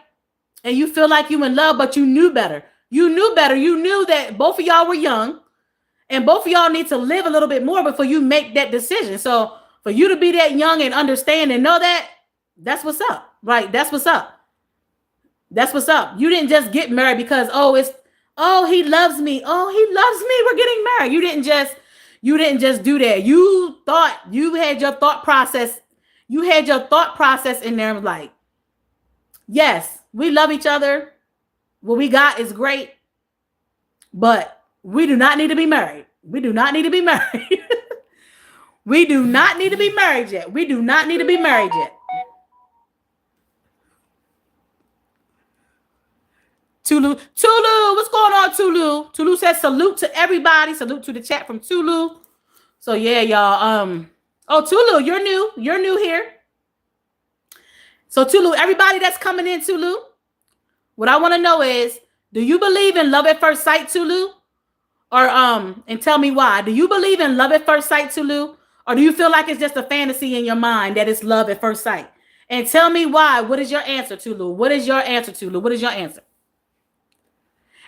and you feel like you in love, but you knew better. You knew better. You knew that both of y'all were young and both of y'all need to live a little bit more before you make that decision. So for you to be that young and understand and know that, that's what's up. Right? That's what's up. That's what's up. You didn't just get married because oh, he loves me. Oh, he loves me. We're getting married. You didn't just do that. You thought you had your thought process. You had your thought process in there like, yes, we love each other. What we got is great, but we do not need to be married. We do not need to be married. We do not need to be married yet. We do not need to be married yet. Tulu, Tulu, what's going on, Tulu? Tulu says salute to everybody. Salute to the chat from Tulu. So yeah, y'all. Oh, Tulu, you're new. You're new here. So Tulu, everybody that's coming in, Tulu, what I want to know is, do you believe in love at first sight, Tulu? Or and tell me why. Do you believe in love at first sight, Tulu? Or do you feel like it's just a fantasy in your mind that it's love at first sight? And tell me why. What is your answer, Tulu? What is your answer, Tulu? What is your answer?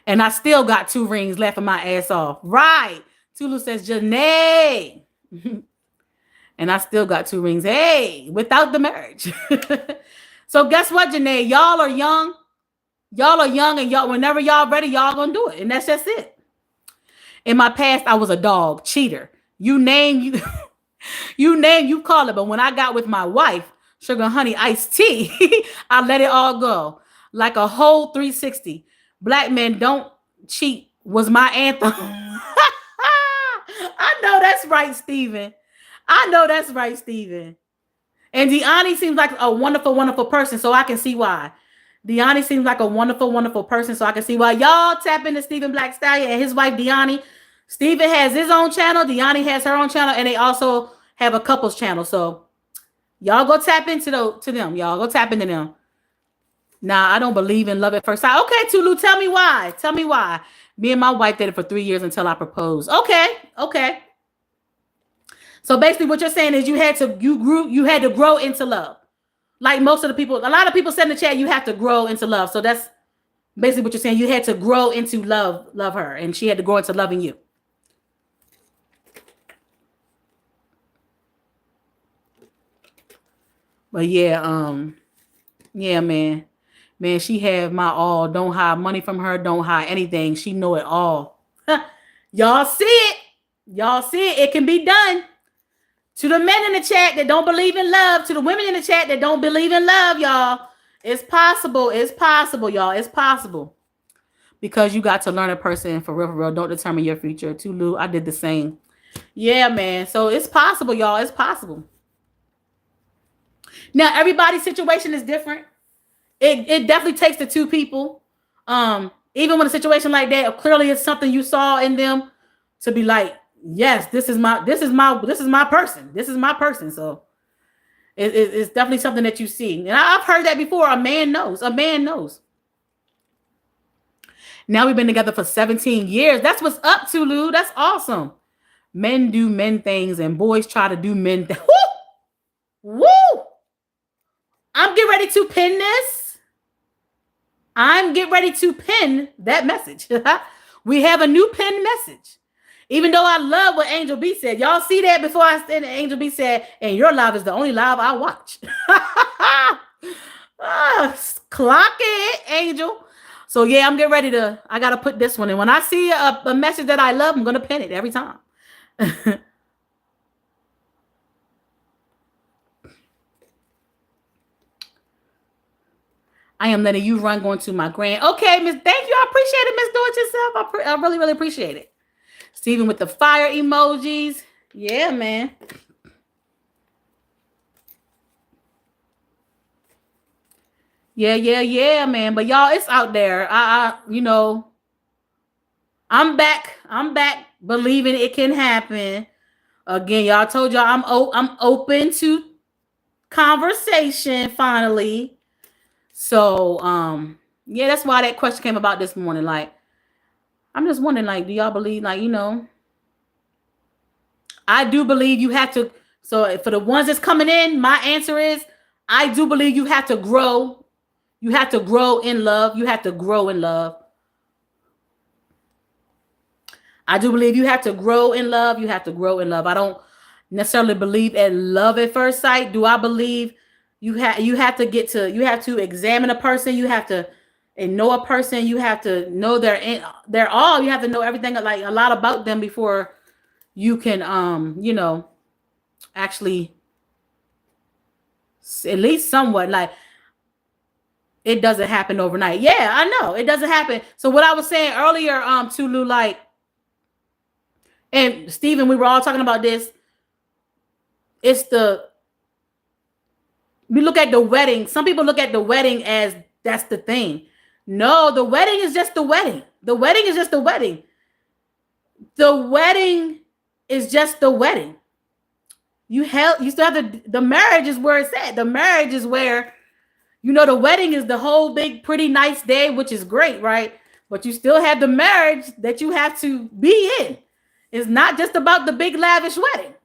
And I still got 2 rings laughing my ass off. Right. Tulu says, Janae. And I still got 2 rings. Hey, without the marriage. So guess what, Janae? Y'all are young. Y'all are young, and y'all, whenever y'all ready, y'all gonna do it. And that's just it. In my past, I was a dog, cheater. You name you, you name you call it. But when I got with my wife, sugar honey iced tea, I let it all go. Like a whole 360. Black men don't cheat was my anthem. I know that's right, Steven. I know that's right, Steven. And Deani seems like a wonderful, wonderful person, so I can see why. Deani seems like a wonderful, wonderful person, so I can see why. Y'all tap into Stephen Black Stallion and his wife, Deani. Steven has his own channel. Deani has her own channel, and they also have a couples channel. So y'all go tap into them. Y'all go tap into them. Nah, I don't believe in love at first sight. Okay, Tulu, tell me why. Tell me why. Me and my wife dated for 3 years until I proposed. Okay. So basically what you're saying is you had to grow into love. Like most of the people, a lot of people said in the chat, you have to grow into love. So that's basically what you're saying. You had to grow into love her, and she had to grow into loving you. But yeah, man. Man, she had my all. Don't hide money from her. Don't hide anything. She know it all. Y'all see it. Y'all see it. It can be done. To the men in the chat that don't believe in love, to the women in the chat that don't believe in love, y'all, it's possible. It's possible, y'all. It's possible. Because you got to learn a person for real. Don't determine your future. Tulu, I did the same. Yeah, man. So it's possible, y'all. It's possible. Now, everybody's situation is different. It definitely takes the 2 people. Even when a situation like that, clearly it's something you saw in them to be like, yes, this is my person. This is my person. So it's definitely something that you see. And I've heard that before. A man knows. A man knows. Now we've been together for 17 years. That's what's up, Tulu. That's awesome. Men do men things and boys try to do men things. Woo! Woo! I'm getting ready to pin this. I'm getting ready to pin that message. We have a new pin message. Even though I love what Angel B said. Y'all see that before I said Angel B said, and your live is the only live I watch. Clock it, Angel. So yeah, I'm getting ready to, I got to put this one in. When I see a message that I love, I'm going to pin it every time. I am letting you run going to my grand. Okay, Miss. Thank you. I appreciate it, Miss. Do it yourself. I really, really appreciate it. Steven with the fire emojis. Yeah, man. Yeah, man. But y'all, it's out there. I'm back. I'm back believing it can happen. Again, y'all told y'all I'm open to conversation finally. So, yeah, that's why that question came about this morning. Like, I'm just wondering, like, do y'all believe, like, I do believe you have to. So for the ones that's coming in, my answer is I do believe you have to grow You have to grow in love. You have to grow in love. I do believe you have to grow in love. You have to grow in love. I don't necessarily believe in love at first sight. Do I believe you have to get to you have to examine a person. You have to and know a person. You have to know their all. You have to know everything like a lot about them before you can actually at least somewhat like it doesn't happen overnight. Yeah, I know it doesn't happen. So what I was saying earlier, Tulu, like, and Stephen, we were all talking about this. It's the we look at the wedding. Some people look at the wedding as that's the thing. No, the wedding is just the wedding. The wedding is just the wedding. The wedding is just the wedding. You still have the marriage is where it's at. The marriage is where the wedding is the whole big pretty nice day, which is great, right? But you still have the marriage that you have to be in. It's not just about the big lavish wedding.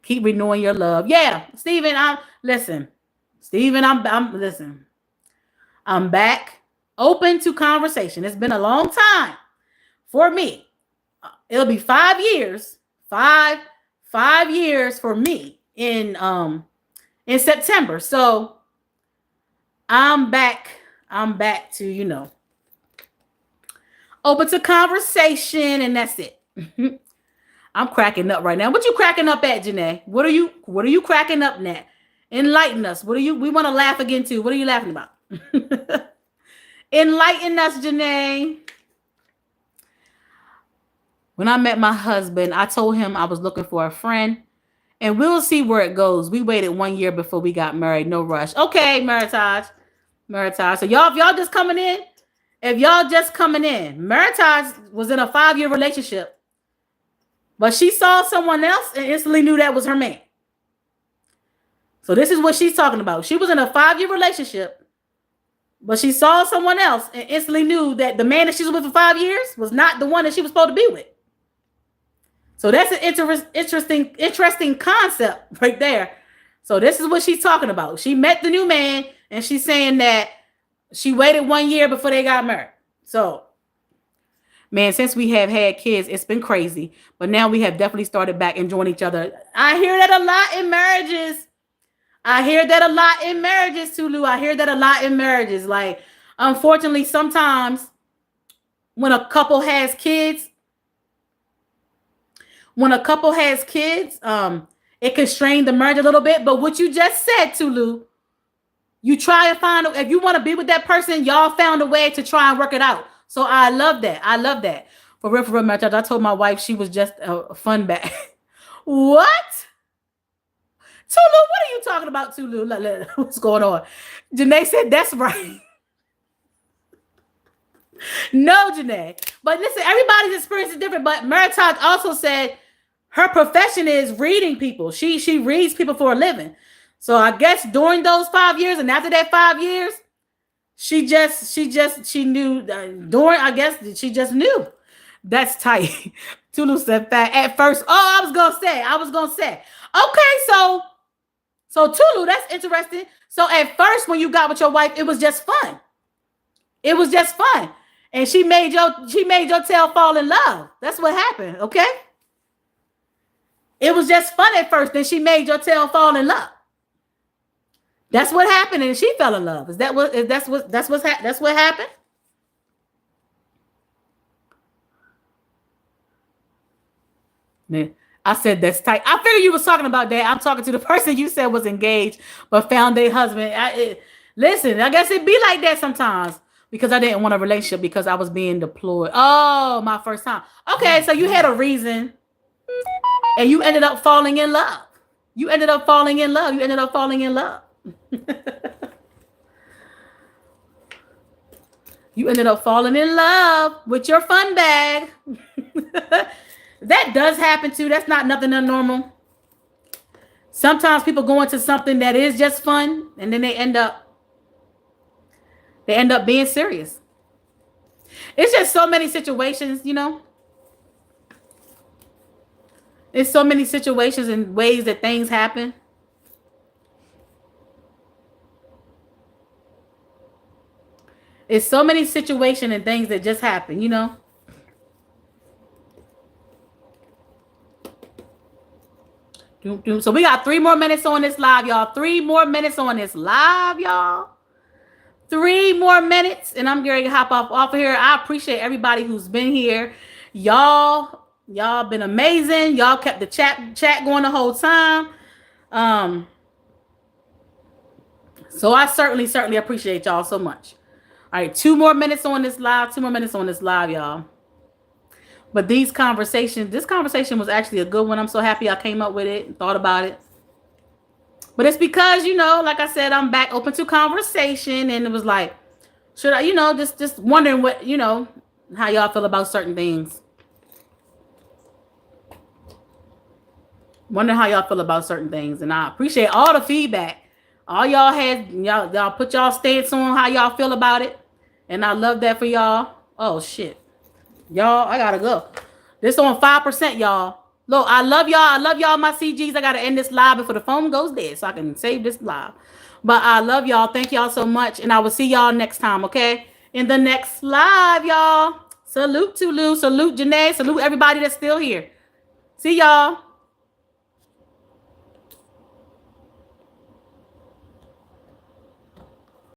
Keep renewing your love. Yeah, Stephen, listen. Stephen, I'm listen. I'm back, open to conversation. It's been a long time for me. It'll be 5 years. Five years for me in September. So I'm back to open to conversation, and that's it. I'm cracking up right now. What you cracking up at, Janae? What are you cracking up at? Enlighten us. We want to laugh again too. What are you laughing about? Enlighten us, Janae. When I met my husband, I told him I was looking for a friend, and we'll see where it goes. We waited 1 year before we got married. No rush. Okay, Meritage. So if y'all just coming in, Meritage was in a 5-year relationship, but she saw someone else and instantly knew that was her man. So this is what she's talking about. She was in a 5-year relationship, but she saw someone else and instantly knew that the man that she was with for 5 years was not the one that she was supposed to be with. So that's an interesting concept right there. So this is what she's talking about. She met the new man, and she's saying that she waited 1 year before they got married. So, man, since we have had kids, it's been crazy. But now we have definitely started back enjoying each other. I hear that a lot in marriages. Tulu. I hear that a lot in marriages. Like, unfortunately, sometimes when a couple has kids, it can strain the marriage a little bit. But what you just said, Tulu, you try to find, if you want to be with that person, y'all found a way to try and work it out. So I love that. For real, marriage. I told my wife she was just a fun bag. What? Tulu, what are you talking about, Tulu? What's going on? Janae said, that's right. No, Janae. But listen, everybody's experience is different. But Meritage also said her profession is reading people. She reads people for a living. So I guess during those 5 years and after that 5 years, she knew she just knew. That's tight. Tulu said that at first. Oh, I was gonna say. Okay, so Tulu, that's interesting. So at first, when you got with your wife, it was just fun. And she made your tail fall in love. That's what happened, okay? It was just fun at first, then she made your tail fall in love. That's what happened, and she fell in love. That's what happened? Man, I said that's tight. I figured you was talking about that. I'm talking to the person you said was engaged but found a husband. Listen, I guess it be like that sometimes because I didn't want a relationship because I was being deployed. Oh, my first time. Okay, so you had a reason, and you ended up falling in love. You ended up falling in love with your fun bag. That does happen too. That's not nothing abnormal. Sometimes people go into something that is just fun, and then they end up being serious. It's just so many situations, There's so many situations and ways that things happen. It's so many situations and things that just happen, you know. So we got 3 more minutes on this live, y'all. 3 more minutes on this live, y'all. 3 more minutes, and I'm going to hop off of here. I appreciate everybody who's been here. Y'all been amazing. Y'all kept the chat going the whole time. So I certainly appreciate y'all so much. All right, 2 more minutes on this live. 2 more minutes on this live, y'all. But this conversation was actually a good one. I'm so happy I came up with it and thought about it. But it's because, like I said, I'm back open to conversation, and it was like, should I, just wondering what, how y'all feel about certain things. Wondering how y'all feel about certain things. And I appreciate all the feedback. All y'all put y'all stance on how y'all feel about it. And I love that for y'all. Oh shit. Y'all, I gotta go. This on 5%, y'all. Look, I love y'all. I love y'all, my CGs. I gotta end this live before the phone goes dead so I can save this live. But I love y'all. Thank y'all so much. And I will see y'all next time, okay? In the next live, y'all. Salute Tulu. Salute Janae. Salute everybody that's still here. See y'all.